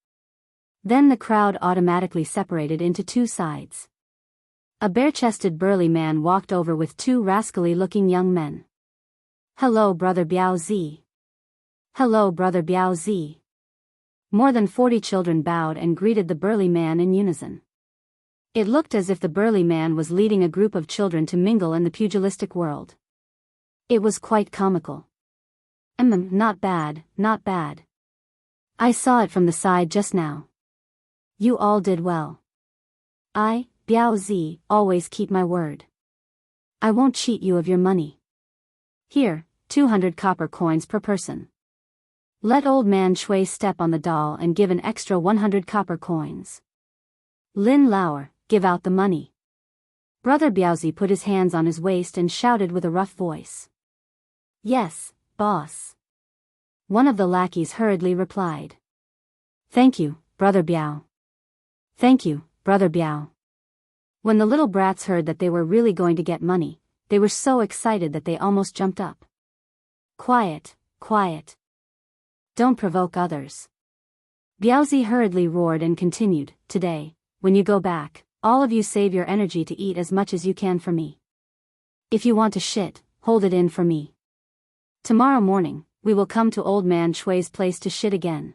[SPEAKER 1] Then the crowd automatically separated into two sides. A bare-chested burly man walked over with two rascally-looking young men. Hello, Brother Biao Zi. Hello, Brother Biao Zi. More than 40 children bowed and greeted the burly man in unison. It looked as if the burly man was leading a group of children to mingle in the pugilistic world. It was quite comical. Not bad, not bad. I saw it from the side just now. You all did well. I, Biao Zi, always keep my word. I won't cheat you of your money. Here, 200 copper coins per person. Let old man Shui step on the doll and give an extra 100 copper coins. Lin Lauer, give out the money. Brother Biaozi put his hands on his waist and shouted with a rough voice. Yes, boss. One of the lackeys hurriedly replied. Thank you, Brother Biao. Thank you, Brother Biao. When the little brats heard that they were really going to get money, they were so excited that they almost jumped up. Quiet, quiet. Don't provoke others. Biaozi hurriedly roared and continued, today, when you go back, all of you save your energy to eat as much as you can for me. If you want to shit, hold it in for me. Tomorrow morning, we will come to old man Shui's place to shit again.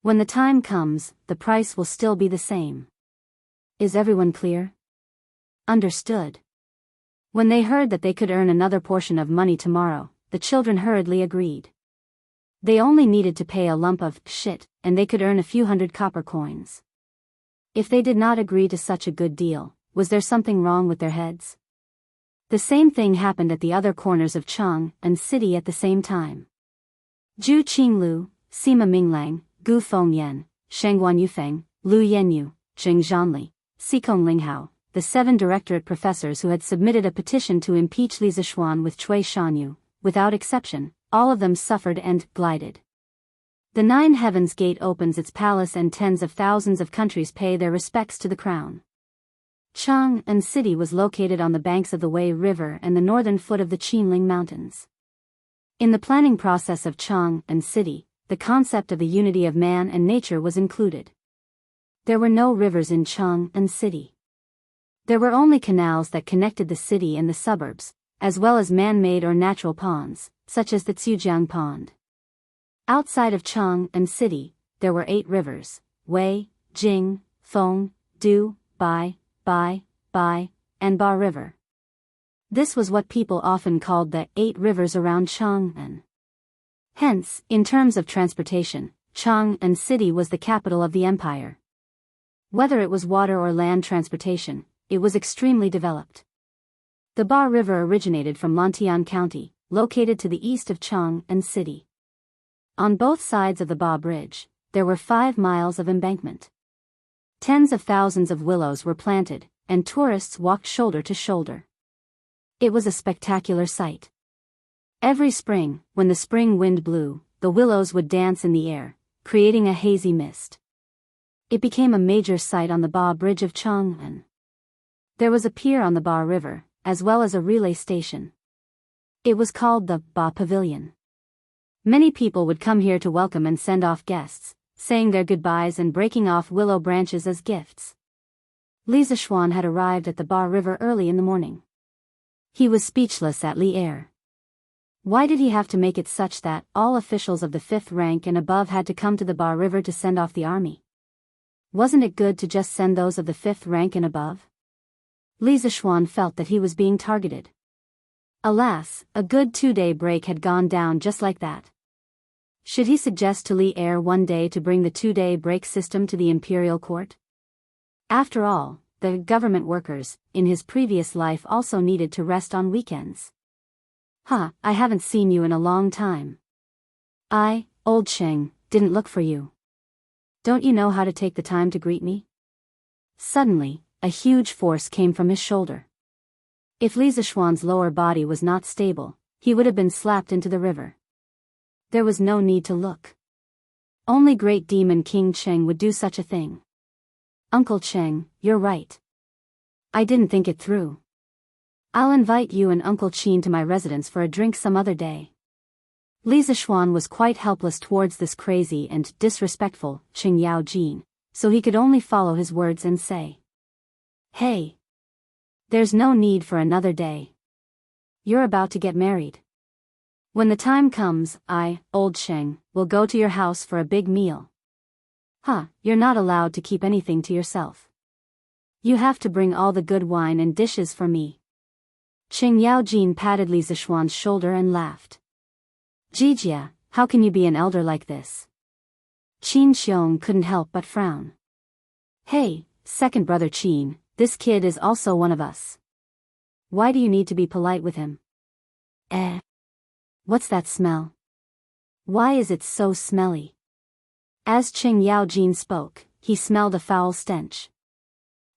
[SPEAKER 1] When the time comes, the price will still be the same. Is everyone clear? Understood. When they heard that they could earn another portion of money tomorrow, the children hurriedly agreed. They only needed to pay a lump of shit, and they could earn a few hundred copper coins. If they did not agree to such a good deal, was there something wrong with their heads? The same thing happened at the other corners of Chang and city at the same time. Zhu Qinglu, Sima Minglang, Gu Fengyan, Shengguan Yufeng, Lu Yanyu, Zheng Zhanli, Xikong Linghao, the 7 directorate professors who had submitted a petition to impeach Li Zishuan with Cui Shanyu, without exception, all of them suffered and glided. The 9 heavens gate opens its palace and tens of thousands of countries pay their respects to the crown. Chang'an city was located on the banks of the Wei River and the northern foot of the Qinling Mountains. In the planning process of Chang'an city, the concept of the unity of man and nature was included. There were no rivers in Chang'an city. There were only canals that connected the city and the suburbs, as well as man-made or natural ponds, such as the Zhujiang Pond. Outside of Chang'an city, there were 8 rivers, Wei, Jing, Feng, Du, Bai, and Ba River. This was what people often called the 8 rivers around Chang'an. Hence, in terms of transportation, Chang'an city was the capital of the empire. Whether it was water or land transportation, it was extremely developed. The Ba River originated from Lantian County, located to the east of Chang'an city. On both sides of the Ba Bridge, there were 5 miles of embankment. Tens of thousands of willows were planted, and tourists walked shoulder to shoulder. It was a spectacular sight. Every spring, when the spring wind blew, the willows would dance in the air, creating a hazy mist. It became a major sight on the Ba Bridge of Chang'an. There was a pier on the Ba River, as well as a relay station. It was called the Ba Pavilion. Many people would come here to welcome and send off guests, saying their goodbyes and breaking off willow branches as gifts. Li Zishuan had arrived at the Ba River early in the morning. He was speechless at Li Er. Why did he have to make it such that all officials of the 5th rank and above had to come to the Ba River to send off the army? Wasn't it good to just send those of the 5th rank and above? Li Zishuan felt that he was being targeted. Alas, a good 2-day break had gone down just like that. Should he suggest to Li Er one day to bring the 2-day break system to the imperial court? After all, the government workers, in his previous life also needed to rest on weekends. I haven't seen you in a long time. I, old Cheng, didn't look for you. Don't you know how to take the time to greet me? Suddenly, a huge force came from his shoulder. If Li Zishuan's lower body was not stable, he would have been slapped into the river. There was no need to look. Only Great Demon King Cheng would do such a thing. Uncle Cheng, you're right. I didn't think it through. I'll invite you and Uncle Qin to my residence for a drink some other day. Li Zishuan was quite helpless towards this crazy and disrespectful Qing Yao Jin, so he could only follow his words and say, "Hey. There's no need for another day. You're about to get married. When the time comes, I, old Cheng, will go to your house for a big meal." You're not allowed to keep anything to yourself. You have to bring all the good wine and dishes for me. Qing Yao Jin patted Li Zishuan's shoulder and laughed. "Jijia, how can you be an elder like this?" Qin Xiong couldn't help but frown. "Hey, second brother Qin, this kid is also one of us. Why do you need to be polite with him?" What's that smell? Why is it so smelly?" As Qing Yao Jin spoke, he smelled a foul stench.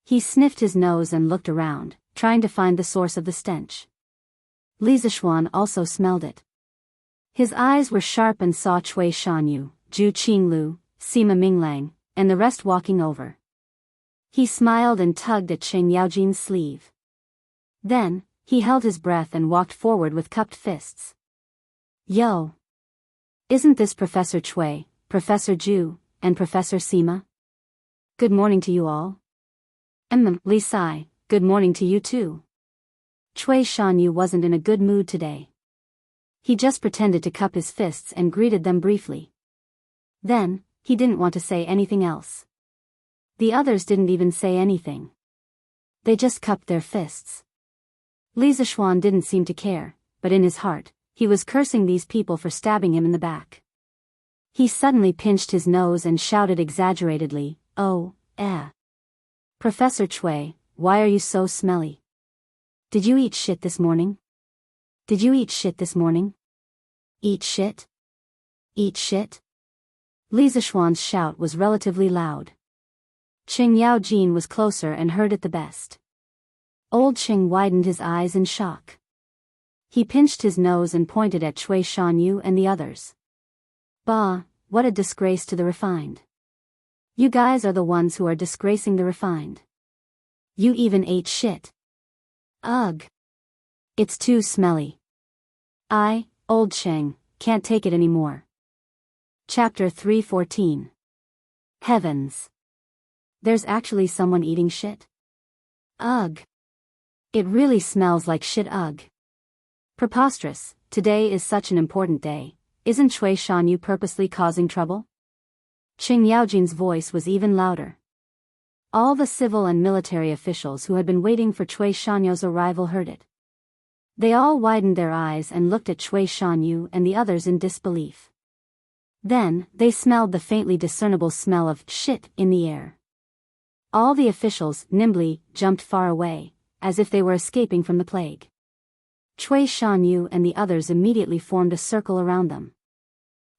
[SPEAKER 1] He sniffed his nose and looked around, trying to find the source of the stench. Li Zishuan also smelled it. His eyes were sharp and saw Cui Shanyu, Zhu Qinglu, Sima Minglang, and the rest walking over. He smiled and tugged at Qing Yao Jin's sleeve. Then, he held his breath and walked forward with cupped fists. "Yo! Isn't this Professor Cui, Professor Zhu, and Professor Sima? Good morning to you all." Li Sai, good morning to you too." Cui Shanyu wasn't in a good mood today. He just pretended to cup his fists and greeted them briefly. Then, he didn't want to say anything else. The others didn't even say anything. They just cupped their fists. Li Zishuan didn't seem to care, but in his heart, he was cursing these people for stabbing him in the back. He suddenly pinched his nose and shouted exaggeratedly, "Oh, Professor Cui, why are you so smelly? Did you eat shit this morning? Did you eat shit this morning? Eat shit? Eat shit?" Li Zishuan's shout was relatively loud. Qing Yao Jin was closer and heard it the best. Old Qing widened his eyes in shock. He pinched his nose and pointed at Cui Shanyu and the others. "Bah, what a disgrace to the refined. You guys are the ones who are disgracing the refined. You even ate shit. Ugh. It's too smelly. I, old Cheng, can't take it anymore." Chapter 314. Heavens. There's actually someone eating shit? Ugh. It really smells like shit. Ugh. Preposterous, today is such an important day. Isn't Cui Shanyu purposely causing trouble? Qing Yaojin's voice was even louder. All the civil and military officials who had been waiting for Cui Shanyu's arrival heard it. They all widened their eyes and looked at Cui Shanyu and the others in disbelief. Then, they smelled the faintly discernible smell of shit in the air. All the officials nimbly jumped far away, as if they were escaping from the plague. Cui Shanyu and the others immediately formed a circle around them.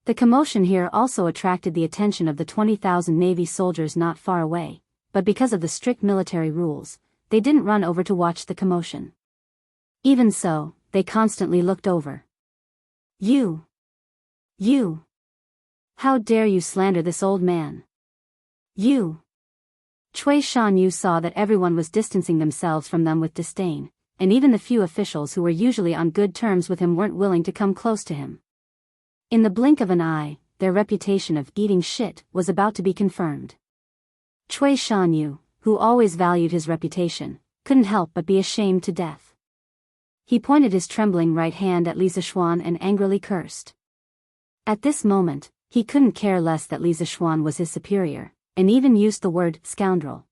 [SPEAKER 1] The commotion here also attracted the attention of the 20,000 Navy soldiers not far away, but because of the strict military rules, they didn't run over to watch the commotion. Even so, they constantly looked over. You! How dare you slander this old man? You! Cui Shanyu saw that everyone was distancing themselves from them with disdain, and even the few officials who were usually on good terms with him weren't willing to come close to him. In the blink of an eye, their reputation of eating shit was about to be confirmed. Cui Shanyu, who always valued his reputation, couldn't help but be ashamed to death. He pointed his trembling right hand at Li Zishuan and angrily cursed. At this moment, he couldn't care less that Li Zishuan was his superior, and even used the word scoundrel.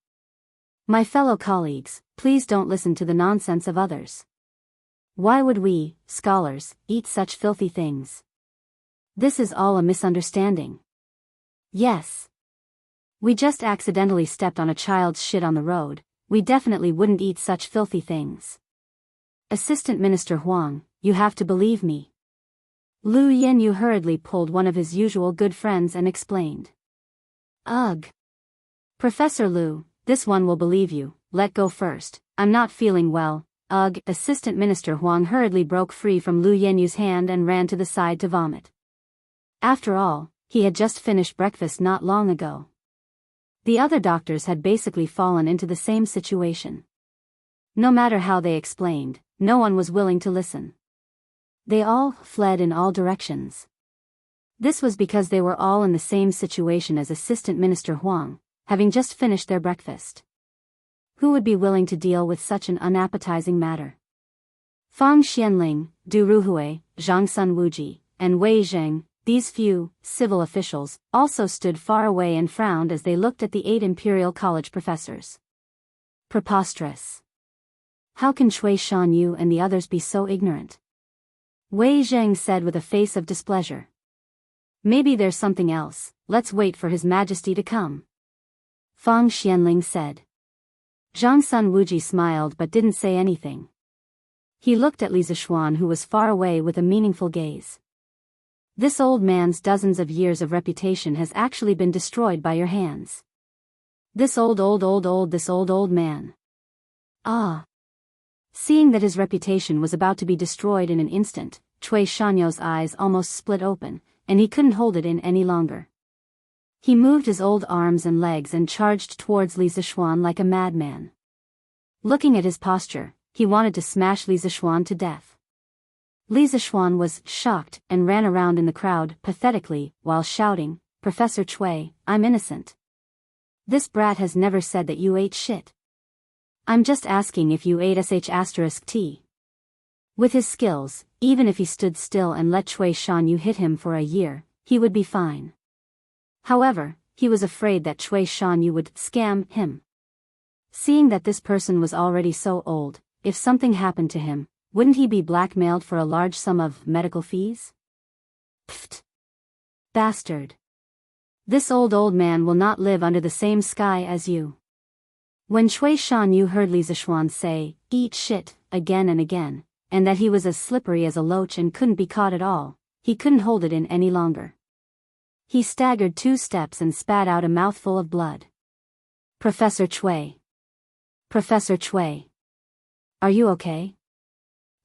[SPEAKER 1] My fellow colleagues, please don't listen to the nonsense of others. Why would we, scholars, eat such filthy things? This is all a misunderstanding. Yes. We just accidentally stepped on a child's shit on the road. We definitely wouldn't eat such filthy things. Assistant Minister Huang, you have to believe me. Lu Yenyu hurriedly pulled one of his usual good friends and explained. Ugh. Professor Lu, this one will believe you, let go first, I'm not feeling well. Ugh. Assistant Minister Huang hurriedly broke free from Lu Yenyu's hand and ran to the side to vomit. After all, he had just finished breakfast not long ago. The other doctors had basically fallen into the same situation. No matter how they explained, no one was willing to listen. They all fled in all directions. This was because they were all in the same situation as Assistant Minister Huang, having just finished their breakfast. Who would be willing to deal with such an unappetizing matter? Fang Xianling, Du Ruhui, Zhang Sun Wuji, and Wei Zheng, these few civil officials, also stood far away and frowned as they looked at the 8 Imperial College professors. Preposterous. How can Cui Shanyu and the others be so ignorant? Wei Zheng said with a face of displeasure. Maybe there's something else, let's wait for His Majesty to come. Fang Xianling said. Zhang Sun Wuji smiled but didn't say anything. He looked at Li Zishuan, who was far away, with a meaningful gaze. This old man's dozens of years of reputation has actually been destroyed by your hands. This old man. Ah. Seeing that his reputation was about to be destroyed in an instant, Cui Shanyo's eyes almost split open, and he couldn't hold it in any longer. He moved his old arms and legs and charged towards Li Zishuan like a madman. Looking at his posture, he wanted to smash Li Zishuan to death. Li Zishuan was shocked and ran around in the crowd pathetically while shouting, "Professor Cui, I'm innocent. This brat has never said that you ate shit. I'm just asking if you ate sh*t. With his skills, even if he stood still and let Cui Shanyu hit him for a year, he would be fine. However, he was afraid that Cui Shanyu would scam him. Seeing that this person was already so old, if something happened to him, wouldn't he be blackmailed for a large sum of medical fees? Pfft. Bastard. This old man will not live under the same sky as you. When Cui Shanyu heard Li Zishuan say, "Eat shit," again and again, and that he was as slippery as a loach and couldn't be caught at all, he couldn't hold it in any longer. He staggered 2 steps and spat out a mouthful of blood. Professor Cui. Professor Cui. Are you okay?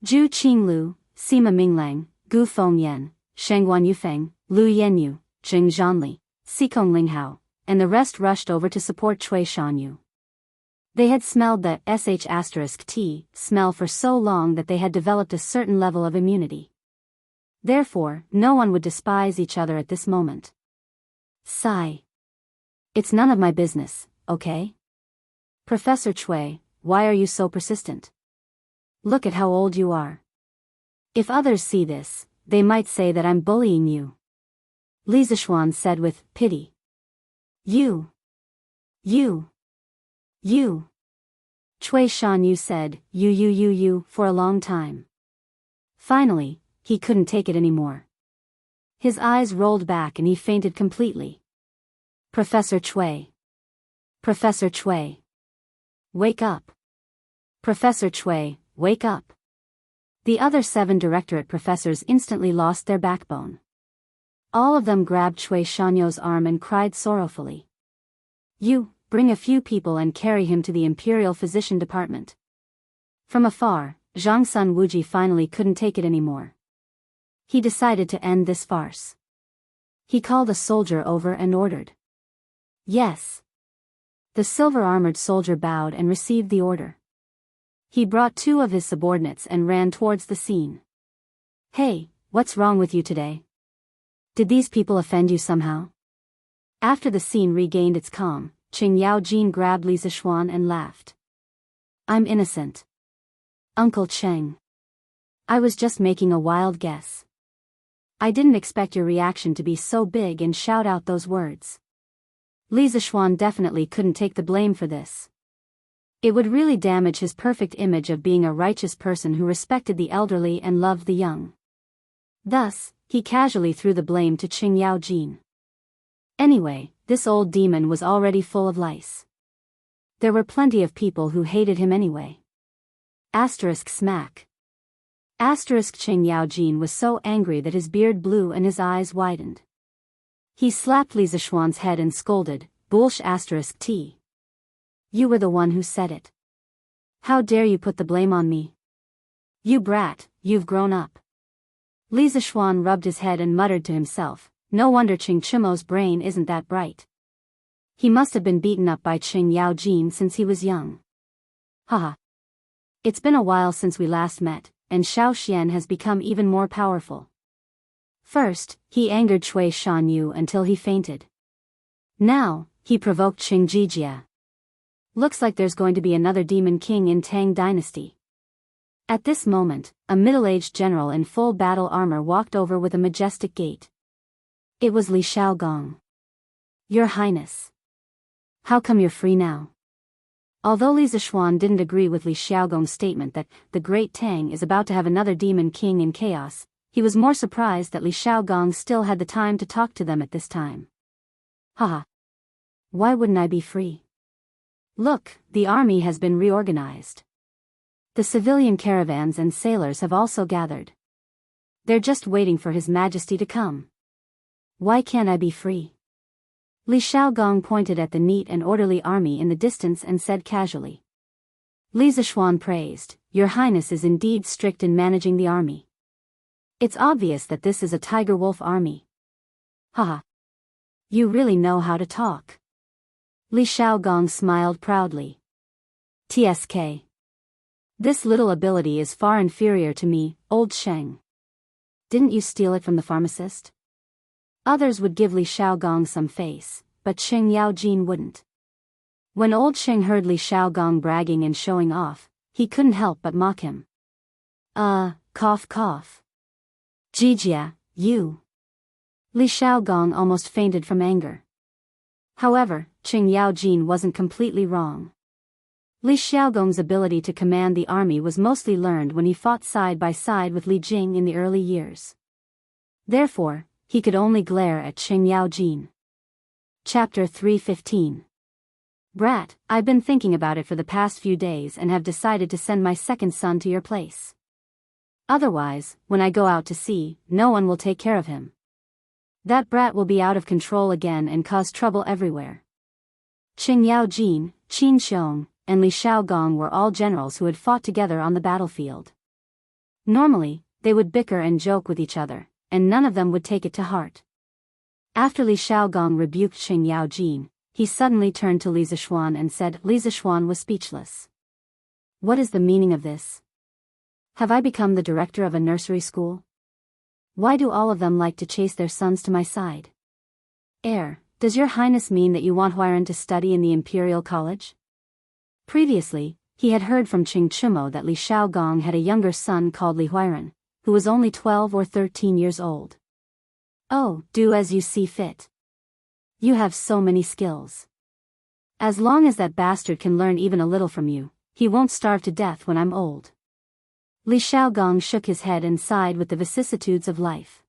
[SPEAKER 1] Zhu Qinglu, Sima Minglang, Gu Fengyan, Shengguan Yufeng, Lu Yenyu, Jing Zhanli, Xikong Linghao, and the rest rushed over to support Cui Shanyu. They had smelled the sh*t smell for so long that they had developed a certain level of immunity. Therefore, no one would despise each other at this moment. Sigh. It's none of my business, okay? Professor Cui, why are you so persistent? Look at how old you are. If others see this, they might say that I'm bullying you. Li Zishuan said with pity. You. Cui Shanyu said, you, for a long time. Finally, he couldn't take it anymore. His eyes rolled back and he fainted completely. Professor Cui. Professor Cui. Wake up. Professor Cui, wake up. The other 7 directorate professors instantly lost their backbone. All of them grabbed Cui Shanyu's arm and cried sorrowfully. You, bring a few people and carry him to the Imperial Physician Department. From afar, Zhang Sun Wuji finally couldn't take it anymore. He decided to end this farce. He called a soldier over and ordered. Yes. The silver-armored soldier bowed and received the order. He brought 2 of his subordinates and ran towards the scene. Hey, what's wrong with you today? Did these people offend you somehow? After the scene regained its calm, Qing Yaojin grabbed Li Zishuan and laughed. I'm innocent. Uncle Cheng. I was just making a wild guess. I didn't expect your reaction to be so big and shout out those words. Li Zishuan definitely couldn't take the blame for this. It would really damage his perfect image of being a righteous person who respected the elderly and loved the young. Thus, he casually threw the blame to Qing Yaojin. Anyway, this old demon was already full of lice. There were plenty of people who hated him anyway. Smack. Qing Yaojin was so angry that his beard blew and his eyes widened. He slapped Li Zishuan's head and scolded, Bullsh*t. You were the one who said it. How dare you put the blame on me? You brat, you've grown up. Li Zishuan rubbed his head and muttered to himself, no wonder Qing Chimo's brain isn't that bright. He must have been beaten up by Qing Yaojin since he was young. Haha. It's been a while since we last met, and Xiao Xian has become even more powerful. First, he angered Cui Shanyu until he fainted. Now, he provoked Qing Jijia. Looks like there's going to be another demon king in Tang Dynasty. At this moment, a middle-aged general in full battle armor walked over with a majestic gait. It was Li Xiaogong. Your Highness. How come you're free now? Although Li Zishuan didn't agree with Li Xiaogong's statement that the Great Tang is about to have another demon king in chaos, he was more surprised that Li Xiaogong still had the time to talk to them at this time. Haha. Why wouldn't I be free? Look, the army has been reorganized. The civilian caravans and sailors have also gathered. They're just waiting for His Majesty to come. Why can't I be free? Li Xiaogong pointed at the neat and orderly army in the distance and said casually. Li Zishuan praised, Your Highness is indeed strict in managing the army. It's obvious that this is a tiger-wolf army. Haha. You really know how to talk. Li Xiaogong smiled proudly. TSK. This little ability is far inferior to me, old Sheng. Didn't you steal it from the pharmacist? Others would give Li Xiaogong some face, but Qing Yaojin wouldn't. When old Sheng heard Li Xiaogong bragging and showing off, he couldn't help but mock him. Cough cough. Jijia, you. Li Xiaogong almost fainted from anger. However, Qing Yaojin wasn't completely wrong. Li Xiaogong's ability to command the army was mostly learned when he fought side by side with Li Jing in the early years. Therefore, he could only glare at Qing Yaojin. Chapter 315. Brat, I've been thinking about it for the past few days and have decided to send my second son to your place. Otherwise, when I go out to sea, no one will take care of him. That brat will be out of control again and cause trouble everywhere. Qing Yaojin, Qin Xiong, and Li Xiaogong were all generals who had fought together on the battlefield. Normally, they would bicker and joke with each other, and none of them would take it to heart. After Li Xiaogong rebuked Qing Yaojin, he suddenly turned to Li Zishuan and said. Li Zishuan was speechless. What is the meaning of this? Have I become the director of a nursery school? Why do all of them like to chase their sons to my side? Does your highness mean that you want Huairan to study in the Imperial College? Previously, he had heard from Qing Chimo that Li Xiaogong had a younger son called Li Huairan, who was only 12 or 13 years old. Oh, do as you see fit. You have so many skills. As long as that bastard can learn even a little from you, he won't starve to death when I'm old. Li Xiaogong shook his head and sighed with the vicissitudes of life.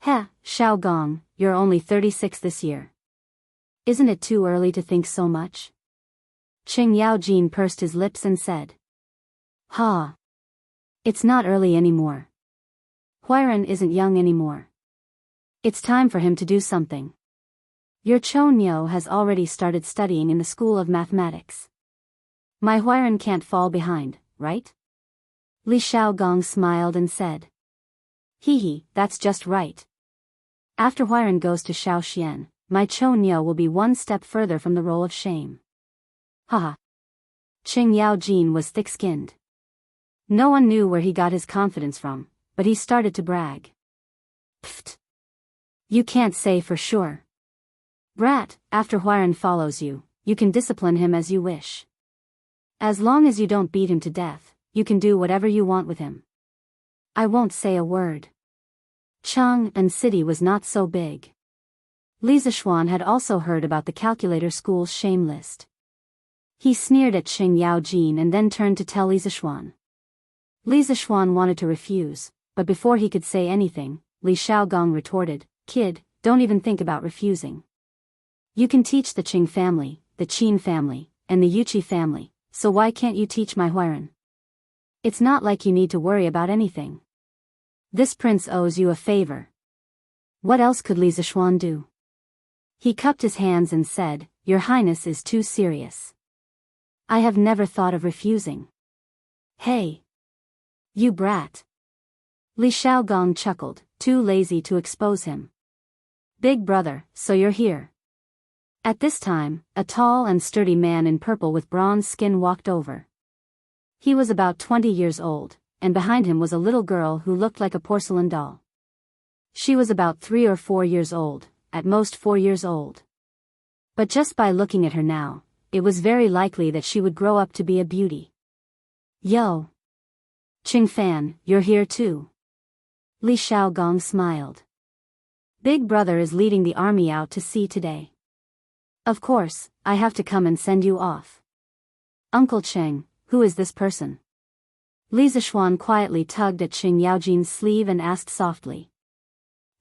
[SPEAKER 1] Xiaogong, you're only 36 this year. Isn't it too early to think so much? Qing Yaojin pursed his lips and said. It's not early anymore. Huairan isn't young anymore. It's time for him to do something. Your Chonyo has already started studying in the School of Mathematics. My Huairan can't fall behind, right? Li Xiaogong smiled and said. That's just right. After Huairan goes to Shaoxian, my Chonyo will be one step further from the roll of shame. Qing Yaojin was thick-skinned. No one knew where he got his confidence from, but he started to brag. Pfft. You can't say for sure. Brat, after Huairan follows you, you can discipline him as you wish. As long as you don't beat him to death, you can do whatever you want with him. I won't say a word. Chang'an City was not so big. Li Zishuan had also heard about the calculator school's shame list. He sneered at Qing Yaojin and then turned to tell Li Zishuan. Li Zishuan wanted to refuse, but before he could say anything, Li Xiaogong retorted, Kid, don't even think about refusing. You can teach the Qing family, the Qin family, and the Yuqi family, so why can't you teach my Huairan? It's not like you need to worry about anything. This prince owes you a favor. What else could Li Zishuan do? He cupped his hands and said, Your Highness is too serious. I have never thought of refusing. Hey! You brat! Li Xiaogong chuckled, too lazy to expose him. Big brother, so you're here. At this time, a tall and sturdy man in purple with bronze skin walked over. He was about 20 years old, and behind him was a little girl who looked like a porcelain doll. She was about 3 or 4 years old, at most 4 years old. But just by looking at her now, it was very likely that she would grow up to be a beauty. Yo! Qingfan, you're here too. Li Xiaogong smiled. Big brother is leading the army out to sea today. Of course, I have to come and send you off. Uncle Cheng, who is this person? Li Zishuan quietly tugged at Qing Yaojin's sleeve and asked softly.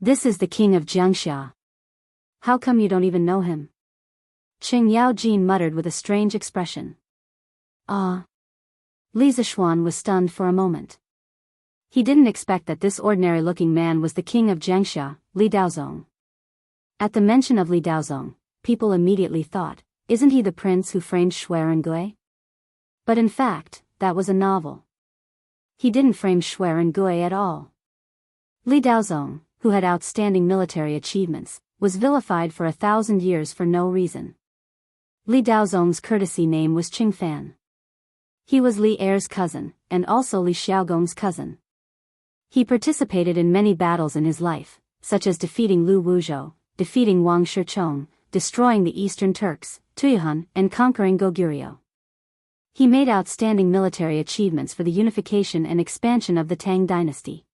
[SPEAKER 1] This is the king of Xianxia. How come you don't even know him? Qing Yaojin muttered with a strange expression. Ah. Li Zishuan was stunned for a moment. He didn't expect that this ordinary-looking man was the king of Jiangxia, Li Daozong. At the mention of Li Daozong, people immediately thought, isn't he the prince who framed Xuerengui? But in fact, that was a novel. He didn't frame Xuerengui at all. Li Daozong, who had outstanding military achievements, was vilified for 1,000 years for no reason. Li Daozong's courtesy name was Qingfan. He was Li Er's cousin, and also Li Xiaogong's cousin. He participated in many battles in his life, such as defeating Lu Wuzhou, defeating Wang Shichong, destroying the Eastern Turks, Tuyuhun, and conquering Goguryeo. He made outstanding military achievements for the unification and expansion of the Tang dynasty.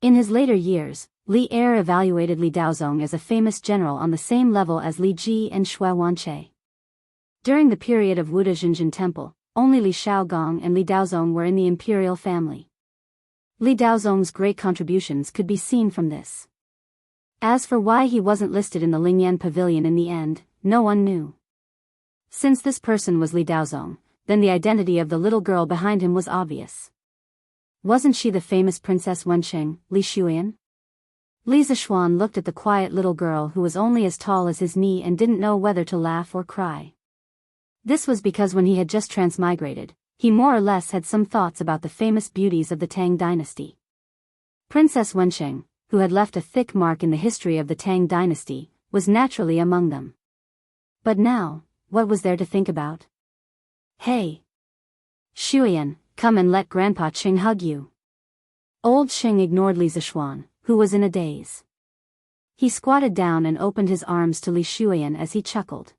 [SPEAKER 1] In his later years, Li Er evaluated Li Daozong as a famous general on the same level as Li Ji and Xue Wanche. During the period of Wuda Jinjin Temple, only Li Xiaogong and Li Daozong were in the imperial family. Li Daozong's great contributions could be seen from this. As for why he wasn't listed in the Lingyan Pavilion in the end, no one knew. Since this person was Li Daozong, then the identity of the little girl behind him was obvious. Wasn't she the famous Princess Wenqing, Li Xuyan? Li Zishuan looked at the quiet little girl who was only as tall as his knee and didn't know whether to laugh or cry. This was because when he had just transmigrated, he more or less had some thoughts about the famous beauties of the Tang dynasty. Princess Wenqing, who had left a thick mark in the history of the Tang dynasty, was naturally among them. But now, what was there to think about? Hey! Xuyan, come and let Grandpa Qing hug you. Old Qing ignored Li Zishuan, who was in a daze. He squatted down and opened his arms to Li Xuyan as he chuckled.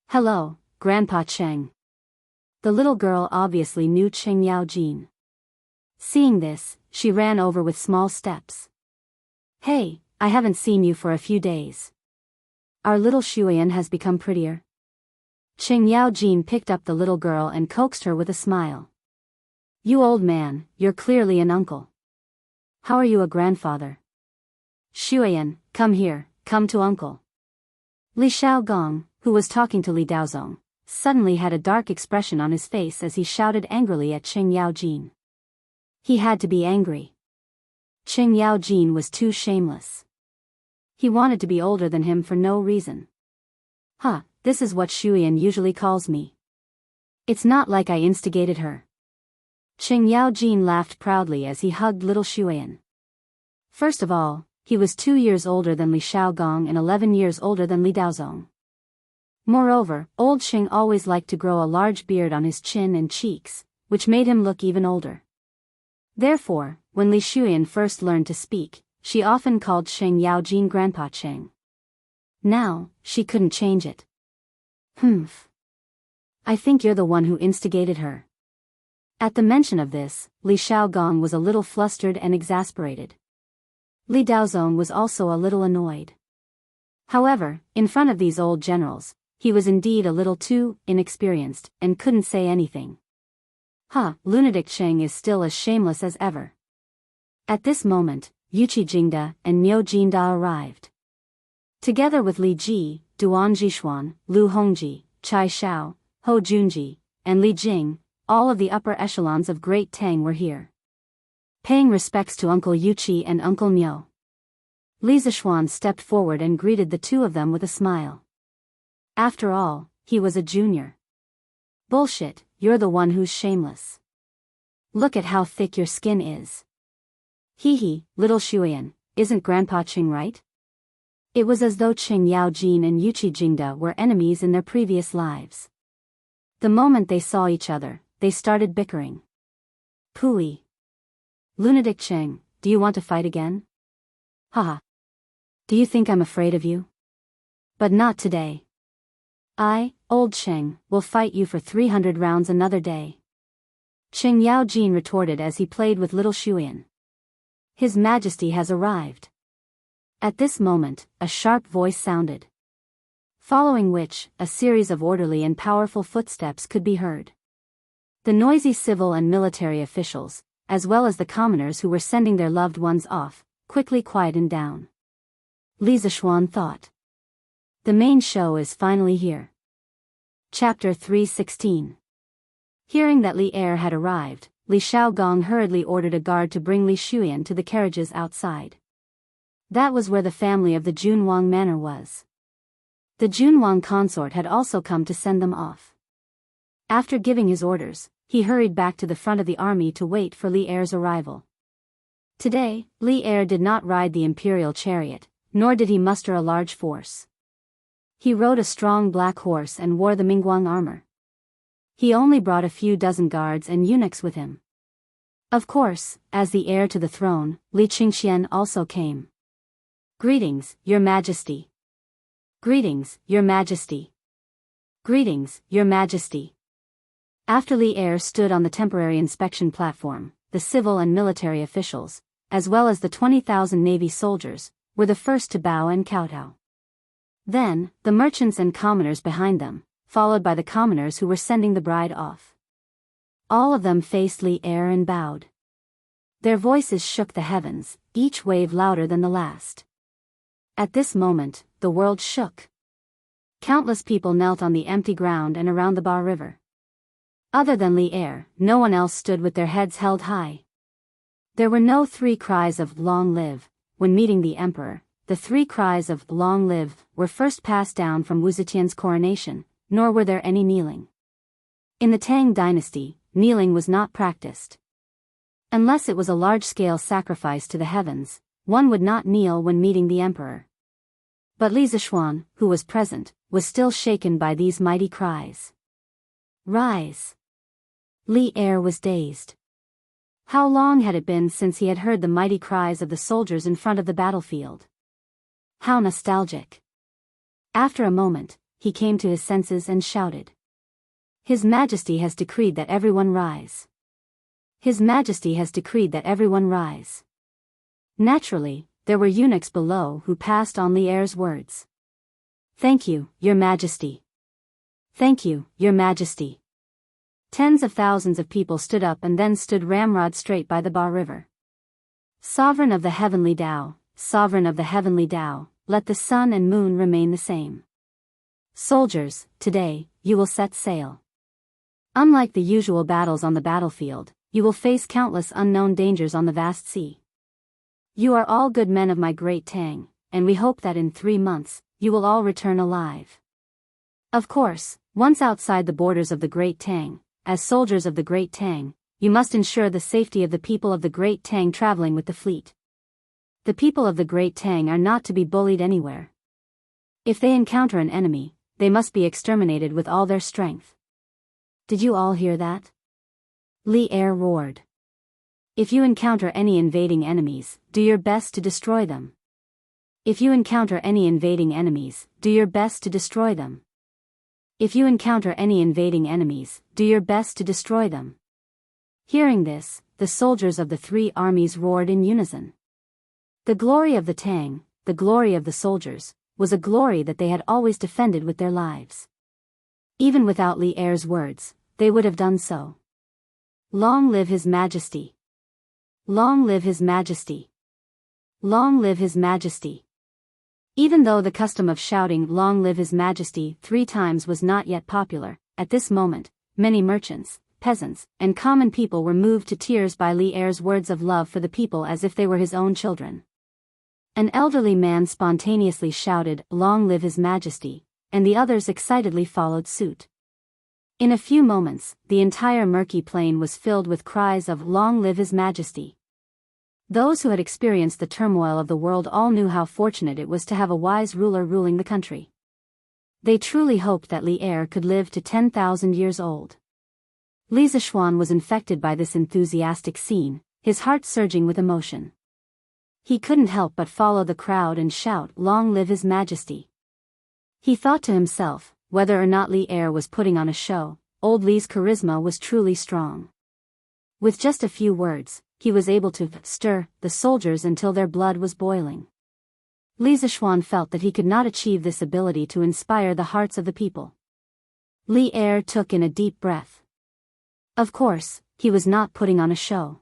[SPEAKER 1] Hello, Grandpa Qing. The little girl obviously knew Qing Yaojin. Seeing this, she ran over with small steps. Hey, I haven't seen you for a few days. Our little Xuyan has become prettier. Qing Yaojin picked up the little girl and coaxed her with a smile. You old man, you're clearly an uncle. How are you a grandfather? Xuyan, come here, come to uncle. Li Xiaogong, who was talking to Li Daozong, suddenly had a dark expression on his face as he shouted angrily at Qing Yaojin. He had to be angry. Qing Yaojin was too shameless. He wanted to be older than him for no reason. Huh, this is what Xuyan usually calls me. It's not like I instigated her. Qing Yaojin laughed proudly as he hugged little Xuyan. First of all, he was 2 years older than Li Xiaogong and 11 years older than Li Daozong. Moreover, old Qing always liked to grow a large beard on his chin and cheeks, which made him look even older. Therefore, when Li Xuyan first learned to speak, she often called Qing Yaojin Grandpa Qing. Now, she couldn't change it. Humph. I think you're the one who instigated her. At the mention of this, Li Xiaogong was a little flustered and exasperated. Li Daozong was also a little annoyed. However, in front of these old generals, he was indeed a little too inexperienced and couldn't say anything. Lunatic Qing is still as shameless as ever. At this moment, Yuqi Jingda and Miu Jinda arrived. Together with Li Ji, Duan Jishuan, Lu Hongji, Chai Shao, Ho Junji, and Li Jing, all of the upper echelons of Great Tang were here. Paying respects to Uncle Yuqi and Uncle Miu. Li Zishuan stepped forward and greeted the two of them with a smile. After all, he was a junior. Bullshit, you're the one who's shameless. Look at how thick your skin is. Hee hee, little Shuyan, isn't Grandpa Qing right? It was as though Qing Yaojin and Yuqi Jingda were enemies in their previous lives. The moment they saw each other, they started bickering. Pooey. Lunatic Qing, do you want to fight again? Haha. Do you think I'm afraid of you? But not today. I, old Qing, will fight you for 300 rounds another day. Qing Yaojin retorted as he played with little Shuyan. His Majesty has arrived. At this moment, a sharp voice sounded. Following which, a series of orderly and powerful footsteps could be heard. The noisy civil and military officials, as well as the commoners who were sending their loved ones off, quickly quietened down. Li Zishuan thought. The main show is finally here. Chapter 316. Hearing that Li Er had arrived, Li Shaogong hurriedly ordered a guard to bring Li Shuyan to the carriages outside. That was where the family of the Junwang manor was. The Junwang consort had also come to send them off. After giving his orders, he hurried back to the front of the army to wait for Li Er's arrival. Today, Li Er did not ride the imperial chariot, nor did he muster a large force. He rode a strong black horse and wore the Mingguang armor. He only brought a few dozen guards and eunuchs with him. Of course, as the heir to the throne, Li Qingxian also came. Greetings, Your Majesty. Greetings, Your Majesty. Greetings, Your Majesty. After Li Er stood on the temporary inspection platform, the civil and military officials, as well as the 20,000 navy soldiers, were the first to bow and kowtow. Then, the merchants and commoners behind them, followed by the commoners who were sending the bride off. All of them faced Li Er and bowed. Their voices shook the heavens, each wave louder than the last. At this moment, the world shook. Countless people knelt on the empty ground and around the Ba River. Other than Li Er, no one else stood with their heads held high. There were no 3 cries of "Long live" when meeting the emperor. The 3 cries of "Long live" were first passed down from Wu Zetian's coronation, nor were there any kneeling. In the Tang dynasty, kneeling was not practiced. Unless it was a large-scale sacrifice to the heavens, one would not kneel when meeting the emperor. But Li Zishuan, who was present, was still shaken by these mighty cries. Rise! Li Er was dazed. How long had it been since he had heard the mighty cries of the soldiers in front of the battlefield? How nostalgic! After a moment, he came to his senses and shouted. His Majesty has decreed that everyone rise. His Majesty has decreed that everyone rise. Naturally, there were eunuchs below who passed on Li Er's words. Thank you, Your Majesty. Thank you, Your Majesty. Tens of thousands of people stood up and then stood ramrod straight by the Ba River. Sovereign of the heavenly Tao, Sovereign of the heavenly Tao, let the sun and moon remain the same. Soldiers, today, you will set sail. Unlike the usual battles on the battlefield, you will face countless unknown dangers on the vast sea. You are all good men of my great Tang, and we hope that in 3 months, you will all return alive. Of course, once outside the borders of the Great Tang, as soldiers of the Great Tang, you must ensure the safety of the people of the Great Tang traveling with the fleet. The people of the Great Tang are not to be bullied anywhere. If they encounter an enemy, they must be exterminated with all their strength. Did you all hear that? Li Er roared. If you encounter any invading enemies, do your best to destroy them. If you encounter any invading enemies, do your best to destroy them. If you encounter any invading enemies, do your best to destroy them. Hearing this, the soldiers of the 3 armies roared in unison. The glory of the Tang, the glory of the soldiers, was a glory that they had always defended with their lives. Even without Li Er's words, they would have done so. Long live His Majesty! Long live His Majesty! Long live His Majesty! Even though the custom of shouting "Long live His Majesty" 3 times was not yet popular, at this moment, many merchants, peasants, and common people were moved to tears by Li Er's words of love for the people as if they were his own children. An elderly man spontaneously shouted, "Long live His Majesty," and the others excitedly followed suit. In a few moments, the entire murky plain was filled with cries of "Long live His Majesty." Those who had experienced the turmoil of the world all knew how fortunate it was to have a wise ruler ruling the country. They truly hoped that Li Er could live to 10,000 years old. Li Zishuan was infected by this enthusiastic scene, his heart surging with emotion. He couldn't help but follow the crowd and shout, "Long live His Majesty." He thought to himself, whether or not Li Er was putting on a show, old Li's charisma was truly strong. With just a few words, he was able to stir the soldiers until their blood was boiling. Li Zishuan felt that he could not achieve this ability to inspire the hearts of the people. Li Er took in a deep breath. Of course, he was not putting on a show.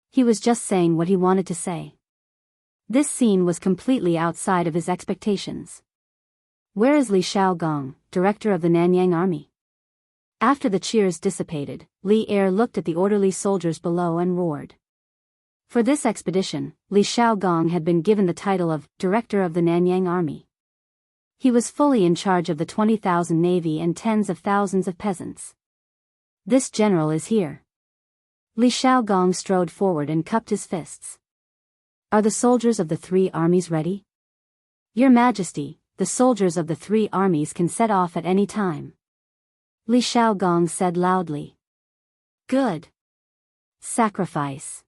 [SPEAKER 1] He was just saying what he wanted to say. This scene was completely outside of his expectations. "Where is Li Shaogong, director of the Nanyang army?" After the cheers dissipated, Li Er looked at the orderly soldiers below and roared. For this expedition, Li Shaogong had been given the title of Director of the Nanyang Army. He was fully in charge of the 20,000 navy and tens of thousands of peasants. "This general is here." Li Shaogong strode forward and cupped his fists. "Are the soldiers of the three armies ready?" "Your Majesty, the soldiers of the three armies can set off at any time," Li Shaogong said loudly. "Good. Sacrifice.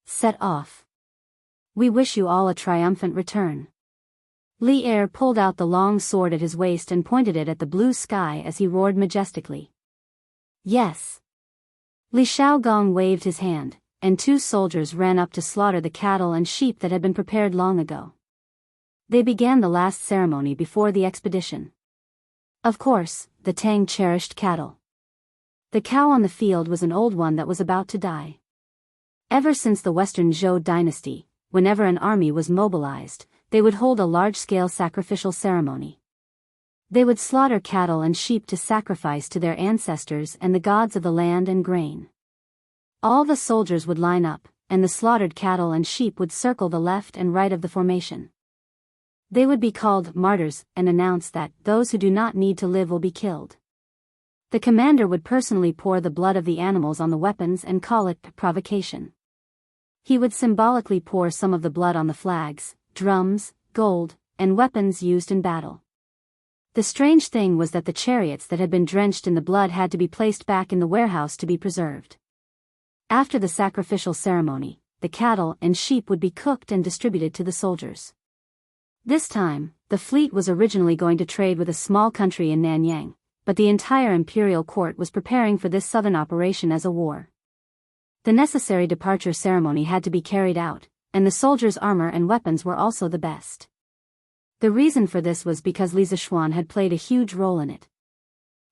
[SPEAKER 1] Set off. We wish you all a triumphant return." Li Er pulled out the long sword at his waist and pointed it at the blue sky as he roared majestically. "Yes." Li Shaogong waved his hand, and two soldiers ran up to slaughter the cattle and sheep that had been prepared long ago. They began the last ceremony before the expedition. Of course, the Tang cherished cattle. The cow on the field was an old one that was about to die. Ever since the Western Zhou dynasty, whenever an army was mobilized, they would hold a large-scale sacrificial ceremony. They would slaughter cattle and sheep to sacrifice to their ancestors and the gods of the land and grain. All the soldiers would line up, and the slaughtered cattle and sheep would circle the left and right of the formation. They would be called martyrs and announce that those who do not need to live will be killed. The commander would personally pour the blood of the animals on the weapons and call it provocation. He would symbolically pour some of the blood on the flags, drums, gold, and weapons used in battle. The strange thing was that the chariots that had been drenched in the blood had to be placed back in the warehouse to be preserved. After the sacrificial ceremony, the cattle and sheep would be cooked and distributed to the soldiers. This time, the fleet was originally going to trade with a small country in Nanyang, but the entire imperial court was preparing for this southern operation as a war. The necessary departure ceremony had to be carried out, and the soldiers' armor and weapons were also the best. The reason for this was because Li Zishuan had played a huge role in it.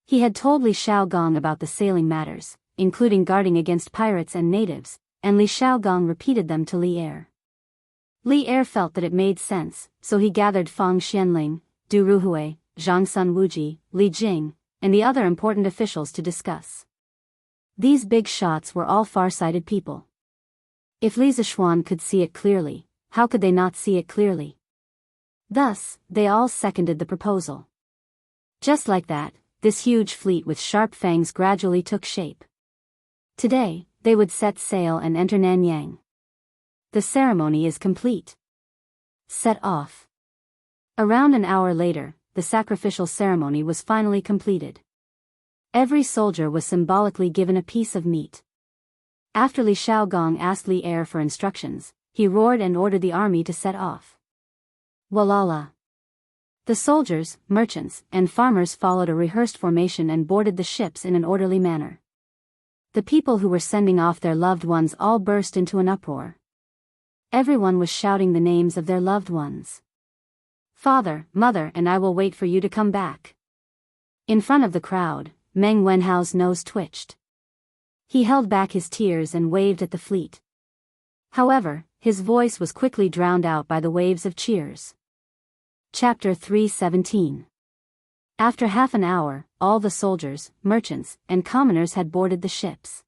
[SPEAKER 1] He had told Li Shaogong about the sailing matters, including guarding against pirates and natives, and Li Shaogong repeated them to Li Er. Li Er felt that it made sense, so he gathered Fang Xianling, Du Ruhui, Zhang Sun Wuji, Li Jing, and the other important officials to discuss. These big shots were all far-sighted people. If Li Zishuan could see it clearly, how could they not see it clearly? Thus, they all seconded the proposal. Just like that, this huge fleet with sharp fangs gradually took shape. Today, they would set sail and enter Nanyang. The ceremony is complete. Set off. Around an hour later, the sacrificial ceremony was finally completed. Every soldier was symbolically given a piece of meat. After Li Shaogong asked Li Er for instructions, he roared and ordered the army to set off. Walala. The soldiers, merchants, and farmers followed a rehearsed formation and boarded the ships in an orderly manner. The people who were sending off their loved ones all burst into an uproar. Everyone was shouting the names of their loved ones. "Father, mother, and I will wait for you to come back." In front of the crowd, Meng Wenhao's nose twitched. He held back his tears and waved at the fleet. However, his voice was quickly drowned out by the waves of cheers. Chapter 317. After half an hour, all the soldiers, merchants, and commoners had boarded the ships.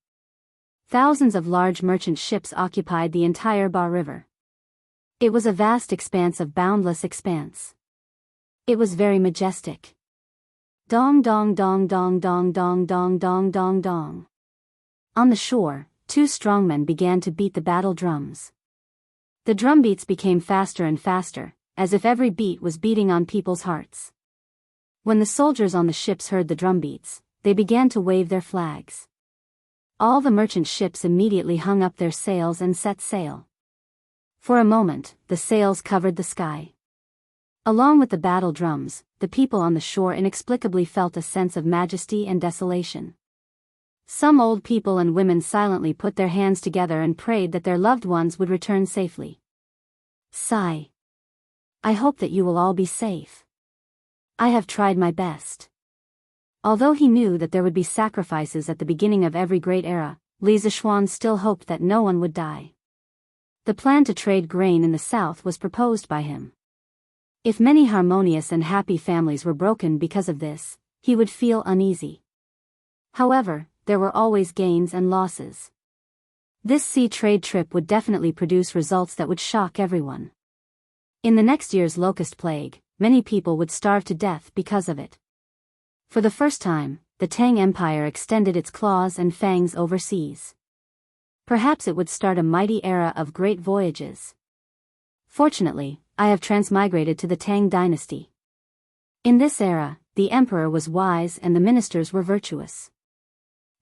[SPEAKER 1] Thousands of large merchant ships occupied the entire Ba River. It was a vast expanse of boundless expanse. It was very majestic. Dong dong dong dong dong dong dong dong dong dong. On the shore, two strongmen began to beat the battle drums. The drum beats became faster and faster, as if every beat was beating on people's hearts. When the soldiers on the ships heard the drum beats, they began to wave their flags. All the merchant ships immediately hung up their sails and set sail. For a moment, the sails covered the sky. Along with the battle drums, the people on the shore inexplicably felt a sense of majesty and desolation. Some old people and women silently put their hands together and prayed that their loved ones would return safely. Sigh. I hope that you will all be safe. I have tried my best. Although he knew that there would be sacrifices at the beginning of every great era, Li Zishuan still hoped that no one would die. The plan to trade grain in the south was proposed by him. If many harmonious and happy families were broken because of this, he would feel uneasy. However, there were always gains and losses. This sea trade trip would definitely produce results that would shock everyone. In the next year's locust plague, many people would starve to death because of it. For the first time, the Tang Empire extended its claws and fangs overseas. Perhaps it would start a mighty era of great voyages. Fortunately, I have transmigrated to the Tang dynasty. In this era, the emperor was wise and the ministers were virtuous.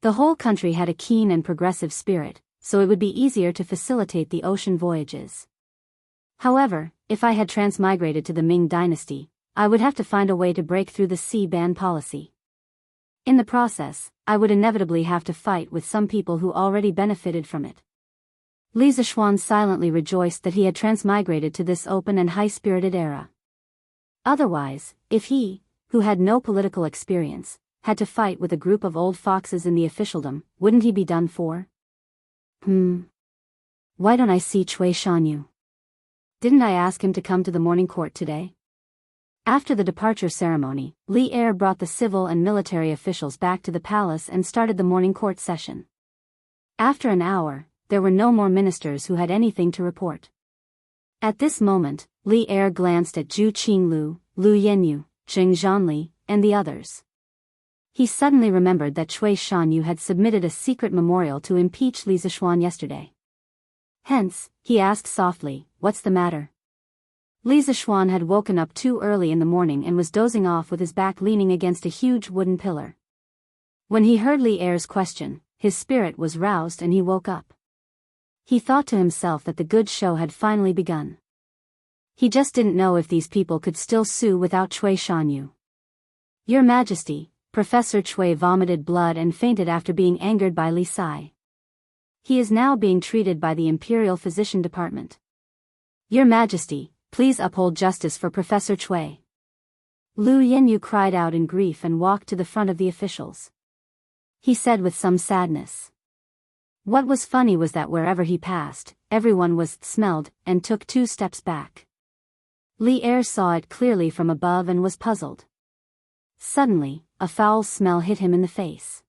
[SPEAKER 1] The whole country had a keen and progressive spirit, so it would be easier to facilitate the ocean voyages. However, if I had transmigrated to the Ming dynasty, I would have to find a way to break through the sea ban policy. In the process, I would inevitably have to fight with some people who already benefited from it. Li Zishuan silently rejoiced that he had transmigrated to this open and high-spirited era. Otherwise, if he, who had no political experience, had to fight with a group of old foxes in the officialdom, wouldn't he be done for? Why don't I see Cui Shanyu? Didn't I ask him to come to the morning court today? After the departure ceremony, Li Er brought the civil and military officials back to the palace and started the morning court session. After an hour, there were no more ministers who had anything to report. At this moment, Li Er glanced at Zhu Qinglu, Lu Yenyu, Zheng Zhanli, and the others. He suddenly remembered that Cui Shanyu had submitted a secret memorial to impeach Li Zishuan yesterday. Hence, he asked softly, "What's the matter?" Li Zishuan had woken up too early in the morning and was dozing off with his back leaning against a huge wooden pillar. When he heard Li Er's question, his spirit was roused and he woke up. He thought to himself that the good show had finally begun. He just didn't know if these people could still sue without Cui Shanyu. "Your Majesty," Professor Cui vomited blood and fainted after being angered by Li Sai. He is now being treated by the Imperial Physician Department. "Your Majesty, please uphold justice for Professor Cui." Lu Yenyu cried out in grief and walked to the front of the officials. He said with some sadness. What was funny was that wherever he passed, everyone was smelled and took 2 steps back. Li Er saw it clearly from above and was puzzled. Suddenly, a foul smell hit him in the face.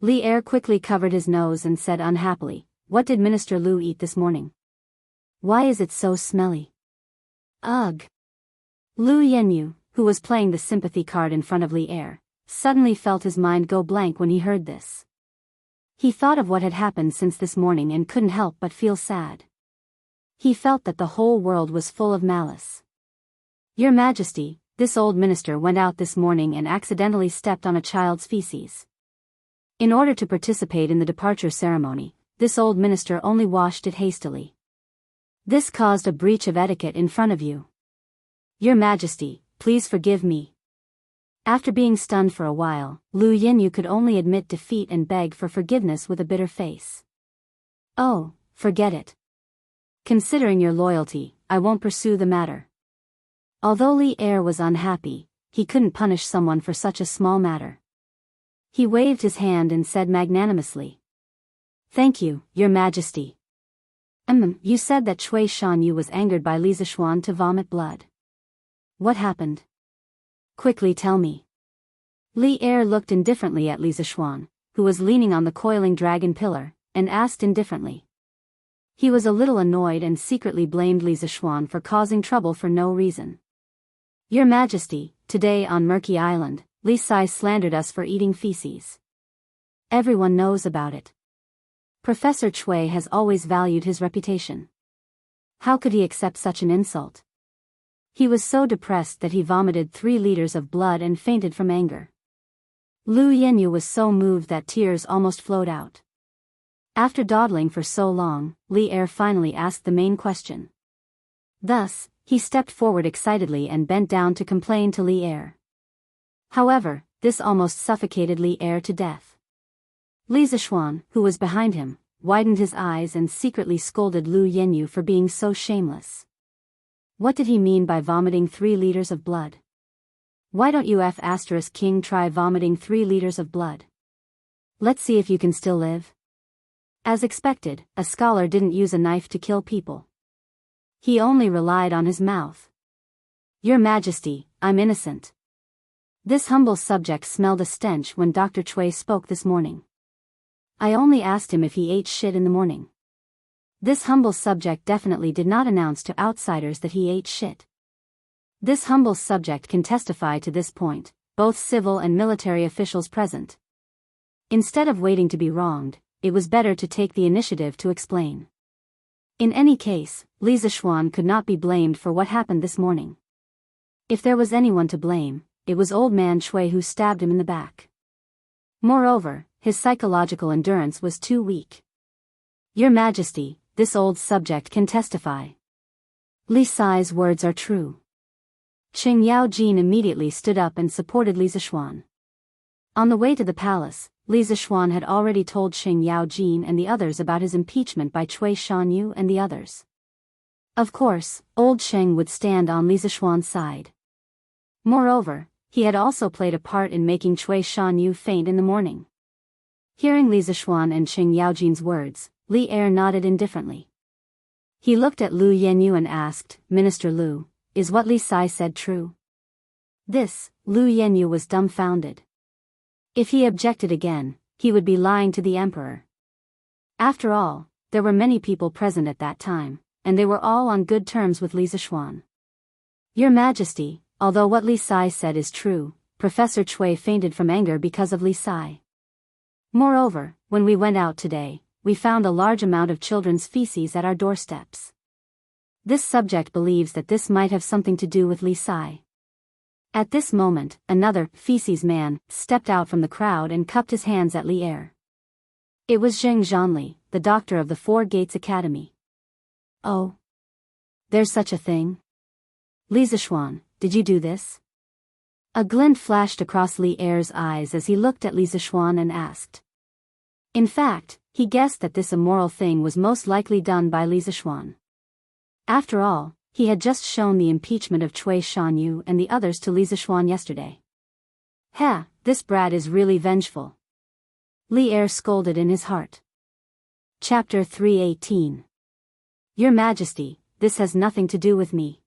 [SPEAKER 1] Li Er quickly covered his nose and said unhappily, "What did Minister Lu eat this morning? Why is it so smelly?" Ugh! Lu Yenyu, who was playing the sympathy card in front of Li Er, suddenly felt his mind go blank when he heard this. He thought of what had happened since this morning and couldn't help but feel sad. He felt that the whole world was full of malice. "Your Majesty, this old minister went out this morning and accidentally stepped on a child's feces. In order to participate in the departure ceremony, this old minister only washed it hastily. This caused a breach of etiquette in front of you. Your Majesty, please forgive me." After being stunned for a while, Lu Yenyu could only admit defeat and beg for forgiveness with a bitter face. "Oh, forget it. Considering your loyalty, I won't pursue the matter." Although Li Er was unhappy, he couldn't punish someone for such a small matter. He waved his hand and said magnanimously, "Thank you, Your Majesty." You said that Cui Shanyu was angered by Li Zishuan to vomit blood. What happened? Quickly tell me." Li Er looked indifferently at Li Zishuan, who was leaning on the coiling dragon pillar, and asked indifferently. He was a little annoyed and secretly blamed Li Zishuan for causing trouble for no reason. "Your Majesty, today on Murky Island, Li Sai slandered us for eating feces. Everyone knows about it. Professor Chui has always valued his reputation. How could he accept such an insult? He was so depressed that he vomited 3 liters of blood and fainted from anger. Lu Yenyu was so moved that tears almost flowed out. After dawdling for so long, Li Er finally asked the main question. Thus, he stepped forward excitedly and bent down to complain to Li Er. However, this almost suffocated Li Er to death. Li Zishuan, who was behind him, widened his eyes and secretly scolded Lu Yenyu for being so shameless. What did he mean by vomiting 3 liters of blood? Why don't you King try vomiting 3 liters of blood? Let's see if you can still live. As expected, a scholar didn't use a knife to kill people. He only relied on his mouth. Your Majesty, I'm innocent. This humble subject smelled a stench when Dr. Chui spoke this morning. I only asked him if he ate shit in the morning. This humble subject definitely did not announce to outsiders that he ate shit. This humble subject can testify to this point, both civil and military officials present. Instead of waiting to be wronged, it was better to take the initiative to explain. In any case, Li Zishuan could not be blamed for what happened this morning. If there was anyone to blame, it was old man Chui who stabbed him in the back. Moreover, his psychological endurance was too weak. Your Majesty, this old subject can testify. Li Sai's words are true. Qing Yao Jin immediately stood up and supported Li Zishuan. On the way to the palace, Li Zishuan had already told Qing Yao Jin and the others about his impeachment by Cui Shanyu and the others. Of course, old Qing would stand on Li Zishuan's side. Moreover, he had also played a part in making Cui Shanyu faint in the morning. Hearing Li Zishuan and Qing Yaojin's words, Li Er nodded indifferently. He looked at Lu Yenyu and asked, Minister Lu, is what Li Sai said true? This, Lu Yenyu was dumbfounded. If he objected again, he would be lying to the emperor. After all, there were many people present at that time, and they were all on good terms with Li Zishuan. Your Majesty, although what Li Sai said is true, Professor Chui fainted from anger because of Li Sai. Moreover, when we went out today, we found a large amount of children's feces at our doorsteps. This subject believes that this might have something to do with Li Sai. At this moment, another feces man stepped out from the crowd and cupped his hands at Li Er. It was Zheng Zhanli, the doctor of the Four Gates Academy. Oh. There's such a thing? Li Zishuan, did you do this? A glint flashed across Li Er's eyes as he looked at Li Zishuan and asked. In fact, he guessed that this immoral thing was most likely done by Li Zishuan. After all, he had just shown the impeachment of Cui Shanyu and the others to Li Zishuan yesterday. Ha, this brat is really vengeful. Li Er scolded in his heart. Chapter 318. Your Majesty, this has nothing to do with me.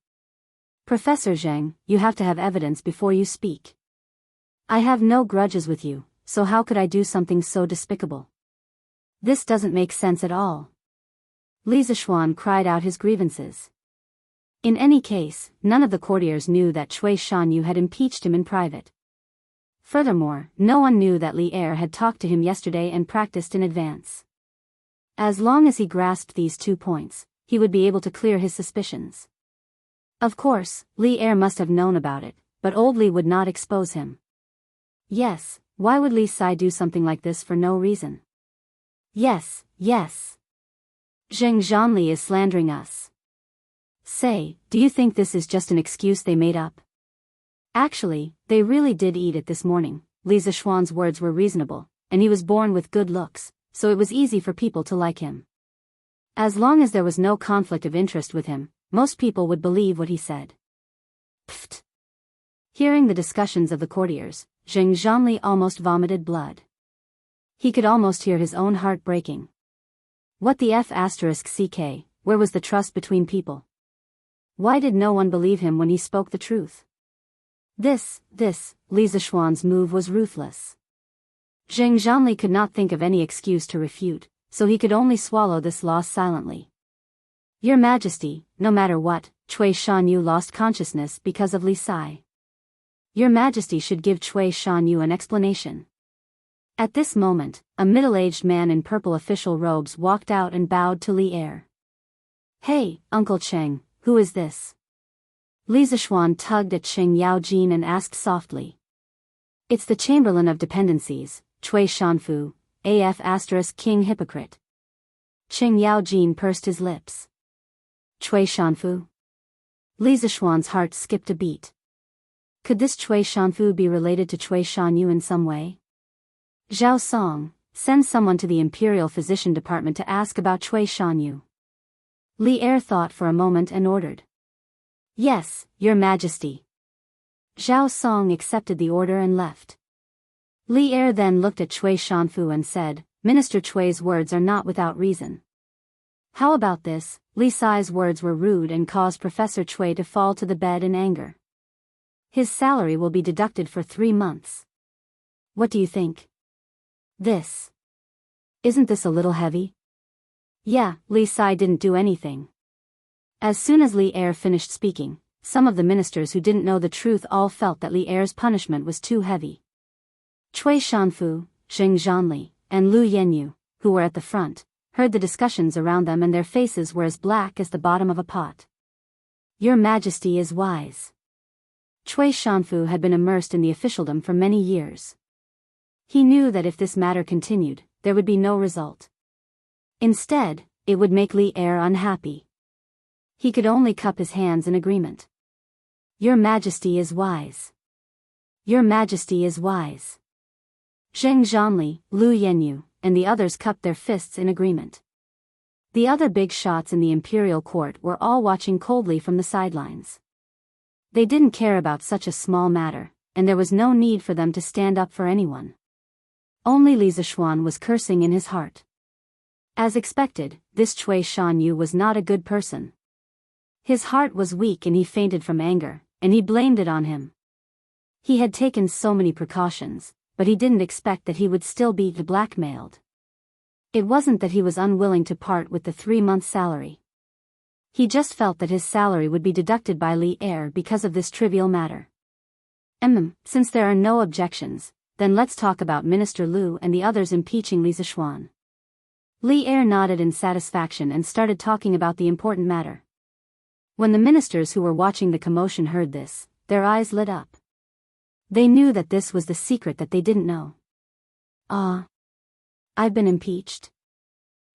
[SPEAKER 1] Professor Zheng, you have to have evidence before you speak. I have no grudges with you, so how could I do something so despicable? This doesn't make sense at all. Li Zishuan cried out his grievances. In any case, none of the courtiers knew that Cui Shanyu had impeached him in private. Furthermore, no one knew that Li Er had talked to him yesterday and practiced in advance. As long as he grasped these 2 points, he would be able to clear his suspicions. Of course, Li Er must have known about it, but old Li would not expose him. Yes, why would Li Sai do something like this for no reason? Yes. Zheng Zhanli is slandering us. Say, do you think this is just an excuse they made up? Actually, they really did eat it this morning. Li Zishuan's words were reasonable, and he was born with good looks, so it was easy for people to like him. As long as there was no conflict of interest with him, most people would believe what he said. Pfft. Hearing the discussions of the courtiers, Zheng Zhanli almost vomited blood. He could almost hear his own heart breaking. What the F***ck, where was the trust between people? Why did no one believe him when he spoke the truth? This, Li Zishuan's move was ruthless. Zheng Zhanli could not think of any excuse to refute, so he could only swallow this loss silently. Your Majesty, no matter what, Cui Shanyu lost consciousness because of Li Sai. Your Majesty should give Cui Shanyu an explanation. At this moment, a middle-aged man in purple official robes walked out and bowed to Li Er. Hey, Uncle Cheng, who is this? Li Zishuan tugged at Cheng Yaojin and asked softly. It's the Chamberlain of Dependencies, Cui Shanfu, AF * King Hypocrite. Cheng Yaojin pursed his lips. Cui Shanfu? Li Zishuan's heart skipped a beat. Could this Cui Shanfu be related to Cui Shanyu in some way? Zhao Song, send someone to the Imperial Physician Department to ask about Cui Shanyu. Li Er thought for a moment and ordered. Yes, Your Majesty. Zhao Song accepted the order and left. Li Er then looked at Cui Shanfu and said, Minister Cui's words are not without reason. How about this? Li Sai's words were rude and caused Professor Cui to fall to the bed in anger. His salary will be deducted for 3 months. What do you think? Isn't this a little heavy? Yeah, Li Sai didn't do anything. As soon as Li Er finished speaking, some of the ministers who didn't know the truth all felt that Li Er's punishment was too heavy. Cui Shanfu, Zheng Zhanli, and Lu Yenyu, who were at the front, heard the discussions around them and their faces were as black as the bottom of a pot. Your Majesty is wise. Cui Shanfu had been immersed in the officialdom for many years. He knew that if this matter continued, there would be no result. Instead, it would make Li Er unhappy. He could only cup his hands in agreement. Your Majesty is wise. Your Majesty is wise. Zheng Zhanli, Lu Yenyu, and the others cupped their fists in agreement. The other big shots in the imperial court were all watching coldly from the sidelines. They didn't care about such a small matter, and there was no need for them to stand up for anyone. Only Li Zishuan was cursing in his heart. As expected, this Cui Shanyu was not a good person. His heart was weak and he fainted from anger, and he blamed it on him. He had taken so many precautions, but he didn't expect that he would still be blackmailed. It wasn't that he was unwilling to part with the 3-month salary. He just felt that his salary would be deducted by Li Er because of this trivial matter. Since there are no objections, then let's talk about Minister Lu and the others impeaching Li Zishuan. Li Er nodded in satisfaction and started talking about the important matter. When the ministers who were watching the commotion heard this, their eyes lit up. They knew that this was the secret that they didn't know. I've been impeached.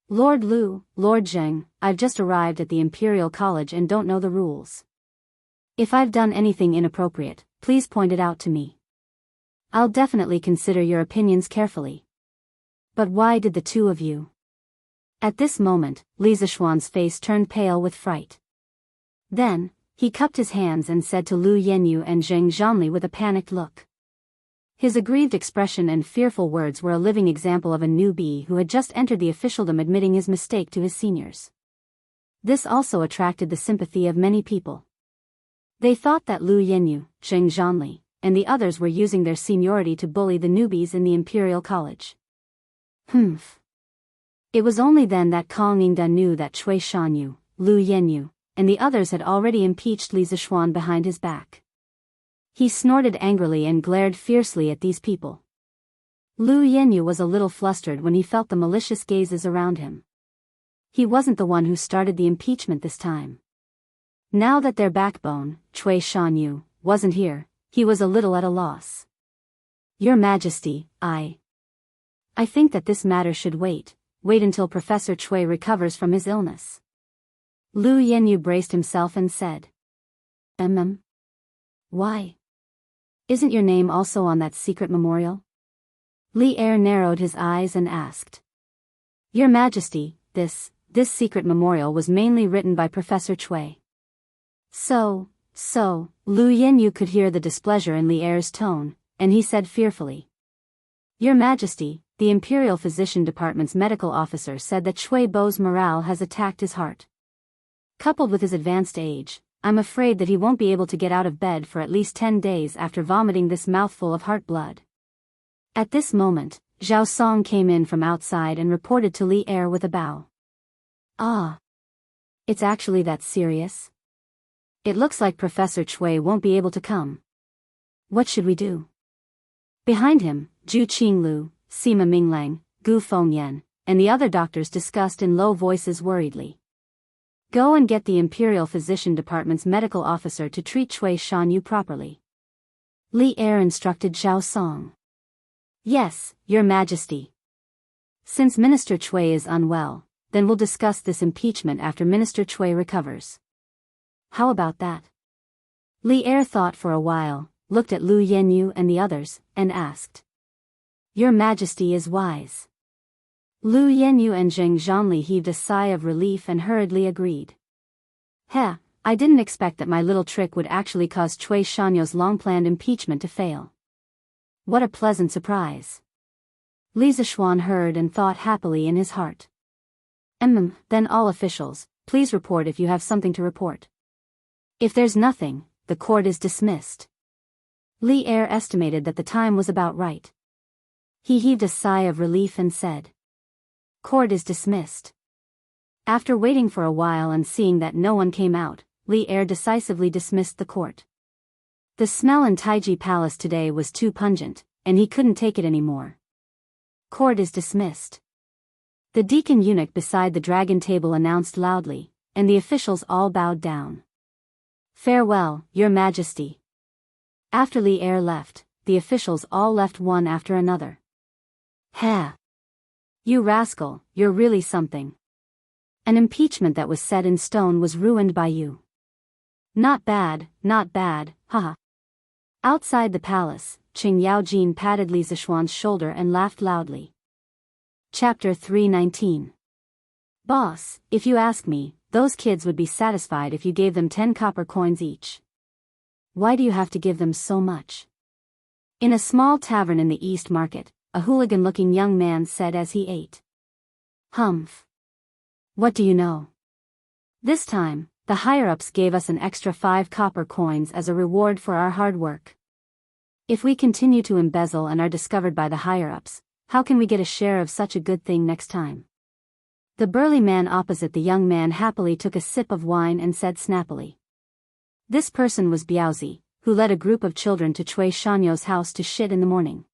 [SPEAKER 1] Lord Lu, Lord Zheng, I've just arrived at the Imperial College and don't know the rules. If I've done anything inappropriate, please point it out to me. I'll definitely consider your opinions carefully. But why did the two of you? At this moment, Li Zishuan's face turned pale with fright. Then, he cupped his hands and said to Lu Yenyu and Zheng Zhanli with a panicked look. His aggrieved expression and fearful words were a living example of a newbie who had just entered the officialdom admitting his mistake to his seniors. This also attracted the sympathy of many people. They thought that Lu Yenyu, Zheng Zhanli, and the others were using their seniority to bully the newbies in the Imperial College. It was only then that Kong Yingda knew that Cui Shanyu, Lu Yenyu, and the others had already impeached Li Zishuan behind his back. He snorted angrily and glared fiercely at these people. Lu Yenyu was a little flustered when he felt the malicious gazes around him. He wasn't the one who started the impeachment this time. Now that their backbone, Cui Shanyu, wasn't here, he was a little at a loss. Your Majesty, I think that this matter should wait until Professor Cui recovers from his illness. Lu Yenyu braced himself and said. Why? Isn't your name also on that secret memorial? Li Er narrowed his eyes and asked. Your Majesty, this secret memorial was mainly written by Professor Cui. So, Lu Yenyu could hear the displeasure in Li Er's tone, and he said fearfully. Your Majesty, the Imperial Physician Department's medical officer said that Cui Bo's morale has attacked his heart. Coupled with his advanced age, I'm afraid that he won't be able to get out of bed for at least 10 days after vomiting this mouthful of heart blood. At this moment, Zhao Song came in from outside and reported to Li Er with a bow. It's actually that serious? It looks like Professor Cui won't be able to come. What should we do? Behind him, Zhu Qinglu, Sima Minglang, Gu Fengyan, and the other doctors discussed in low voices worriedly. Go and get the Imperial Physician Department's medical officer to treat Cui Shanyu properly. Li Er instructed Zhao Song. Yes, Your Majesty. Since Minister Cui is unwell, then we'll discuss this impeachment after Minister Cui recovers. How about that? Li Er thought for a while, looked at Lu Yenyu and the others, and asked. Your Majesty is wise. Lu Yenyu and Zheng Zhanli heaved a sigh of relief and hurriedly agreed. Heh, I didn't expect that my little trick would actually cause Cui Shanyu's long-planned impeachment to fail. What a pleasant surprise. Li Zishuan heard and thought happily in his heart. Then all officials, please report if you have something to report. If there's nothing, the court is dismissed. Li Er estimated that the time was about right. He heaved a sigh of relief and said. Court is dismissed. After waiting for a while and seeing that no one came out, Li Er decisively dismissed the court. The smell in Taiji Palace today was too pungent, and he couldn't take it anymore. Court is dismissed. The deacon eunuch beside the dragon table announced loudly, and the officials all bowed down. Farewell, Your Majesty. After Li Er left, the officials all left one after another. Ha! You rascal, you're really something. An impeachment that was set in stone was ruined by you. Not bad, haha. Outside the palace, Qing Yaojin patted Li Zishuan's shoulder and laughed loudly. Chapter 319. Boss, if you ask me, those kids would be satisfied if you gave them 10 copper coins each. Why do you have to give them so much? In a small tavern in the East Market, a hooligan-looking young man said as he ate. Humph. What do you know? This time, the higher-ups gave us an extra 5 copper coins as a reward for our hard work. If we continue to embezzle and are discovered by the higher-ups, how can we get a share of such a good thing next time? The burly man opposite the young man happily took a sip of wine and said snappily. This person was Biaozi, who led a group of children to Cui Shanyo's house to shit in the morning.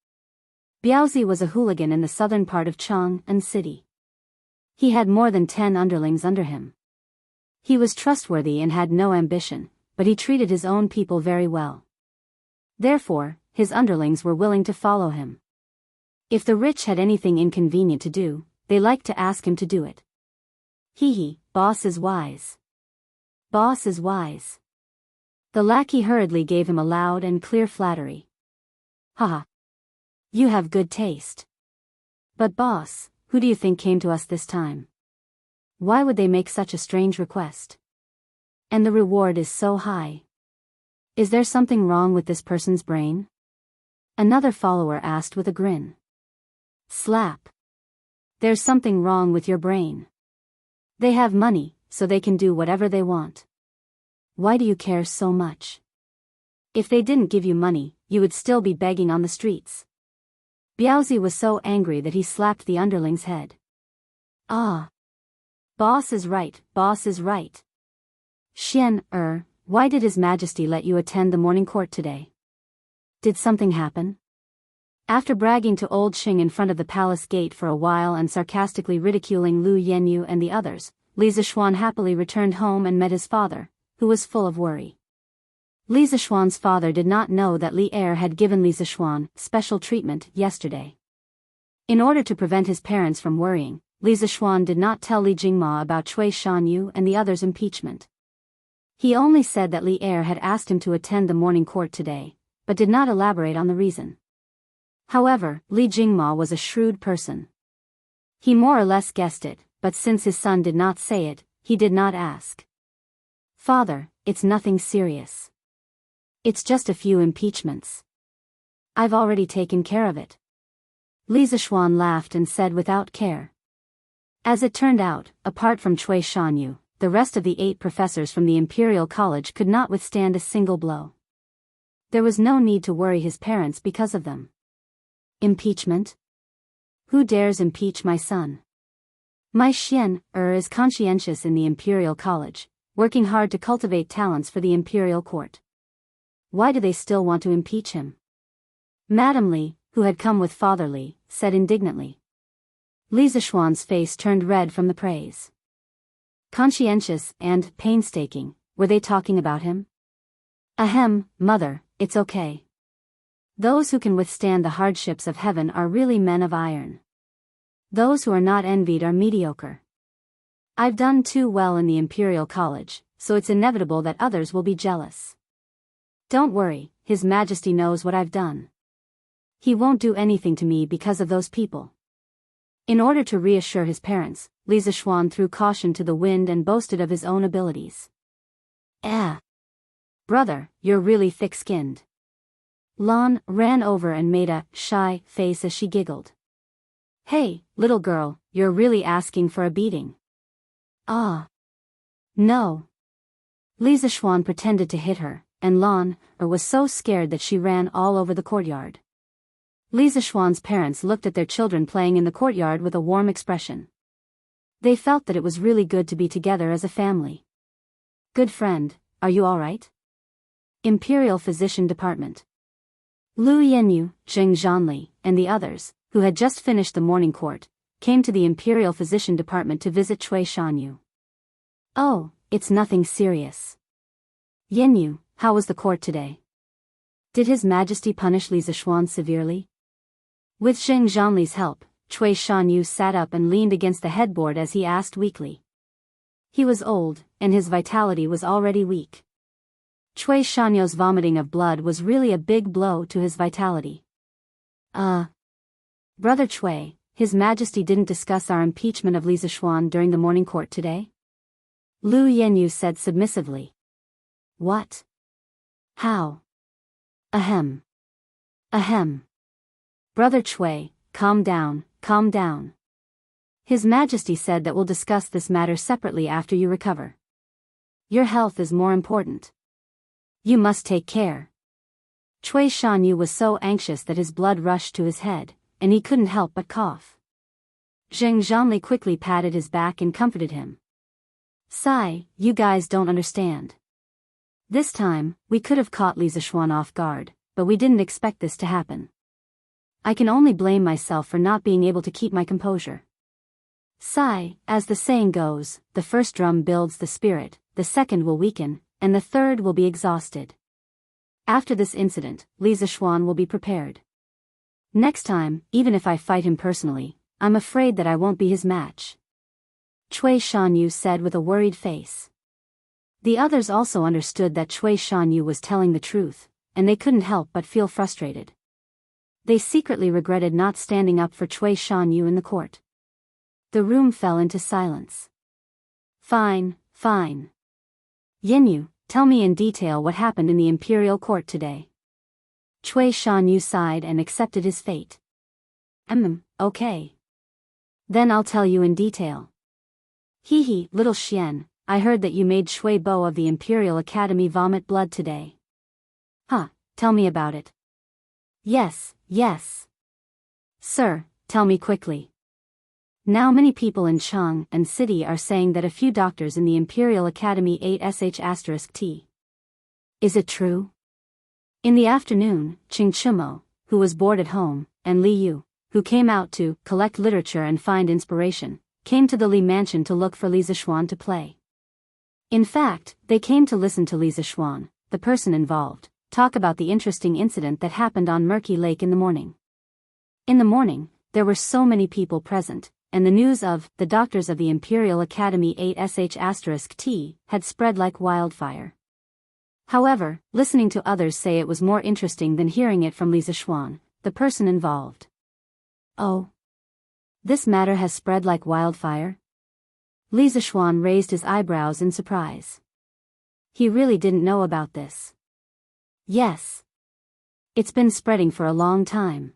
[SPEAKER 1] Biaozi was a hooligan in the southern part of Chang'an City. He had more than 10 underlings under him. He was trustworthy and had no ambition, but he treated his own people very well. Therefore, his underlings were willing to follow him. If the rich had anything inconvenient to do, they liked to ask him to do it. Hee, boss is wise. Boss is wise. The lackey hurriedly gave him a loud and clear flattery. Haha. You have good taste. But boss, who do you think came to us this time? Why would they make such a strange request? And the reward is so high. Is there something wrong with this person's brain? Another follower asked with a grin. Slap. There's something wrong with your brain. They have money, so they can do whatever they want. Why do you care so much? If they didn't give you money, you would still be begging on the streets. Biaozi was so angry that he slapped the underling's head. Ah. Boss is right, boss is right. Why did His Majesty let you attend the morning court today? Did something happen? After bragging to old Qing in front of the palace gate for a while and sarcastically ridiculing Lu Yenyu and the others, Li Zishuan happily returned home and met his father, who was full of worry. Li Zishuan's father did not know that Li Er had given Li Zishuan special treatment yesterday. In order to prevent his parents from worrying, Li Zishuan did not tell Li Jingma about Cui Shanyu and the others' impeachment. He only said that Li Er had asked him to attend the morning court today, but did not elaborate on the reason. However, Li Jingma was a shrewd person. He more or less guessed it, but since his son did not say it, he did not ask. Father, it's nothing serious. It's just a few impeachments. I've already taken care of it. Li Zishuan laughed and said without care. As it turned out, apart from Cui Shanyu, the rest of the 8 professors from the Imperial College could not withstand a single blow. There was no need to worry his parents because of them. Impeachment? Who dares impeach my son? My Xian is conscientious in the Imperial College, working hard to cultivate talents for the Imperial Court. why do they still want to impeach him? Madame Li, who had come with Father Li, said indignantly. Li Zishuan's face turned red from the praise. Conscientious and painstaking, were they talking about him? Ahem, mother, it's okay. Those who can withstand the hardships of heaven are really men of iron. Those who are not envied are mediocre. I've done too well in the Imperial College, so it's inevitable that others will be jealous. Don't worry, His Majesty knows what I've done. He won't do anything to me because of those people. In order to reassure his parents, Li Zishuan threw caution to the wind and boasted of his own abilities. Brother, you're really thick-skinned. Lan ran over and made a shy face as she giggled. Hey, little girl, you're really asking for a beating. No. Li Zishuan pretended to hit her, and Lan was so scared that she ran all over the courtyard. Li Zishuan's parents looked at their children playing in the courtyard with a warm expression. They felt that it was really good to be together as a family. Good friend, are you all right? Imperial Physician Department. Lu Yenyu, Zheng Zhanli, and the others, who had just finished the morning court, came to the Imperial Physician Department to visit Cui Shanyu. Oh, it's nothing serious. Yenyu, how was the court today? Did His Majesty punish Li Zishuan severely? With Zheng Zhanli's help, Cui Shanyu sat up and leaned against the headboard as he asked weakly. He was old, and his vitality was already weak. Cui Shanyu's vomiting of blood was really a big blow to his vitality. Brother Cui, His Majesty didn't discuss our impeachment of Li Zishuan during the morning court today? Lu Yenyu said submissively. What? How? Ahem. Brother Cui, calm down, calm down. His Majesty said that we'll discuss this matter separately after you recover. Your health is more important. You must take care. Cui Shanyu was so anxious that his blood rushed to his head, and he couldn't help but cough. Zheng Zhanli quickly patted his back and comforted him. Sigh, you guys don't understand. This time, we could have caught Li Zishuan off guard, but we didn't expect this to happen. I can only blame myself for not being able to keep my composure. Sigh, as the saying goes, the first drum builds the spirit, the second will weaken, and the third will be exhausted. After this incident, Li Zishuan will be prepared. Next time, even if I fight him personally, I'm afraid that I won't be his match. Cui Shanyu said with a worried face. The others also understood that Cui Shanyu was telling the truth, and they couldn't help but feel frustrated. They secretly regretted not standing up for Cui Shanyu in the court. The room fell into silence. Fine. Yenyu, tell me in detail what happened in the imperial court today. Cui Shanyu sighed and accepted his fate. Okay. Then I'll tell you in detail. Hee, little Xian, I heard that you made Shui Bo of the Imperial Academy vomit blood today. Tell me about it. Yes. Sir, tell me quickly. Now many people in Chang and City are saying that a few doctors in the Imperial Academy ate sh*t. Is it true? In the afternoon, Qing Chimo, who was bored at home, and Li Yu, who came out to collect literature and find inspiration, came to the Li mansion to look for Li Zishuan to play. In fact, they came to listen to Li Zishuan, the person involved, talk about the interesting incident that happened on Murky Lake in the morning. In the morning, there were so many people present, and the news of the doctors of the Imperial Academy ate sh*t had spread like wildfire. However, listening to others say it was more interesting than hearing it from Li Zishuan, the person involved. Oh. This matter has spread like wildfire? Li Zishuan raised his eyebrows in surprise. He really didn't know about this. Yes. It's been spreading for a long time.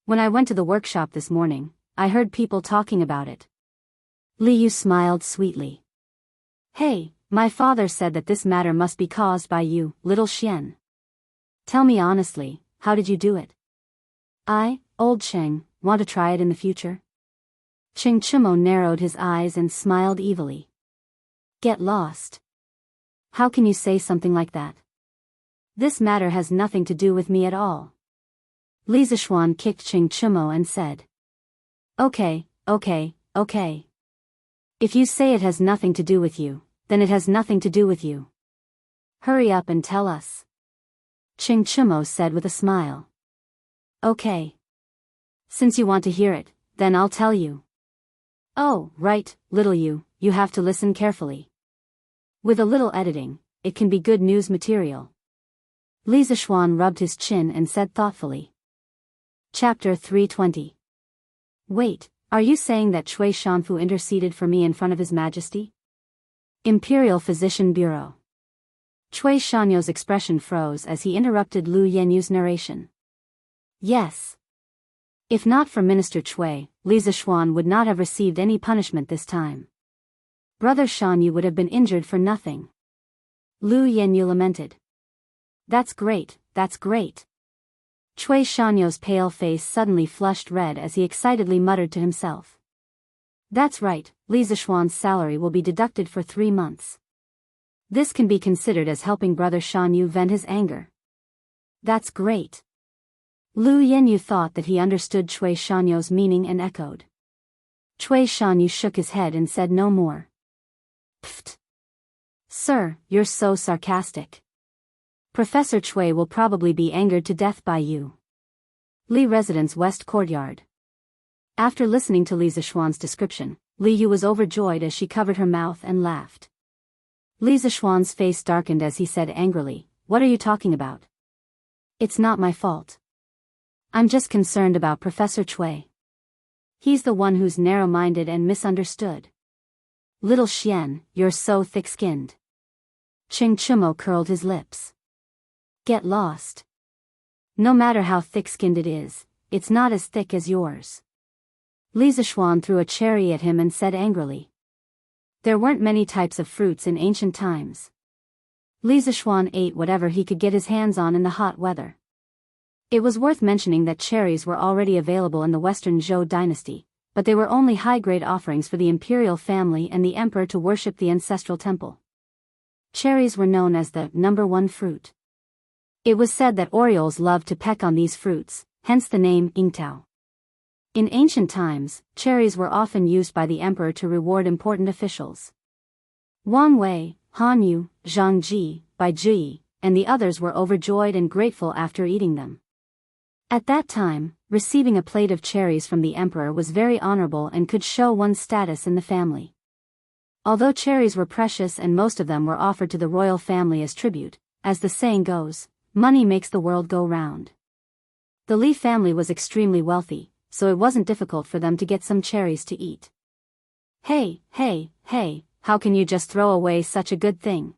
[SPEAKER 1] When I went to the workshop this morning, I heard people talking about it. Li Yu smiled sweetly. Hey, my father said that this matter must be caused by you, little Xian. Tell me honestly, how did you do it? I, old Cheng, want to try it in the future? Qing Chimo narrowed his eyes and smiled evilly. Get lost. How can you say something like that? This matter has nothing to do with me at all. Li Zishuan kicked Qing Chimo and said. Okay. If you say it has nothing to do with you, then it has nothing to do with you. Hurry up and tell us. Qing Chimo said with a smile. Okay. Since you want to hear it, then I'll tell you. Oh, right, little you have to listen carefully. With a little editing, it can be good news material. Li Zishuan rubbed his chin and said thoughtfully. Chapter 320. Wait, are you saying that Cui Shanfu interceded for me in front of His Majesty? Imperial Physician Bureau. Cui Shanyo's expression froze as he interrupted Lu Yenyu's narration. Yes. If not for Minister Cui, Li Zishuan would not have received any punishment this time. Brother Shanyu would have been injured for nothing. Lu Yenyu lamented. That's great. Cui Shanyo's pale face suddenly flushed red as he excitedly muttered to himself. That's right, Li Zishuan's salary will be deducted for 3 months. This can be considered as helping Brother Shanyu vent his anger. That's great. Lu Yenyu thought that he understood Cui Shanyo's meaning and echoed. Cui Shanyu shook his head and said no more. Pfft. Sir, you're so sarcastic. Professor Cui will probably be angered to death by you. Li Residence West Courtyard. After listening to Li Zishuan's description, Li Yu was overjoyed as she covered her mouth and laughed. Li Zishuan's face darkened as he said angrily, What are you talking about? It's not my fault. I'm just concerned about Professor Cui. He's the one who's narrow-minded and misunderstood. Little Xian, you're so thick-skinned. Qing Chimo curled his lips. Get lost. No matter how thick-skinned it is, it's not as thick as yours. Li Zishuan threw a cherry at him and said angrily. There weren't many types of fruits in ancient times. Li Zishuan ate whatever he could get his hands on in the hot weather. It was worth mentioning that cherries were already available in the Western Zhou dynasty, but they were only high-grade offerings for the imperial family and the emperor to worship the ancestral temple. Cherries were known as the number 1 fruit. It was said that orioles loved to peck on these fruits, hence the name Yingtao. In ancient times, cherries were often used by the emperor to reward important officials. Wang Wei, Han Yu, Zhang Ji, Bai Ji, and the others were overjoyed and grateful after eating them. At that time, receiving a plate of cherries from the emperor was very honorable and could show one's status in the family. Although cherries were precious and most of them were offered to the royal family as tribute, as the saying goes, money makes the world go round. The Li family was extremely wealthy, so it wasn't difficult for them to get some cherries to eat. Hey, how can you just throw away such a good thing?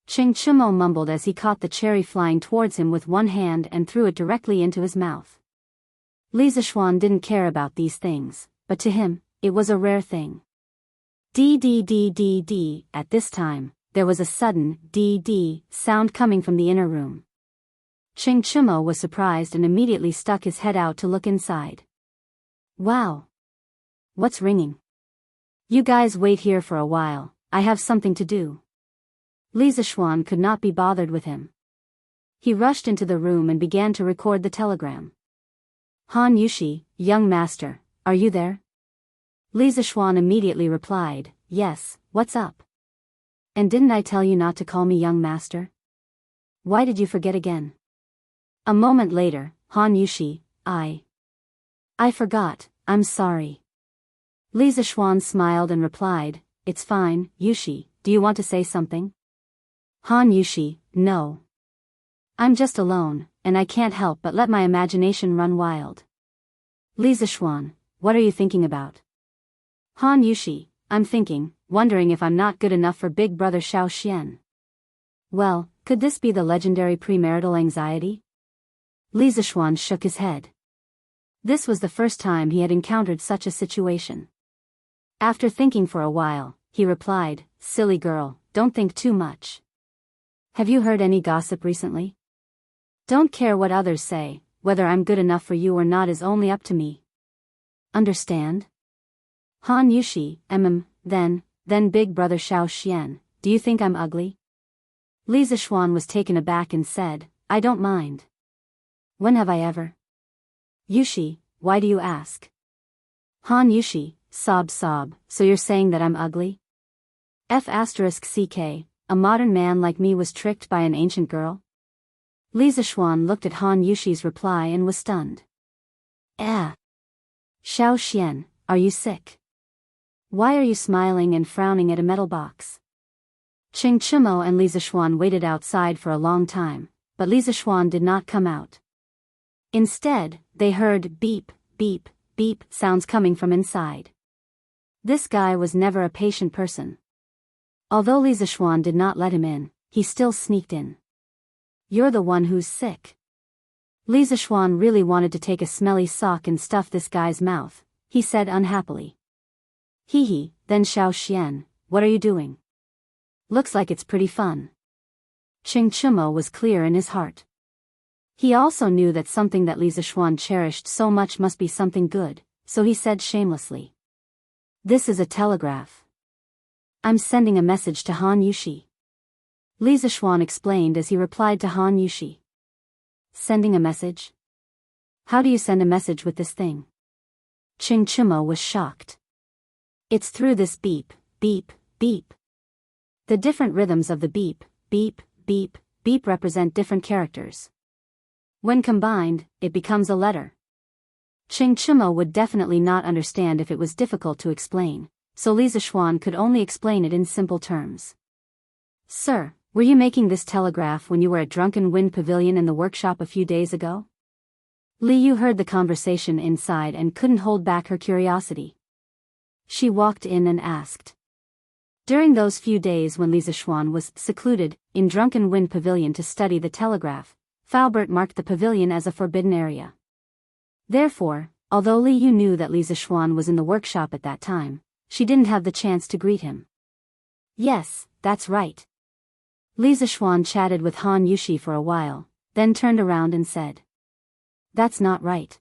[SPEAKER 1] Qing Chimo mumbled as he caught the cherry flying towards him with one hand and threw it directly into his mouth. Li Zishuan didn't care about these things, but to him, it was a rare thing. D. At this time, there was a sudden D sound coming from the inner room. Qing Chimo was surprised and immediately stuck his head out to look inside. Wow! What's ringing? You guys wait here for a while, I have something to do. Li Zishuan could not be bothered with him. He rushed into the room and began to record the telegram. Han Yushi, young master, are you there? Li Zishuan immediately replied, Yes, what's up? And didn't I tell you not to call me young master? Why did you forget again? A moment later, Han Yushi, I forgot, I'm sorry. Li Zishuan smiled and replied, It's fine, Yushi, do you want to say something? Han Yushi, no. I'm just alone, and I can't help but let my imagination run wild. Li Zishuan, what are you thinking about? Han Yushi, I'm thinking, wondering if I'm not good enough for big brother Xiao Xian. Well, could this be the legendary premarital anxiety? Li Zishuan shook his head. This was the first time he had encountered such a situation. After thinking for a while, he replied, Silly girl, don't think too much. Have you heard any gossip recently? Don't care what others say, whether I'm good enough for you or not is only up to me. Understand? Han Yushi, then big brother Xiao Xian, do you think I'm ugly? Li Zixuan was taken aback and said, I don't mind. When have I ever? Yushi, why do you ask? Han Yushi, sob, so you're saying that I'm ugly? *CK, a modern man like me was tricked by an ancient girl? Li Zixuan looked at Han Yushi's reply and was stunned. Xiao Xian, are you sick? Why are you smiling and frowning at a metal box? Qing Chimo and Li Zixuan waited outside for a long time, but Li Zixuan did not come out. Instead, they heard beep, beep, beep sounds coming from inside. This guy was never a patient person. Although Li Zixuan did not let him in, he still sneaked in. You're the one who's sick. Li Zixuan really wanted to take a smelly sock and stuff this guy's mouth, he said unhappily. Hee, then Xiao Xian, what are you doing? Looks like it's pretty fun. Qing Chimo was clear in his heart. He also knew that something that Li Zixuan cherished so much must be something good, so he said shamelessly. This is a telegraph. I'm sending a message to Han Yushi. Li Zixuan explained as he replied to Han Yushi. Sending a message? How do you send a message with this thing? Qing Chimo was shocked. It's through this beep, beep, beep. The different rhythms of the beep, beep, beep, beep represent different characters. When combined, it becomes a letter. Qing Chimo would definitely not understand if it was difficult to explain, so Li Zixuan could only explain it in simple terms. Sir, were you making this telegraph when you were at Drunken Wind Pavilion in the workshop a few days ago? Li Yu heard the conversation inside and couldn't hold back her curiosity. She walked in and asked. During those few days when Li Zixuan was secluded in Drunken Wind Pavilion to study the telegraph, Faubert marked the pavilion as a forbidden area. Therefore, although Li Yu knew that Li Zixuan was in the workshop at that time, she didn't have the chance to greet him. Yes, that's right. Li Zixuan chatted with Han Yushi for a while, then turned around and said. That's not right.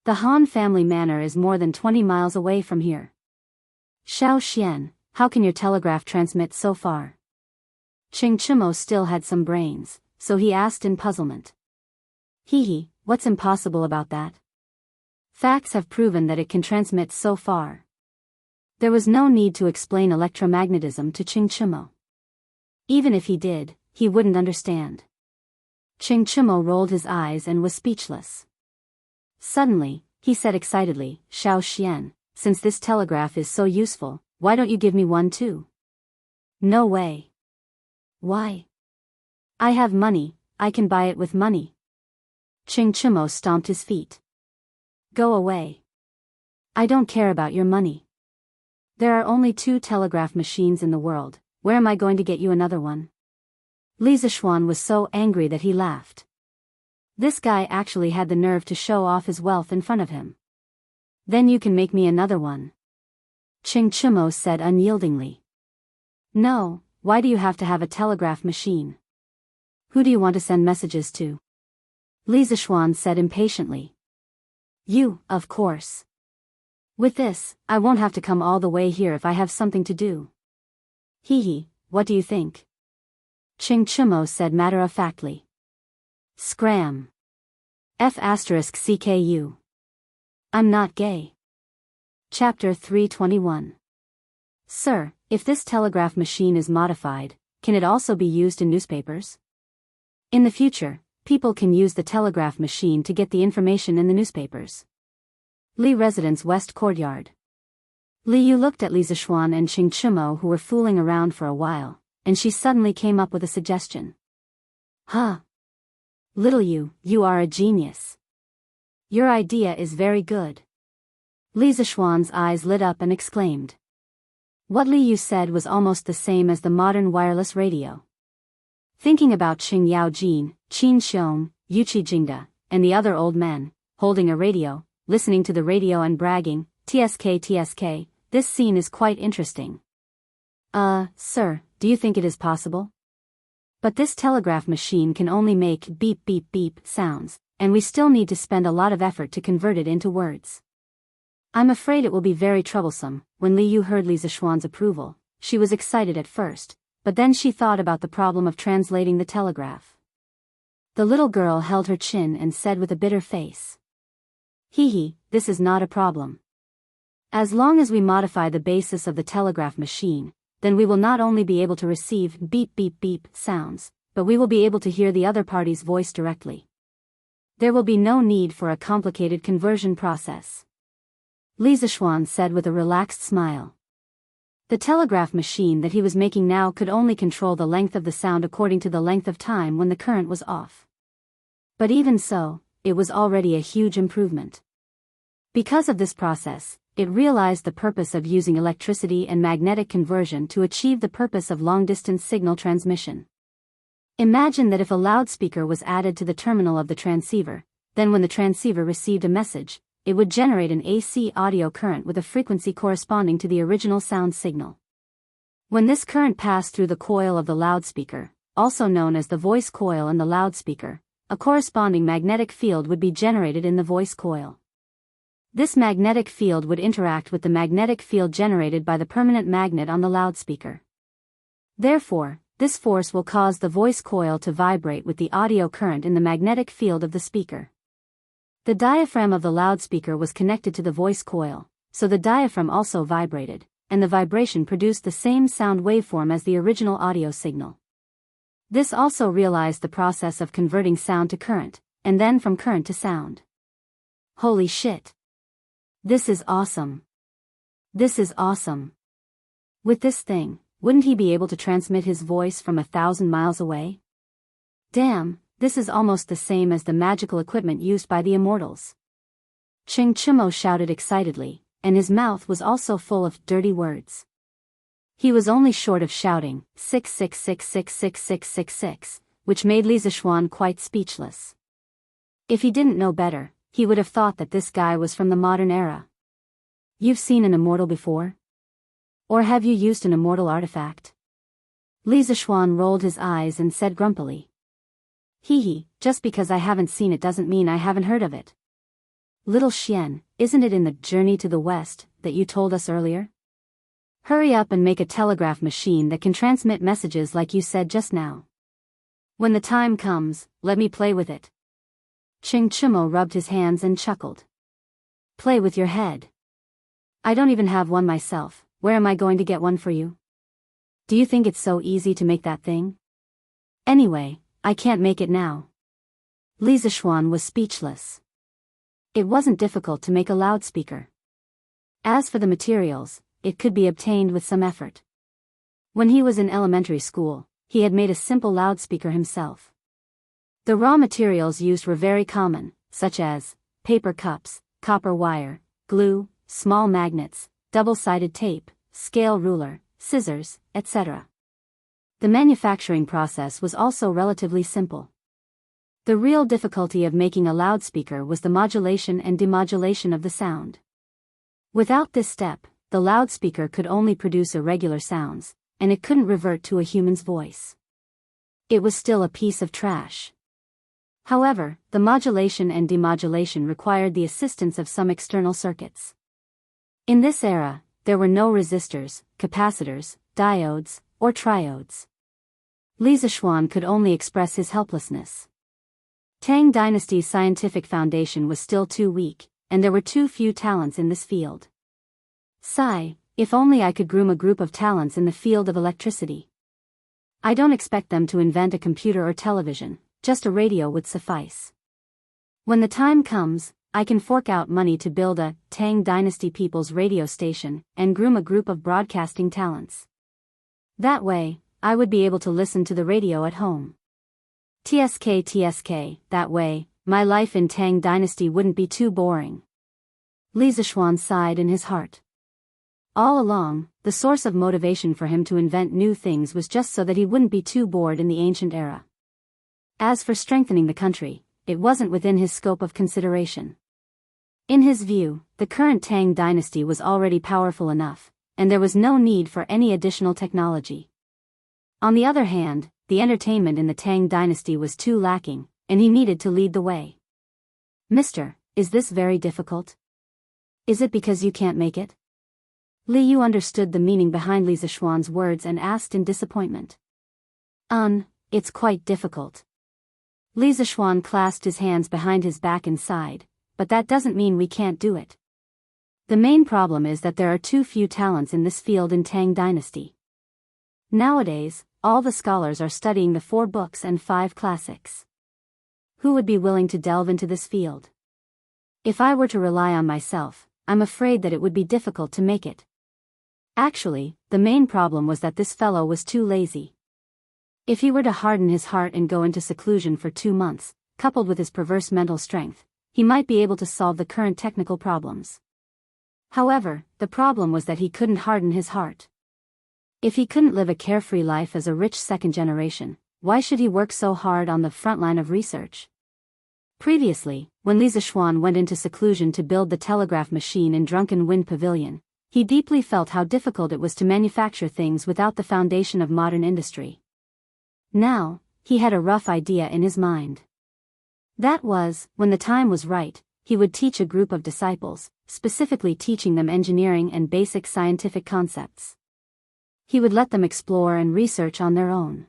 [SPEAKER 1] The Han family manor is more than 20 miles away from here. Xiao Xian, how can your telegraph transmit so far? Qing Chimo still had some brains, so he asked in puzzlement. What's impossible about that? Facts have proven that it can transmit so far. There was no need to explain electromagnetism to Qing Chimo. Even if he did, he wouldn't understand. Qing Chimo rolled his eyes and was speechless. Suddenly, he said excitedly, Xiao Xian, since this telegraph is so useful, why don't you give me one too? No way. Why? I have money, I can buy it with money. Qing Chimo stomped his feet. Go away. I don't care about your money. There are only 2 telegraph machines in the world, where am I going to get you another one? Li Zixuan was so angry that he laughed. This guy actually had the nerve to show off his wealth in front of him. Then you can make me another one. Qing Chimo said unyieldingly. No, why do you have to have a telegraph machine? Who do you want to send messages to? Li Zixuan said impatiently. You, of course. With this, I won't have to come all the way here if I have something to do. What do you think? Qing Chimo said matter-of-factly. Scram. *CKU. I'm not gay. Chapter 321. Sir, if this telegraph machine is modified, can it also be used in newspapers? In the future, people can use the telegraph machine to get the information in the newspapers. Li Residence West Courtyard. Li Yu looked at Li Zixuan and Qing Chimo who were fooling around for a while, and she suddenly came up with a suggestion. Little Yu, you are a genius. Your idea is very good. Li Zixuan's eyes lit up and exclaimed. What Li Yu said was almost the same as the modern wireless radio. Thinking about Qing Yaojin, Qin Xiong, Yuqi Jingda, and the other old men, holding a radio, listening to the radio and bragging, TSK, this scene is quite interesting. Sir, do you think it is possible? But this telegraph machine can only make beep beep beep sounds, and we still need to spend a lot of effort to convert it into words. I'm afraid it will be very troublesome. When Li Yu heard Li Zixuan's approval, she was excited at first, but then she thought about the problem of translating the telegraph. The little girl held her chin and said with a bitter face, "Hee, this is not a problem. As long as we modify the basis of the telegraph machine, then we will not only be able to receive beep beep beep sounds, but we will be able to hear the other party's voice directly. There will be no need for a complicated conversion process," Li Zishuan said with a relaxed smile. The telegraph machine that he was making now could only control the length of the sound according to the length of time when the current was off. But even so, it was already a huge improvement. Because of this process, it realized the purpose of using electricity and magnetic conversion to achieve the purpose of long-distance signal transmission. Imagine that if a loudspeaker was added to the terminal of the transceiver, then when the transceiver received a message, it would generate an AC audio current with a frequency corresponding to the original sound signal. When this current passed through the coil of the loudspeaker, also known as the voice coil and the loudspeaker, a corresponding magnetic field would be generated in the voice coil. This magnetic field would interact with the magnetic field generated by the permanent magnet on the loudspeaker. Therefore, this force will cause the voice coil to vibrate with the audio current in the magnetic field of the speaker. The diaphragm of the loudspeaker was connected to the voice coil, so the diaphragm also vibrated, and the vibration produced the same sound waveform as the original audio signal. This also realized the process of converting sound to current, and then from current to sound. Holy shit! This is awesome. This is awesome. With this thing, wouldn't he be able to transmit his voice from 1,000 miles away? Damn, this is almost the same as the magical equipment used by the immortals. Ching Chimo shouted excitedly, and his mouth was also full of dirty words. He was only short of shouting 666666666, which made Li Zishuan quite speechless. If he didn't know better, he would have thought that this guy was from the modern era. You've seen an immortal before? Or have you used an immortal artifact? Li Zishuan rolled his eyes and said grumpily. Hee, just because I haven't seen it doesn't mean I haven't heard of it. Little Xian, isn't it in the Journey to the West that you told us earlier? Hurry up and make a telegraph machine that can transmit messages like you said just now. When the time comes, let me play with it. Ching Chimo rubbed his hands and chuckled. Play with your head. I don't even have one myself, where am I going to get one for you? Do you think it's so easy to make that thing? Anyway, I can't make it now. Li Zishuan was speechless. It wasn't difficult to make a loudspeaker. As for the materials, it could be obtained with some effort. When he was in elementary school, he had made a simple loudspeaker himself. The raw materials used were very common, such as paper cups, copper wire, glue, small magnets, double-sided tape, scale ruler, scissors, etc. The manufacturing process was also relatively simple. The real difficulty of making a loudspeaker was the modulation and demodulation of the sound. Without this step, the loudspeaker could only produce irregular sounds, and it couldn't revert to a human's voice. It was still a piece of trash. However, the modulation and demodulation required the assistance of some external circuits. In this era, there were no resistors, capacitors, diodes, or triodes. Li Zishuan could only express his helplessness. Tang Dynasty's scientific foundation was still too weak, and there were too few talents in this field. Sigh, if only I could groom a group of talents in the field of electricity. I don't expect them to invent a computer or television, just a radio would suffice. When the time comes, I can fork out money to build a Tang Dynasty People's radio station and groom a group of broadcasting talents. That way, I would be able to listen to the radio at home. TSK, that way, my life in Tang Dynasty wouldn't be too boring. Li Zishuan sighed in his heart. All along, the source of motivation for him to invent new things was just so that he wouldn't be too bored in the ancient era. As for strengthening the country, it wasn't within his scope of consideration. In his view, the current Tang dynasty was already powerful enough, and there was no need for any additional technology. On the other hand, the entertainment in the Tang dynasty was too lacking, and he needed to lead the way. Mister, is this very difficult? Is it because you can't make it? Li Yu understood the meaning behind Li Zishuan's words and asked in disappointment. It's quite difficult. Li Zishuan clasped his hands behind his back and sighed, but that doesn't mean we can't do it. The main problem is that there are too few talents in this field in Tang Dynasty. Nowadays, all the scholars are studying the 4 books and 5 classics. Who would be willing to delve into this field? If I were to rely on myself, I'm afraid that it would be difficult to make it. Actually, the main problem was that this fellow was too lazy. If he were to harden his heart and go into seclusion for 2 months, coupled with his perverse mental strength, he might be able to solve the current technical problems. However, the problem was that he couldn't harden his heart. If he couldn't live a carefree life as a rich second generation, why should he work so hard on the front line of research? Previously, when Li Zishuan went into seclusion to build the telegraph machine in Drunken Wind Pavilion, he deeply felt how difficult it was to manufacture things without the foundation of modern industry. Now, he had a rough idea in his mind. That was, when the time was right, he would teach a group of disciples, specifically teaching them engineering and basic scientific concepts. He would let them explore and research on their own.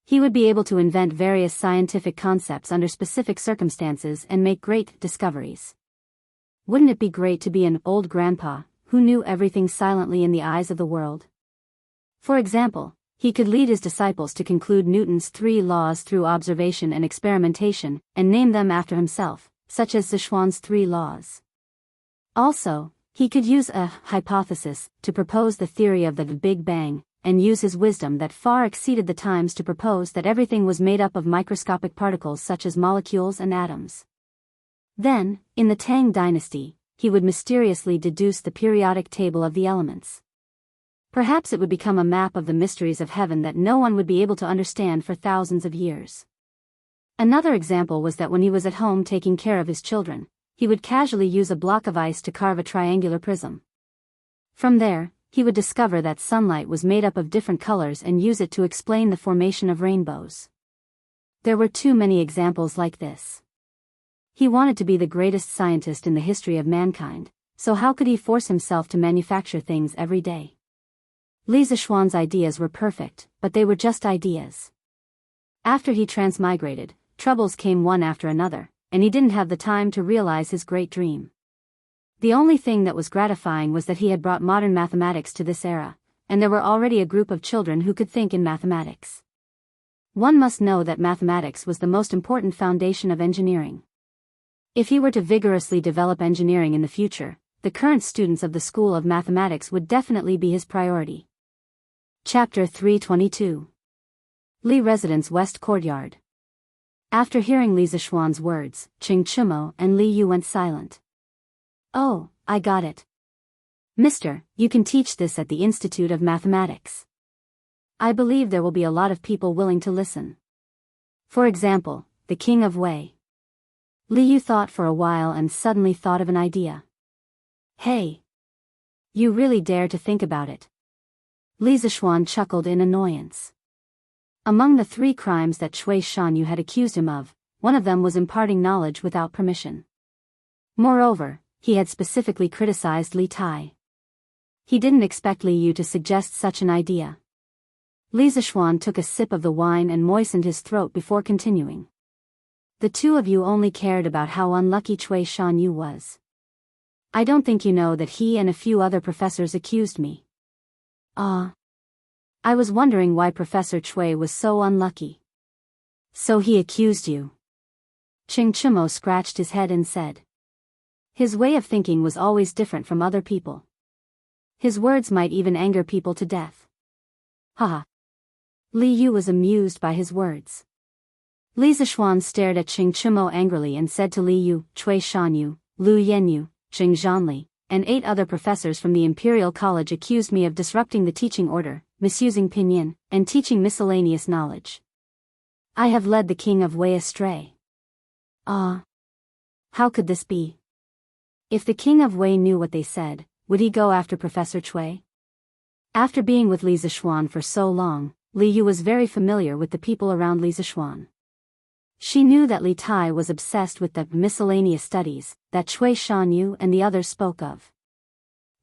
[SPEAKER 1] He would be able to invent various scientific concepts under specific circumstances and make great discoveries. Wouldn't it be great to be an old grandpa who knew everything silently in the eyes of the world? For example, he could lead his disciples to conclude Newton's 3 laws through observation and experimentation, and name them after himself, such as Zishuan's 3 laws. Also, he could use a hypothesis to propose the theory of the Big Bang, and use his wisdom that far exceeded the times to propose that everything was made up of microscopic particles such as molecules and atoms. Then, in the Tang Dynasty, he would mysteriously deduce the periodic table of the elements. Perhaps it would become a map of the mysteries of heaven that no one would be able to understand for thousands of years. Another example was that when he was at home taking care of his children, he would casually use a block of ice to carve a triangular prism. From there, he would discover that sunlight was made up of different colors and use it to explain the formation of rainbows. There were too many examples like this. He wanted to be the greatest scientist in the history of mankind, so how could he force himself to manufacture things every day? Li Zishuan's ideas were perfect, but they were just ideas. After he transmigrated, troubles came one after another, and he didn't have the time to realize his great dream. The only thing that was gratifying was that he had brought modern mathematics to this era, and there were already a group of children who could think in mathematics. One must know that mathematics was the most important foundation of engineering. If he were to vigorously develop engineering in the future, the current students of the School of Mathematics would definitely be his priority. Chapter 322. Li Residence West Courtyard. After hearing Li Zishuan's words, Qing Chumo and Li Yu went silent. Oh, I got it. Mister, you can teach this at the Institute of Mathematics. I believe there will be a lot of people willing to listen. For example, the King of Wei. Li Yu thought for a while and suddenly thought of an idea. Hey! You really dare to think about it. Li Zishuan chuckled in annoyance. Among the 3 crimes that Cui Shanyu had accused him of, one of them was imparting knowledge without permission. Moreover, he had specifically criticized Li Tai. He didn't expect Li Yu to suggest such an idea. Li Zishuan took a sip of the wine and moistened his throat before continuing. The 2 of you only cared about how unlucky Cui Shanyu was. I don't think you know that he and a few other professors accused me. I was wondering why Professor Cui was so unlucky. So he accused you. Qing Chumo scratched his head and said. His way of thinking was always different from other people. His words might even anger people to death. Haha. Li Yu was amused by his words. Li Zishuan stared at Qing Chumo angrily and said to Li Yu, Cui Shanyu, Lu Yenyu, Jing Zhanli, and 8 other professors from the Imperial College accused me of disrupting the teaching order, misusing pinyin, and teaching miscellaneous knowledge. I have led the King of Wei astray. How could this be? If the King of Wei knew what they said, would he go after Professor Cui? After being with Li Zishuan for so long, Li Yu was very familiar with the people around Li Zishuan. She knew that Li Tai was obsessed with the miscellaneous studies that Cui Shanyu and the others spoke of.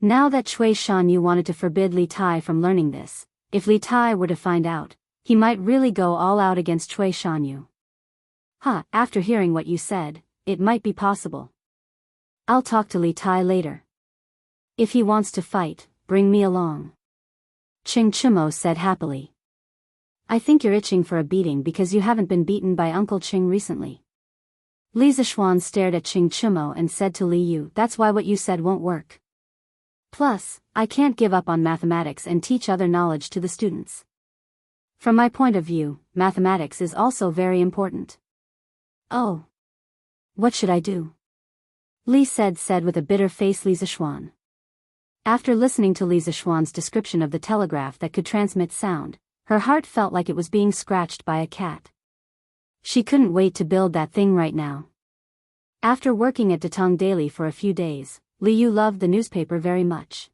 [SPEAKER 1] Now that Cui Shanyu wanted to forbid Li Tai from learning this, if Li Tai were to find out, he might really go all out against Cui Shanyu. After hearing what you said, it might be possible. I'll talk to Li Tai later. If he wants to fight, bring me along. Qing Chimo said happily. I think you're itching for a beating because you haven't been beaten by Uncle Qing recently. Li Zishuan stared at Qing Chimo and said to Li Yu, that's why what you said won't work. Plus, I can't give up on mathematics and teach other knowledge to the students. From my point of view, mathematics is also very important. Oh. What should I do? Li said with a bitter face. Li Zishuan. After listening to Li Zishuan's description of the telegraph that could transmit sound, her heart felt like it was being scratched by a cat. She couldn't wait to build that thing right now. After working at Datong Daily for a few days, Li Yu loved the newspaper very much.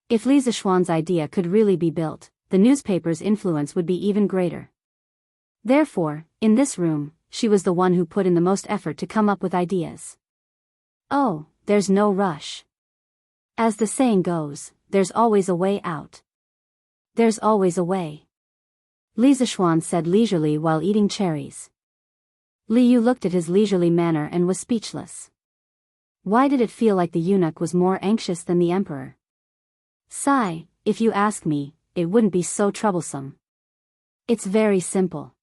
[SPEAKER 1] If Li Zishuan's idea could really be built, the newspaper's influence would be even greater. Therefore, in this room, she was the one who put in the most effort to come up with ideas. Oh, there's no rush. As the saying goes, there's always a way out. There's always a way. Li Zishuan said leisurely while eating cherries. Li Yu looked at his leisurely manner and was speechless. Why did it feel like the eunuch was more anxious than the emperor? Sigh, if you ask me, it wouldn't be so troublesome. It's very simple.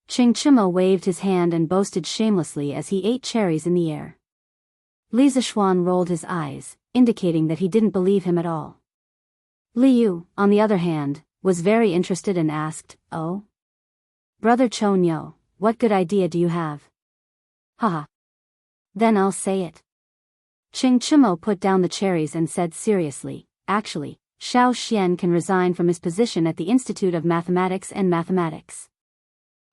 [SPEAKER 1] Qing Chimo waved his hand and boasted shamelessly as he ate cherries in the air. Li Zishuan rolled his eyes, indicating that he didn't believe him at all. Li Yu, on the other hand, was very interested and asked, Oh? Brother Chou Nyo, what good idea do you have? Haha. Then I'll say it. Qing Chimo put down the cherries and said seriously, actually, Xiao Xian can resign from his position at the Institute of Mathematics and Mathematics.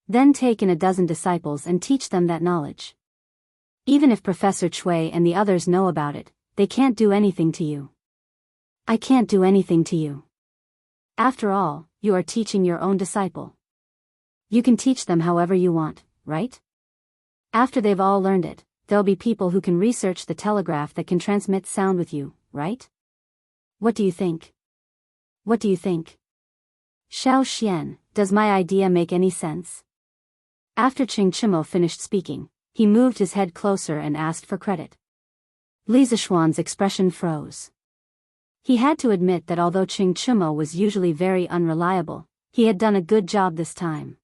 [SPEAKER 1] Then take in a dozen disciples and teach them that knowledge. Even if Professor Cui and the others know about it, they can't do anything to you. I can't do anything to you. After all, you are teaching your own disciple. You can teach them however you want, right? After they've all learned it, there'll be people who can research the telegraph that can transmit sound with you, right? What do you think? What do you think? Xiao Xian, does my idea make any sense? After Qing Chimo finished speaking, he moved his head closer and asked for credit. Li Zishuan's expression froze. He had to admit that although Qing Chimo was usually very unreliable, he had done a good job this time.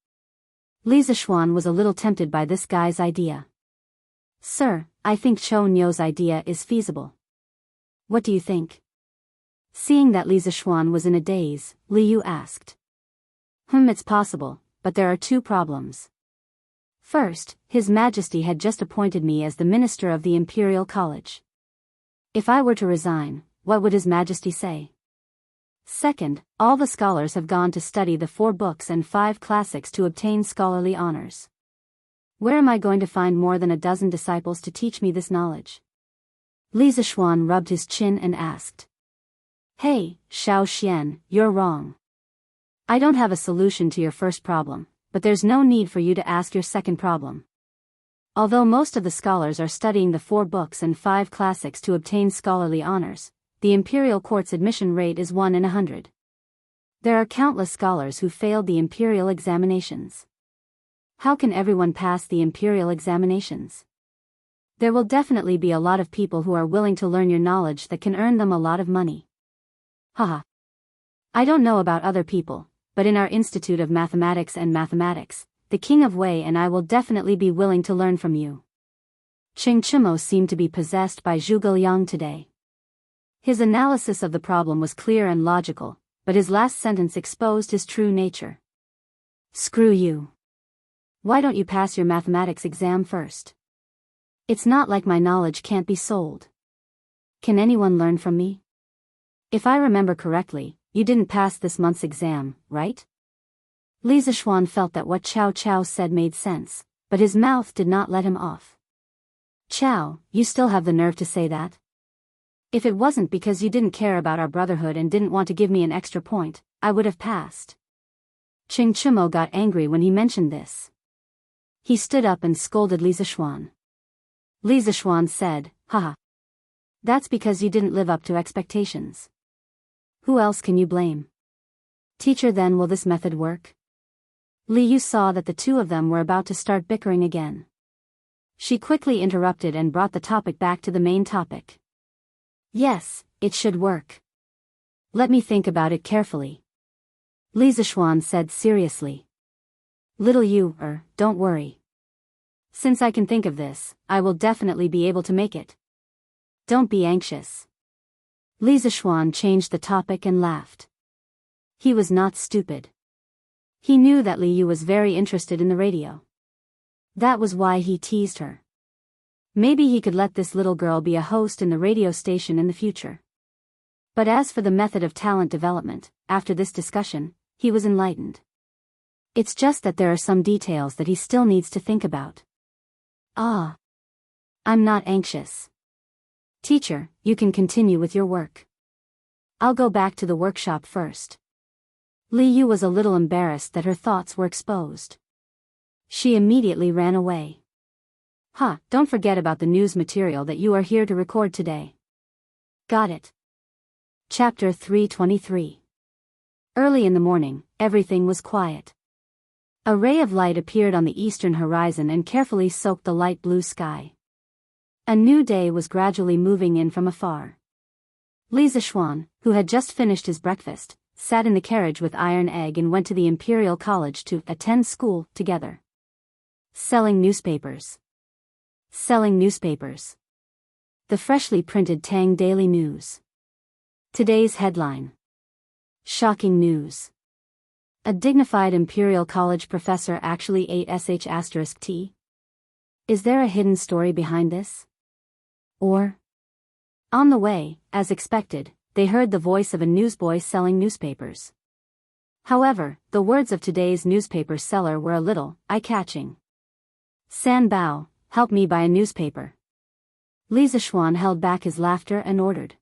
[SPEAKER 1] Li Zishuan was a little tempted by this guy's idea. Sir, I think Chou Nyo's idea is feasible. What do you think? Seeing that Li Zishuan was in a daze, Li Yu asked. It's possible, but there are two problems. First, His Majesty had just appointed me as the Minister of the Imperial College. If I were to resign, what would His Majesty say? Second, all the scholars have gone to study the 4 books and 5 classics to obtain scholarly honors. Where am I going to find more than a dozen disciples to teach me this knowledge? Li Zishuan rubbed his chin and asked. Hey, Xiao Xian, you're wrong. I don't have a solution to your first problem, but there's no need for you to ask your second problem. Although most of the scholars are studying the 4 books and 5 classics to obtain scholarly honors, the imperial court's admission rate is 1 in 100. There are countless scholars who failed the imperial examinations. How can everyone pass the imperial examinations? There will definitely be a lot of people who are willing to learn your knowledge that can earn them a lot of money. Haha. I don't know about other people, but in our Institute of Mathematics and Mathematics, the King of Wei and I will definitely be willing to learn from you. Qing Chimo seemed to be possessed by Zhuge Liang today. His analysis of the problem was clear and logical, but his last sentence exposed his true nature. Screw you. Why don't you pass your mathematics exam first? It's not like my knowledge can't be sold. Can anyone learn from me? If I remember correctly, you didn't pass this month's exam, right? Li Zishuan felt that what Cao Cao said made sense, but his mouth did not let him off. Cao, you still have the nerve to say that? If it wasn't because you didn't care about our brotherhood and didn't want to give me an extra point, I would have passed. Qing Chimo got angry when he mentioned this. He stood up and scolded Li Zishuan. Li Zishuan said, Haha. That's because you didn't live up to expectations. Who else can you blame? Teacher, then will this method work? Li Yu saw that the two of them were about to start bickering again. She quickly interrupted and brought the topic back to the main topic. Yes, it should work. Let me think about it carefully. Li Zishuan said seriously. Little Yu, don't worry. Since I can think of this, I will definitely be able to make it. Don't be anxious. Li Zishuan changed the topic and laughed. He was not stupid. He knew that Li Yu was very interested in the radio. That was why he teased her. Maybe he could let this little girl be a host in the radio station in the future. But as for the method of talent development, after this discussion, he was enlightened. It's just that there are some details that he still needs to think about. I'm not anxious. Teacher, you can continue with your work. I'll go back to the workshop first. Li Yu was a little embarrassed that her thoughts were exposed. She immediately ran away. Don't forget about the news material that you are here to record today. Got it. Chapter 323. Early in the morning, everything was quiet. A ray of light appeared on the eastern horizon and carefully soaked the light blue sky. A new day was gradually moving in from afar. Li Zishuan, who had just finished his breakfast, sat in the carriage with Iron Egg and went to the Imperial College to attend school together. Selling newspapers. Selling newspapers. The freshly printed Tang Daily News. Today's headline. Shocking news. A dignified Imperial College professor actually ate sh*t? Is there a hidden story behind this? Or? On the way, as expected, they heard the voice of a newsboy selling newspapers. However, the words of today's newspaper seller were a little eye-catching. San Bao, help me buy a newspaper. Li Zishuan held back his laughter and ordered.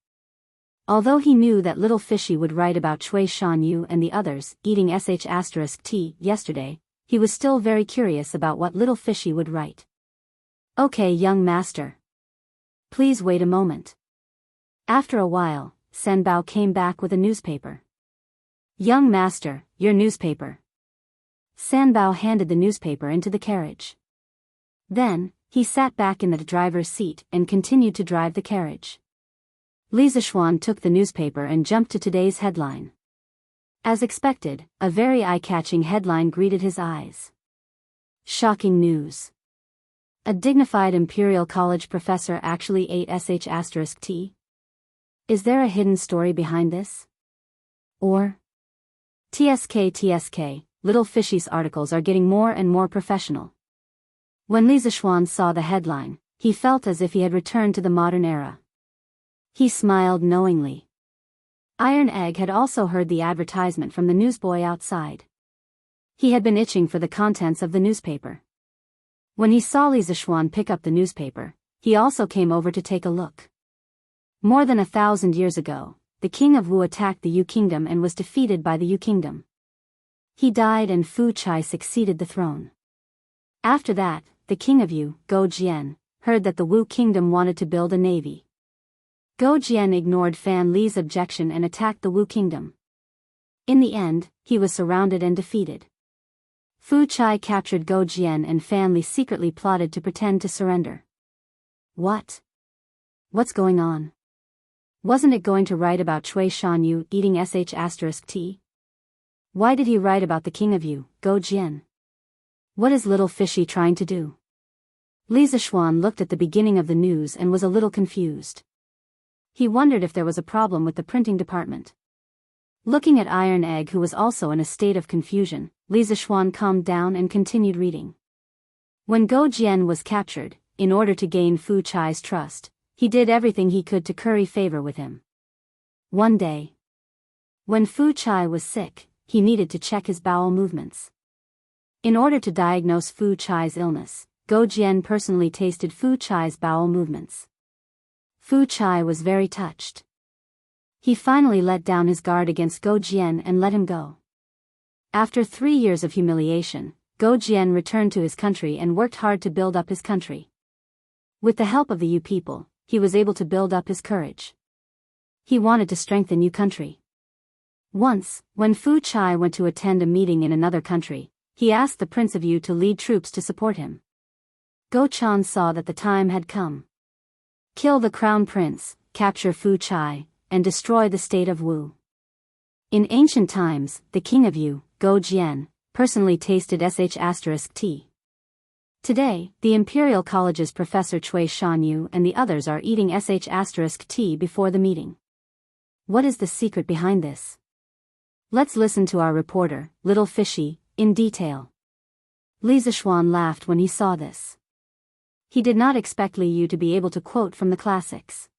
[SPEAKER 1] Although he knew that little Fishy would write about Cui Shanyu and the others eating sh*t yesterday, he was still very curious about what little Fishy would write. Okay, young master. Please wait a moment. After a while, San Bao came back with a newspaper. Young master, your newspaper. San Bao handed the newspaper into the carriage. Then, he sat back in the driver's seat and continued to drive the carriage. Li Zishuan took the newspaper and jumped to today's headline. As expected, a very eye-catching headline greeted his eyes. Shocking news. A dignified Imperial College professor actually ate sh*t? Is there a hidden story behind this? Or? TSK, Little Fishy's articles are getting more and more professional. When Li Zishuan saw the headline, he felt as if he had returned to the modern era. He smiled knowingly. Iron Egg had also heard the advertisement from the newsboy outside. He had been itching for the contents of the newspaper. When he saw Li Zishuan pick up the newspaper, he also came over to take a look. More than 1,000 years ago, the king of Wu attacked the Yu kingdom and was defeated by the Yu kingdom. He died and Fu Chai succeeded the throne. After that, the king of Yu, Go Jian, heard that the Wu kingdom wanted to build a navy. Go Jian ignored Fan Li's objection and attacked the Wu kingdom. In the end, he was surrounded and defeated. Fu Chai captured Go Jian and Fan Li secretly plotted to pretend to surrender. What? What's going on? Wasn't it going to write about Cui Shanyu eating sh*t? Why did he write about the king of Yu, Go Jian? What is little Fishy trying to do? Li Zishuan looked at the beginning of the news and was a little confused. He wondered if there was a problem with the printing department. Looking at Iron Egg, who was also in a state of confusion, Li Zishuan calmed down and continued reading. When Go Jian was captured, in order to gain Fu Chai's trust, he did everything he could to curry favor with him. One day, when Fu Chai was sick, he needed to check his bowel movements. In order to diagnose Fu Chai's illness, Go Jian personally tasted Fu Chai's bowel movements. Fu Chai was very touched. He finally let down his guard against Go Jian and let him go. After 3 years of humiliation, Go Jian returned to his country and worked hard to build up his country. With the help of the Yu people, he was able to build up his courage. He wanted to strengthen Yu country. Once, when Fu Chai went to attend a meeting in another country, he asked the Prince of Yu to lead troops to support him. Go Chan saw that the time had come. Kill the crown prince, capture Fu Chai, and destroy the state of Wu. In ancient times, the king of Yu, Go Jian, personally tasted sh*tea. Today, the Imperial College's Professor Cui Shanyu and the others are eating sh*tea before the meeting. What is the secret behind this? Let's listen to our reporter, Little Fishy, in detail. Li Zishuan laughed when he saw this. He did not expect Li Yu to be able to quote from the classics.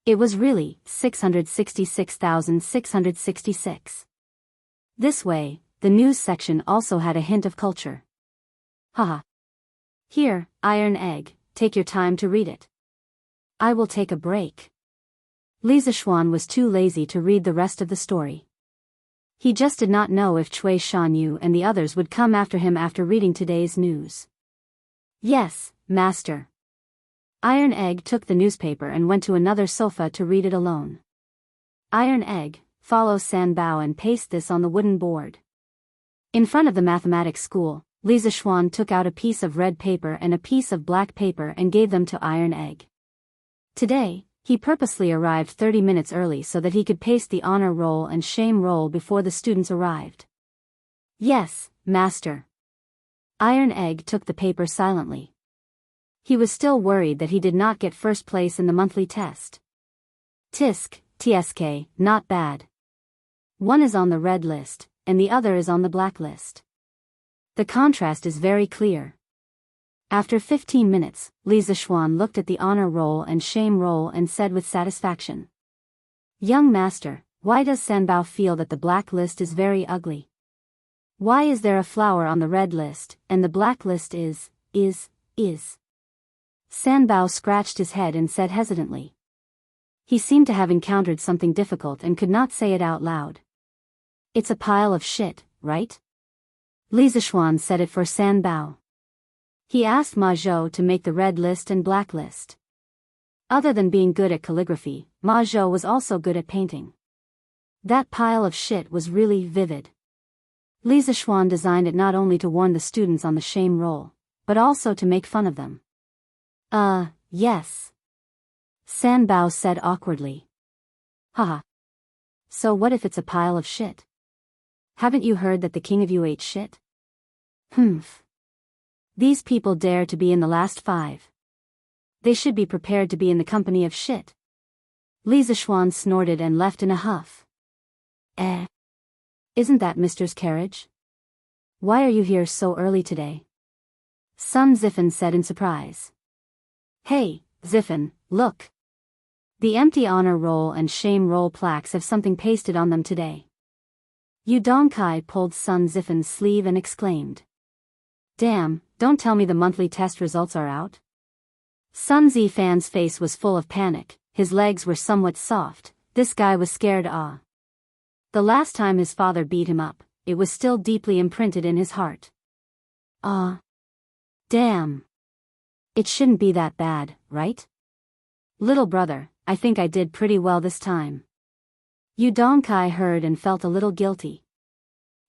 [SPEAKER 1] It was really 666,666. This way, the news section also had a hint of culture. Haha. Here, Iron Egg, take your time to read it. I will take a break. Li Zishuan was too lazy to read the rest of the story. He just did not know if Cui Shanyu and the others would come after him after reading today's news. Yes, master. Iron Egg took the newspaper and went to another sofa to read it alone. Iron Egg, follow Sanbao and paste this on the wooden board. In front of the mathematics school, Li Zishuan took out a piece of red paper and a piece of black paper and gave them to Iron Egg. Today, he purposely arrived 30 minutes early so that he could paste the honor roll and shame roll before the students arrived. Yes, master. Iron Egg took the paper silently. He was still worried that he did not get first place in the monthly test. TSK, not bad. One is on the red list, and the other is on the black list. The contrast is very clear. After 15 minutes, Li Zishuan looked at the honor roll and shame roll and said with satisfaction. Young master, why does Sanbao feel that the black list is very ugly? Why is there a flower on the red list, and the black list is? Sanbao scratched his head and said hesitantly. He seemed to have encountered something difficult and could not say it out loud. It's a pile of shit, right? Li Zishuan said it for Sanbao. He asked Ma Zhou to make the red list and black list. Other than being good at calligraphy, Ma Zhou was also good at painting. That pile of shit was really vivid. Li Zishuan designed it not only to warn the students on the shame roll, but also to make fun of them. Yes. Sanbao said awkwardly. Haha. So what if it's a pile of shit? Haven't you heard that the king of Yu ate shit? Humph. These people dare to be in the last 5. They should be prepared to be in the company of shit. Li Zishuan snorted and left in a huff. Isn't that Mister's carriage? Why are you here so early today? Sun Zifen said in surprise. Hey, Zifen, look. The empty honor roll and shame roll plaques have something pasted on them today. Yu Dongkai pulled Sun Zifen's sleeve and exclaimed. Damn, don't tell me the monthly test results are out. Sun Zifan's face was full of panic, his legs were somewhat soft, this guy was scared. The last time his father beat him up, it was still deeply imprinted in his heart. Damn. It shouldn't be that bad, right? Little brother, I think I did pretty well this time. Yu Dongkai heard and felt a little guilty.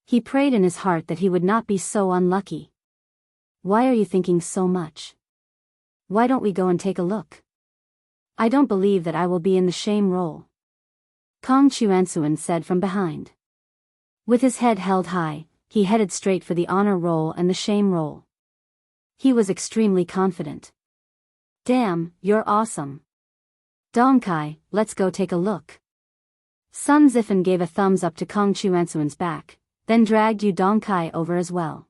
[SPEAKER 1] He prayed in his heart that he would not be so unlucky. Why are you thinking so much? Why don't we go and take a look? I don't believe that I will be in the shame roll. Kong Chuansuan said from behind. With his head held high, he headed straight for the honor roll and the shame roll. He was extremely confident. Damn, you're awesome. Dongkai, let's go take a look. Sun Zifen gave a thumbs up to Kong Chuansuan's back, then dragged Yu Dongkai over as well.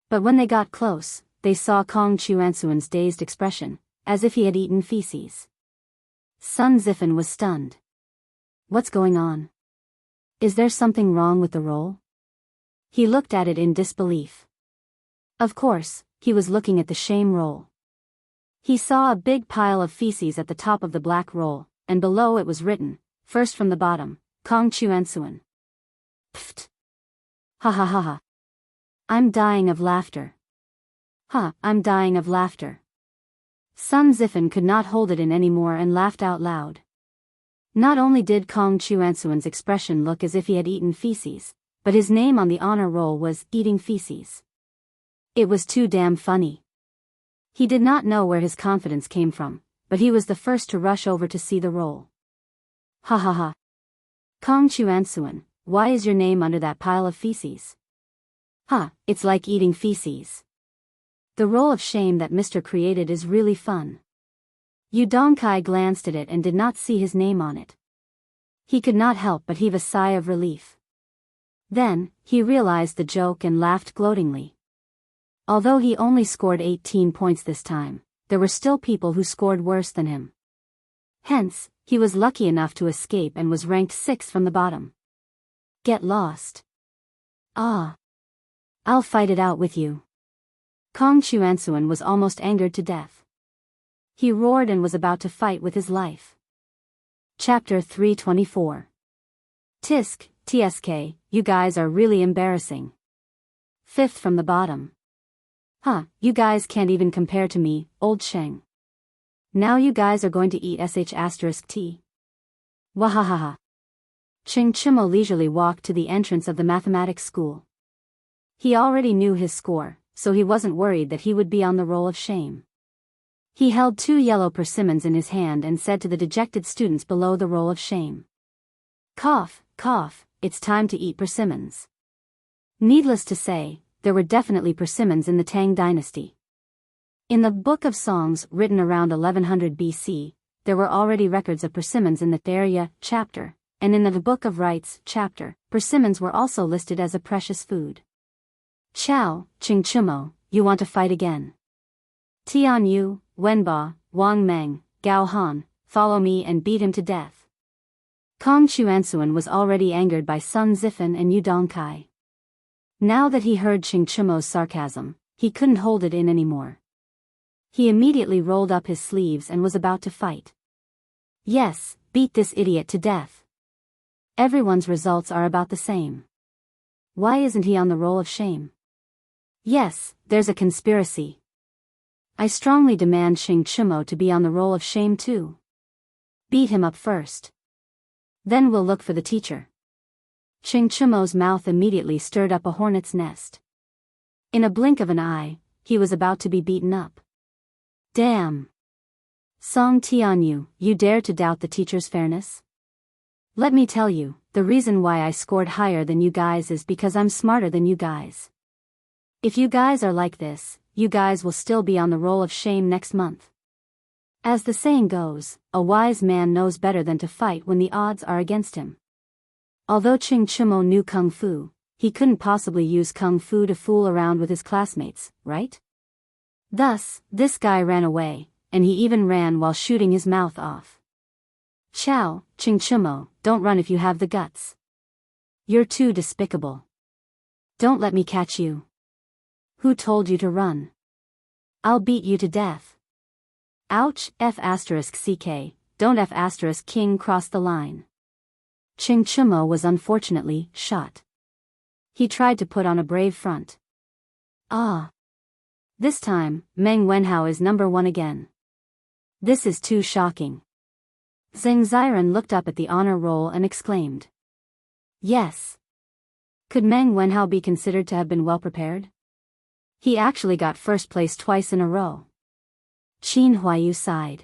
[SPEAKER 1] But when they got close, they saw Kong Chuansuan's dazed expression, as if he had eaten feces. Sun Zifen was stunned. What's going on? Is there something wrong with the roll? He looked at it in disbelief. Of course, he was looking at the shame roll. He saw a big pile of feces at the top of the black roll, and below it was written, first from the bottom, Kong Chuansuan. Pfft. Ha ha ha ha. I'm dying of laughter. I'm dying of laughter. Sun Zifen could not hold it in anymore and laughed out loud. Not only did Kong Chuansuan's expression look as if he had eaten feces, but his name on the honor roll was eating feces. It was too damn funny. He did not know where his confidence came from, but he was the first to rush over to see the roll. Ha ha ha. Kong Chuansuan, why is your name under that pile of feces? Huh, it's like eating feces. The roll of shame that Mr. created is really fun. Yu Dongkai glanced at it and did not see his name on it. He could not help but heave a sigh of relief. Then, he realized the joke and laughed gloatingly. Although he only scored 18 points this time, there were still people who scored worse than him. Hence, he was lucky enough to escape and was ranked 6th from the bottom. Get lost. Ah. I'll fight it out with you. Kong Chuansuan was almost angered to death. He roared and was about to fight with his life. Chapter 324. Tisk, TSK, you guys are really embarrassing. 5th from the bottom. Huh, you guys can't even compare to me, old Sheng. Now you guys are going to eat sh*t. Wahahaha. Ching Chimo leisurely walked to the entrance of the mathematics school. He already knew his score, so he wasn't worried that he would be on the roll of shame. He held 2 yellow persimmons in his hand and said to the dejected students below the roll of shame. Cough, cough, it's time to eat persimmons. Needless to say, there were definitely persimmons in the Tang dynasty. In the Book of Songs written around 1100 BC, there were already records of persimmons in the Theria chapter, and in the Book of Rites chapter, persimmons were also listed as a precious food. Chow, Ching Chumo, you want to fight again? Tian Yu, Wenba, Wang Meng, Gao Han, follow me and beat him to death. Kong Chuansuan was already angered by Sun Zifen and Yu Dongkai. Now that he heard Ching Chumo's sarcasm, he couldn't hold it in anymore. He immediately rolled up his sleeves and was about to fight. Yes, beat this idiot to death. Everyone's results are about the same. Why isn't he on the roll of shame? Yes, there's a conspiracy. I strongly demand Ching Chumo to be on the roll of shame too. Beat him up first. Then we'll look for the teacher. Ching Chumo's mouth immediately stirred up a hornet's nest. In a blink of an eye, he was about to be beaten up. Damn! Song Tianyu, you dare to doubt the teacher's fairness? Let me tell you, the reason why I scored higher than you guys is because I'm smarter than you guys. If you guys are like this, you guys will still be on the roll of shame next month. As the saying goes, a wise man knows better than to fight when the odds are against him. Although Ching Chumo knew Kung Fu, he couldn't possibly use Kung Fu to fool around with his classmates, right? Thus, this guy ran away, and he even ran while shooting his mouth off. Chow, Ching Chumo, don't run if you have the guts. You're too despicable. Don't let me catch you. Who told you to run? I'll beat you to death. Ouch, F***ck, don't F***king cross the line. Ching Chumo was unfortunately shot. He tried to put on a brave front. Ah. This time, Meng Wenhao is number 1 again. This is too shocking. Zheng Ziren looked up at the honor roll and exclaimed. Yes. Could Meng Wenhao be considered to have been well prepared? He actually got first place twice in a row. Qin Huayu sighed.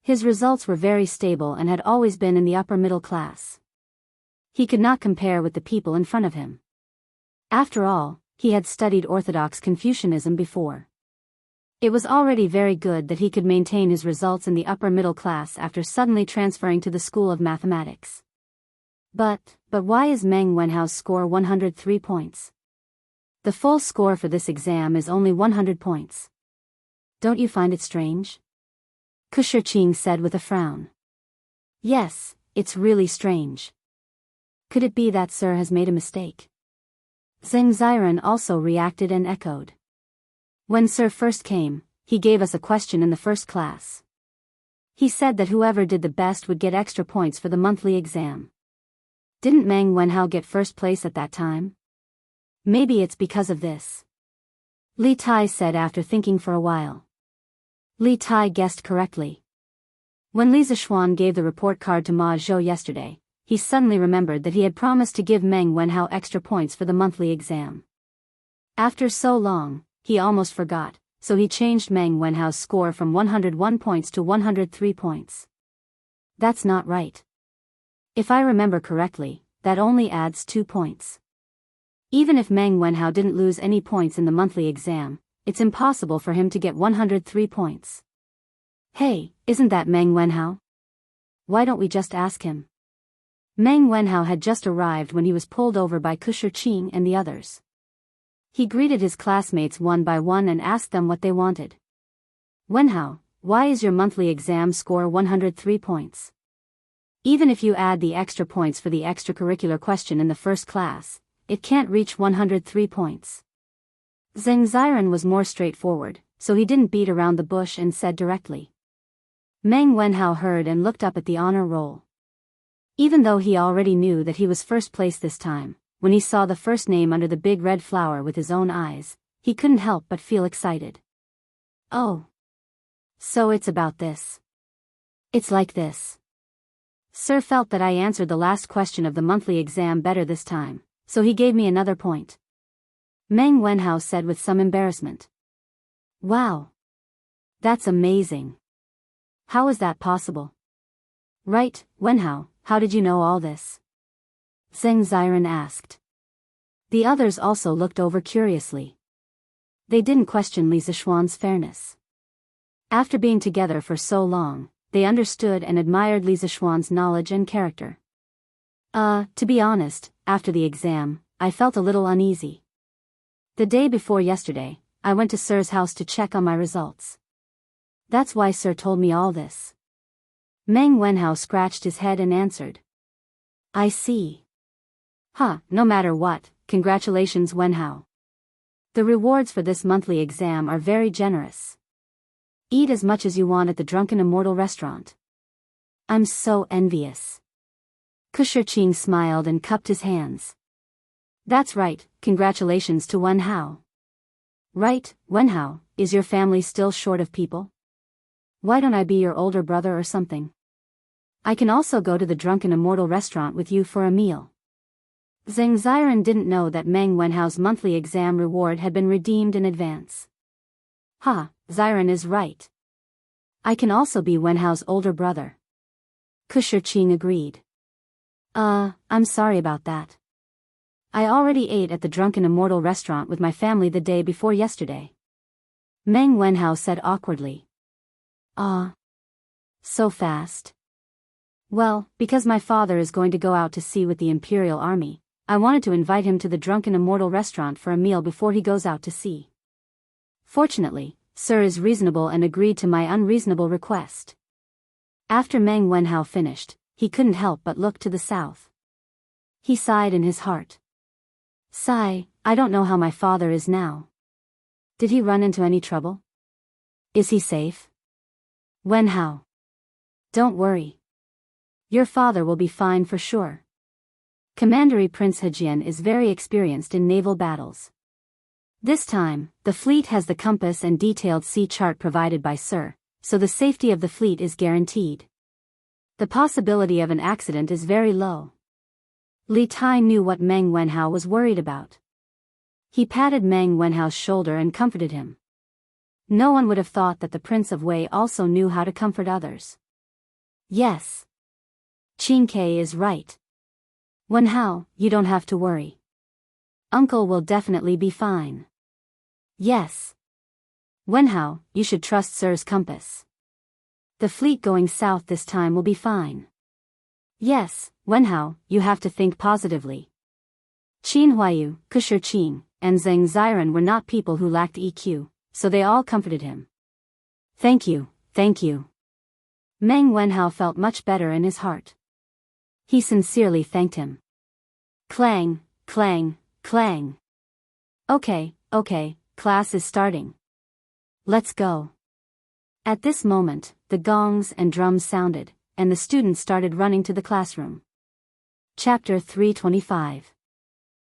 [SPEAKER 1] His results were very stable and had always been in the upper middle class. He could not compare with the people in front of him. After all, he had studied Orthodox Confucianism before. It was already very good that he could maintain his results in the upper middle class after suddenly transferring to the School of Mathematics. But why is Meng Wenhao's score 103 points? The full score for this exam is only 100 points. Don't you find it strange? Kushirqing said with a frown. Yes, it's really strange. Could it be that Sir has made a mistake? Zheng Ziren also reacted and echoed. When Sir first came, he gave us a question in the first class. He said that whoever did the best would get extra points for the monthly exam. Didn't Meng Wenhao get first place at that time? Maybe it's because of this. Li Tai said after thinking for a while. Li Tai guessed correctly. When Li Zishuan gave the report card to Ma Zhou yesterday, he suddenly remembered that he had promised to give Meng Wenhao extra points for the monthly exam. After so long, he almost forgot, so he changed Meng Wenhao's score from 101 points to 103 points. That's not right. If I remember correctly, that only adds 2 points. Even if Meng Wenhao didn't lose any points in the monthly exam, it's impossible for him to get 103 points. Hey, isn't that Meng Wenhao? Why don't we just ask him? Meng Wenhao had just arrived when he was pulled over by Kusher Qing and the others. He greeted his classmates one by one and asked them what they wanted. Wenhao, why is your monthly exam score 103 points? Even if you add the extra points for the extracurricular question in the first class, it can't reach 103 points. Zheng Ziren was more straightforward, so he didn't beat around the bush and said directly. Meng Wenhao heard and looked up at the honor roll. Even though he already knew that he was first place this time, when he saw the first name under the big red flower with his own eyes, he couldn't help but feel excited. Oh. So it's about this. It's like this. Sir felt that I answered the last question of the monthly exam better this time, so he gave me another point. Meng Wenhao said with some embarrassment. Wow. That's amazing. How is that possible? Right, Wenhao, how did you know all this? Zheng Ziren asked. The others also looked over curiously. They didn't question Li Zishuan's fairness. After being together for so long, they understood and admired Li Zishuan's knowledge and character. To be honest, after the exam, I felt a little uneasy. The day before yesterday, I went to Sir's house to check on my results. That's why Sir told me all this. Meng Wenhao scratched his head and answered. I see. No matter what, congratulations Wenhao. The rewards for this monthly exam are very generous. Eat as much as you want at the Drunken Immortal restaurant. I'm so envious. Kusher Qing smiled and cupped his hands. That's right, congratulations to Wenhao. Right, Wenhao, is your family still short of people? Why don't I be your older brother or something? I can also go to the Drunken Immortal restaurant with you for a meal. Zheng Ziren didn't know that Meng Wenhao's monthly exam reward had been redeemed in advance. Ziren is right. I can also be Wenhao's older brother. Kusher Qing agreed. I'm sorry about that. I already ate at the Drunken Immortal restaurant with my family the day before yesterday. Meng Wenhao said awkwardly. So fast. Well, because my father is going to go out to sea with the Imperial Army, I wanted to invite him to the Drunken Immortal restaurant for a meal before he goes out to sea. Fortunately, Sir is reasonable and agreed to my unreasonable request. After Meng Wenhao finished, he couldn't help but look to the south. He sighed in his heart. Sigh, I don't know how my father is now. Did he run into any trouble? Is he safe? Wenhao. Don't worry. Your father will be fine for sure. Commandery Prince Hejian is very experienced in naval battles. This time, the fleet has the compass and detailed sea chart provided by Sir, so the safety of the fleet is guaranteed. The possibility of an accident is very low. Li Tai knew what Meng Wenhao was worried about. He patted Meng Wenhao's shoulder and comforted him. No one would have thought that the Prince of Wei also knew how to comfort others. Yes. Qing Ke is right. Wenhao, you don't have to worry. Uncle will definitely be fine. Yes. Wenhao, you should trust Sir's compass. The fleet going south this time will be fine. Yes, Wenhao, you have to think positively. Qin Huayu, Kusher Qing, and Zheng Ziren were not people who lacked EQ, so they all comforted him. Thank you, thank you. Meng Wenhao felt much better in his heart. He sincerely thanked him. Clang, clang, clang. Okay, class is starting. Let's go. At this moment, the gongs and drums sounded, and the students started running to the classroom. Chapter 325.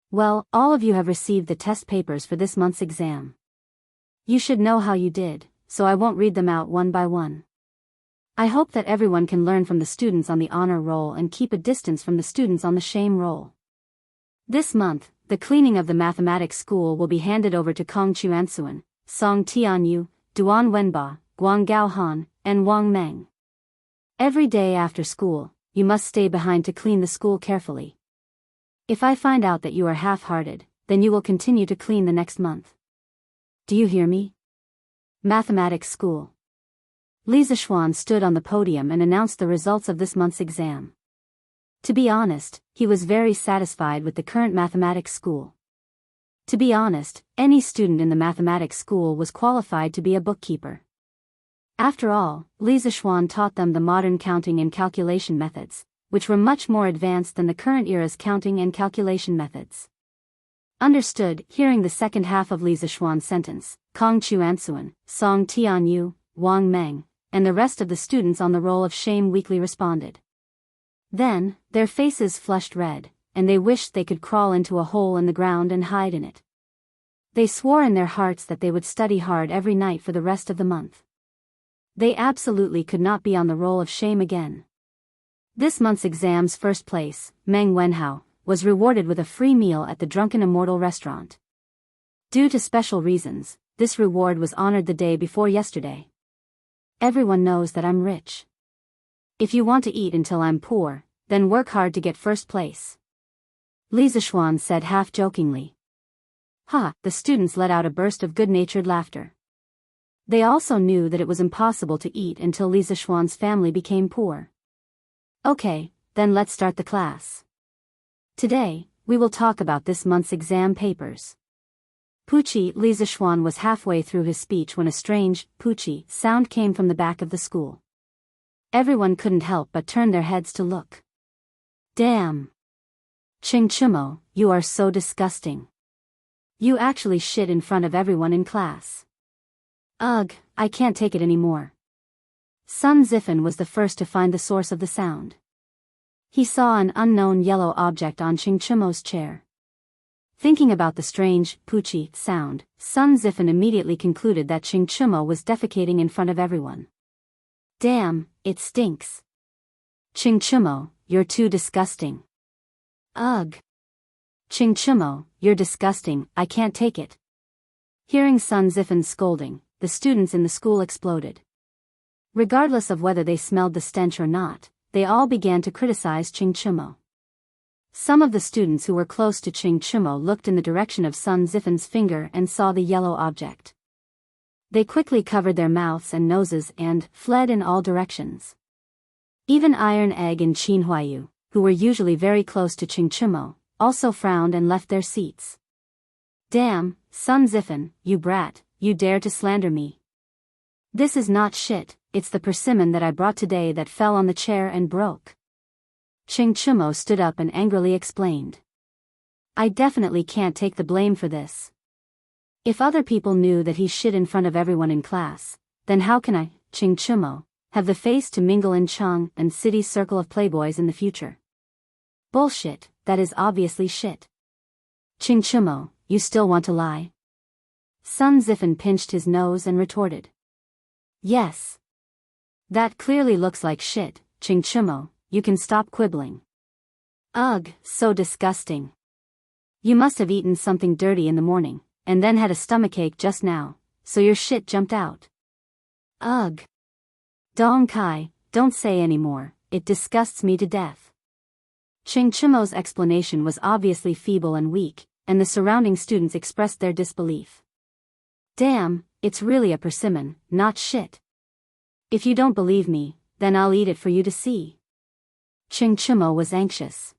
[SPEAKER 1] Well, all of you have received the test papers for this month's exam. You should know how you did, so I won't read them out one by one. I hope that everyone can learn from the students on the honor roll and keep a distance from the students on the shame roll. This month, the cleaning of the mathematics school will be handed over to Kong Chuansuan, Song Tianyu, Duan Wenba, Guang Gaohan, and Wang Meng. Every day after school, you must stay behind to clean the school carefully. If I find out that you are half-hearted, then you will continue to clean the next month. Do you hear me? Mathematics School. Li Zishuan stood on the podium and announced the results of this month's exam. To be honest, he was very satisfied with the current mathematics school. To be honest, any student in the mathematics school was qualified to be a bookkeeper. After all, Li Zishuan taught them the modern counting and calculation methods, which were much more advanced than the current era's counting and calculation methods. Understood. Hearing the second half of Li Zishuan's sentence, Kong Chuansuan, Song Tianyu, Wang Meng, and the rest of the students on the roll of shame weakly responded. Then, their faces flushed red, and they wished they could crawl into a hole in the ground and hide in it. They swore in their hearts that they would study hard every night for the rest of the month. They absolutely could not be on the roll of shame again. This month's exam's first place, Meng Wenhao, was rewarded with a free meal at the Drunken Immortal restaurant. Due to special reasons, this reward was honored the day before yesterday. Everyone knows that I'm rich. If you want to eat until I'm poor, then work hard to get first place. Li Zishuan said half-jokingly. Ha! The students let out a burst of good-natured laughter. They also knew that it was impossible to eat until Li Zishuan's family became poor. Okay, then let's start the class. Today, we will talk about this month's exam papers. Puchi. Li Zishuan was halfway through his speech when a strange, Puchi sound came from the back of the school. Everyone couldn't help but turn their heads to look. Damn! Ching Chimo, you are so disgusting. You actually shit in front of everyone in class. Ugh, I can't take it anymore. Sun Zifen was the first to find the source of the sound. He saw an unknown yellow object on Ching Chimo's chair. Thinking about the strange, Puchi sound, Sun Zifen immediately concluded that Ching Chimo was defecating in front of everyone. Damn, it stinks. Ching Chimo, you're too disgusting. Ugh. Ching Chimo, you're disgusting, I can't take it. Hearing Sun Zifen's scolding, the students in the school exploded. Regardless of whether they smelled the stench or not, they all began to criticize Ching Chimo. Some of the students who were close to Ching Chimo looked in the direction of Sun Zifen's finger and saw the yellow object. They quickly covered their mouths and noses and fled in all directions. Even Iron Egg and Qin Huayu, who were usually very close to Ching Chimo, also frowned and left their seats. Damn, Sun Zifen, you brat, you dare to slander me. This is not shit, it's the persimmon that I brought today that fell on the chair and broke. Ching Chimo stood up and angrily explained. I definitely can't take the blame for this. If other people knew that he shit in front of everyone in class, then how can I, Ching Chimo, have the face to mingle in Chang and City's circle of playboys in the future? Bullshit, that is obviously shit. Ching Chimo, you still want to lie? Sun Zifen pinched his nose and retorted. Yes. That clearly looks like shit, Ching Chimo, you can stop quibbling. Ugh, so disgusting. You must have eaten something dirty in the morning, and then had a stomachache just now, so your shit jumped out. Ugh. Dong Kai, don't say any more, it disgusts me to death. Ching Chimo's explanation was obviously feeble and weak, and the surrounding students expressed their disbelief. Damn, it's really a persimmon, not shit. If you don't believe me, then I'll eat it for you to see. Ching Chimo was anxious.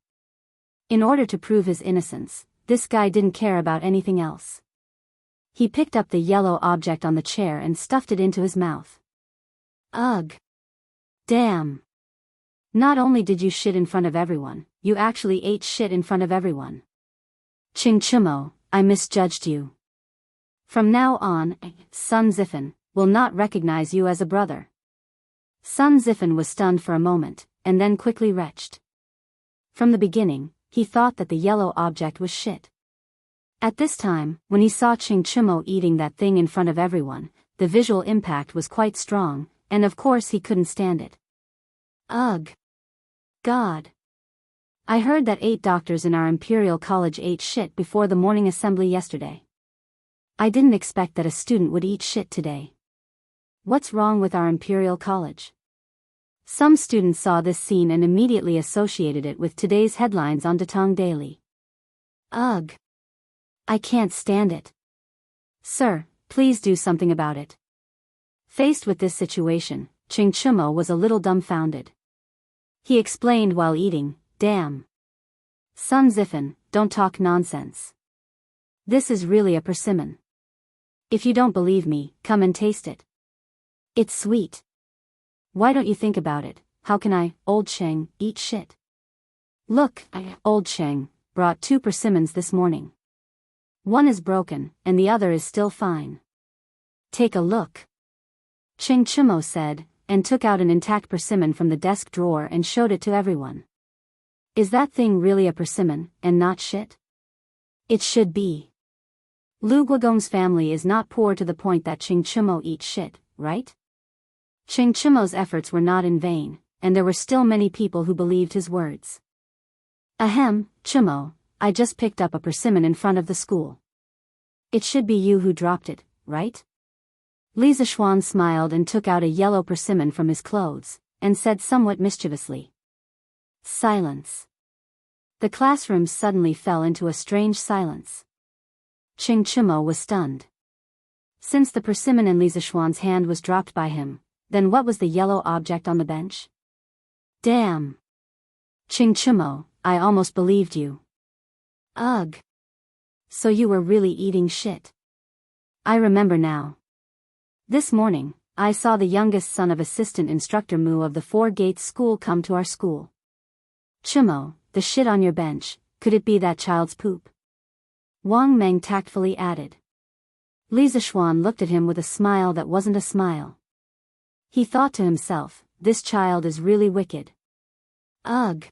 [SPEAKER 1] In order to prove his innocence, this guy didn't care about anything else. He picked up the yellow object on the chair and stuffed it into his mouth. Ugh. Damn. Not only did you shit in front of everyone, you actually ate shit in front of everyone. Ching Chimo, I misjudged you. From now on, Sun Zifen will not recognize you as a brother. Sun Zifen was stunned for a moment, and then quickly retched. From the beginning, he thought that the yellow object was shit. At this time, when he saw Ching Chimo eating that thing in front of everyone, the visual impact was quite strong, and of course he couldn't stand it. Ugh. God. I heard that 8 doctors in our Imperial College ate shit before the morning assembly yesterday. I didn't expect that a student would eat shit today. What's wrong with our Imperial College? Some students saw this scene and immediately associated it with today's headlines on Datong Daily. Ugh. I can't stand it. Sir, please do something about it. Faced with this situation, Ching Chumo was a little dumbfounded. He explained while eating, "Damn. Sun Zifen, don't talk nonsense. This is really a persimmon. If you don't believe me, come and taste it. It's sweet. Why don't you think about it? How can I, old Cheng, eat shit? Look, old Cheng brought 2 persimmons this morning. One is broken, and the other is still fine. Take a look." Ching Chumo said, and took out an intact persimmon from the desk drawer and showed it to everyone. Is that thing really a persimmon, and not shit? It should be. Lu Guogong's family is not poor to the point that Ching Chumo eats shit, right? Ching Chumo's efforts were not in vain, and there were still many people who believed his words. Ahem, Chumo, I just picked up a persimmon in front of the school. It should be you who dropped it, right? Li Zixuan smiled and took out a yellow persimmon from his clothes, and said somewhat mischievously. Silence. The classroom suddenly fell into a strange silence. Ching Chumo was stunned. Since the persimmon in Li Zixuan's hand was dropped by him, then what was the yellow object on the bench? Damn. Ching Chumo, I almost believed you. Ugh. So you were really eating shit. I remember now. This morning, I saw the youngest son of Assistant Instructor Mu of the Four Gates School come to our school. Chumo, the shit on your bench, could it be that child's poop? Wang Meng tactfully added. Li Zixuan looked at him with a smile that wasn't a smile. He thought to himself, this child is really wicked. Ugh.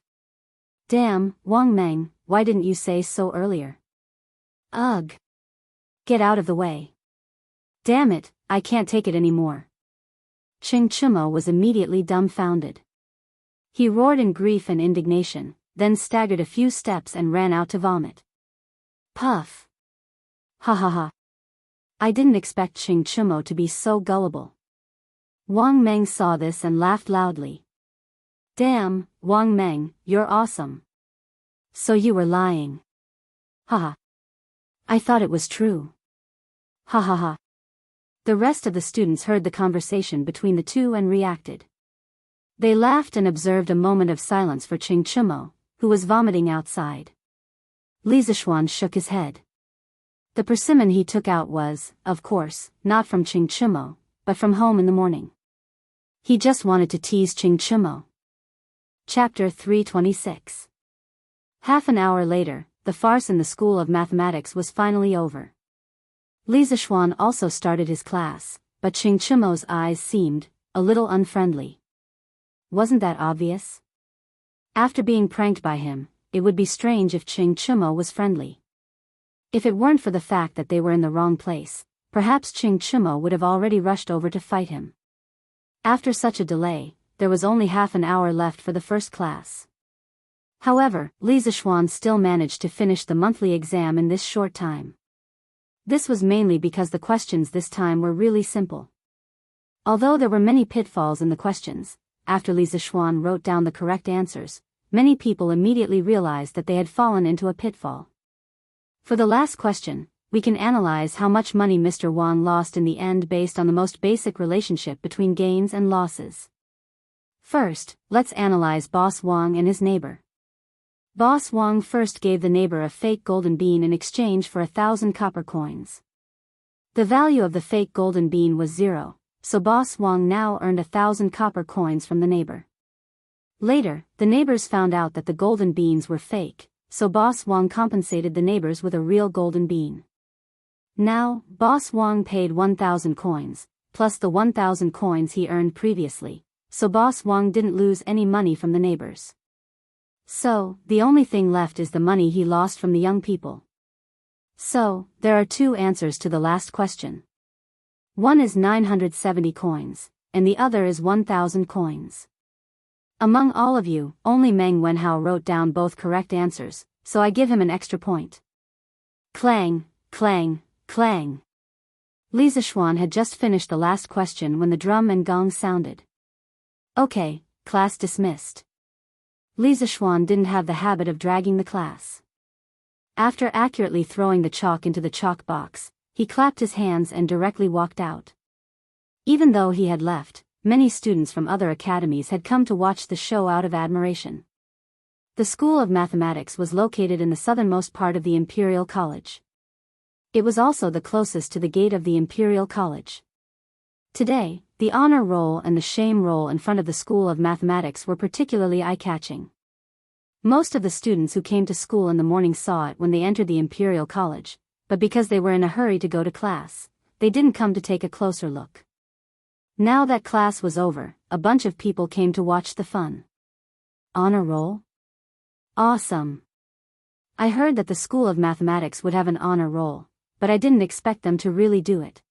[SPEAKER 1] Damn, Wang Meng, why didn't you say so earlier? Ugh. Get out of the way. Damn it, I can't take it anymore. Ching Chumo was immediately dumbfounded. He roared in grief and indignation, then staggered a few steps and ran out to vomit. Puff. Ha ha ha. I didn't expect Ching Chumo to be so gullible. Wang Meng saw this and laughed loudly. Damn, Wang Meng, you're awesome. So you were lying. Ha ha. I thought it was true. Ha ha ha. The rest of the students heard the conversation between the two and reacted. They laughed and observed a moment of silence for Ching Chumo, who was vomiting outside. Li Zixuan shook his head. The persimmon he took out was, of course, not from Ching Chumo, but from home in the morning. He just wanted to tease Ching Chumo. Chapter 326. Half an hour later, the farce in the School of Mathematics was finally over. Li Zixuan also started his class, but Ching Chumo's eyes seemed a little unfriendly. Wasn't that obvious? After being pranked by him, it would be strange if Ching Chumo was friendly. If it weren't for the fact that they were in the wrong place, perhaps Ching Chumo would have already rushed over to fight him. After such a delay, there was only half an hour left for the first class. However, Li Zixuan still managed to finish the monthly exam in this short time. This was mainly because the questions this time were really simple. Although there were many pitfalls in the questions, after Li Zixuan wrote down the correct answers, many people immediately realized that they had fallen into a pitfall. For the last question, we can analyze how much money Mr. Wang lost in the end based on the most basic relationship between gains and losses. First, let's analyze Boss Wang and his neighbor. Boss Wang first gave the neighbor a fake golden bean in exchange for 1,000 copper coins. The value of the fake golden bean was 0, so Boss Wang now earned 1,000 copper coins from the neighbor. Later, the neighbors found out that the golden beans were fake, so Boss Wang compensated the neighbors with a real golden bean. Now, Boss Wang paid 1,000 coins, plus the 1,000 coins he earned previously, so Boss Wang didn't lose any money from the neighbors. So, the only thing left is the money he lost from the young people. So, there are two answers to the last question. One is 970 coins, and the other is 1,000 coins. Among all of you, only Meng Wenhao wrote down both correct answers, so I give him an extra point. Clang, clang, clang. Li Zishuan had just finished the last question when the drum and gong sounded. Okay, class dismissed. Li Zishuan didn't have the habit of dragging the class. After accurately throwing the chalk into the chalk box, he clapped his hands and directly walked out. Even though he had left, many students from other academies had come to watch the show out of admiration. The School of Mathematics was located in the southernmost part of the Imperial College. It was also the closest to the gate of the Imperial College. Today, the honor roll and the shame roll in front of the School of Mathematics were particularly eye-catching. Most of the students who came to school in the morning saw it when they entered the Imperial College, but because they were in a hurry to go to class, they didn't come to take a closer look. Now that class was over, a bunch of people came to watch the fun. Honor roll? Awesome! I heard that the School of Mathematics would have an honor roll, but I didn't expect them to really do it.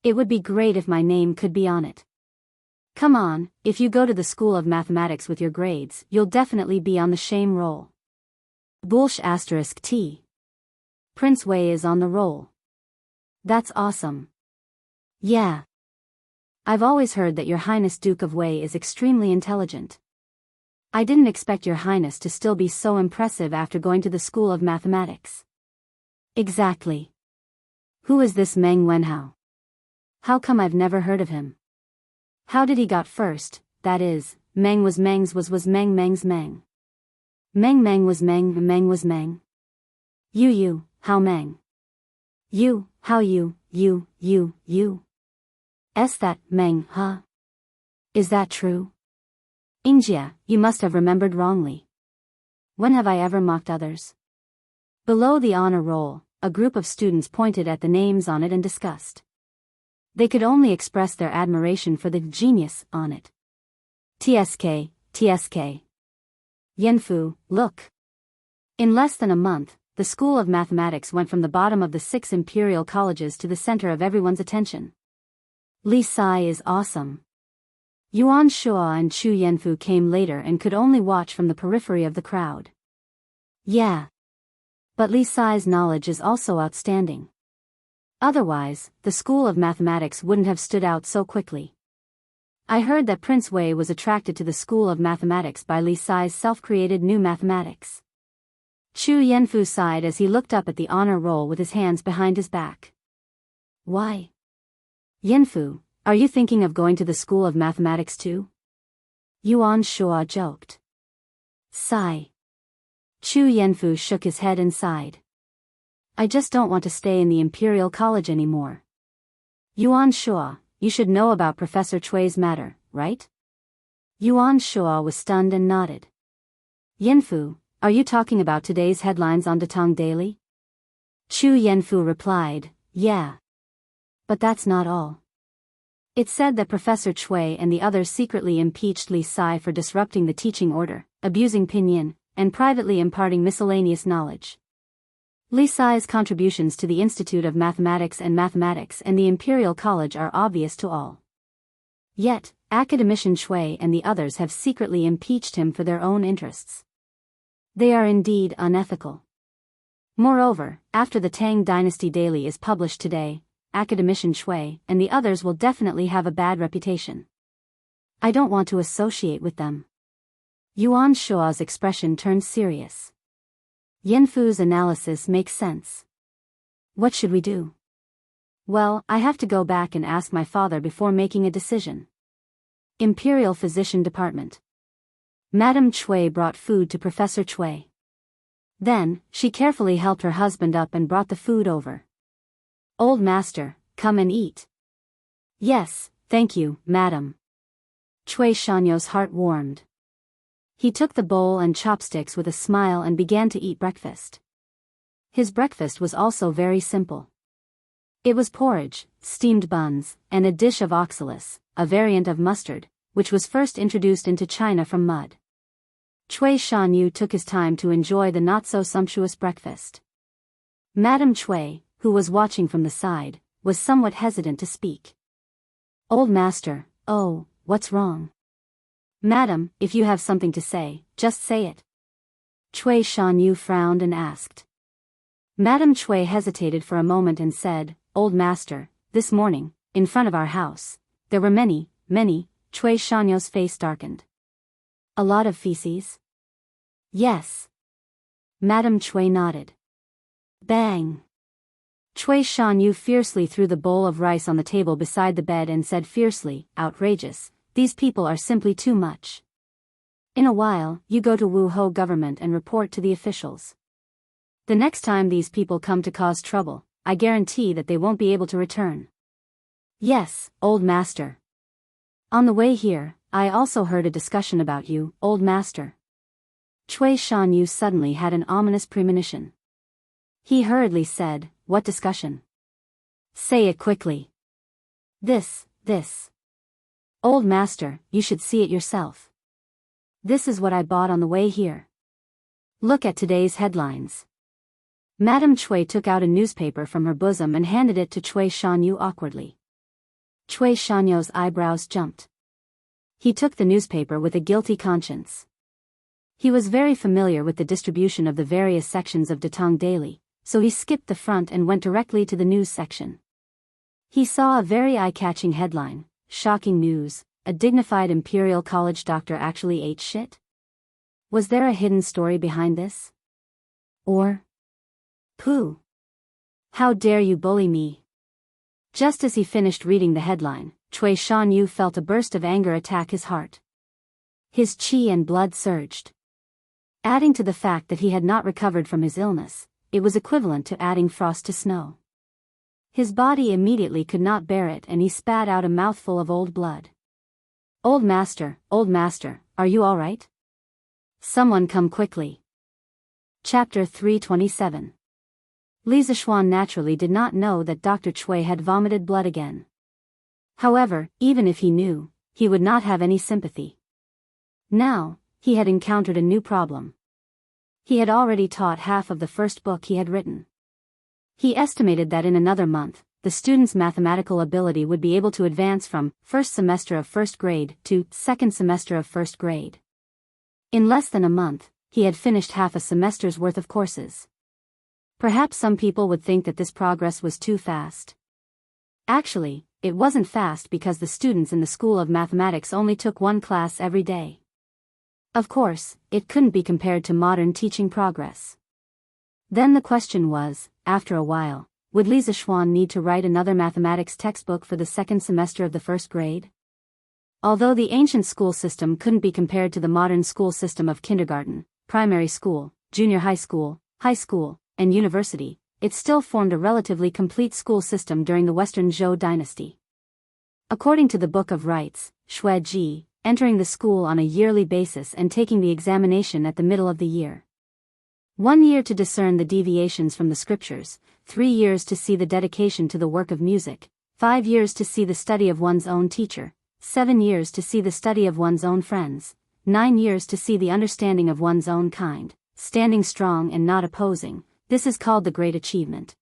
[SPEAKER 1] It would be great if my name could be on it. Come on, if you go to the School of Mathematics with your grades, you'll definitely be on the shame roll. Bullsh *T. Prince Wei is on the roll. That's awesome. Yeah. I've always heard that Your Highness Duke of Wei is extremely intelligent. I didn't expect Your Highness to still be so impressive after going to the School of Mathematics. Exactly. Who is this Meng Wenhao? How come I've never heard of him? How did he got first, that is, Meng was Meng's was Meng Meng's Meng. Meng was Meng was Meng. You, how Meng? You, how you. That Meng, huh? Is that true? Ingjia, you must have remembered wrongly. When have I ever mocked others? Below the honor roll, a group of students pointed at the names on it and discussed. They could only express their admiration for the genius on it. TSK. Yanfu, look. In less than a month, the School of Mathematics went from the bottom of the 6 imperial colleges to the center of everyone's attention. Li Sai is awesome. Yuan Shua and Chu Yanfu came later and could only watch from the periphery of the crowd. Yeah. But Li Sai's knowledge is also outstanding. Otherwise, the School of Mathematics wouldn't have stood out so quickly. I heard that Prince Wei was attracted to the School of Mathematics by Li Sai's self-created new mathematics. Chu Yanfu sighed as he looked up at the honor roll with his hands behind his back. Why? Yanfu, are you thinking of going to the School of Mathematics too? Yuan Shua joked. Sigh. Chu Yanfu shook his head and sighed. I just don't want to stay in the Imperial College anymore. Yuan Shua, you should know about Professor Chui's matter, right? Yuan Shua was stunned and nodded. Yanfu, are you talking about today's headlines on Datong Daily? Chu Yanfu replied, yeah. But that's not all. It said that Professor Chui and the others secretly impeached Li Sai for disrupting the teaching order, abusing pinyin, and privately imparting miscellaneous knowledge. Li Sai's contributions to the Institute of Mathematics and the Imperial College are obvious to all. Yet, Academician Chui and the others have secretly impeached him for their own interests. They are indeed unethical. Moreover, after the Tang Dynasty Daily is published today, Academician Chui and the others will definitely have a bad reputation. I don't want to associate with them. Yuan Shua's expression turned serious. Yanfu's analysis makes sense. What should we do? Well, I have to go back and ask my father before making a decision. Imperial Physician Department. Madame Chui brought food to Professor Chui. Then, she carefully helped her husband up and brought the food over. Old master, come and eat. Yes, thank you, madam. Chui Shanyo's heart warmed. He took the bowl and chopsticks with a smile and began to eat breakfast. His breakfast was also very simple. It was porridge, steamed buns, and a dish of oxalis, a variant of mustard, which was first introduced into China from mud. Chui Shanyu took his time to enjoy the not-so-sumptuous breakfast. Madame Chui, who was watching from the side, was somewhat hesitant to speak. Old master, oh, what's wrong? Madam, if you have something to say, just say it. Cui Shanyu frowned and asked. Madam Cui hesitated for a moment and said, Old master, this morning, in front of our house, there were many, Cui Shanyu's face darkened. A lot of feces? Yes. Madam Cui nodded. Bang. Cui Shanyu fiercely threw the bowl of rice on the table beside the bed and said fiercely, outrageous, these people are simply too much. In a while, you go to Wuhou government and report to the officials. The next time these people come to cause trouble, I guarantee that they won't be able to return. Yes, old master. On the way here, I also heard a discussion about you, old master. Cui Shanyu suddenly had an ominous premonition. He hurriedly said, What discussion? Say it quickly. This. Old master, you should see it yourself. This is what I bought on the way here. Look at today's headlines. Madam Cui took out a newspaper from her bosom and handed it to Cui Shanyu awkwardly. Cui Shanyu's eyebrows jumped. He took the newspaper with a guilty conscience. He was very familiar with the distribution of the various sections of Datong Daily, so he skipped the front and went directly to the news section. He saw a very eye-catching headline, Shocking news, a dignified Imperial College doctor actually ate shit? Was there a hidden story behind this? Or? Pooh! How dare you bully me? Just as he finished reading the headline, Cui Shanyu felt a burst of anger attack his heart. His qi and blood surged. Adding to the fact that he had not recovered from his illness, it was equivalent to adding frost to snow. His body immediately could not bear it and he spat out a mouthful of old blood. Old master, are you all right? Someone come quickly. Chapter 327. Li Zishuan naturally did not know that Dr. Cui had vomited blood again. However, even if he knew, he would not have any sympathy. Now, he had encountered a new problem. He had already taught half of the first book he had written. He estimated that in another month, the student's mathematical ability would be able to advance from first semester of first grade to second semester of first grade. In less than a month, he had finished half a semester's worth of courses. Perhaps some people would think that this progress was too fast. Actually, it wasn't fast because the students in the School of Mathematics only took one class every day. Of course, it couldn't be compared to modern teaching progress. Then the question was, after a while, would Li Zishuan need to write another mathematics textbook for the second semester of the first grade? Although the ancient school system couldn't be compared to the modern school system of kindergarten, primary school, junior high school, and university, it still formed a relatively complete school system during the Western Zhou dynasty. According to the Book of Rites, Shueji, entering the school on a yearly basis and taking the examination at the middle of the year. 1 year to discern the deviations from the scriptures, 3 years to see the dedication to the work of music, 5 years to see the study of one's own teacher, 7 years to see the study of one's own friends, 9 years to see the understanding of one's own kind, standing strong and not opposing. This is called the Great Achievement.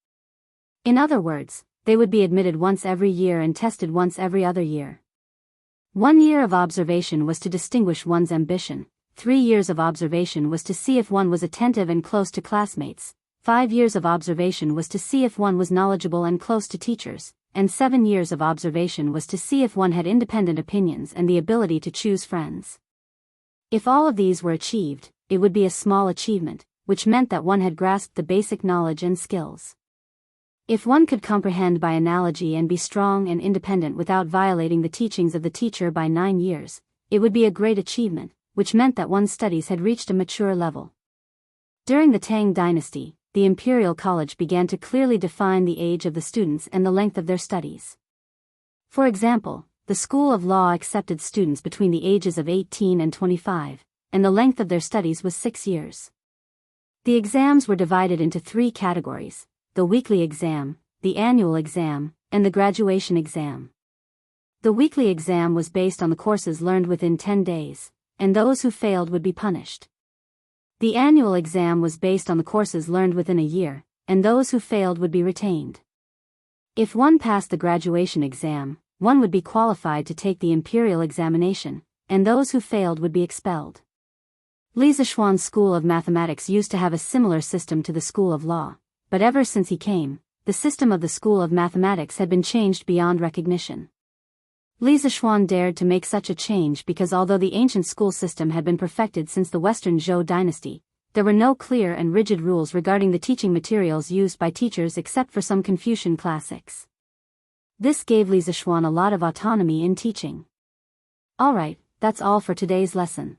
[SPEAKER 1] In other words, they would be admitted once every year and tested once every other year. 1 year of observation was to distinguish one's ambition, 3 years of observation was to see if one was attentive and close to classmates, 5 years of observation was to see if one was knowledgeable and close to teachers, and 7 years of observation was to see if one had independent opinions and the ability to choose friends. If all of these were achieved, it would be a small achievement, which meant that one had grasped the basic knowledge and skills. If one could comprehend by analogy and be strong and independent without violating the teachings of the teacher by 9 years, it would be a great achievement, which meant that one's studies had reached a mature level. During the Tang dynasty, the Imperial College began to clearly define the age of the students and the length of their studies. For example, the School of Law accepted students between the ages of 18 and 25, and the length of their studies was 6 years. The exams were divided into 3 categories: the weekly exam, the annual exam, and the graduation exam. The weekly exam was based on the courses learned within 10 days, and those who failed would be punished. The annual exam was based on the courses learned within a year, and those who failed would be retained. If one passed the graduation exam, one would be qualified to take the imperial examination, and those who failed would be expelled. Li Zishuan's school of mathematics used to have a similar system to the school of law, but ever since he came, the system of the school of mathematics had been changed beyond recognition. Li Zishuan dared to make such a change because although the ancient school system had been perfected since the Western Zhou dynasty, there were no clear and rigid rules regarding the teaching materials used by teachers except for some Confucian classics. This gave Li Zishuan a lot of autonomy in teaching. Alright, that's all for today's lesson.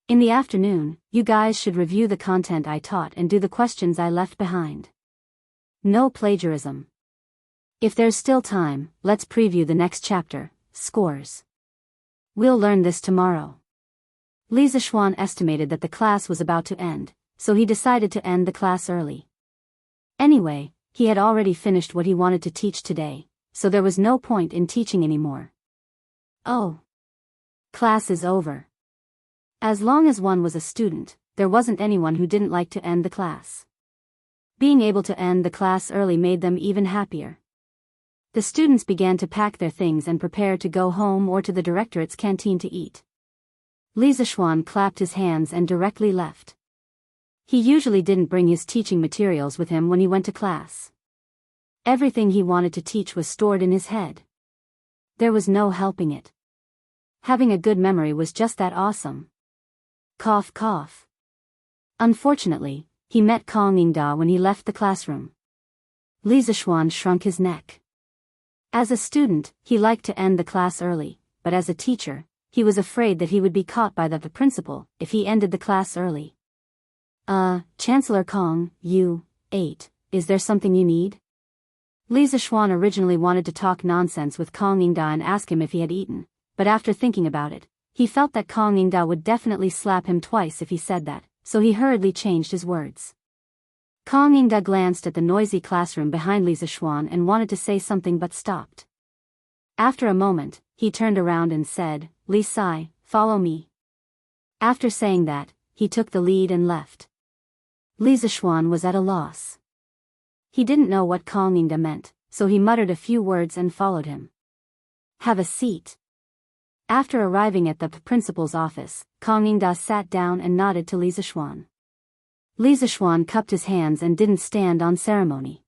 [SPEAKER 1] In the afternoon, you guys should review the content I taught and do the questions I left behind. No plagiarism. If there's still time, let's preview the next chapter, Scores. We'll learn this tomorrow. Li Zishuan estimated that the class was about to end, so he decided to end the class early. Anyway, he had already finished what he wanted to teach today, so there was no point in teaching anymore. Oh. Class is over. As long as one was a student, there wasn't anyone who didn't like to end the class. Being able to end the class early made them even happier. The students began to pack their things and prepare to go home or to the directorate's canteen to eat. Li Zishuan clapped his hands and directly left. He usually didn't bring his teaching materials with him when he went to class. Everything he wanted to teach was stored in his head. There was no helping it. Having a good memory was just that awesome. Cough cough. Unfortunately, he met Kong Yingda when he left the classroom. Li Zishuan shrunk his neck. As a student, he liked to end the class early, but as a teacher, he was afraid that he would be caught by the principal if he ended the class early. Chancellor Kong, is there something you need? Li Zishuan originally wanted to talk nonsense with Kong Yingda and ask him if he had eaten, but after thinking about it, he felt that Kong Yingda would definitely slap him twice if he said that, so he hurriedly changed his words. Kong Yingda glanced at the noisy classroom behind Li Zishuan and wanted to say something but stopped. After a moment, he turned around and said, Li Sai, follow me. After saying that, he took the lead and left. Li Zishuan was at a loss. He didn't know what Kong Yingda meant, so he muttered a few words and followed him. Have a seat. After arriving at the principal's office, Kong Yingda sat down and nodded to Li Zishuan. Li Zishuan cupped his hands and didn't stand on ceremony.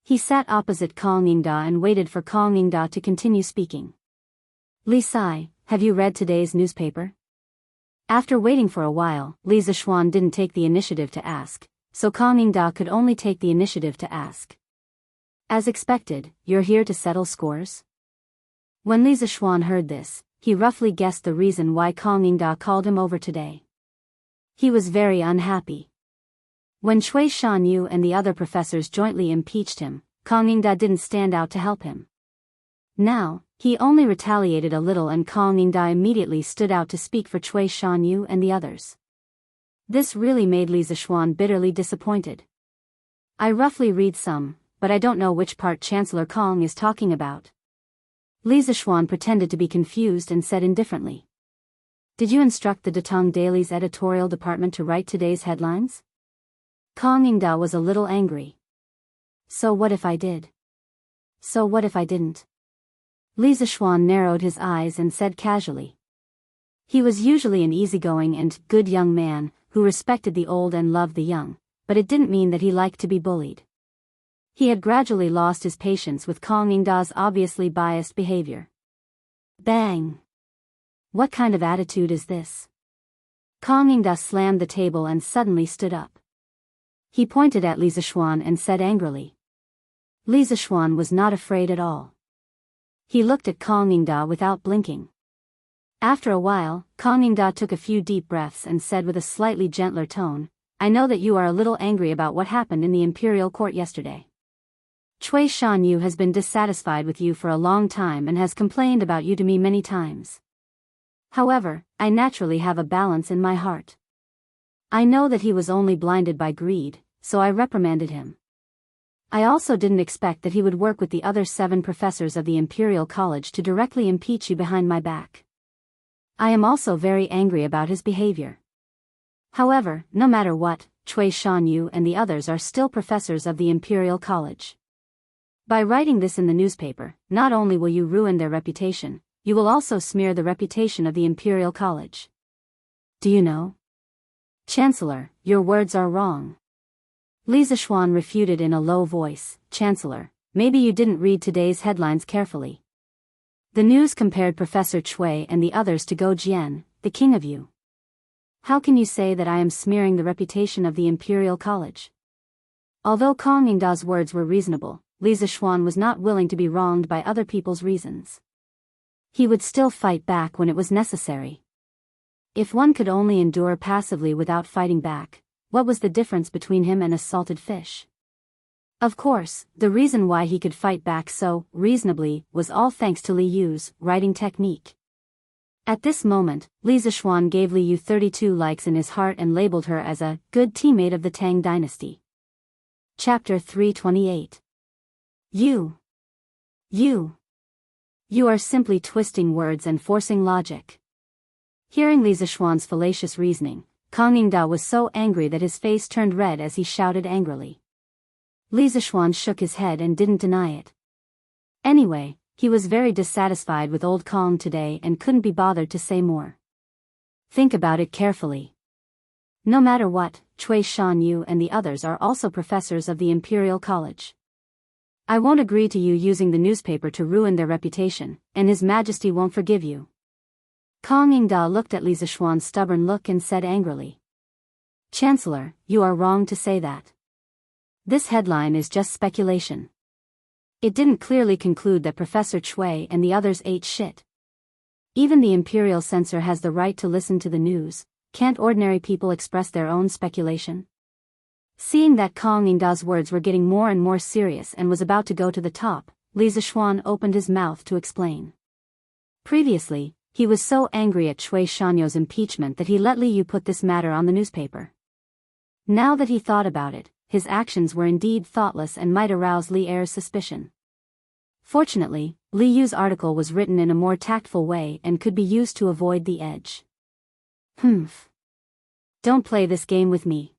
[SPEAKER 1] He sat opposite Kong Yingda and waited for Kong Yingda to continue speaking. Li Sai, have you read today's newspaper? After waiting for a while, Li Zishuan didn't take the initiative to ask, so Kong Yingda could only take the initiative to ask. As expected, you're here to settle scores? When Li Zishuan heard this, he roughly guessed the reason why Kong Yingda called him over today. He was very unhappy. When Cui Shanyu and the other professors jointly impeached him, Kong Yingda didn't stand out to help him. Now, he only retaliated a little and Kong Yingda immediately stood out to speak for Cui Shanyu and the others. This really made Li Zishuan bitterly disappointed. I roughly read some, but I don't know which part Chancellor Kong is talking about. Li Zishuan pretended to be confused and said indifferently. Did you instruct the Datong Daily's editorial department to write today's headlines? Kong Yingda was a little angry. So what if I did? So what if I didn't? Li Zishuan narrowed his eyes and said casually. He was usually an easygoing and good young man, who respected the old and loved the young, but it didn't mean that he liked to be bullied. He had gradually lost his patience with Kong Yingda's obviously biased behavior. Bang! What kind of attitude is this? Kong Yingda slammed the table and suddenly stood up. He pointed at Li Zishuan and said angrily. Li Zishuan was not afraid at all. He looked at Kong Yingda without blinking. After a while, Kong Yingda took a few deep breaths and said with a slightly gentler tone, I know that you are a little angry about what happened in the imperial court yesterday. Cui Shanyu has been dissatisfied with you for a long time and has complained about you to me many times. However, I naturally have a balance in my heart. I know that he was only blinded by greed, so I reprimanded him. I also didn't expect that he would work with the other 7 professors of the Imperial College to directly impeach you behind my back. I am also very angry about his behavior. However, no matter what, Cui Shanyu and the others are still professors of the Imperial College. By writing this in the newspaper, not only will you ruin their reputation, you will also smear the reputation of the Imperial College. Do you know? Chancellor, your words are wrong. Li Zishuan refuted in a low voice. Chancellor, maybe you didn't read today's headlines carefully. The news compared Professor Cui and the others to Go Jian, the king of you. How can you say that I am smearing the reputation of the Imperial College? Although Kong Yingda's words were reasonable, Li Zishuan was not willing to be wronged by other people's reasons. He would still fight back when it was necessary. If one could only endure passively without fighting back, what was the difference between him and a salted fish? Of course, the reason why he could fight back so reasonably was all thanks to Li Yu's writing technique. At this moment, Li Zishuan gave Li Yu 32 likes in his heart and labeled her as a good teammate of the Tang dynasty. Chapter 328. You are simply twisting words and forcing logic. Hearing Li Zishuan's fallacious reasoning, Kong Yingda was so angry that his face turned red as he shouted angrily. Li Zishuan shook his head and didn't deny it. Anyway, he was very dissatisfied with old Kong today and couldn't be bothered to say more. Think about it carefully. No matter what, Cui Shanyu and the others are also professors of the Imperial College. I won't agree to you using the newspaper to ruin their reputation, and His Majesty won't forgive you. Kong Yingda looked at Li Zishuan's stubborn look and said angrily. Chancellor, you are wrong to say that. This headline is just speculation. It didn't clearly conclude that Professor Cui and the others ate shit. Even the Imperial Censor has the right to listen to the news. Can't ordinary people express their own speculation? Seeing that Kong Yingda's words were getting more and more serious and was about to go to the top, Li Zishuan opened his mouth to explain. Previously, he was so angry at Cui Shanyu's impeachment that he let Li Yu put this matter on the newspaper. Now that he thought about it, his actions were indeed thoughtless and might arouse Li Er's suspicion. Fortunately, Li Yu's article was written in a more tactful way and could be used to avoid the edge. Don't play this game with me.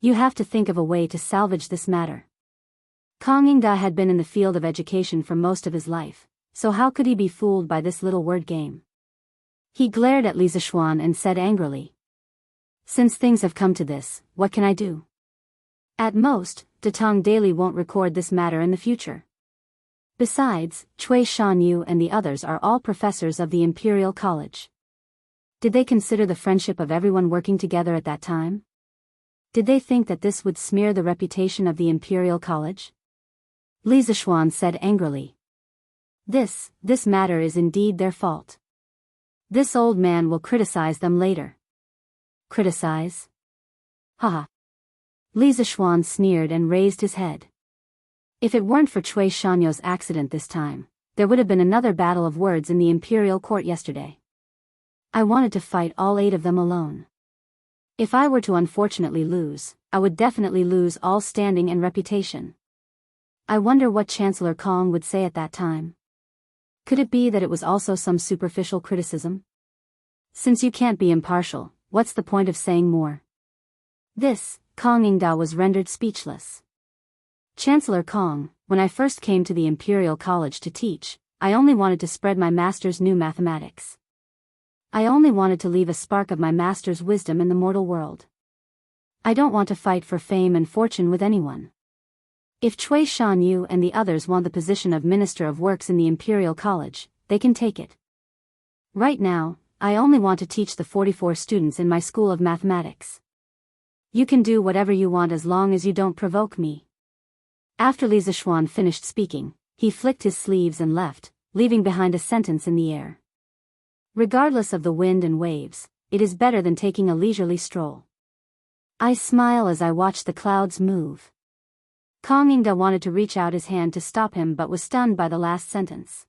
[SPEAKER 1] You have to think of a way to salvage this matter. Kong Yingda had been in the field of education for most of his life, so how could he be fooled by this little word game? He glared at Li Zishuan and said angrily. Since things have come to this, what can I do? At most, Datong Daily won't record this matter in the future. Besides, Cui Shanyu and the others are all professors of the Imperial College. Did they consider the friendship of everyone working together at that time? Did they think that this would smear the reputation of the Imperial College? Li Zishuan said angrily. This matter is indeed their fault. This old man will criticize them later. Criticize? Haha. Li Zishuan sneered and raised his head. If it weren't for Cui Shanyu's accident this time, there would have been another battle of words in the Imperial Court yesterday. I wanted to fight all 8 of them alone. If I were to unfortunately lose, I would definitely lose all standing and reputation. I wonder what Chancellor Kong would say at that time. Could it be that it was also some superficial criticism? Since you can't be impartial, what's the point of saying more? Kong Yingda was rendered speechless. Chancellor Kong, when I first came to the Imperial College to teach, I only wanted to spread my master's new mathematics. I only wanted to leave a spark of my master's wisdom in the mortal world. I don't want to fight for fame and fortune with anyone. If Cui Shanyu and the others want the position of Minister of Works in the Imperial College, they can take it. Right now, I only want to teach the 44 students in my school of mathematics. You can do whatever you want as long as you don't provoke me. After Li Zishuan finished speaking, he flicked his sleeves and left, leaving behind a sentence in the air. Regardless of the wind and waves, it is better than taking a leisurely stroll. I smile as I watch the clouds move. Kong Yingda wanted to reach out his hand to stop him but was stunned by the last sentence.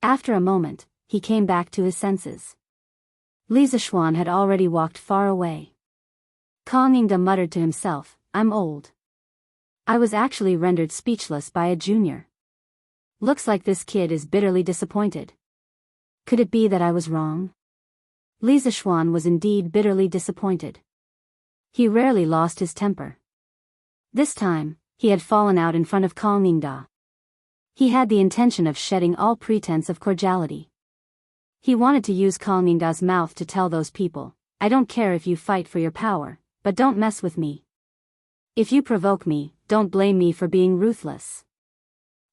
[SPEAKER 1] After a moment, he came back to his senses. Li Zishuan had already walked far away. Kong Yingda muttered to himself, I'm old. I was actually rendered speechless by a junior. Looks like this kid is bitterly disappointed. Could it be that I was wrong? Li Zishuan was indeed bitterly disappointed. He rarely lost his temper. This time, he had fallen out in front of Kong Yingda. He had the intention of shedding all pretense of cordiality. He wanted to use Kang Ningda's mouth to tell those people, I don't care if you fight for your power, but don't mess with me. If you provoke me, don't blame me for being ruthless.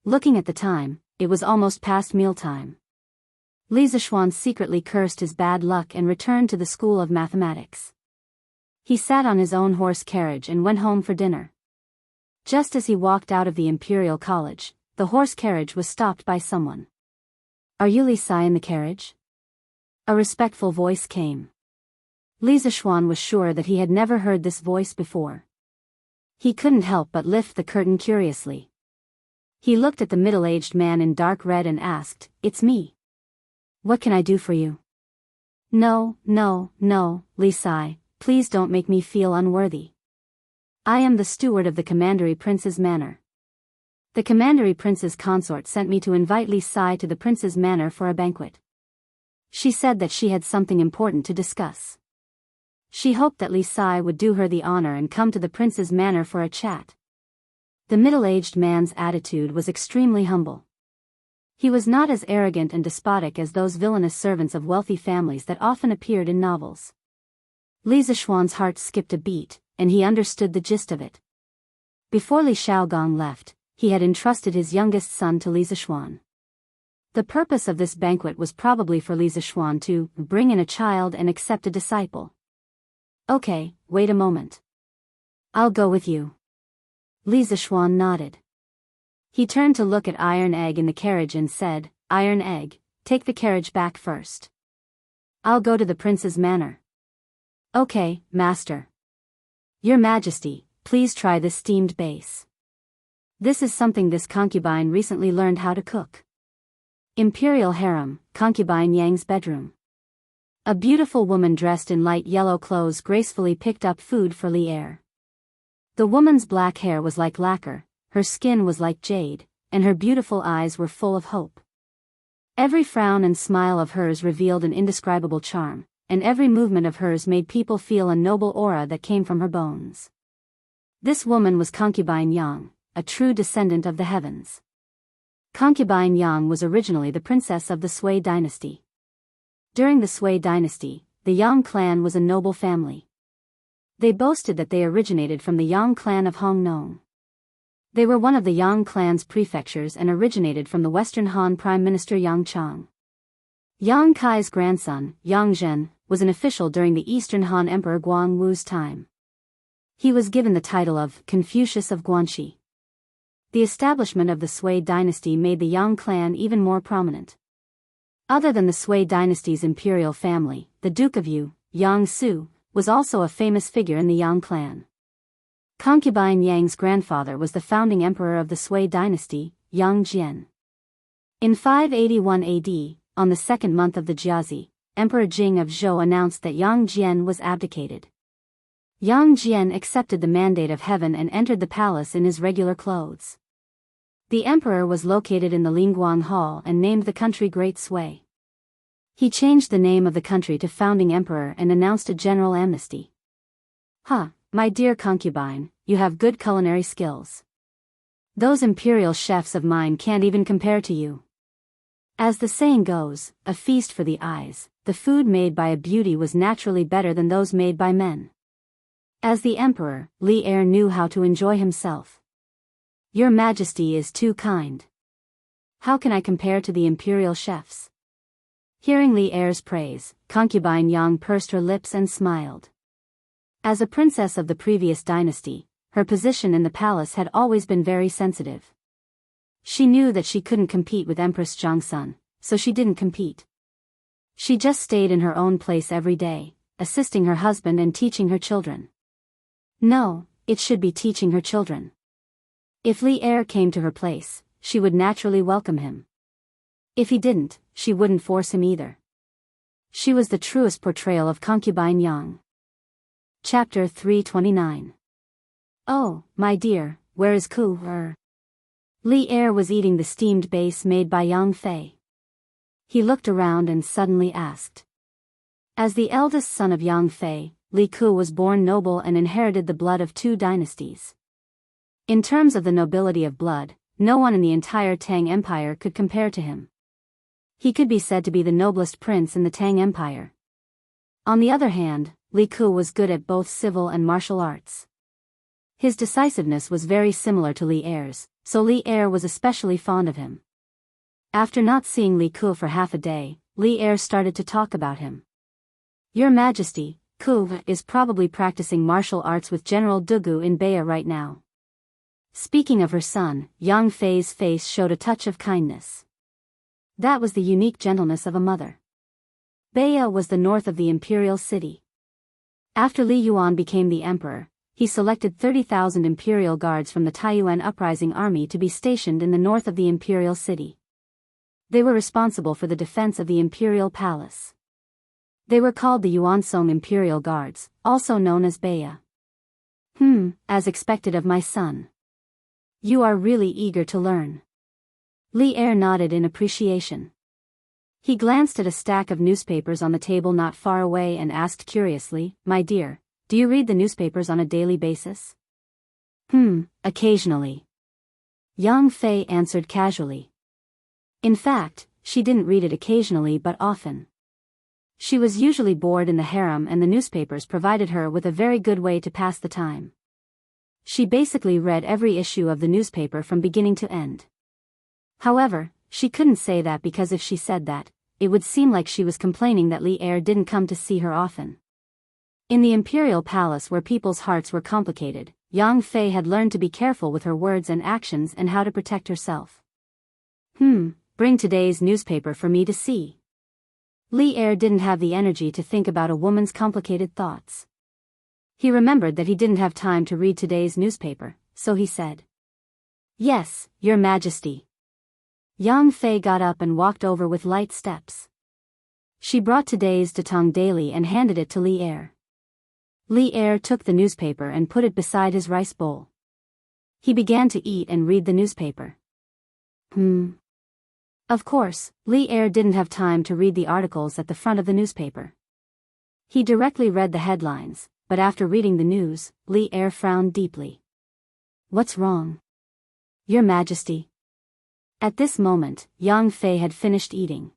[SPEAKER 1] Looking at the time, it was almost past mealtime. Li Zishuan secretly cursed his bad luck and returned to the school of mathematics. He sat on his own horse carriage and went home for dinner. Just as he walked out of the Imperial College, the horse carriage was stopped by someone. Are you Li Sai in the carriage? A respectful voice came. Li Zishuan was sure that he had never heard this voice before. He couldn't help but lift the curtain curiously. He looked at the middle-aged man in dark red and asked, It's me. What can I do for you? No, Li Sai, please don't make me feel unworthy. I am the steward of the Commandery Prince's manor. The Commandery Prince's consort sent me to invite Li Sai to the Prince's manor for a banquet. She said that she had something important to discuss. She hoped that Li Sai would do her the honor and come to the Prince's manor for a chat. The middle-aged man's attitude was extremely humble. He was not as arrogant and despotic as those villainous servants of wealthy families that often appeared in novels. Li Zishuan's heart skipped a beat, and he understood the gist of it. Before Li Shaogong left, he had entrusted his youngest son to Li Zishuan. The purpose of this banquet was probably for Li Zishuan to bring in a child and accept a disciple. Okay, wait a moment. I'll go with you. Li Zishuan nodded. He turned to look at Iron Egg in the carriage and said, Iron Egg, take the carriage back first. I'll go to the Prince's manor. Okay, Master. Your Majesty, please try this steamed base. This is something this concubine recently learned how to cook. Imperial Harem, Concubine Yang's bedroom. A beautiful woman dressed in light yellow clothes gracefully picked up food for Li Er. The woman's black hair was like lacquer, her skin was like jade, and her beautiful eyes were full of hope. Every frown and smile of hers revealed an indescribable charm, and every movement of hers made people feel a noble aura that came from her bones. This woman was Concubine Yang, a true descendant of the heavens. Concubine Yang was originally the princess of the Sui dynasty. During the Sui dynasty, the Yang clan was a noble family. They boasted that they originated from the Yang clan of Hongnong. They were one of the Yang clan's prefectures and originated from the Western Han Prime Minister Yang Chang. Yang Kai's grandson, Yang Zhen, was an official during the Eastern Han Emperor Guang Wu's time. He was given the title of Confucius of Guanxi. The establishment of the Sui dynasty made the Yang clan even more prominent. Other than the Sui dynasty's imperial family, the Duke of Yu, Yang Su, was also a famous figure in the Yang clan. Concubine Yang's grandfather was the founding emperor of the Sui dynasty, Yang Jian. In 581 AD, on the second month of the Jiazi, Emperor Jing of Zhou announced that Yang Jian was abdicated. Yang Jian accepted the mandate of heaven and entered the palace in his regular clothes. The emperor was located in the Lingguang Hall and named the country Great Sui. He changed the name of the country to Founding Emperor and announced a general amnesty. My dear concubine, you have good culinary skills. Those imperial chefs of mine can't even compare to you. As the saying goes, a feast for the eyes, the food made by a beauty was naturally better than those made by men. As the emperor, Li Er knew how to enjoy himself. Your Majesty is too kind. How can I compare to the imperial chefs? Hearing Li Er's praise, concubine Yang pursed her lips and smiled. As a princess of the previous dynasty, her position in the palace had always been very sensitive. She knew that she couldn't compete with Empress Zhangsun, so she didn't compete. She just stayed in her own place every day, assisting her husband and teaching her children. No, it should be teaching her children. If Li Er came to her place, she would naturally welcome him. If he didn't, she wouldn't force him either. She was the truest portrayal of concubine Yang. Chapter 329. Oh, my dear, where is Ku Er? Li Er was eating the steamed base made by Yang Fei. He looked around and suddenly asked. As the eldest son of Yang Fei, Li Ku was born noble and inherited the blood of two dynasties. In terms of the nobility of blood, no one in the entire Tang Empire could compare to him. He could be said to be the noblest prince in the Tang Empire. On the other hand, Li Ke was good at both civil and martial arts. His decisiveness was very similar to Li Er's, so Li Er was especially fond of him. After not seeing Li Ke for half a day, Li Er started to talk about him. Your Majesty, Ke is probably practicing martial arts with General Dugu in Baya right now. Speaking of her son, Yang Fei's face showed a touch of kindness. That was the unique gentleness of a mother. Baya was the north of the imperial city. After Li Yuan became the emperor, he selected 30,000 imperial guards from the Taiyuan uprising army to be stationed in the north of the imperial city. They were responsible for the defense of the imperial palace. They were called the Yuansong Imperial Guards, also known as Baya. As expected of my son. You are really eager to learn. Li Er nodded in appreciation. He glanced at a stack of newspapers on the table not far away and asked curiously, My dear, do you read the newspapers on a daily basis? Occasionally. Yang Fei answered casually. In fact, she didn't read it occasionally but often. She was usually bored in the harem and the newspapers provided her with a very good way to pass the time. She basically read every issue of the newspaper from beginning to end. However, she couldn't say that because if she said that, it would seem like she was complaining that Li Er didn't come to see her often. In the imperial palace where people's hearts were complicated, Yang Fei had learned to be careful with her words and actions and how to protect herself. Bring today's newspaper for me to see. Li Er didn't have the energy to think about a woman's complicated thoughts. He remembered that he didn't have time to read today's newspaper, so he said, Yes, Your Majesty. Yang Fei got up and walked over with light steps. She brought today's Datong Daily and handed it to Li Er. Li Er took the newspaper and put it beside his rice bowl. He began to eat and read the newspaper. Of course, Li Er didn't have time to read the articles at the front of the newspaper. He directly read the headlines, but after reading the news, Li Er frowned deeply. What's wrong? Your Majesty. At this moment, Yang Fei had finished eating.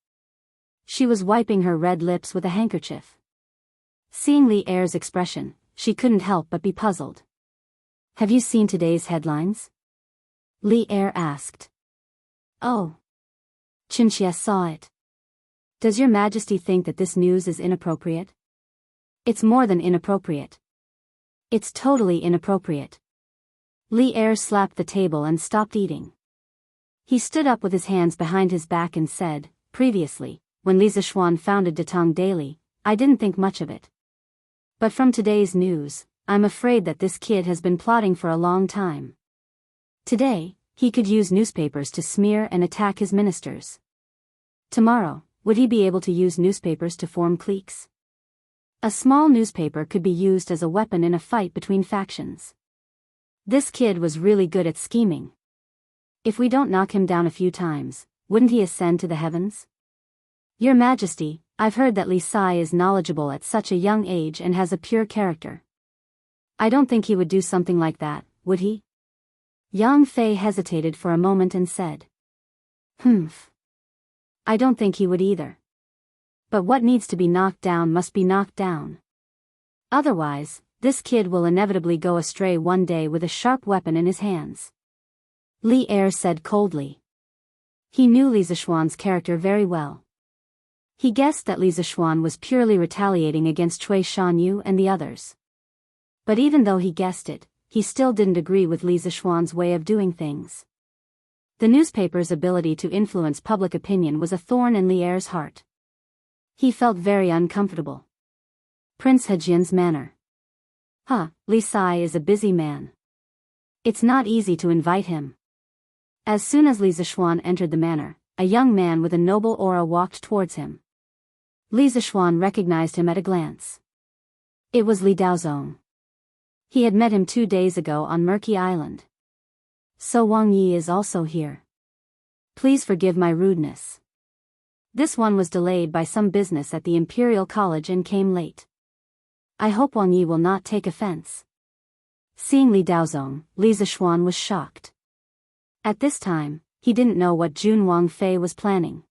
[SPEAKER 1] She was wiping her red lips with a handkerchief. Seeing Li Er's expression, she couldn't help but be puzzled. Have you seen today's headlines? Li Er asked. Oh. Xianxia saw it. Does Your Majesty think that this news is inappropriate? It's more than inappropriate. It's totally inappropriate. Li Er slapped the table and stopped eating. He stood up with his hands behind his back and said, Previously, when Li Zishuan founded Datong Daily, I didn't think much of it. But from today's news, I'm afraid that this kid has been plotting for a long time. Today, he could use newspapers to smear and attack his ministers. Tomorrow, would he be able to use newspapers to form cliques? A small newspaper could be used as a weapon in a fight between factions. This kid was really good at scheming. If we don't knock him down a few times, wouldn't he ascend to the heavens? Your Majesty, I've heard that Li Sai is knowledgeable at such a young age and has a pure character. I don't think he would do something like that, would he? Yang Fei hesitated for a moment and said. I don't think he would either. But what needs to be knocked down must be knocked down. Otherwise, this kid will inevitably go astray one day with a sharp weapon in his hands. Li Er said coldly. He knew Li Zishuan's character very well. He guessed that Li Zishuan was purely retaliating against Cui Shanyu and the others. But even though he guessed it, he still didn't agree with Li Zishuan's way of doing things. The newspaper's ability to influence public opinion was a thorn in Li Er's heart. He felt very uncomfortable. Prince Hejian's manner. Li Sai is a busy man. It's not easy to invite him. As soon as Li Zishuan entered the manor, a young man with a noble aura walked towards him. Li Zishuan recognized him at a glance. It was Li Daozong. He had met him 2 days ago on Murky Island. So Wang Yi is also here. Please forgive my rudeness. This one was delayed by some business at the Imperial College and came late. I hope Wang Yi will not take offense. Seeing Li Daozong, Li Zishuan was shocked. At this time, he didn't know what Jun Wangfei was planning.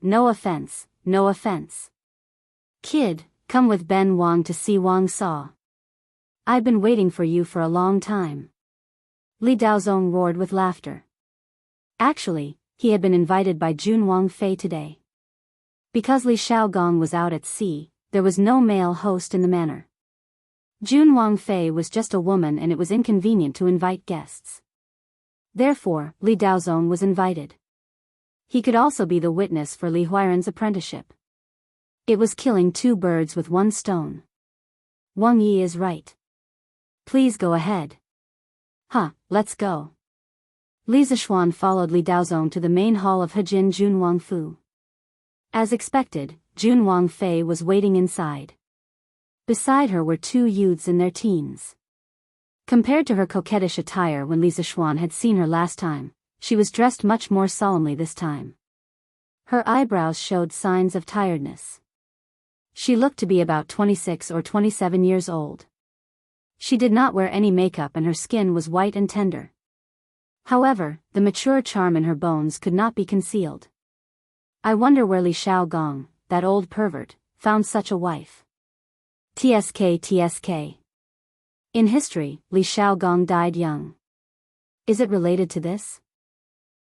[SPEAKER 1] No offense, no offense. Kid, come with Ben Wang to see Wang Sa. I've been waiting for you for a long time. Li Daozong roared with laughter. Actually, he had been invited by Jun Wangfei today. Because Li Shaogong was out at sea, there was no male host in the manor. Jun Wangfei was just a woman and it was inconvenient to invite guests. Therefore, Li Daozong was invited. He could also be the witness for Li Huairan's apprenticeship. It was killing two birds with one stone. Wang Yi is right. Please go ahead. Let's go. Li Zishuan followed Li Daozong to the main hall of Hejin Jun Wangfu. As expected, Jun Wangfei was waiting inside. Beside her were two youths in their teens. Compared to her coquettish attire when Li Zishuan had seen her last time, she was dressed much more solemnly this time. Her eyebrows showed signs of tiredness. She looked to be about 26 or 27 years old. She did not wear any makeup and her skin was white and tender. However, the mature charm in her bones could not be concealed. I wonder where Li Shaogong, that old pervert, found such a wife. TSK. In history, Li Shaogong died young. Is it related to this?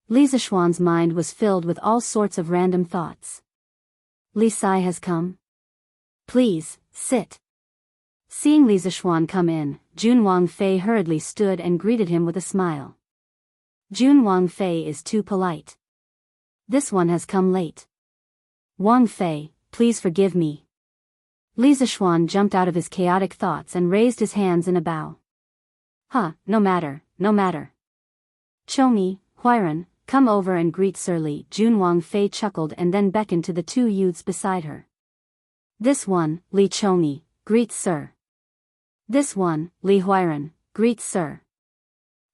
[SPEAKER 1] Li Zishuan's mind was filled with all sorts of random thoughts. Li Sai has come. Please, sit. Seeing Li Zishuan come in, Jun Wangfei hurriedly stood and greeted him with a smile. Jun Wangfei is too polite. This one has come late. Wangfei, please forgive me. Li Zishuan jumped out of his chaotic thoughts and raised his hands in a bow. No matter. Chongyi, Huairan, come over and greet Sir Li. Jun Wangfei chuckled and then beckoned to the two youths beside her. This one, Li Chongyi, greets Sir. This one, Li Huairan, greets Sir.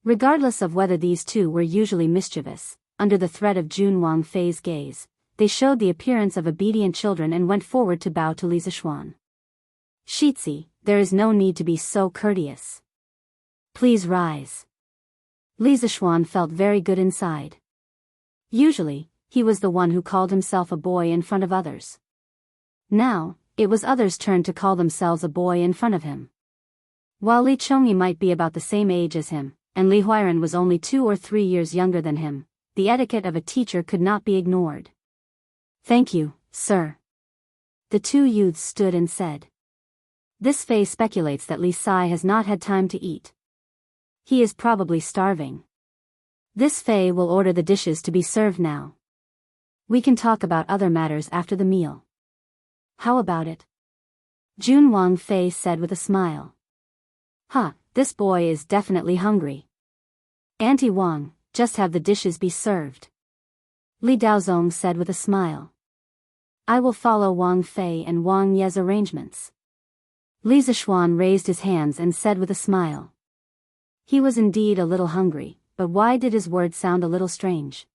[SPEAKER 1] Regardless of whether these two were usually mischievous, under the threat of Jun Wangfei's gaze, they showed the appearance of obedient children and went forward to bow to Li Zishuan. Shitzi, there is no need to be so courteous. Please rise. Li Zishuan felt very good inside. Usually, he was the one who called himself a boy in front of others. Now, it was others' turn to call themselves a boy in front of him. While Li Chongyi might be about the same age as him, and Li Huairan was only 2 or 3 years younger than him, the etiquette of a teacher could not be ignored. Thank you, sir. The two youths stood and said. This Fei speculates that Li Sai has not had time to eat. He is probably starving. This Fei will order the dishes to be served now. We can talk about other matters after the meal. How about it? Jun Wangfei said with a smile. This boy is definitely hungry. Auntie Wang, just have the dishes be served. Li Daozong said with a smile. I will follow Wang Fei and Wang Ye's arrangements. Li Zishuan raised his hands and said with a smile. He was indeed a little hungry, but why did his words sound a little strange?